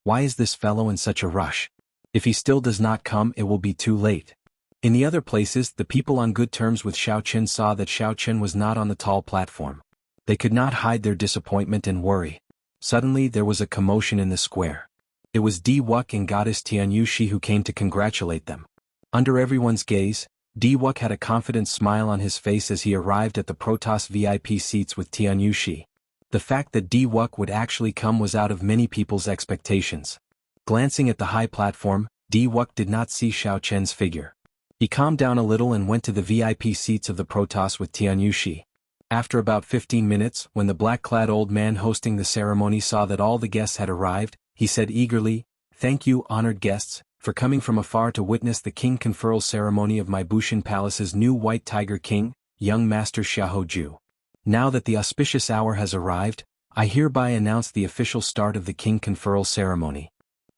Why is this fellow in such a rush? If he still does not come, it will be too late. In the other places, the people on good terms with Xiaoqin saw that Xiaoqin was not on the tall platform. They could not hide their disappointment and worry. Suddenly there was a commotion in the square. It was Di Wuk and Goddess Tianyushi who came to congratulate them. Under everyone's gaze, Di Wuk had a confident smile on his face as he arrived at the Protoss VIP seats with Tianyushi. The fact that Di Wuk would actually come was out of many people's expectations. Glancing at the high platform, Di Wuk did not see Xiaoqin's figure. He calmed down a little and went to the VIP seats of the Protoss with Tianyushi. After about 15 minutes, when the black-clad old man hosting the ceremony saw that all the guests had arrived, he said eagerly, "Thank you, honored guests, for coming from afar to witness the king conferral ceremony of my Bushan Palace's new White Tiger King, young Master Xiaoju. Now that the auspicious hour has arrived, I hereby announce the official start of the king conferral ceremony."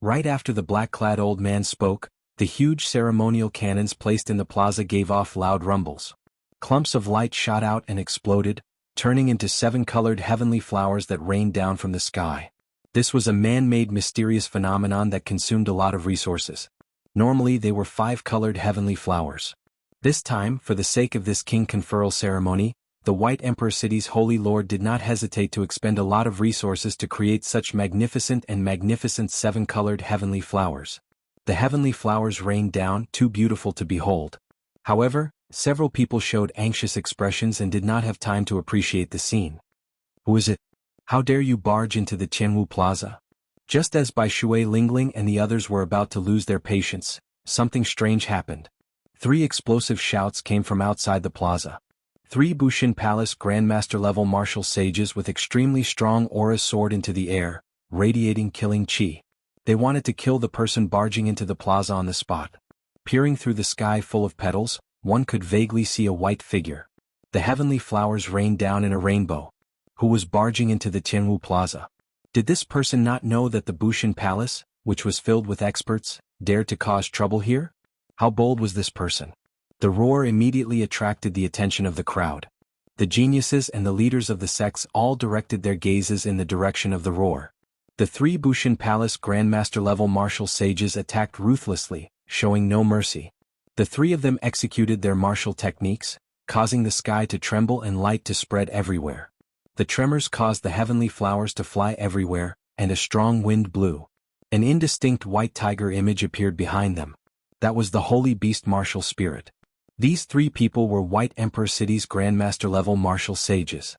Right after the black-clad old man spoke, the huge ceremonial cannons placed in the plaza gave off loud rumbles. Clumps of light shot out and exploded, turning into 7-colored heavenly flowers that rained down from the sky. This was a man-made mysterious phenomenon that consumed a lot of resources. Normally they were 5-colored heavenly flowers. This time, for the sake of this king conferral ceremony, the White Emperor City's Holy Lord did not hesitate to expend a lot of resources to create such magnificent 7-colored heavenly flowers. The heavenly flowers rained down, too beautiful to behold. However, several people showed anxious expressions and did not have time to appreciate the scene. "Who is it? How dare you barge into the Jianghu Plaza?" Just as Bai Shui Lingling and the others were about to lose their patience, something strange happened. 3 explosive shouts came from outside the plaza. 3 Bushan Palace Grandmaster-level martial sages with extremely strong auras soared into the air, radiating killing chi. They wanted to kill the person barging into the plaza on the spot. Peering through the sky full of petals, one could vaguely see a white figure. The heavenly flowers rained down in a rainbow. Who was barging into the Jianghu Plaza? Did this person not know that the Bushan Palace, which was filled with experts, dared to cause trouble here? How bold was this person? The roar immediately attracted the attention of the crowd. The geniuses and the leaders of the sects all directed their gazes in the direction of the roar. The 3 Bushan Palace Grandmaster-level martial sages attacked ruthlessly, showing no mercy. The 3 of them executed their martial techniques, causing the sky to tremble and light to spread everywhere. The tremors caused the heavenly flowers to fly everywhere, and a strong wind blew. An indistinct white tiger image appeared behind them. That was the holy beast martial spirit. These three people were White Emperor City's Grandmaster-level martial sages.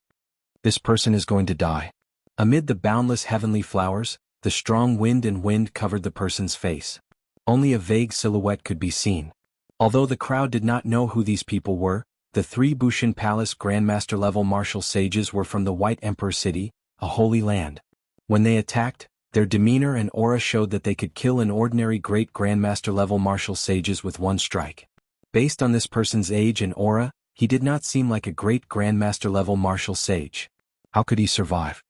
This person is going to die. Amid the boundless heavenly flowers, the strong wind covered the person's face. Only a vague silhouette could be seen. Although the crowd did not know who these people were, the three Bushan Palace Grandmaster-level martial sages were from the White Emperor City, a holy land. When they attacked, their demeanor and aura showed that they could kill an ordinary great Grandmaster-level martial sages with one strike. Based on this person's age and aura, he did not seem like a great Grandmaster-level martial sage. How could he survive?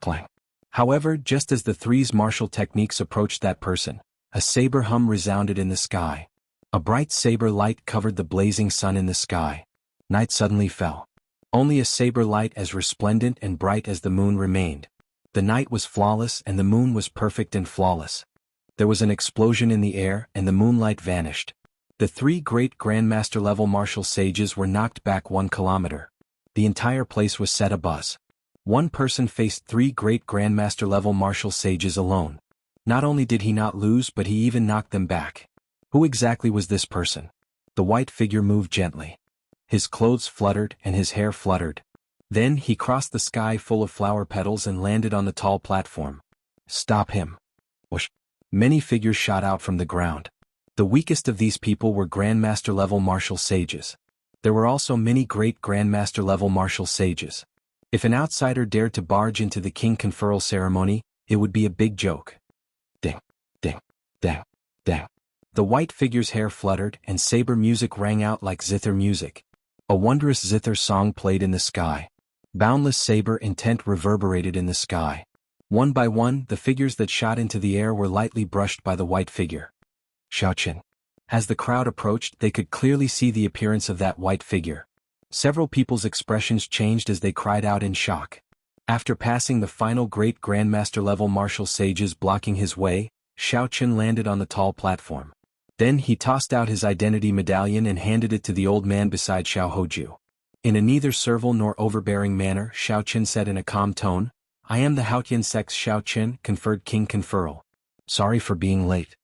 Clang. However, just as the three's martial techniques approached that person, a saber hum resounded in the sky. A bright saber light covered the blazing sun in the sky. Night suddenly fell. Only a saber light as resplendent and bright as the moon remained. The night was flawless and the moon was perfect and flawless. There was an explosion in the air and the moonlight vanished. The three great Grandmaster-level martial sages were knocked back 1 kilometer. The entire place was set abuzz. One person faced three great Grandmaster-level martial sages alone. Not only did he not lose, but he even knocked them back. Who exactly was this person? The white figure moved gently. His clothes fluttered and his hair fluttered. Then he crossed the sky full of flower petals and landed on the tall platform. Stop him. Whoosh. Many figures shot out from the ground. The weakest of these people were Grandmaster-level martial sages. There were also many great Grandmaster-level martial sages. If an outsider dared to barge into the king conferral ceremony, it would be a big joke. Ding, ding, ding, ding. The white figure's hair fluttered and saber music rang out like zither music. A wondrous zither song played in the sky. Boundless saber intent reverberated in the sky. One by one, the figures that shot into the air were lightly brushed by the white figure. Xiaoqin. As the crowd approached, they could clearly see the appearance of that white figure. Several people's expressions changed as they cried out in shock. After passing the final great Grandmaster-level martial sages blocking his way, Xiaoqin landed on the tall platform. Then he tossed out his identity medallion and handed it to the old man beside Xiao Hoju. In a neither servile nor overbearing manner, Xiaoqin said in a calm tone, "I am the Haotian Sect's Xiaoqin, conferred king conferral. Sorry for being late."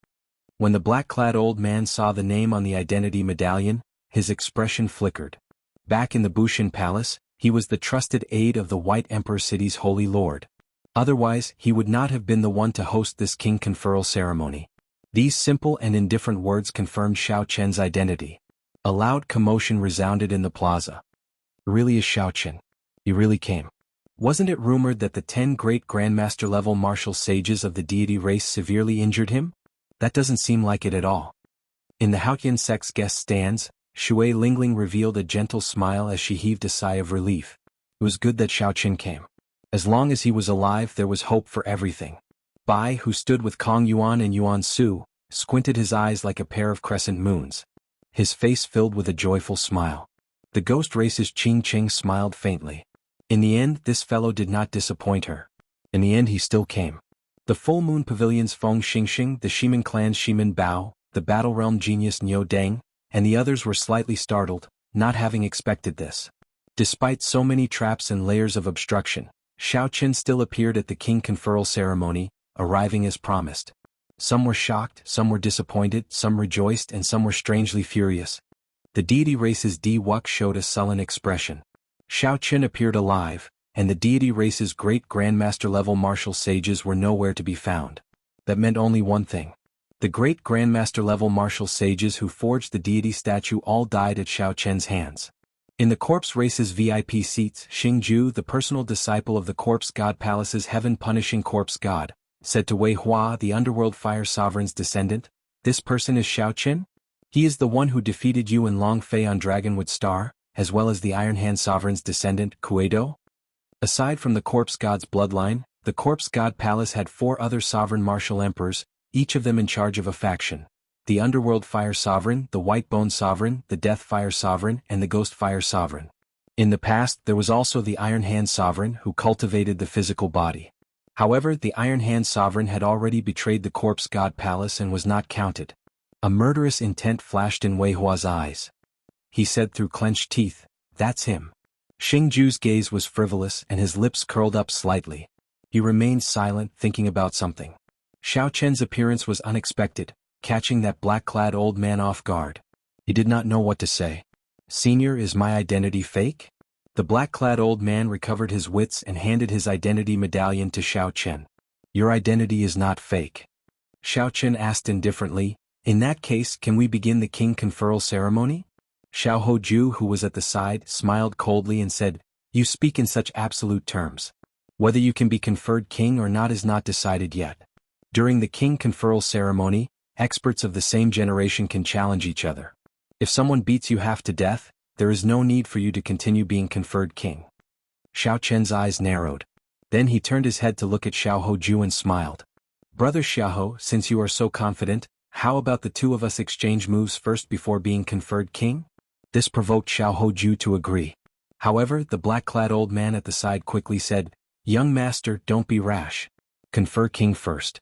When the black-clad old man saw the name on the identity medallion, his expression flickered. Back in the Bushan Palace, he was the trusted aide of the White Emperor City's Holy Lord. Otherwise, he would not have been the one to host this king conferral ceremony. These simple and indifferent words confirmed Xiaoqian's identity. A loud commotion resounded in the plaza. It really is Xiaoqin. He really came. Wasn't it rumored that the 10 great Grandmaster-level martial sages of the deity race severely injured him? That doesn't seem like it at all. In the Haotian Sect's guest stands, Shui Lingling revealed a gentle smile as she heaved a sigh of relief. It was good that Xiaoqin came. As long as he was alive, there was hope for everything. Bai, who stood with Kong Yuan and Yuan Su, squinted his eyes like a pair of crescent moons. His face filled with a joyful smile. The ghost race's Qing Qing smiled faintly. In the end, this fellow did not disappoint her. In the end, he still came. The Full Moon Pavilion's Feng Xingxing, the Shimin clan's Shimin Bao, the Battle Realm genius Niu Deng, and the others were slightly startled, not having expected this. Despite so many traps and layers of obstruction, Xiaoqin still appeared at the king conferral ceremony, arriving as promised. Some were shocked, some were disappointed, some rejoiced, and some were strangely furious. The deity race's Di Wuk showed a sullen expression. Xiaoqin appeared alive, and the deity race's great Grandmaster-level martial sages were nowhere to be found. That meant only one thing. The great Grandmaster-level martial sages who forged the deity statue all died at Xiaoqian's hands. In the corpse race's VIP seats, Xingju, the personal disciple of the corpse god palace's heaven-punishing corpse god, said to Wei Hua, the underworld fire sovereign's descendant, "This person is Xiaoqin? He is the one who defeated you in Long Fei on Dragonwood Star, as well as the Iron Hand sovereign's descendant, Kuedo?" Aside from the corpse god's bloodline, the corpse god palace had 4 other sovereign martial emperors, each of them in charge of a faction: the Underworld Fire Sovereign, the White Bone Sovereign, the Death Fire Sovereign, and the Ghost Fire Sovereign. In the past, there was also the Iron Hand Sovereign who cultivated the physical body. However, the Iron Hand Sovereign had already betrayed the corpse god palace and was not counted. A murderous intent flashed in Wei Hua's eyes. He said through clenched teeth, "That's him. Xingju's gaze was frivolous and his lips curled up slightly. He remained silent, thinking about something. Xiao Chen's appearance was unexpected, catching that black-clad old man off guard. He did not know what to say. "Senior, is my identity fake?" The black-clad old man recovered his wits and handed his identity medallion to Xiao Chen. "Your identity is not fake." Xiao Chen asked indifferently, "In that case, can we begin the king conferral ceremony?" Xiao Hoju, who was at the side, smiled coldly and said, "You speak in such absolute terms. Whether you can be conferred king or not is not decided yet. During the king conferral ceremony, experts of the same generation can challenge each other. If someone beats you half to death, there is no need for you to continue being conferred king." Xiao Chen's eyes narrowed. Then he turned his head to look at Xiao Hoju and smiled. "Brother Xiaoho, since you are so confident, how about the two of us exchange moves first before being conferred king?" This provoked Xiao Hoju to agree. However, the black-clad old man at the side quickly said, "Young master, don't be rash. Confer king first."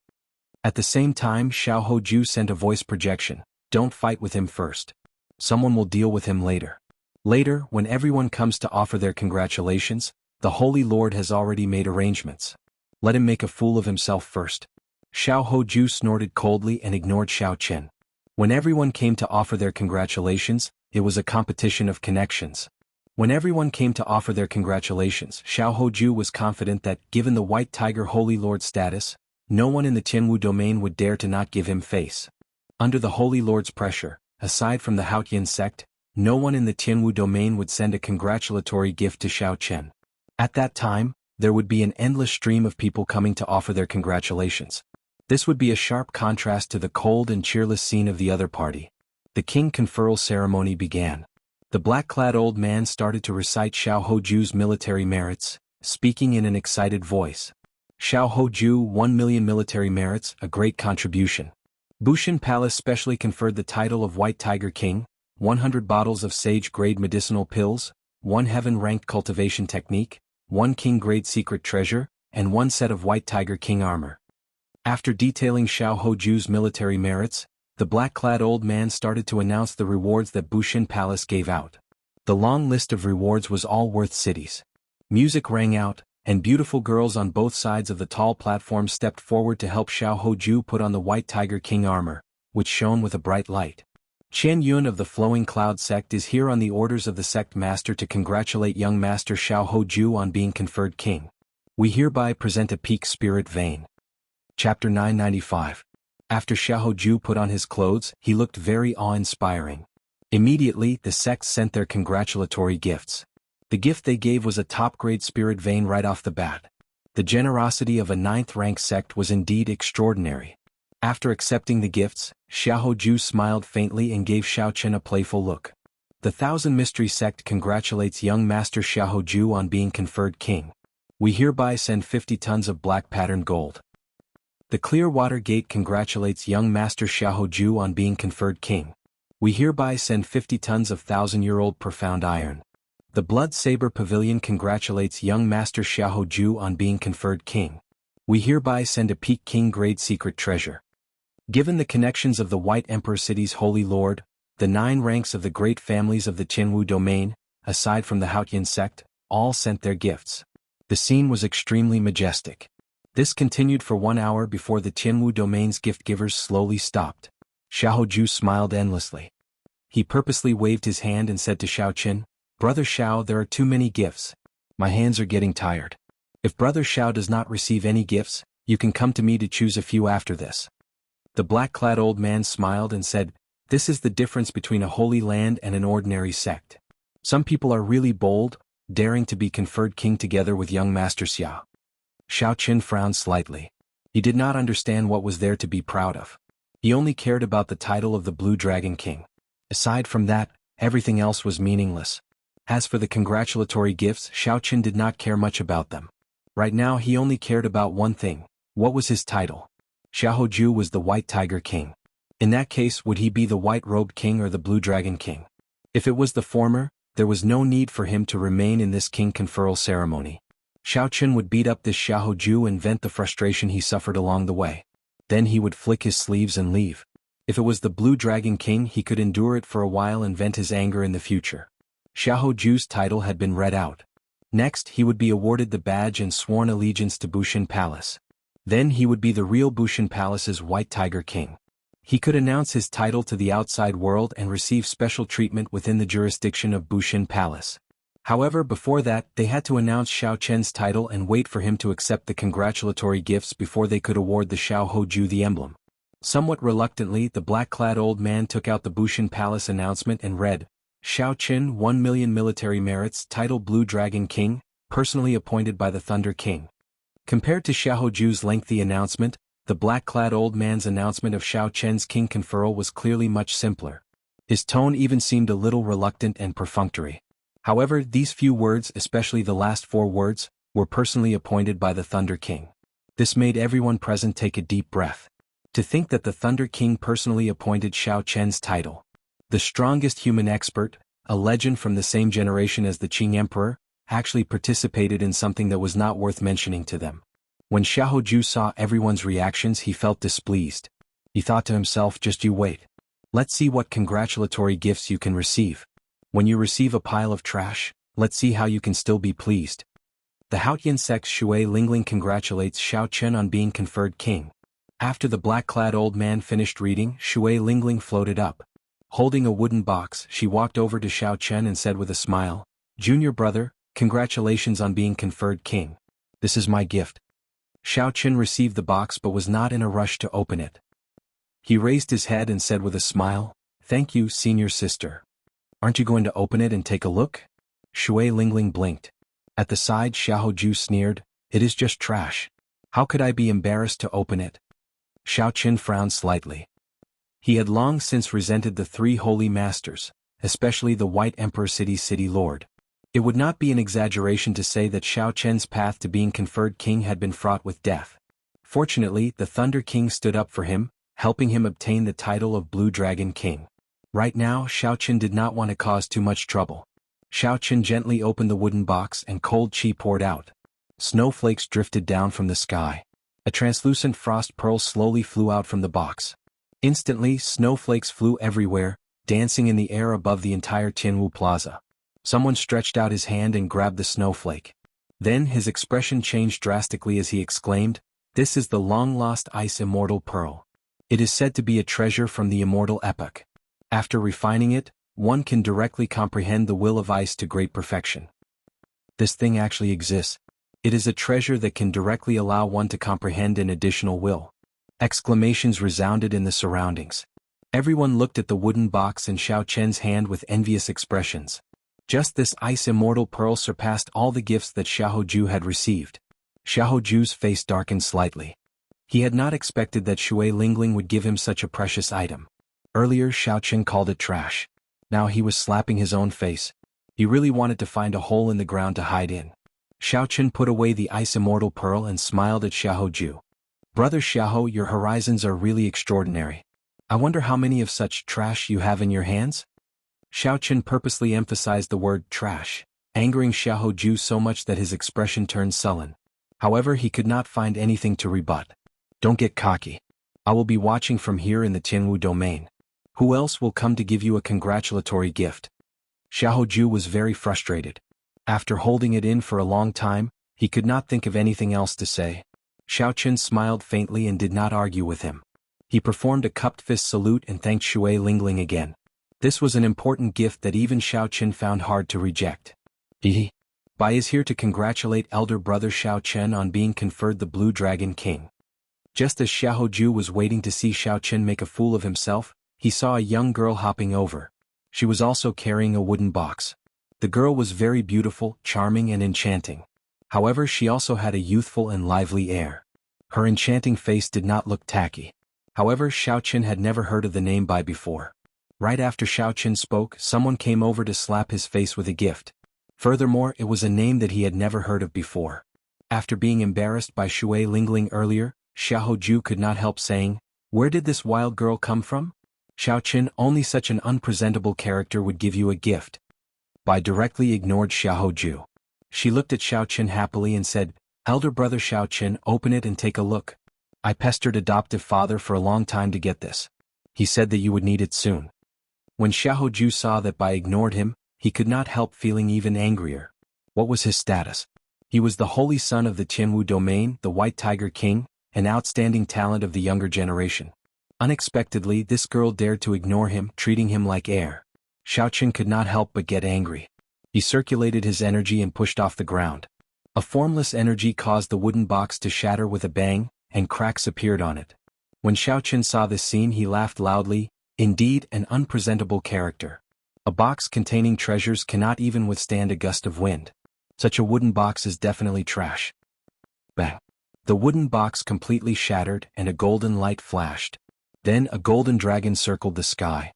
At the same time, Xiao Hoju sent a voice projection, "Don't fight with him first. Someone will deal with him later. Later, when everyone comes to offer their congratulations, the Holy Lord has already made arrangements. Let him make a fool of himself first." Xiao Hoju snorted coldly and ignored Xiao Chen. When everyone came to offer their congratulations, it was a competition of connections. When everyone came to offer their congratulations, Xiao Hoju was confident that, given the White Tiger Holy Lord status, no one in the Jianghu domain would dare to not give him face. Under the Holy Lord's pressure, aside from the Haotian sect, no one in the Jianghu domain would send a congratulatory gift to Xiao Chen. At that time, there would be an endless stream of people coming to offer their congratulations. This would be a sharp contrast to the cold and cheerless scene of the other party. The king conferral ceremony began. The black-clad old man started to recite Xiao Hoju's military merits, speaking in an excited voice. "Xiao Hoju, 1,000,000 military merits, a great contribution. Bushan Palace specially conferred the title of White Tiger King, 100 bottles of sage-grade medicinal pills, 1 heaven-ranked cultivation technique, 1 king-grade secret treasure, and 1 set of White Tiger King armor." After detailing Xiao Hoju's military merits, the black-clad old man started to announce the rewards that Bushan Palace gave out. The long list of rewards was all worth cities. Music rang out, and beautiful girls on both sides of the tall platform stepped forward to help Xiao Hoju put on the White Tiger King armor, which shone with a bright light. Qian Yun of the Flowing Cloud sect is here on the orders of the sect master to congratulate young master Xiao Hoju on being conferred king. We hereby present a peak spirit vein. Chapter 995. After Xiao Hoju put on his clothes, he looked very awe-inspiring. Immediately, the sect sent their congratulatory gifts. The gift they gave was a top-grade spirit vein right off the bat. The generosity of a 9th-rank sect was indeed extraordinary. After accepting the gifts, Xiao Hoju smiled faintly and gave Xiao Chen a playful look. The Thousand Mystery sect congratulates young master Xiao Hoju on being conferred king. We hereby send 50 tons of black patterned gold. The Clearwater Gate congratulates young master Xiao Hoju on being conferred king. We hereby send 50 tons of 1,000-year-old profound iron. The Blood Saber Pavilion congratulates young master Xiao Hoju on being conferred king. We hereby send a peak king-grade secret treasure. Given the connections of the White Emperor City's Holy Lord, the 9 ranks of the great families of the Jianghu domain, aside from the Haotian sect, all sent their gifts. The scene was extremely majestic. This continued for 1 hour before the Jianghu domain's gift-givers slowly stopped. Xiao Hoju smiled endlessly. He purposely waved his hand and said to Xiao Chen, "Brother Xiao, there are too many gifts. My hands are getting tired. If Brother Xiao does not receive any gifts, you can come to me to choose a few after this." The black-clad old man smiled and said, "This is the difference between a holy land and an ordinary sect. Some people are really bold, daring to be conferred king together with young Master Xiao." Xiao Chen frowned slightly. He did not understand what was there to be proud of. He only cared about the title of the Blue Dragon King. Aside from that, everything else was meaningless. As for the congratulatory gifts, Xiao Chen did not care much about them. Right now he only cared about one thing. What was his title? Xiao Hoju was the White Tiger King. In that case, would he be the White Robed King or the Blue Dragon King? If it was the former, there was no need for him to remain in this king conferral ceremony. Xiao Chen would beat up this Xiao Hoju and vent the frustration he suffered along the way. Then he would flick his sleeves and leave. If it was the Blue Dragon King, he could endure it for a while and vent his anger in the future. Xiao Hoju's title had been read out. Next, he would be awarded the badge and sworn allegiance to Bushin Palace. Then he would be the real Bushin Palace's White Tiger King. He could announce his title to the outside world and receive special treatment within the jurisdiction of Bushin Palace. However, before that, they had to announce Xiao Chen's title and wait for him to accept the congratulatory gifts before they could award the Xiao Hoju the emblem. Somewhat reluctantly, the black-clad old man took out the Bushin Palace announcement and read, Xiao Chen 1 million military merits, title Blue Dragon King, personally appointed by the Thunder King. Compared to Xiao Hoju's lengthy announcement, the black-clad old man's announcement of Xiao Chen's king conferral was clearly much simpler. His tone even seemed a little reluctant and perfunctory. However, these few words, especially the last 4 words, were personally appointed by the Thunder King. This made everyone present take a deep breath. To think that the Thunder King personally appointed Xiao Chen's title. The strongest human expert, a legend from the same generation as the Qing Emperor, actually participated in something that was not worth mentioning to them. When Xiao Hoju saw everyone's reactions, he felt displeased. He thought to himself, just you wait. Let's see what congratulatory gifts you can receive. When you receive a pile of trash, let's see how you can still be pleased. The Haotian sect's Shui Lingling congratulates Xiao Chen on being conferred king. After the black-clad old man finished reading, Shui Lingling floated up. Holding a wooden box, she walked over to Xiao Chen and said with a smile, Junior brother, congratulations on being conferred king. This is my gift. Xiao Chen received the box but was not in a rush to open it. He raised his head and said with a smile, Thank you, senior sister. Aren't you going to open it and take a look? Shui Lingling blinked. At the side, Xiao Hoju sneered, It is just trash. How could I be embarrassed to open it? Xiao Chen frowned slightly. He had long since resented the 3 holy masters, especially the White Emperor City's city lord. It would not be an exaggeration to say that Xiao Chen's path to being conferred king had been fraught with death. Fortunately, the Thunder King stood up for him, helping him obtain the title of Blue Dragon King. Right now, Xiao Chen did not want to cause too much trouble. Xiao Chen gently opened the wooden box and cold qi poured out. Snowflakes drifted down from the sky. A translucent frost pearl slowly flew out from the box. Instantly, snowflakes flew everywhere, dancing in the air above the entire Jianghu Plaza. Someone stretched out his hand and grabbed the snowflake. Then his expression changed drastically as he exclaimed, This is the long-lost ice immortal pearl. It is said to be a treasure from the immortal epoch. After refining it, one can directly comprehend the will of ice to great perfection. This thing actually exists. It is a treasure that can directly allow one to comprehend an additional will. Exclamations resounded in the surroundings. Everyone looked at the wooden box in Xiao Chen's hand with envious expressions. Just this ice immortal pearl surpassed all the gifts that Xiao Hoju had received. Xiao Hoju's face darkened slightly. He had not expected that Shui Lingling would give him such a precious item. Earlier Xiao Chen called it trash. Now he was slapping his own face. He really wanted to find a hole in the ground to hide in. Xiao Chen put away the ice immortal pearl and smiled at Xiao Hoju. Brother Xiao, your horizons are really extraordinary. I wonder how many of such trash you have in your hands? Xiao Chen purposely emphasized the word trash, angering Xiao Hoju so much that his expression turned sullen. However, he could not find anything to rebut. Don't get cocky. I will be watching from here in the Jianghu domain. Who else will come to give you a congratulatory gift? Xiao Hoju was very frustrated. After holding it in for a long time, he could not think of anything else to say. Xiao Chen smiled faintly and did not argue with him. He performed a cupped fist salute and thanked Shui Lingling again. This was an important gift that even Xiao Chen found hard to reject. Bai is here to congratulate elder brother Xiao Chen on being conferred the Blue Dragon King. Just as Xiao Hoju was waiting to see Xiao Chen make a fool of himself, he saw a young girl hopping over. She was also carrying a wooden box. The girl was very beautiful, charming and enchanting. However, she also had a youthful and lively air. Her enchanting face did not look tacky. However, Xiao Chen had never heard of the name Bai before. Right after Xiao Chen spoke, someone came over to slap his face with a gift. Furthermore, it was a name that he had never heard of before. After being embarrassed by Shui Lingling earlier, Xiao Hoju could not help saying, Where did this wild girl come from? Xiao Chen, only such an unpresentable character would give you a gift. Bai directly ignored Xiao Hoju. She looked at Xiao Chen happily and said, Elder brother Xiao Chen, open it and take a look. I pestered adoptive father for a long time to get this. He said that you would need it soon. When Xiao Hoju saw that Bai ignored him, he could not help feeling even angrier. What was his status? He was the holy son of the Jianghu domain, the White Tiger King, an outstanding talent of the younger generation. Unexpectedly, this girl dared to ignore him, treating him like air. Xiaoqun could not help but get angry. He circulated his energy and pushed off the ground. A formless energy caused the wooden box to shatter with a bang, and cracks appeared on it. When Xiaoqun saw this scene, he laughed loudly. Indeed, an unpresentable character. A box containing treasures cannot even withstand a gust of wind. Such a wooden box is definitely trash. Bang! The wooden box completely shattered and a golden light flashed. Then a golden dragon circled the sky.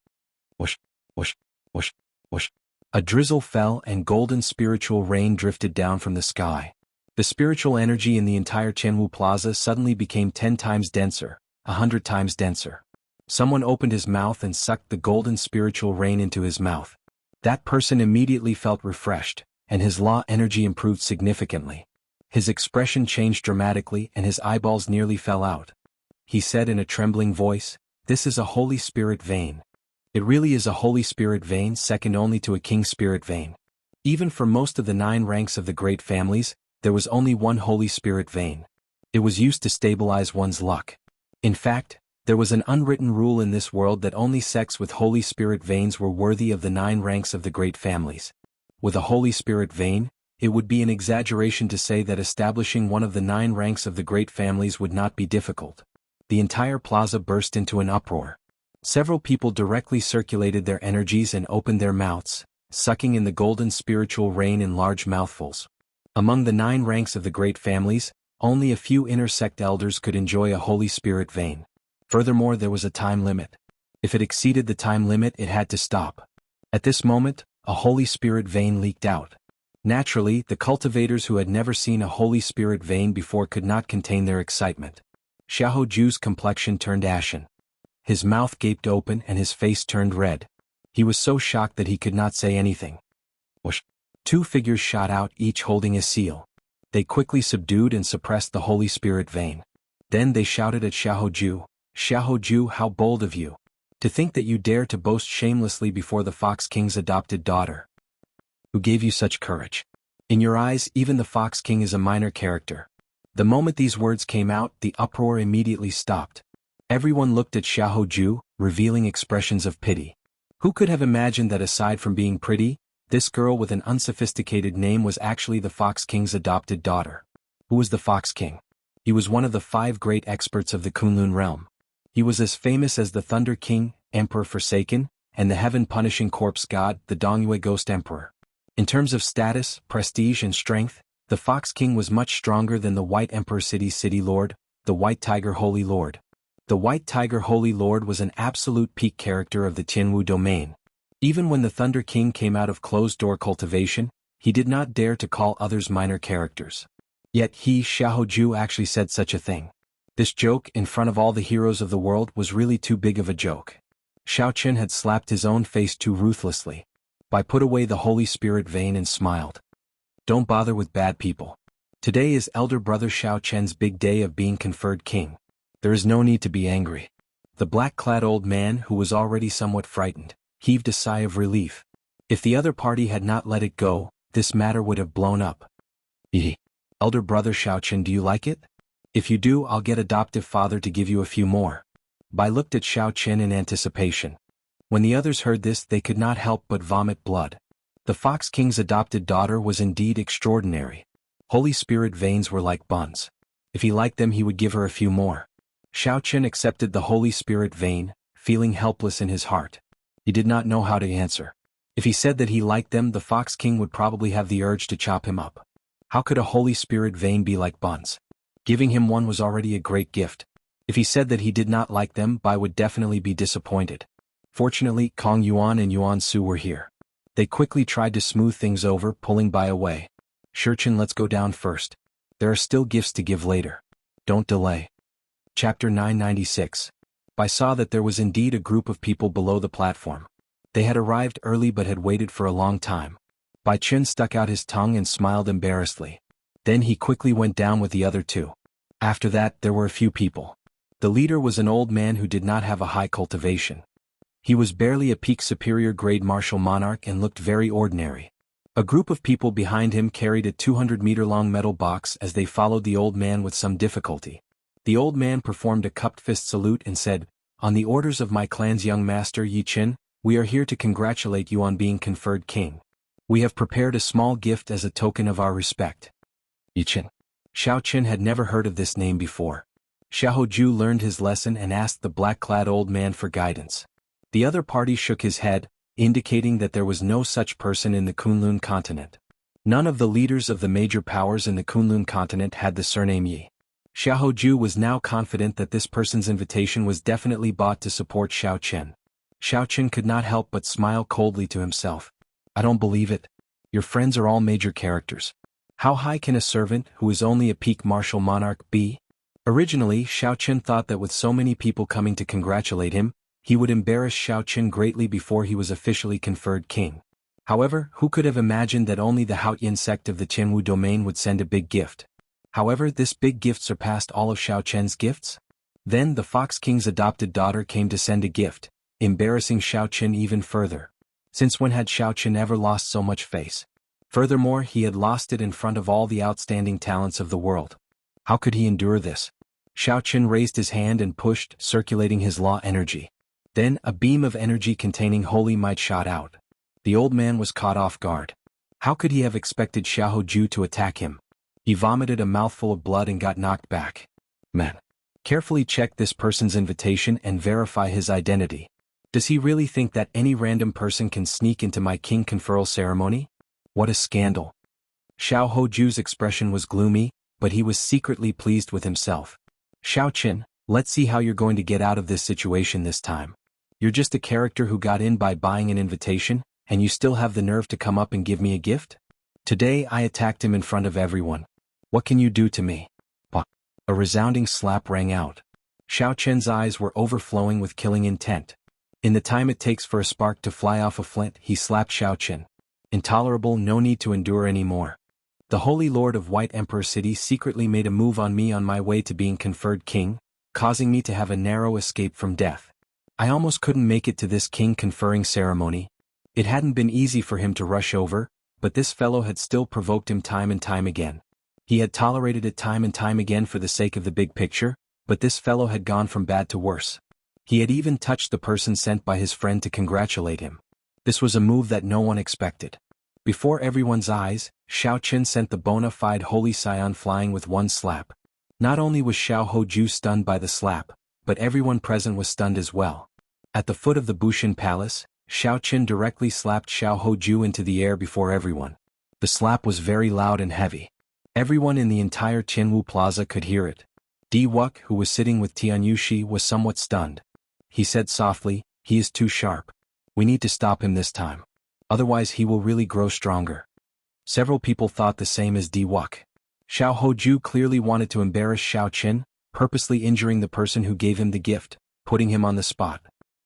Whoosh, whoosh, whoosh, whoosh. A drizzle fell and golden spiritual rain drifted down from the sky. The spiritual energy in the entire Jianghu Plaza suddenly became 10 times denser, 100 times denser. Someone opened his mouth and sucked the golden spiritual rain into his mouth. That person immediately felt refreshed, and his law energy improved significantly. His expression changed dramatically and his eyeballs nearly fell out. He said in a trembling voice, "This is a Holy Spirit vein. It really is a Holy Spirit vein, second only to a King Spirit vein. Even for most of the 9 ranks of the great families, there was only one Holy Spirit vein. It was used to stabilize one's luck. In fact, there was an unwritten rule in this world that only sects with Holy Spirit veins were worthy of the 9 ranks of the great families. With a Holy Spirit vein, it would be an exaggeration to say that establishing one of the 9 ranks of the great families would not be difficult." The entire plaza burst into an uproar. Several people directly circulated their energies and opened their mouths, sucking in the golden spiritual rain in large mouthfuls. Among the 9 ranks of the great families, only a few inner sect elders could enjoy a Holy Spirit vein. Furthermore, there was a time limit. If it exceeded the time limit, it had to stop. At this moment, a Holy Spirit vein leaked out. Naturally, the cultivators who had never seen a Holy Spirit vein before could not contain their excitement. Xiahou Ju's complexion turned ashen. His mouth gaped open and his face turned red. He was so shocked that he could not say anything. Whoosh! 2 figures shot out, each holding a seal. They quickly subdued and suppressed the Holy Spirit vein. Then they shouted at Xiahou Ju, "Xiahou Ju, how bold of you! To think that you dare to boast shamelessly before the Fox King's adopted daughter. Who gave you such courage? In your eyes, even the Fox King is a minor character." The moment these words came out, the uproar immediately stopped. Everyone looked at Xiahou Ju, revealing expressions of pity. Who could have imagined that aside from being pretty, this girl with an unsophisticated name was actually the Fox King's adopted daughter? Who was the Fox King? He was one of the 5 great experts of the Kunlun realm. He was as famous as the Thunder King, Emperor Forsaken, and the heaven-punishing corpse god, the Dongyue Ghost Emperor. In terms of status, prestige and strength, the Fox King was much stronger than the White Emperor City Lord, the White Tiger Holy Lord. The White Tiger Holy Lord was an absolute peak character of the Jianghu domain. Even when the Thunder King came out of closed-door cultivation, he did not dare to call others minor characters. Yet he, Xiahou Ju, actually said such a thing. This joke, in front of all the heroes of the world, was really too big of a joke. Xiaoqun had slapped his own face too ruthlessly. Bai put away the Holy Spirit vein and smiled. "Don't bother with bad people. Today is elder brother Xiaoqun's big day of being conferred king. There is no need to be angry." The black-clad old man, who was already somewhat frightened, heaved a sigh of relief. If the other party had not let it go, this matter would have blown up. "Elder brother Xiaoqun, do you like it? If you do, I'll get adoptive father to give you a few more." Bai looked at Xiaoqun in anticipation. When the others heard this, they could not help but vomit blood. The Fox King's adopted daughter was indeed extraordinary. Holy Spirit veins were like buns. If he liked them, he would give her a few more. Xiaoqun accepted the Holy Spirit vein, feeling helpless in his heart. He did not know how to answer. If he said that he liked them, the Fox King would probably have the urge to chop him up. How could a Holy Spirit vein be like buns? Giving him one was already a great gift. If he said that he did not like them, Bai would definitely be disappointed. Fortunately, Kong Yuan and Yuan Su were here. They quickly tried to smooth things over, pulling Bai away. "Shurchen, let's go down first. There are still gifts to give later. Don't delay." Chapter 996. Bai saw that there was indeed a group of people below the platform. They had arrived early but had waited for a long time. Bai Chun stuck out his tongue and smiled embarrassedly. Then he quickly went down with the other 2. After that, there were a few people. The leader was an old man who did not have a high cultivation. He was barely a peak superior grade martial monarch and looked very ordinary. A group of people behind him carried a 200-meter-long metal box as they followed the old man with some difficulty. The old man performed a cupped fist salute and said, "On the orders of my clan's young master Yi Qin, we are here to congratulate you on being conferred king. We have prepared a small gift as a token of our respect." Yi Qin. Xiao Qin had never heard of this name before. Xiahou Ju learned his lesson and asked the black-clad old man for guidance. The other party shook his head, indicating that there was no such person in the Kunlun continent. None of the leaders of the major powers in the Kunlun continent had the surname Yi. Xiahou Ju was now confident that this person's invitation was definitely bought to support Xiao Qin. Xiao Qin could not help but smile coldly to himself. "I don't believe it. Your friends are all major characters. How high can a servant, who is only a peak martial monarch, be?" Originally, Xiao Qin thought that with so many people coming to congratulate him, he would embarrass Xiao Qin greatly before he was officially conferred king. However, who could have imagined that only the Haotian sect of the Qianwu domain would send a big gift? However, this big gift surpassed all of Xiao Qian's gifts. Then the Fox King's adopted daughter came to send a gift, embarrassing Xiao Qin even further. Since when had Xiao Qin ever lost so much face? Furthermore, he had lost it in front of all the outstanding talents of the world. How could he endure this? Xiao Qin raised his hand and pushed, circulating his law energy. Then, a beam of energy containing holy might shot out. The old man was caught off guard. How could he have expected Xiahou Ju to attack him? He vomited a mouthful of blood and got knocked back. Man. Carefully check this person's invitation and verify his identity. Does he really think that any random person can sneak into my king conferral ceremony? What a scandal. Xiahou Ju's expression was gloomy, but he was secretly pleased with himself. "Xiao Qin, let's see how you're going to get out of this situation this time. You're just a character who got in by buying an invitation, and you still have the nerve to come up and give me a gift? Today I attacked him in front of everyone. What can you do to me?" Bah. A resounding slap rang out. Xiao Qin's eyes were overflowing with killing intent. In the time it takes for a spark to fly off a flint, he slapped Xiao Qin. Intolerable, no need to endure any more. The Holy Lord of White Emperor City secretly made a move on me on my way to being conferred king, causing me to have a narrow escape from death. I almost couldn't make it to this king conferring ceremony. It hadn't been easy for him to rush over, but this fellow had still provoked him time and time again. He had tolerated it time and time again for the sake of the big picture, but this fellow had gone from bad to worse. He had even touched the person sent by his friend to congratulate him. This was a move that no one expected. Before everyone's eyes, Xiao Qin sent the bona fide Holy Scion flying with one slap. Not only was Xiahou Ju stunned by the slap, but everyone present was stunned as well. At the foot of the Bushin Palace, Xiao Qin directly slapped Xiahou Ju into the air before everyone. The slap was very loud and heavy. Everyone in the entire Qianwu Plaza could hear it. Di Wuk, who was sitting with Tian Yushi, was somewhat stunned. He said softly, "He is too sharp. We need to stop him this time. Otherwise he will really grow stronger." Several people thought the same as Di Wuk. Xiahou Ju clearly wanted to embarrass Xiao Qin, purposely injuring the person who gave him the gift, putting him on the spot.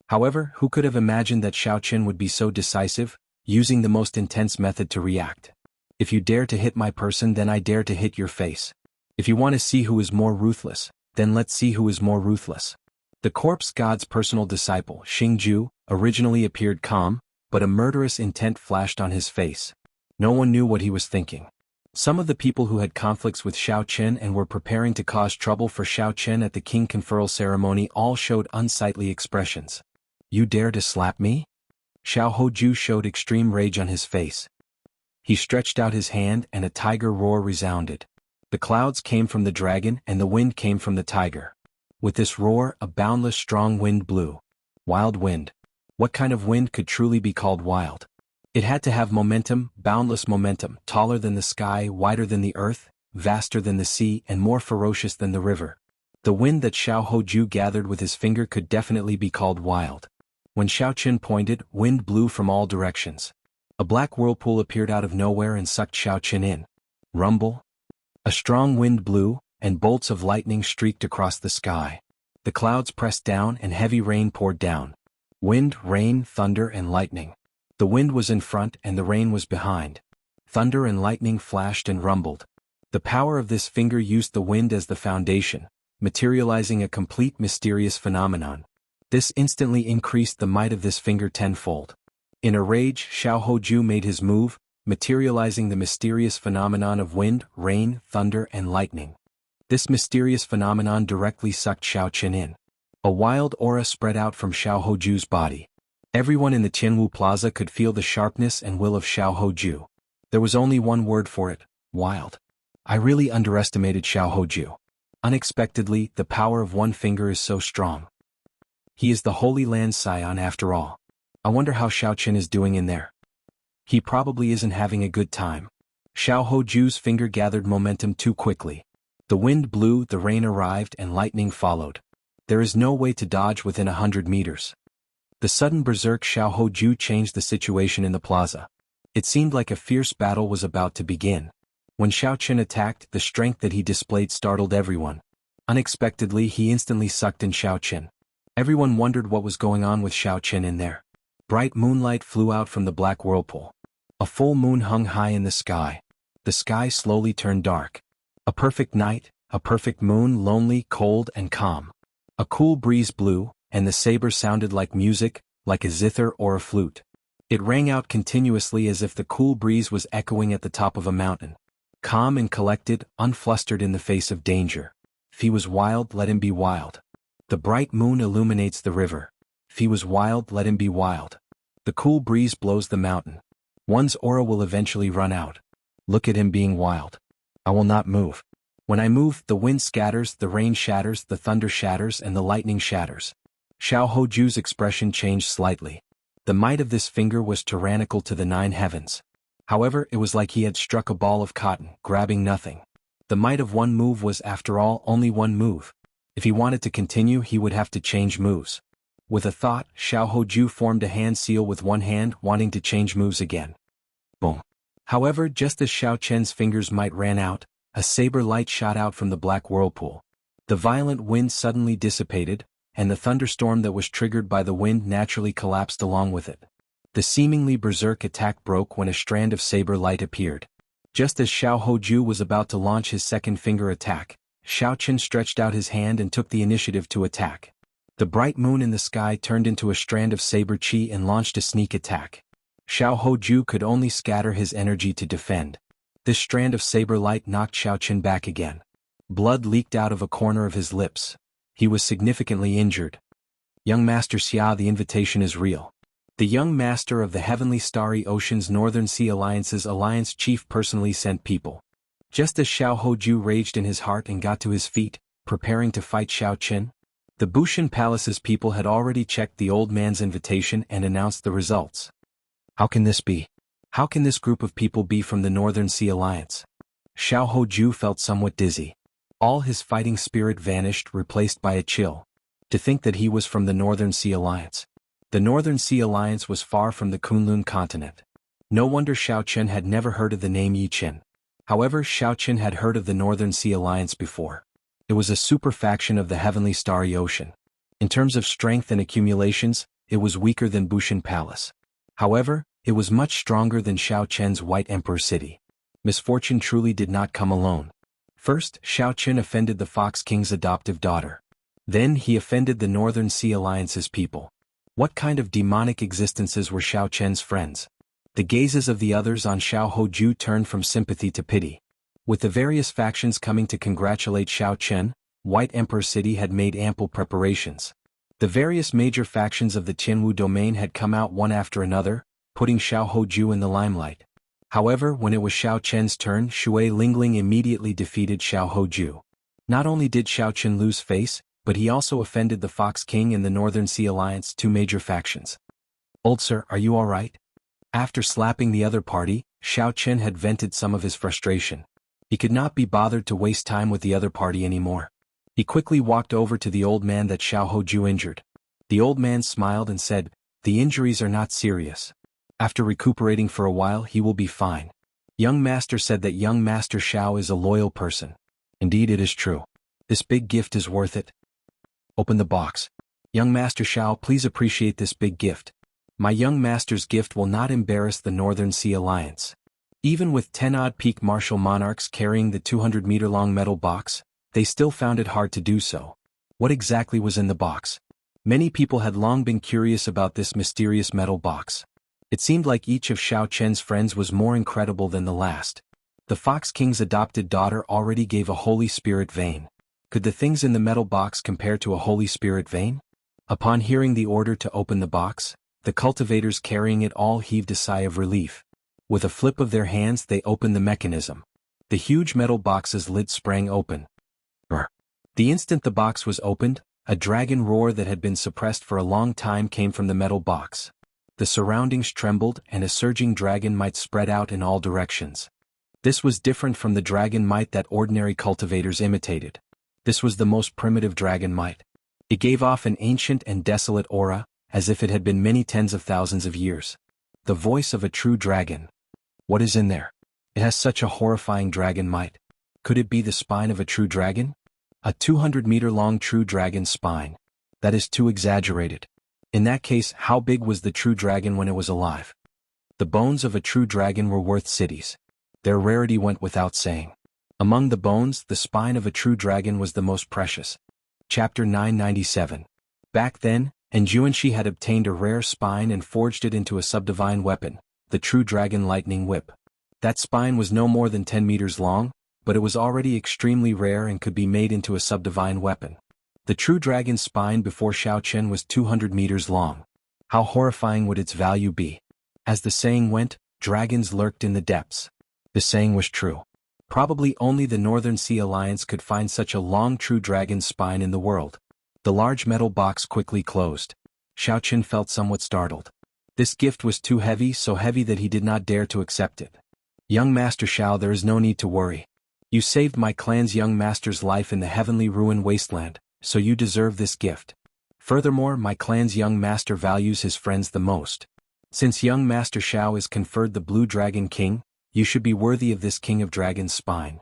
However, who could have imagined that Xiao Qin would be so decisive, using the most intense method to react? "If you dare to hit my person, then I dare to hit your face. If you want to see who is more ruthless, then let's see who is more ruthless." The corpse god's personal disciple, Xingju, originally appeared calm, but a murderous intent flashed on his face. No one knew what he was thinking. Some of the people who had conflicts with Xiao Qin and were preparing to cause trouble for Xiao Qin at the king conferral ceremony all showed unsightly expressions. "You dare to slap me?" Xiahou Ju showed extreme rage on his face. He stretched out his hand and a tiger roar resounded. The clouds came from the dragon and the wind came from the tiger. With this roar, a boundless strong wind blew. Wild wind. What kind of wind could truly be called wild? It had to have momentum, boundless momentum, taller than the sky, wider than the earth, vaster than the sea, and more ferocious than the river. The wind that Xiahou Ju gathered with his finger could definitely be called wild. When Xiao Qin pointed, wind blew from all directions. A black whirlpool appeared out of nowhere and sucked Xiao Qin in. Rumble. A strong wind blew, and bolts of lightning streaked across the sky. The clouds pressed down and heavy rain poured down. Wind, rain, thunder, and lightning. The wind was in front and the rain was behind. Thunder and lightning flashed and rumbled. The power of this finger used the wind as the foundation, materializing a complete mysterious phenomenon. This instantly increased the might of this finger tenfold. In a rage, Xiahou Ju made his move, materializing the mysterious phenomenon of wind, rain, thunder, and lightning. This mysterious phenomenon directly sucked Xiao Qin in. A wild aura spread out from Xiao Hoju's body. Everyone in the Jianghu Plaza could feel the sharpness and will of Xiao Hoju. There was only one word for it: wild. I really underestimated Xiao Hoju. Unexpectedly, the power of one finger is so strong. He is the Holy Land scion after all. I wonder how Xiao Qin is doing in there. He probably isn't having a good time. Xiao Hoju's finger gathered momentum too quickly. The wind blew, the rain arrived, and lightning followed. There is no way to dodge within 100 meters. The sudden berserk Xiao Hoju changed the situation in the plaza. It seemed like a fierce battle was about to begin. When Xiao Qin attacked, the strength that he displayed startled everyone. Unexpectedly, he instantly sucked in Xiao Qin. Everyone wondered what was going on with Xiao Qin in there. Bright moonlight flew out from the black whirlpool. A full moon hung high in the sky. The sky slowly turned dark. A perfect night, a perfect moon, lonely, cold, and calm. A cool breeze blew, and the saber sounded like music, like a zither or a flute. It rang out continuously as if the cool breeze was echoing at the top of a mountain. Calm and collected, unflustered in the face of danger. If he was wild, let him be wild. The bright moon illuminates the river. If he was wild, let him be wild. The cool breeze blows the mountain. One's aura will eventually run out. Look at him being wild. I will not move. When I move, the wind scatters, the rain shatters, the thunder shatters, and the lightning shatters. Xiao Hoju's expression changed slightly. The might of this finger was tyrannical to the 9 heavens. However, it was like he had struck a ball of cotton, grabbing nothing. The might of one move was, after all, only one move. If he wanted to continue, he would have to change moves. With a thought, Xiao Hoju formed a hand seal with one hand, wanting to change moves again. Boom. However, just as Xiao Qian's fingers might ran out, a saber light shot out from the black whirlpool. The violent wind suddenly dissipated, and the thunderstorm that was triggered by the wind naturally collapsed along with it. The seemingly berserk attack broke when a strand of saber light appeared. Just as Xiao Hoju was about to launch his second finger attack, Xiao Qin stretched out his hand and took the initiative to attack. The bright moon in the sky turned into a strand of saber chi and launched a sneak attack. Xiao Hoju could only scatter his energy to defend. This strand of saber light knocked Xiao Qin back again. Blood leaked out of a corner of his lips. He was significantly injured. Young Master Xia, the invitation is real. The young master of the Heavenly Starry Ocean's Northern Sea Alliance's alliance chief personally sent people. Just as Xiao Hoju raged in his heart and got to his feet, preparing to fight Xiao Qin, the Bushan Palace's people had already checked the old man's invitation and announced the results. How can this be? How can this group of people be from the Northern Sea Alliance? Xiao Hoju felt somewhat dizzy. All his fighting spirit vanished, replaced by a chill. To think that he was from the Northern Sea Alliance. The Northern Sea Alliance was far from the Kunlun continent. No wonder Xiao Qin had never heard of the name Yi Qin. However, Xiao Qin had heard of the Northern Sea Alliance before. It was a super faction of the Heavenly Starry Ocean. In terms of strength and accumulations, it was weaker than Bushan Palace. However, it was much stronger than Xiao Qian's White Emperor City. Misfortune truly did not come alone. First, Xiao Qin offended the Fox King's adoptive daughter. Then he offended the Northern Sea Alliance's people. What kind of demonic existences were Xiao Qian's friends? The gazes of the others on Xiao Hoju turned from sympathy to pity. With the various factions coming to congratulate Xiao Qin, White Emperor City had made ample preparations. The various major factions of the Jianghu domain had come out one after another, putting Xiao Hoju in the limelight. However, when it was Xiao Qian's turn, Shui Lingling immediately defeated Xiao Hoju. Not only did Xiao Qin lose face, but he also offended the Fox King and the Northern Sea Alliance, two major factions. Old sir, are you all right? After slapping the other party, Xiao Qin had vented some of his frustration. He could not be bothered to waste time with the other party anymore. He quickly walked over to the old man that Xiao Hoju injured. The old man smiled and said, "The injuries are not serious. After recuperating for a while, he will be fine." Young Master said that young Master Xiao is a loyal person. Indeed, it is true. This big gift is worth it. Open the box. Young Master Xiao, please appreciate this big gift. My young master's gift will not embarrass the Northern Sea Alliance. Even with 10-odd peak martial monarchs carrying the 200-meter-long metal box, they still found it hard to do so. What exactly was in the box? Many people had long been curious about this mysterious metal box. It seemed like each of Xiao Chen's friends was more incredible than the last. The Fox King's adopted daughter already gave a Holy Spirit vein. Could the things in the metal box compare to a Holy Spirit vein? Upon hearing the order to open the box, the cultivators carrying it all heaved a sigh of relief. With a flip of their hands they opened the mechanism. The huge metal box's lid sprang open. The instant the box was opened, a dragon roar that had been suppressed for a long time came from the metal box. The surroundings trembled and a surging dragon might spread out in all directions. This was different from the dragon might that ordinary cultivators imitated. This was the most primitive dragon might. It gave off an ancient and desolate aura, as if it had been many tens of thousands of years. The voice of a true dragon. What is in there? It has such a horrifying dragon might. Could it be the spine of a true dragon? A 200-meter-long true dragon's spine. That is too exaggerated. In that case, how big was the true dragon when it was alive? The bones of a true dragon were worth cities. Their rarity went without saying. Among the bones, the spine of a true dragon was the most precious. Chapter 997. Back then, Enjuanshi had obtained a rare spine and forged it into a subdivine weapon, the true dragon lightning whip. That spine was no more than 10 meters long, but it was already extremely rare and could be made into a subdivine weapon. The true dragon's spine before Xiao Chen was 200 meters long. How horrifying would its value be? As the saying went, dragons lurked in the depths. The saying was true. Probably only the Northern Sea Alliance could find such a long true dragon's spine in the world. The large metal box quickly closed. Xiao Chen felt somewhat startled. This gift was too heavy, so heavy that he did not dare to accept it. Young Master Xiao, there is no need to worry. You saved my clan's young master's life in the heavenly ruin wasteland, so you deserve this gift. Furthermore, my clan's young master values his friends the most. Since young Master Xiao is conferred the Blue Dragon King, you should be worthy of this King of Dragons' spine.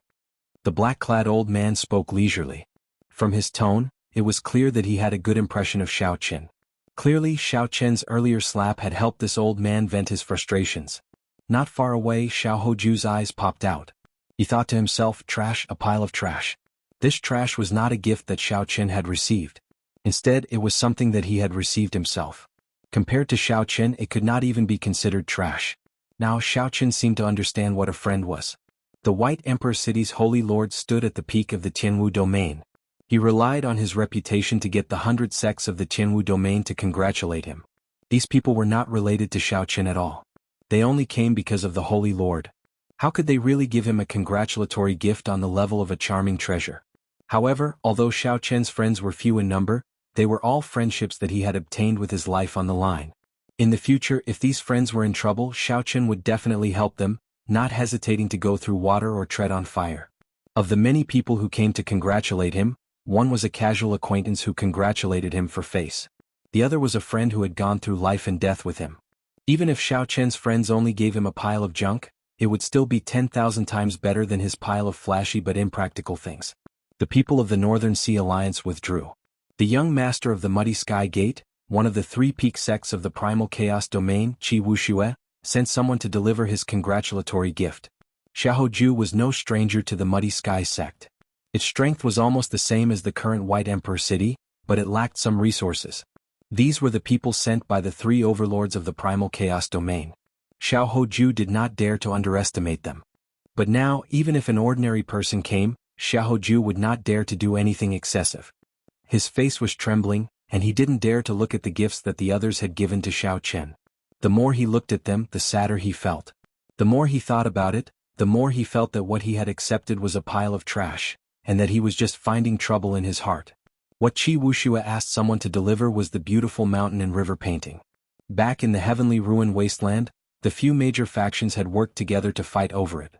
The black-clad old man spoke leisurely. From his tone, it was clear that he had a good impression of Xiao Chen. Clearly, Xiao Chen's earlier slap had helped this old man vent his frustrations. Not far away, Xiao Hoju's eyes popped out. He thought to himself, trash, a pile of trash. This trash was not a gift that Xiao Chen had received. Instead, it was something that he had received himself. Compared to Xiao Chen, it could not even be considered trash. Now Xiao Chen seemed to understand what a friend was. The White Emperor City's Holy Lord stood at the peak of the Jianghu domain. He relied on his reputation to get the 100 sects of the Jianghu domain to congratulate him. These people were not related to Xiao Chen at all. They only came because of the Holy Lord. How could they really give him a congratulatory gift on the level of a charming treasure? However, although Xiao Chen's friends were few in number, they were all friendships that he had obtained with his life on the line. In the future, if these friends were in trouble, Xiao Chen would definitely help them, not hesitating to go through water or tread on fire. Of the many people who came to congratulate him, one was a casual acquaintance who congratulated him for face. The other was a friend who had gone through life and death with him. Even if Xiao Chen's friends only gave him a pile of junk, it would still be 10,000 times better than his pile of flashy but impractical things. The people of the Northern Sea Alliance withdrew. The young master of the Muddy Sky Gate, one of the 3 peak sects of the Primal Chaos Domain, Wuxia, sent someone to deliver his congratulatory gift. Xiaoju was no stranger to the Muddy Sky sect. Its strength was almost the same as the current White Emperor City, but it lacked some resources. These were the people sent by the 3 overlords of the Primal Chaos Domain. Xiaoju did not dare to underestimate them. But now, even if an ordinary person came, Xiaoju would not dare to do anything excessive. His face was trembling, and he didn't dare to look at the gifts that the others had given to Xiao Chen. The more he looked at them, the sadder he felt. The more he thought about it, the more he felt that what he had accepted was a pile of trash, and that he was just finding trouble in his heart. What Wuxia asked someone to deliver was the beautiful mountain and river painting. Back in the heavenly ruin wasteland, the few major factions had worked together to fight over it.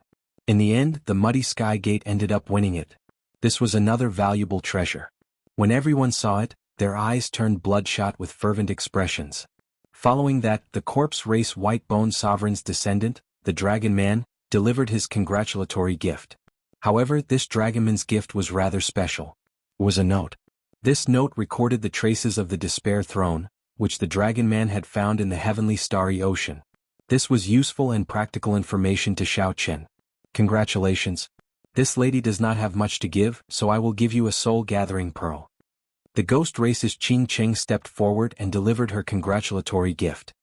In the end, the Muddy Sky Gate ended up winning it. This was another valuable treasure. When everyone saw it, their eyes turned bloodshot with fervent expressions. Following that, the corpse race White Bone Sovereign's descendant, the Dragon Man, delivered his congratulatory gift. However, this Dragonman's gift was rather special. It was a note. This note recorded the traces of the Despair Throne, which the Dragon Man had found in the heavenly starry ocean. This was useful and practical information to Xiao Chen. Congratulations. This lady does not have much to give, so I will give you a soul-gathering pearl. The ghost race's Qing Cheng stepped forward and delivered her congratulatory gift.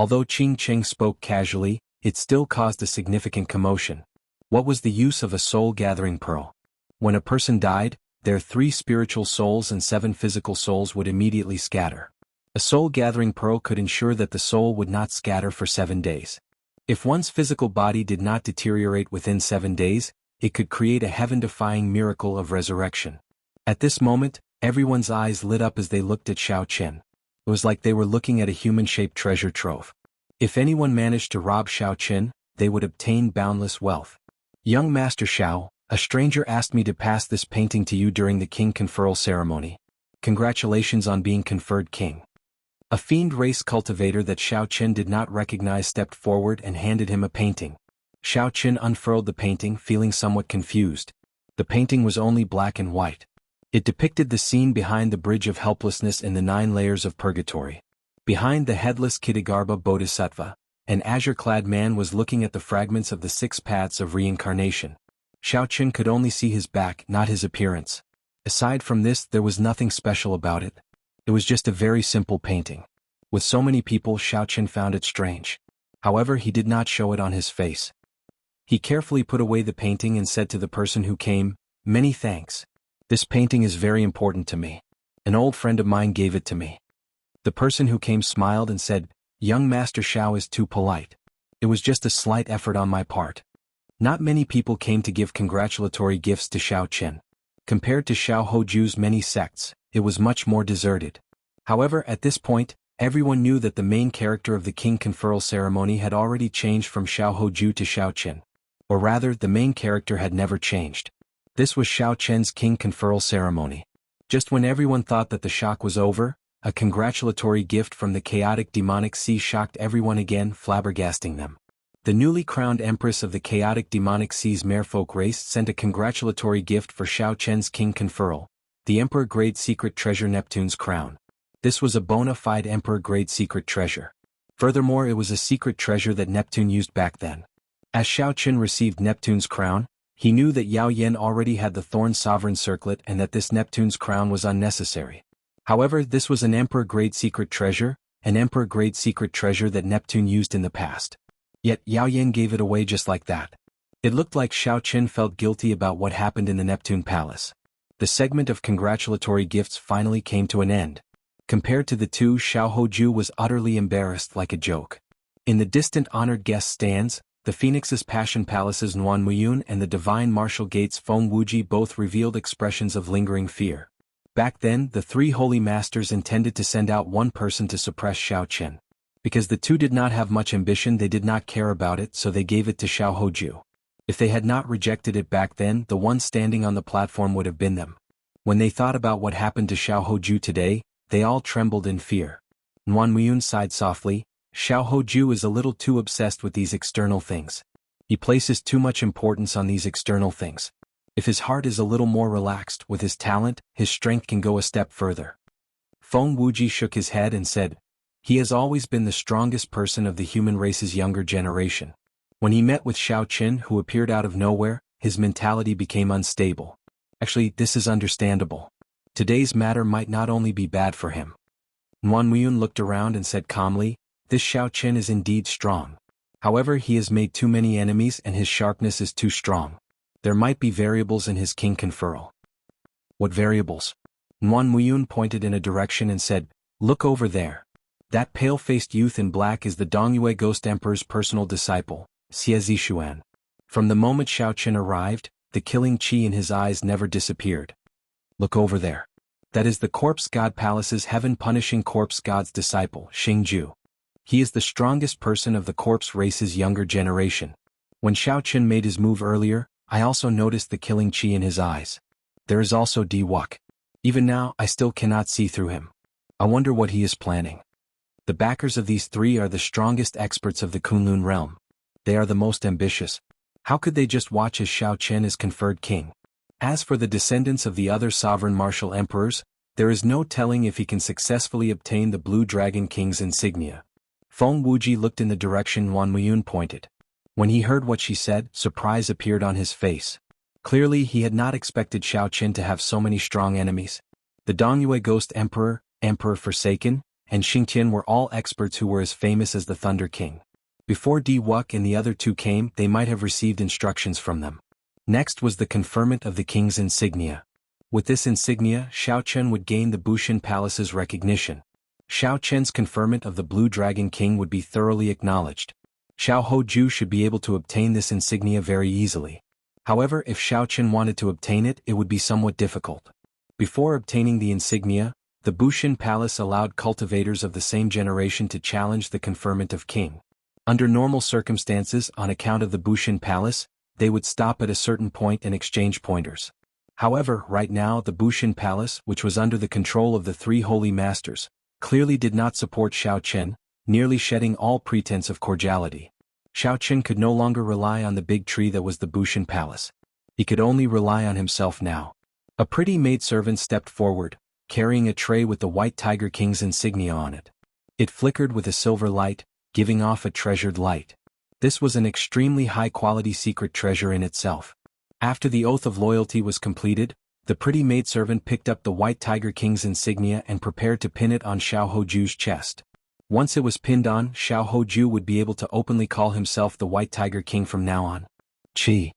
Although Qing Cheng spoke casually, it still caused a significant commotion. What was the use of a soul-gathering pearl? When a person died, their 3 spiritual souls and 7 physical souls would immediately scatter. A soul-gathering pearl could ensure that the soul would not scatter for 7 days. If one's physical body did not deteriorate within 7 days, it could create a heaven-defying miracle of resurrection. At this moment, everyone's eyes lit up as they looked at Xiao Qian. It was like they were looking at a human-shaped treasure trove. If anyone managed to rob Xiao Qian, they would obtain boundless wealth. Young Master Xiao, a stranger asked me to pass this painting to you during the king conferral ceremony. Congratulations on being conferred king. A fiend race cultivator that Xiao Qian did not recognize stepped forward and handed him a painting. Xiao Qian unfurled the painting, feeling somewhat confused. The painting was only black and white. It depicted the scene behind the bridge of helplessness in the 9 layers of purgatory. Behind the headless Kitagarbha Bodhisattva, an azure-clad man was looking at the fragments of the 6 paths of reincarnation. Xiao Qian could only see his back, not his appearance. Aside from this, there was nothing special about it. It was just a very simple painting. With so many people, Xiao Qian found it strange. However, he did not show it on his face. He carefully put away the painting and said to the person who came, "Many thanks. This painting is very important to me. An old friend of mine gave it to me." The person who came smiled and said, "Young Master Xiao is too polite. It was just a slight effort on my part." Not many people came to give congratulatory gifts to Xiao Qian. Compared to Xiao Hoju's many sects, it was much more deserted. However, at this point, everyone knew that the main character of the king conferral ceremony had already changed from Xiao Hoju to Xiao Qian. Or rather, the main character had never changed. This was Xiao Qian's king conferral ceremony. Just when everyone thought that the shock was over, a congratulatory gift from the chaotic demonic sea shocked everyone again, flabbergasting them. The newly crowned empress of the chaotic demonic sea's merfolk race sent a congratulatory gift for Xiao Qian's king conferral, the emperor-grade secret treasure Neptune's crown. This was a bona fide emperor-grade secret treasure. Furthermore, it was a secret treasure that Neptune used back then. As Xiao Qian received Neptune's crown, he knew that Yao Yan already had the Thorn Sovereign Circlet and that this Neptune's crown was unnecessary. However, this was an emperor-grade secret treasure, an emperor-grade secret treasure that Neptune used in the past. Yet Yao Yan gave it away just like that. It looked like Xiao Qian felt guilty about what happened in the Neptune Palace. The segment of congratulatory gifts finally came to an end. Compared to the two, Xiao Hoju was utterly embarrassed, like a joke. In the distant honored guest stands, the Phoenix's Passion Palace's Nuan Muyun and the Divine Martial Gate's Feng Wuji both revealed expressions of lingering fear. Back then, the 3 holy masters intended to send out one person to suppress Xiao Qian. Because the two did not have much ambition, they did not care about it, so they gave it to Xiao Hoju. If they had not rejected it back then, the one standing on the platform would have been them. When they thought about what happened to Xiao Hoju today, they all trembled in fear. Nuan Muyun sighed softly. Xiao Hoju is a little too obsessed with these external things. He places too much importance on these external things. If his heart is a little more relaxed, with his talent, his strength can go a step further. Feng Wuji shook his head and said, "He has always been the strongest person of the human race's younger generation. When he met with Xiao Qian, who appeared out of nowhere, his mentality became unstable. Actually, this is understandable. Today's matter might not only be bad for him." Nuan Muyun looked around and said calmly, "This Xiao Qian is indeed strong. However, he has made too many enemies and his sharpness is too strong. There might be variables in his king conferral." "What variables?" Nuan Muyun pointed in a direction and said, "Look over there. That pale-faced youth in black is the Dongyue Ghost Emperor's personal disciple, Xie Zishuan. From the moment Xiao Qian arrived, the killing qi in his eyes never disappeared. Look over there. That is the Corpse God Palace's heaven-punishing corpse god's disciple, Xingju. He is the strongest person of the corpse race's younger generation. When Xiao Qian made his move earlier, I also noticed the killing qi in his eyes. There is also Di Wuk. Even now, I still cannot see through him. I wonder what he is planning." The backers of these 3 are the strongest experts of the Kunlun realm. They are the most ambitious. How could they just watch as Xiao Qian is conferred king? As for the descendants of the other sovereign martial emperors, there is no telling if he can successfully obtain the Blue Dragon King's insignia. Feng Wuji looked in the direction Nuan Muyun pointed. When he heard what she said, surprise appeared on his face. Clearly, he had not expected Xiao Qian to have so many strong enemies. The Dongyue Ghost Emperor, Emperor Forsaken, and Xingtian were all experts who were as famous as the Thunder King. Before Di Wuck and the other two came, they might have received instructions from them. Next was the conferment of the king's insignia. With this insignia, Xiao Chen would gain the Bushan Palace's recognition. Xiao Chen's conferment of the Blue Dragon King would be thoroughly acknowledged. Xiao Hoju should be able to obtain this insignia very easily. However, if Xiao Chen wanted to obtain it, it would be somewhat difficult. Before obtaining the insignia, the Bushan Palace allowed cultivators of the same generation to challenge the conferment of king. Under normal circumstances, on account of the Bushan Palace, they would stop at a certain point and exchange pointers. However, right now the Bushan Palace, which was under the control of the three holy masters, clearly did not support Xiao Chen, nearly shedding all pretense of cordiality. Xiao Chen could no longer rely on the big tree that was the Bushan Palace. He could only rely on himself now. A pretty maidservant stepped forward, carrying a tray with the White Tiger King's insignia on it. It flickered with a silver light, giving off a treasured light. This was an extremely high-quality secret treasure in itself. After the oath of loyalty was completed, the pretty maidservant picked up the White Tiger King's insignia and prepared to pin it on Xiao Hoju's chest. Once it was pinned on, Xiao Hoju would be able to openly call himself the White Tiger King from now on. Chi.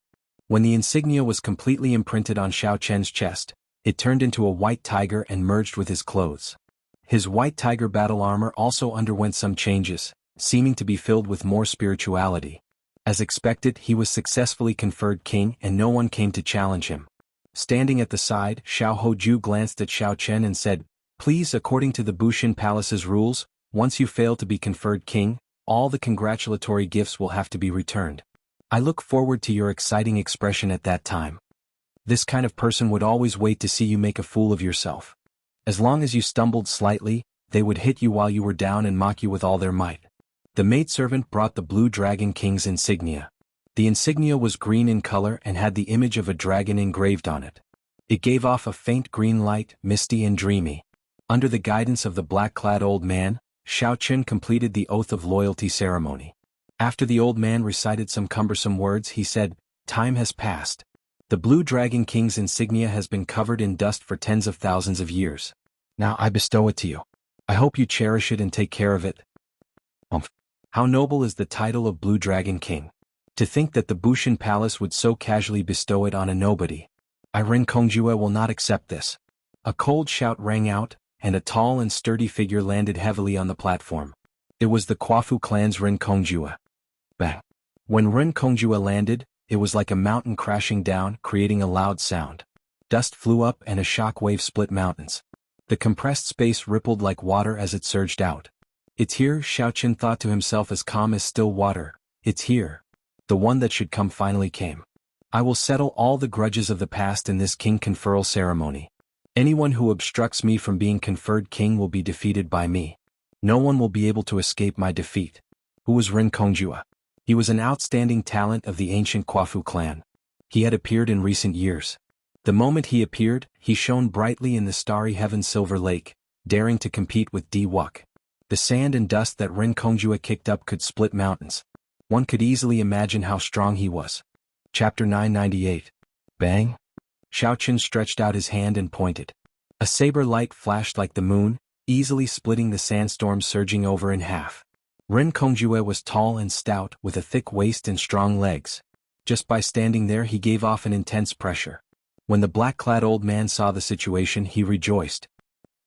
When the insignia was completely imprinted on Xiao Chen's chest, it turned into a white tiger and merged with his clothes. His white tiger battle armor also underwent some changes, seeming to be filled with more spirituality. As expected, he was successfully conferred king and no one came to challenge him. Standing at the side, Xiao Hoju glanced at Xiao Chen and said, "Please, according to the Bushan Palace's rules, once you fail to be conferred king, all the congratulatory gifts will have to be returned. I look forward to your exciting expression at that time." This kind of person would always wait to see you make a fool of yourself. As long as you stumbled slightly, they would hit you while you were down and mock you with all their might. The maidservant brought the Blue Dragon King's insignia. The insignia was green in color and had the image of a dragon engraved on it. It gave off a faint green light, misty and dreamy. Under the guidance of the black-clad old man, Xiao Chen completed the oath of loyalty ceremony. After the old man recited some cumbersome words, he said, "Time has passed. The Blue Dragon King's insignia has been covered in dust for tens of thousands of years. Now I bestow it to you. I hope you cherish it and take care of it." How noble is the title of Blue Dragon King. To think that the Bushan Palace would so casually bestow it on a nobody. Ren Kongjue will not accept this. A cold shout rang out, and a tall and sturdy figure landed heavily on the platform. It was the Kwafu clan's Ren Kongjue. Bang. When Ren Kongjue landed, it was like a mountain crashing down, creating a loud sound. Dust flew up and a shock wave split mountains. The compressed space rippled like water as it surged out. "It's here," Xiao Chen thought to himself as calm as still water. "It's here. The one that should come finally came. I will settle all the grudges of the past in this king conferral ceremony. Anyone who obstructs me from being conferred king will be defeated by me. No one will be able to escape my defeat." Who was Ren Kongjue? He was an outstanding talent of the ancient Kwafu clan. He had appeared in recent years. The moment he appeared, he shone brightly in the starry heaven Silver Lake, daring to compete with Di Wuck. The sand and dust that Ren Kongjue kicked up could split mountains. One could easily imagine how strong he was. Chapter 998. Bang! Xiao Chen stretched out his hand and pointed. A saber light flashed like the moon, easily splitting the sandstorm surging over in half. Ren Kongjue was tall and stout, with a thick waist and strong legs. Just by standing there he gave off an intense pressure. When the black-clad old man saw the situation, he rejoiced.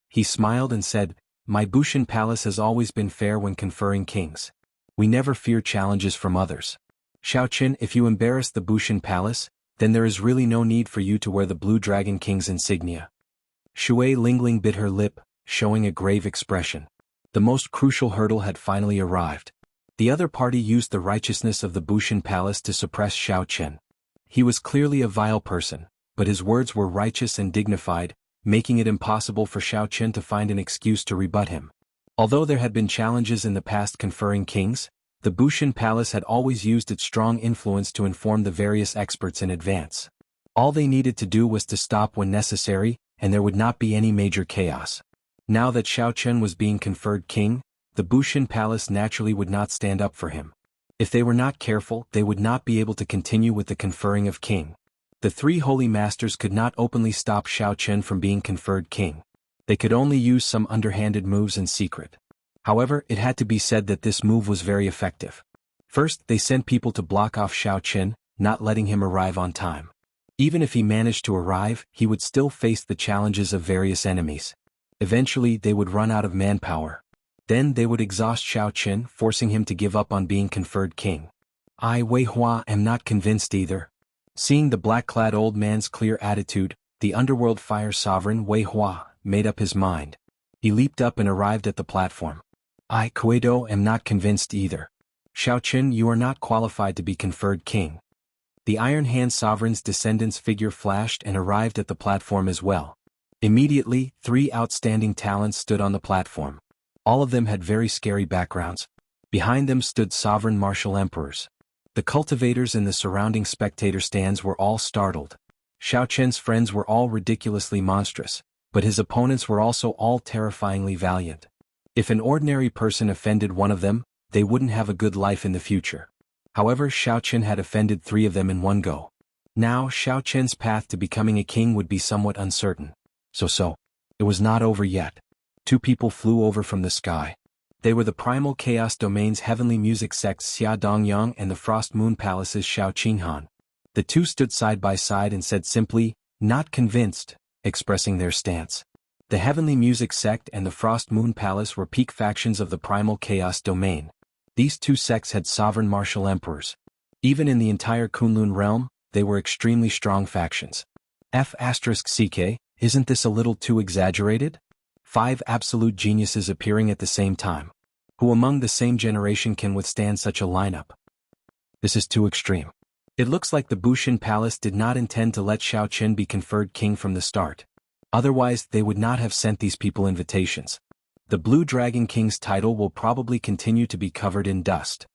He smiled and said, "My Bushan Palace has always been fair when conferring kings. We never fear challenges from others. Xiao Chen, if you embarrass the Bushan Palace, then there is really no need for you to wear the Blue Dragon King's insignia." Shui Lingling bit her lip, showing a grave expression. The most crucial hurdle had finally arrived. The other party used the righteousness of the Bushan Palace to suppress Xiao Chen. He was clearly a vile person, but his words were righteous and dignified, making it impossible for Xiao Chen to find an excuse to rebut him. Although there had been challenges in the past conferring kings, the Bushan Palace had always used its strong influence to inform the various experts in advance. All they needed to do was to stop when necessary, and there would not be any major chaos. Now that Xiao Chen was being conferred king, the Bushan Palace naturally would not stand up for him. If they were not careful, they would not be able to continue with the conferring of king. The three holy masters could not openly stop Xiao Chen from being conferred king. They could only use some underhanded moves in secret. However, it had to be said that this move was very effective. First, they sent people to block off Xiao Qin, not letting him arrive on time. Even if he managed to arrive, he would still face the challenges of various enemies. Eventually, they would run out of manpower. Then they would exhaust Xiao Qin, forcing him to give up on being conferred king. I Wei Hua am not convinced either. Seeing the black-clad old man's clear attitude, the underworld fire sovereign Wei Hua made up his mind. He leaped up and arrived at the platform. I Kuedo am not convinced either. Xiao Qin, you are not qualified to be conferred king. The Iron Hand sovereign's descendant's figure flashed and arrived at the platform as well. Immediately, 3 outstanding talents stood on the platform. All of them had very scary backgrounds. Behind them stood sovereign martial emperors. The cultivators in the surrounding spectator stands were all startled. Xiao Qin's friends were all ridiculously monstrous, but his opponents were also all terrifyingly valiant. If an ordinary person offended one of them, they wouldn't have a good life in the future. However, Xiao Qin had offended 3 of them in one go. Now, Xiao Qin's path to becoming a king would be somewhat uncertain. So, it was not over yet. 2 people flew over from the sky. They were the Primal Chaos Domain's heavenly music sects Xia Dongyang and the Frost Moon Palace's Xiao Qinghan. The 2 stood side by side and said simply, "Not convinced," expressing their stance. The Heavenly Music Sect and the Frost Moon Palace were peak factions of the Primal Chaos Domain. These 2 sects had sovereign martial emperors. Even in the entire Kunlun realm, they were extremely strong factions. F***CK, isn't this a little too exaggerated? 5 absolute geniuses appearing at the same time. Who among the same generation can withstand such a lineup? This is too extreme. It looks like the Bushin Palace did not intend to let Xiao Qin be conferred king from the start. Otherwise, they would not have sent these people invitations. The Blue Dragon King's title will probably continue to be covered in dust.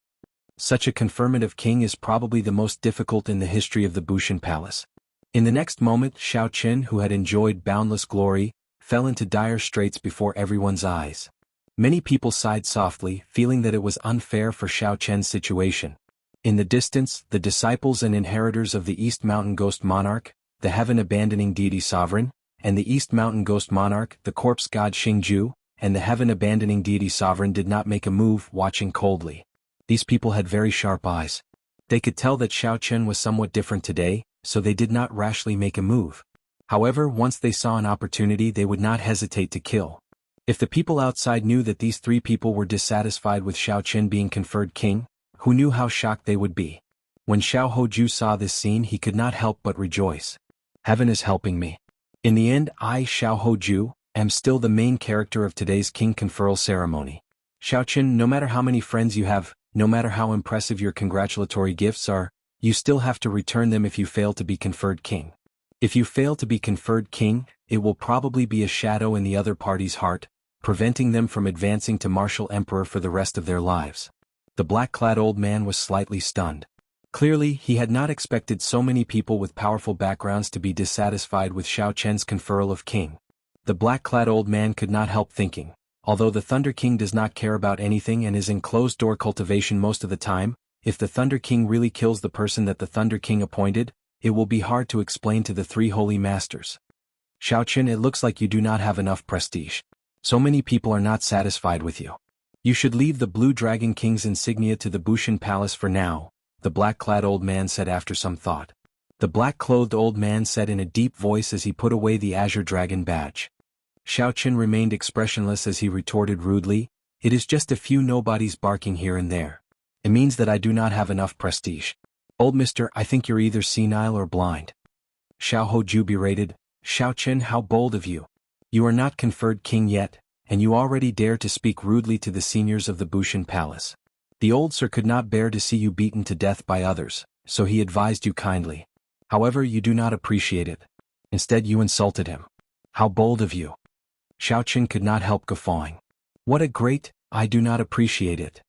Such a confirmative king is probably the most difficult in the history of the Bushin Palace. In the next moment, Xiao Qin, who had enjoyed boundless glory, fell into dire straits before everyone's eyes. Many people sighed softly, feeling that it was unfair for Xiao Qin's situation. In the distance, the disciples and inheritors of the East Mountain Ghost Monarch, the heaven-abandoning deity sovereign, and the East Mountain Ghost Monarch, the corpse god Xingju, and the heaven-abandoning deity sovereign did not make a move, watching coldly. These people had very sharp eyes. They could tell that Xiao Qin was somewhat different today, so they did not rashly make a move. However, once they saw an opportunity, they would not hesitate to kill. If the people outside knew that these 3 people were dissatisfied with Xiao Qin being conferred king, who knew how shocked they would be? When Xiao Hoju saw this scene, he could not help but rejoice. Heaven is helping me. In the end, I, Xiao Hoju, am still the main character of today's king conferral ceremony. Xiao Qin, no matter how many friends you have, no matter how impressive your congratulatory gifts are, you still have to return them if you fail to be conferred king. If you fail to be conferred king, it will probably be a shadow in the other party's heart, preventing them from advancing to martial emperor for the rest of their lives. The black-clad old man was slightly stunned. Clearly, he had not expected so many people with powerful backgrounds to be dissatisfied with Xiao Qin's conferral of king. The black-clad old man could not help thinking, although the Thunder King does not care about anything and is in closed-door cultivation most of the time, if the Thunder King really kills the person that the Thunder King appointed, it will be hard to explain to the 3 holy masters. Xiao Qin, it looks like you do not have enough prestige. So many people are not satisfied with you. You should leave the Blue Dragon King's insignia to the Bushin Palace for now, the black-clad old man said after some thought. The black-clothed old man said in a deep voice as he put away the Azure Dragon badge. Xiao Qin remained expressionless as he retorted rudely, "It is just a few nobodies barking here and there. It means that I do not have enough prestige. Old mister, I think you're either senile or blind." Xiao Hoju berated, "Xiao Qin, how bold of you. You are not conferred king yet, and you already dare to speak rudely to the seniors of the Bushin Palace. The old sir could not bear to see you beaten to death by others, so he advised you kindly. However, you do not appreciate it. Instead, you insulted him. How bold of you." Xiao Qin could not help guffawing. "What a great, I do not appreciate it.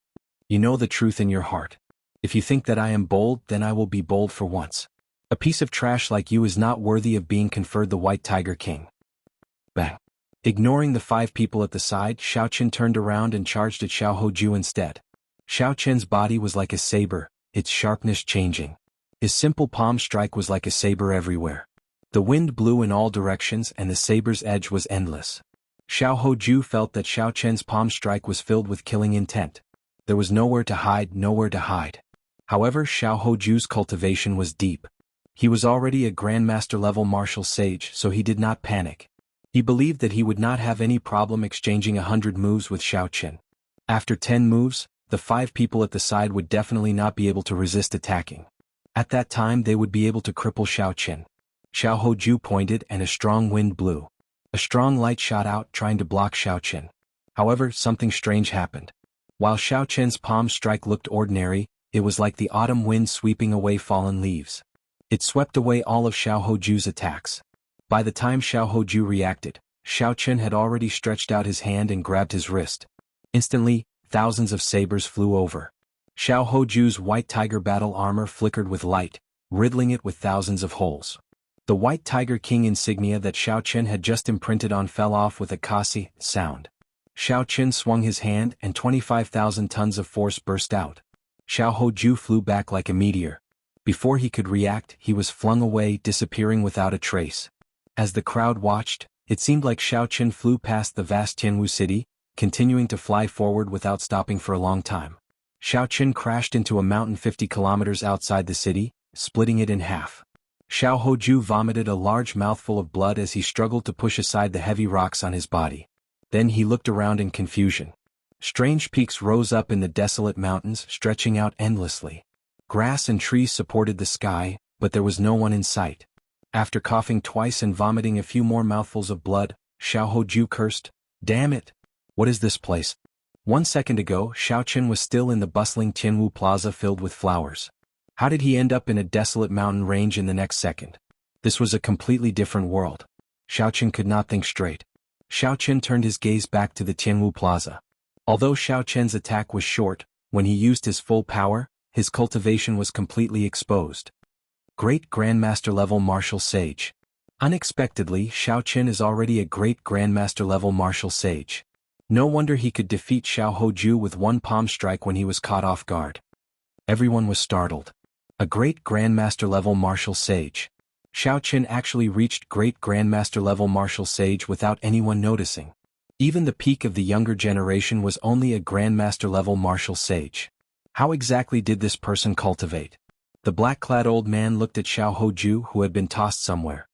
You know the truth in your heart. If you think that I am bold, then I will be bold for once. A piece of trash like you is not worthy of being conferred the White Tiger King." Bang. Ignoring the 5 people at the side, Xiao Qin turned around and charged at Xiao Hoju instead. Xiao Qin's body was like a saber, its sharpness changing. His simple palm strike was like a saber everywhere. The wind blew in all directions and the saber's edge was endless. Xiao Hoju felt that Xiao Chen's palm strike was filled with killing intent. There was nowhere to hide, nowhere to hide. However, Xiao Hoju's cultivation was deep. He was already a Grandmaster-level martial sage, so he did not panic. He believed that he would not have any problem exchanging 100 moves with Xiao Chen. After 10 moves, the 5 people at the side would definitely not be able to resist attacking. At that time they would be able to cripple Xiao Chen. Xiao Hoju pointed and a strong wind blew. A strong light shot out trying to block Xiao Chen. However, something strange happened. While Xiao Chen's palm strike looked ordinary, it was like the autumn wind sweeping away fallen leaves. It swept away all of Xiao Hoju's attacks. By the time Xiao Hoju reacted, Xiao Chen had already stretched out his hand and grabbed his wrist. Instantly, thousands of sabers flew over. Xiao Hoju's white tiger battle armor flickered with light, riddling it with thousands of holes. The white tiger king insignia that Xiao Chen had just imprinted on fell off with a kasi sound. Xiao Chen swung his hand and 25,000 tons of force burst out. Xiao Hoju flew back like a meteor. Before he could react, he was flung away, disappearing without a trace. As the crowd watched, it seemed like Xiao Chen flew past the vast Jianghu city, continuing to fly forward without stopping for a long time. Xiao Chen crashed into a mountain 50 kilometers outside the city, splitting it in half. Xiao Hoju vomited a large mouthful of blood as he struggled to push aside the heavy rocks on his body. Then he looked around in confusion. Strange peaks rose up in the desolate mountains, stretching out endlessly. Grass and trees supported the sky, but there was no one in sight. After coughing twice and vomiting a few more mouthfuls of blood, Xiao Hoju cursed, "Damn it! What is this place?" 1 second ago, Xiao Chen was still in the bustling Tianwu Plaza filled with flowers. How did he end up in a desolate mountain range in the next second? This was a completely different world. Xiao Chen could not think straight. Xiao Chen turned his gaze back to the Tianwu Plaza. Although Xiao Chen's attack was short, when he used his full power, his cultivation was completely exposed. Great Grandmaster-level martial sage. Unexpectedly, Xiao Chen is already a great Grandmaster-level martial sage. No wonder he could defeat Xiao Hoju with one palm strike when he was caught off guard. Everyone was startled. A great Grandmaster-level martial sage. Xiao Chen actually reached great Grandmaster-level martial sage without anyone noticing. Even the peak of the younger generation was only a Grandmaster-level martial sage. How exactly did this person cultivate? The black-clad old man looked at Xiao Hoju, who had been tossed somewhere.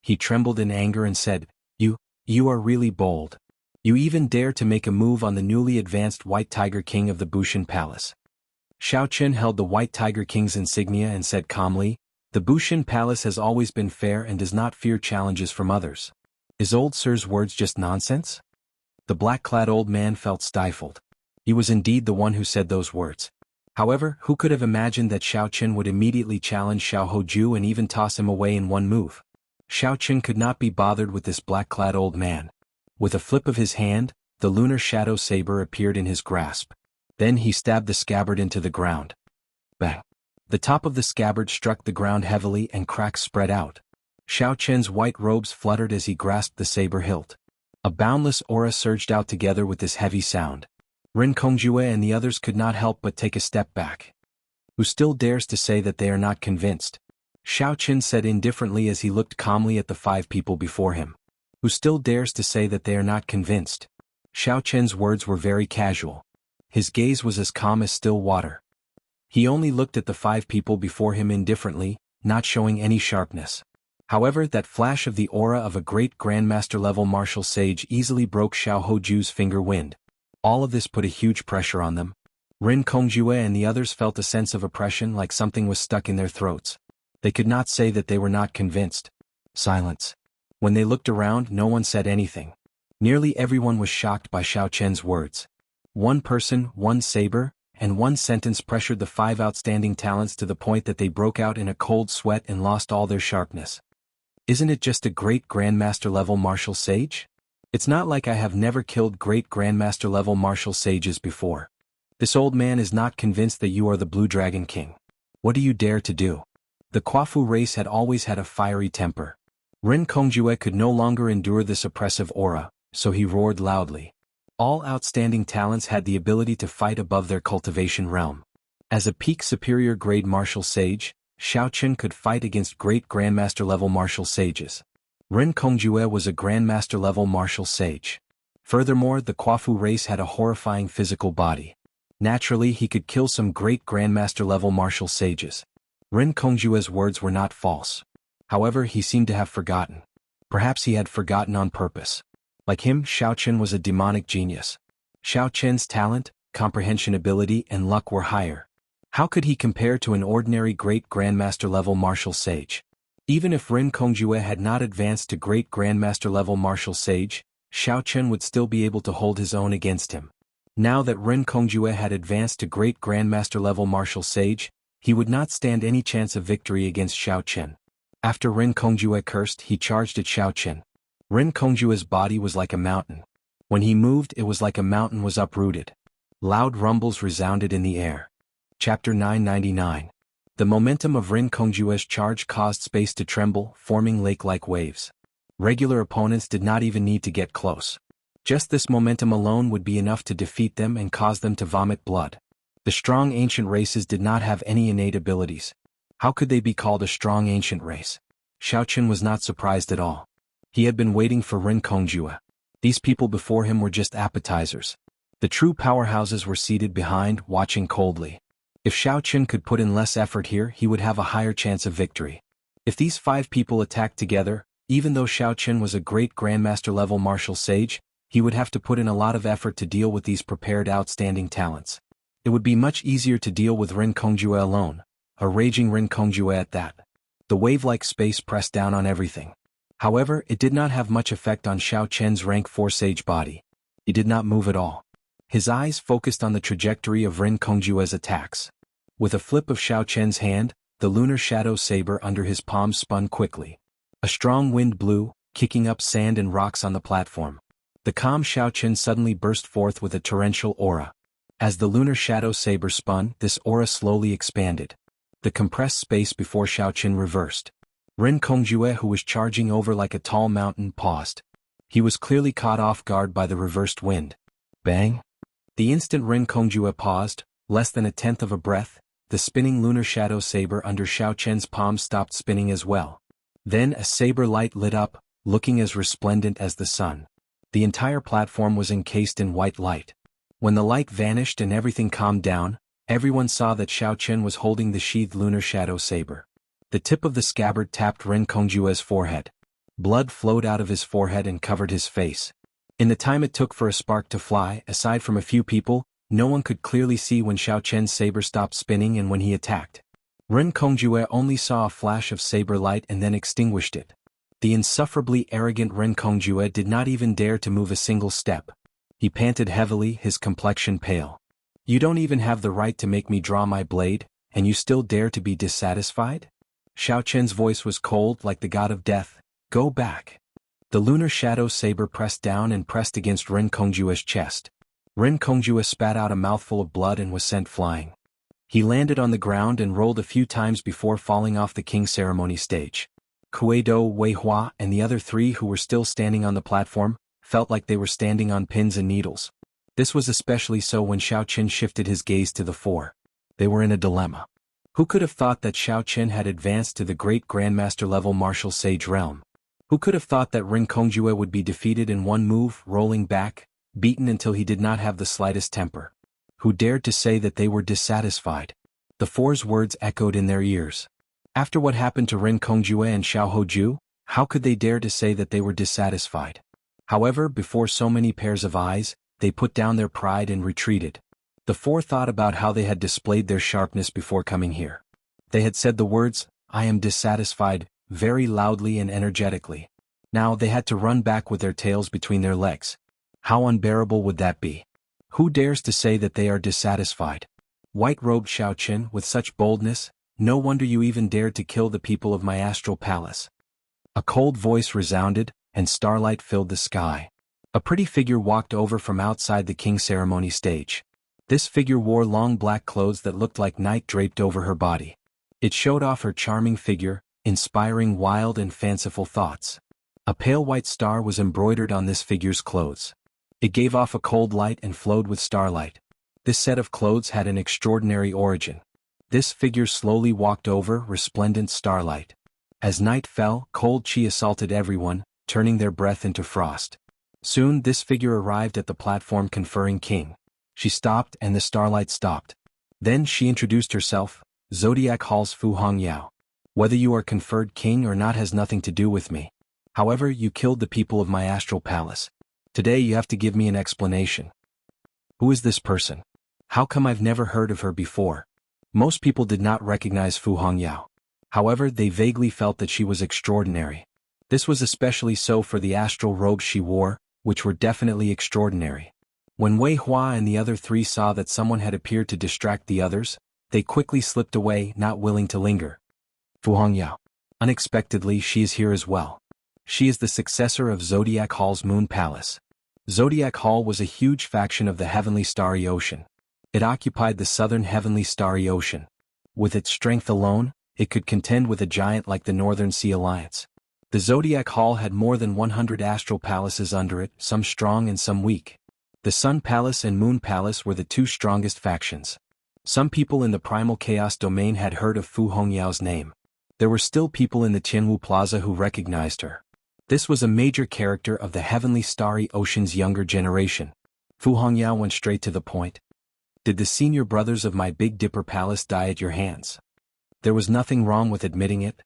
He trembled in anger and said, You are really bold. You even dare to make a move on the newly advanced White Tiger King of the Bushan Palace." Xiao Chen held the White Tiger King's insignia and said calmly, "The Bushan Palace has always been fair and does not fear challenges from others. Is old sir's words just nonsense?" The black-clad old man felt stifled. He was indeed the one who said those words. However, who could have imagined that Xiao Chen would immediately challenge Xiao Hoju and even toss him away in one move? Xiao Chen could not be bothered with this black-clad old man. With a flip of his hand, the lunar shadow saber appeared in his grasp. Then he stabbed the scabbard into the ground. Bang! The top of the scabbard struck the ground heavily and cracks spread out. Xiao Chen's white robes fluttered as he grasped the saber hilt. A boundless aura surged out together with this heavy sound. Ren Kongjue and the others could not help but take a step back. "Who still dares to say that they are not convinced?" Xiao Chen said indifferently as he looked calmly at the 5 people before him. "Who still dares to say that they are not convinced?" Xiao Chen's words were very casual. His gaze was as calm as still water. He only looked at the 5 people before him indifferently, not showing any sharpness. However, that flash of the aura of a great Grandmaster-level martial sage easily broke Xiao Hoju's finger wind. All of this put a huge pressure on them. Ren Kongjue and the others felt a sense of oppression, like something was stuck in their throats. They could not say that they were not convinced. Silence. When they looked around, no one said anything. Nearly everyone was shocked by Xiao Chen's words. One person, one saber, and one sentence pressured the 5 outstanding talents to the point that they broke out in a cold sweat and lost all their sharpness. Isn't it just a great Grandmaster-level martial sage? It's not like I have never killed great Grandmaster-level martial sages before. This old man is not convinced that you are the Blue Dragon King. What do you dare to do? The Kwafu race had always had a fiery temper. Ren Kongjue could no longer endure this oppressive aura, so he roared loudly. All outstanding talents had the ability to fight above their cultivation realm. As a peak superior grade martial sage, Xiao Chen could fight against great Grandmaster-level martial sages. Ren Kongjue was a Grandmaster-level martial sage. Furthermore, the Quafu race had a horrifying physical body. Naturally, he could kill some great grandmaster-level martial sages. Ren Kongjue's words were not false. However, he seemed to have forgotten. Perhaps he had forgotten on purpose. Like him, Xiaochen was a demonic genius. Xiaochen's talent, comprehension ability, and luck were higher. How could he compare to an ordinary great grandmaster-level martial sage? Even if Ren Kongjue had not advanced to great grandmaster-level martial sage, Xiaochen would still be able to hold his own against him. Now that Ren Kongjue had advanced to great grandmaster-level martial sage, he would not stand any chance of victory against Xiaochen. After Ren Kongjue cursed, he charged at Xiaochen. Ren Kongjue's body was like a mountain. When he moved, it was like a mountain was uprooted. Loud rumbles resounded in the air. Chapter 999. The momentum of Ren Kongjue's charge caused space to tremble, forming lake-like waves. Regular opponents did not even need to get close. Just this momentum alone would be enough to defeat them and cause them to vomit blood. The strong ancient races did not have any innate abilities. How could they be called a strong ancient race? Xiaochen was not surprised at all. He had been waiting for Ren Kongjue. These people before him were just appetizers. The true powerhouses were seated behind, watching coldly. If Xiaochen could put in less effort here, he would have a higher chance of victory. If these 5 people attacked together, even though Xiaochen was a great grandmaster-level martial sage, he would have to put in a lot of effort to deal with these prepared outstanding talents. It would be much easier to deal with Ren Kongjue alone, a raging Ren Kongjue at that. The wave-like space pressed down on everything. However, it did not have much effect on Xiaochen's rank 4 sage body. He did not move at all. His eyes focused on the trajectory of Ren Kongjue's attacks. With a flip of Xiaochen's hand, the lunar shadow saber under his palm spun quickly. A strong wind blew, kicking up sand and rocks on the platform. The calm Xiaochen suddenly burst forth with a torrential aura. As the lunar shadow saber spun, this aura slowly expanded. The compressed space before Xiaochen reversed. Ren Kongjue, who was charging over like a tall mountain, paused. He was clearly caught off guard by the reversed wind. Bang! The instant Ren Kongjue paused, less than a tenth of a breath, the spinning lunar shadow saber under Xiaochen's palm stopped spinning as well. Then a saber light lit up, looking as resplendent as the sun. The entire platform was encased in white light. When the light vanished and everything calmed down, everyone saw that Xiaochen was holding the sheathed lunar shadow saber. The tip of the scabbard tapped Ren Kongjue's forehead. Blood flowed out of his forehead and covered his face. In the time it took for a spark to fly, aside from a few people, no one could clearly see when Xiaochen's saber stopped spinning and when he attacked. Ren Kongjue only saw a flash of saber light and then extinguished it. The insufferably arrogant Ren Kongjue did not even dare to move a single step. He panted heavily, his complexion pale. "You don't even have the right to make me draw my blade, and you still dare to be dissatisfied?" Xiaochen's voice was cold like the god of death. "Go back." The lunar shadow saber pressed down and pressed against Ren Kongjue's chest. Ren Kongjue spat out a mouthful of blood and was sent flying. He landed on the ground and rolled a few times before falling off the king's ceremony stage. Kuei-do, Wei-hua, and the other 3 who were still standing on the platform, felt like they were standing on pins and needles. This was especially so when Xiaochen shifted his gaze to the fore. They were in a dilemma. Who could have thought that Xiaochen had advanced to the great grandmaster-level martial sage realm? Who could have thought that Ren Kongjue would be defeated in one move, rolling back, beaten until he did not have the slightest temper? Who dared to say that they were dissatisfied? The 4's words echoed in their ears. After what happened to Ren Kongjue and Xiao Hoju, how could they dare to say that they were dissatisfied? However, before so many pairs of eyes, they put down their pride and retreated. The 4 thought about how they had displayed their sharpness before coming here. They had said the words, "I am dissatisfied," very loudly and energetically. Now they had to run back with their tails between their legs. How unbearable would that be? Who dares to say that they are dissatisfied? White-robed Xiaochen, with such boldness, no wonder you even dared to kill the people of my astral palace. A cold voice resounded, and starlight filled the sky. A pretty figure walked over from outside the king's ceremony stage. This figure wore long black clothes that looked like night draped over her body. It showed off her charming figure, inspiring wild and fanciful thoughts. A pale white star was embroidered on this figure's clothes. It gave off a cold light and flowed with starlight. This set of clothes had an extraordinary origin. This figure slowly walked over resplendent starlight. As night fell, cold chi assaulted everyone, turning their breath into frost. Soon this figure arrived at the platform conferring king. She stopped and the starlight stopped. Then she introduced herself, Zodiac Hall's Fu Hongyao. Whether you are conferred king or not has nothing to do with me. However, you killed the people of my astral palace. Today you have to give me an explanation. Who is this person? How come I've never heard of her before? Most people did not recognize Fu Hongyao. However, they vaguely felt that she was extraordinary. This was especially so for the astral robes she wore, which were definitely extraordinary. When Wei Hua and the other three saw that someone had appeared to distract the others, they quickly slipped away, not willing to linger. Fu Hongyao. Unexpectedly, she is here as well. She is the successor of Zodiac Hall's Moon Palace. Zodiac Hall was a huge faction of the Heavenly Starry Ocean. It occupied the southern Heavenly Starry Ocean. With its strength alone, it could contend with a giant like the Northern Sea Alliance. The Zodiac Hall had more than 100 astral palaces under it, some strong and some weak. The Sun Palace and Moon Palace were the two strongest factions. Some people in the Primal Chaos domain had heard of Fu Hongyao's name. There were still people in the Jianghu Plaza who recognized her. This was a major character of the Heavenly Starry Ocean's younger generation. Fu Hongyao went straight to the point. Did the senior brothers of my Big Dipper Palace die at your hands? There was nothing wrong with admitting it.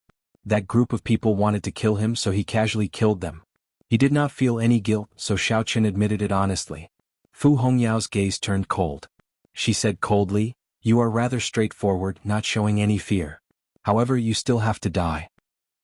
That group of people wanted to kill him, so he casually killed them. He did not feel any guilt, so Xiaoqin admitted it honestly. Fu Hongyao's gaze turned cold. She said coldly, "You are rather straightforward, not showing any fear. However, you still have to die."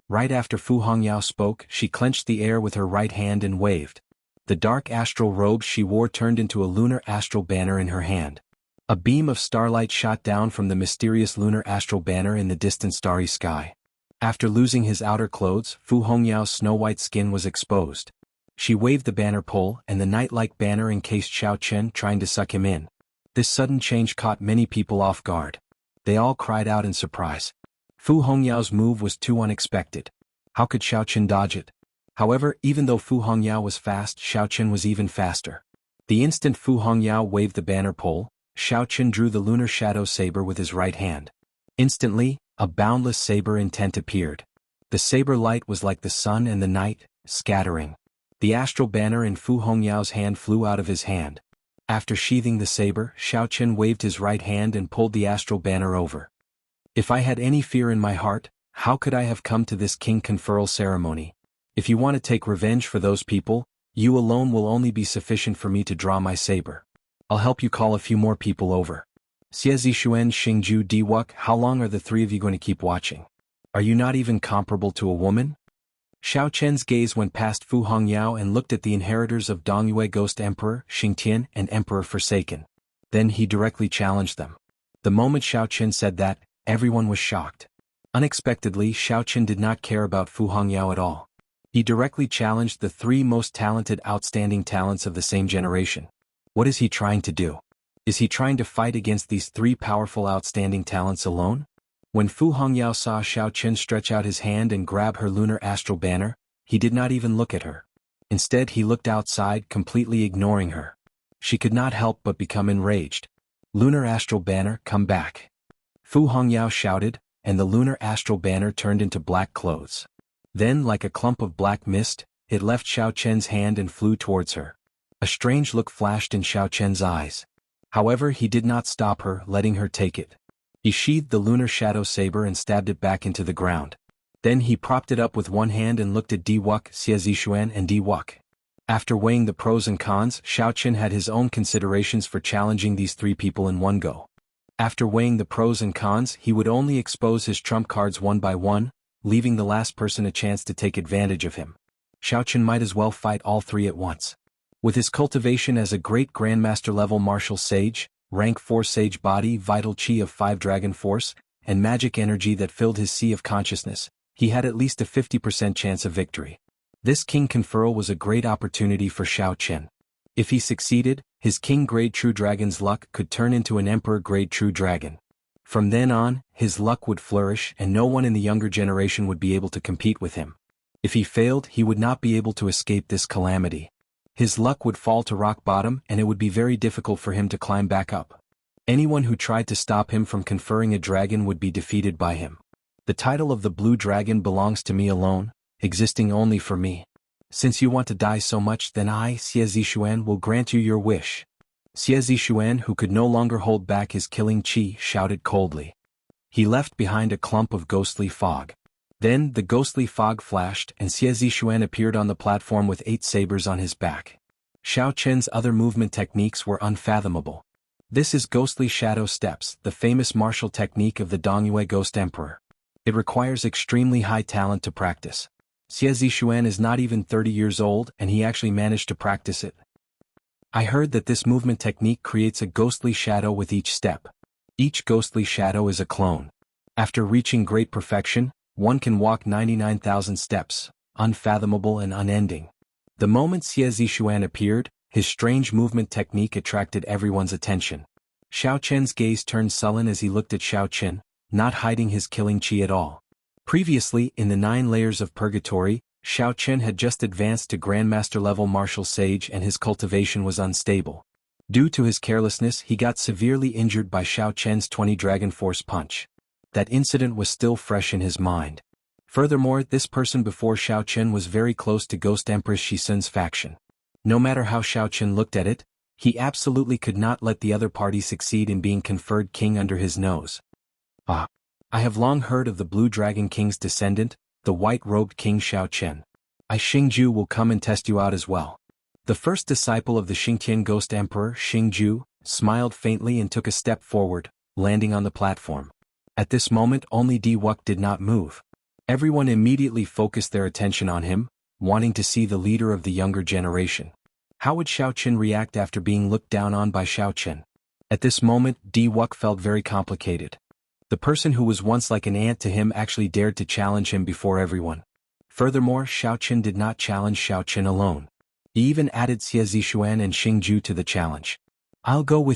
Right after Fu Hongyao spoke, she clenched the air with her right hand and waved. The dark astral robe she wore turned into a lunar astral banner in her hand. A beam of starlight shot down from the mysterious lunar astral banner in the distant starry sky. After losing his outer clothes, Fu Hongyao's snow-white skin was exposed. She waved the banner pole, and the night-like banner encased Xiaoqin, trying to suck him in. This sudden change caught many people off guard. They all cried out in surprise. Fu Hongyao's move was too unexpected. How could Xiaoqin dodge it? However, even though Fu Hongyao was fast, Xiaoqin was even faster. The instant Fu Hongyao waved the banner pole, Xiaoqin drew the lunar shadow saber with his right hand. Instantly, a boundless saber intent appeared. The saber light was like the sun and the night, scattering. The astral banner in Fu Hongyao's hand flew out of his hand. After sheathing the saber, Xiaoqin waved his right hand and pulled the astral banner over. If I had any fear in my heart, how could I have come to this king conferral ceremony? If you want to take revenge for those people, you alone will only be sufficient for me to draw my saber. I'll help you call a few more people over. Xie Zixuan Xingju Diwuk, how long are the three of you going to keep watching? Are you not even comparable to a woman? Xiaoqian's gaze went past Fu Hongyao and looked at the inheritors of Dongyue Ghost Emperor, Xingtian, and Emperor Forsaken. Then he directly challenged them. The moment Xiaoqin said that, everyone was shocked. Unexpectedly, Xiaoqin did not care about Fu Hongyao at all. He directly challenged the three most talented outstanding talents of the same generation. What is he trying to do? Is he trying to fight against these three powerful outstanding talents alone? When Fu Hongyao saw Xiaoqin stretch out his hand and grab her lunar astral banner, he did not even look at her. Instead, he looked outside, completely ignoring her. She could not help but become enraged. Lunar astral banner, come back. Fu Hongyao shouted, and the lunar astral banner turned into black clothes. Then, like a clump of black mist, it left Xiaoqian's hand and flew towards her. A strange look flashed in Xiaoqian's eyes. However, he did not stop her, letting her take it. He sheathed the lunar shadow saber and stabbed it back into the ground. Then he propped it up with one hand and looked at Diwuk, Xie Zixuan and Diwuk. After weighing the pros and cons, Xiaoqin had his own considerations for challenging these three people in one go. After weighing the pros and cons, he would only expose his trump cards one by one, leaving the last person a chance to take advantage of him. Xiaoqin might as well fight all three at once. With his cultivation as a great Grandmaster-level martial sage, rank 4 sage body, vital chi of 5 dragon force, and magic energy that filled his sea of consciousness, he had at least a 50% chance of victory. This king conferral was a great opportunity for Xiaoqin. If he succeeded, his king-grade true dragon's luck could turn into an emperor-grade true dragon. From then on, his luck would flourish and no one in the younger generation would be able to compete with him. If he failed, he would not be able to escape this calamity. His luck would fall to rock bottom and it would be very difficult for him to climb back up. Anyone who tried to stop him from conferring a dragon would be defeated by him. The title of the blue dragon belongs to me alone, existing only for me. Since you want to die so much, then I, Xie Zishuan, will grant you your wish. Xie Zishuan, who could no longer hold back his killing qi, shouted coldly. He left behind a clump of ghostly fog. Then the ghostly fog flashed and Xie Zishuan appeared on the platform with 8 sabers on his back. Xiao Chen's other movement techniques were unfathomable. This is ghostly shadow steps, the famous martial technique of the Dongyue Ghost Emperor. It requires extremely high talent to practice. Xie Zishuan is not even 30 years old and he actually managed to practice it. I heard that this movement technique creates a ghostly shadow with each step. Each ghostly shadow is a clone. After reaching great perfection, one can walk 99,000 steps, unfathomable and unending. The moment Xie Zishuan appeared, his strange movement technique attracted everyone's attention. Xiao Chen's gaze turned sullen as he looked at Xiao Chen, not hiding his killing qi at all. Previously, in the 9 layers of purgatory, Xiao Chen had just advanced to Grandmaster-level martial sage and his cultivation was unstable. Due to his carelessness, he got severely injured by Xiao Chen's 20 Dragon Force punch. That incident was still fresh in his mind. Furthermore, this person before Xiao Chen was very close to Ghost Empress Shisun's faction. No matter how Xiao Chen looked at it, he absolutely could not let the other party succeed in being conferred king under his nose. Ah! I have long heard of the Blue Dragon King's descendant, the white-robed King Xiao Chen. I Xingju will come and test you out as well. The first disciple of the Xingtian Ghost Emperor, Xingju, smiled faintly and took a step forward, landing on the platform. At this moment only Di Wuk did not move. Everyone immediately focused their attention on him, wanting to see the leader of the younger generation. How would Xiao Chen react after being looked down on by Xiao Chen? At this moment Di Wuk felt very complicated. The person who was once like an ant to him actually dared to challenge him before everyone. Furthermore, Xiao Chen did not challenge Xiao Chen alone. He even added Xie Zishuan and Xingju to the challenge. I'll go with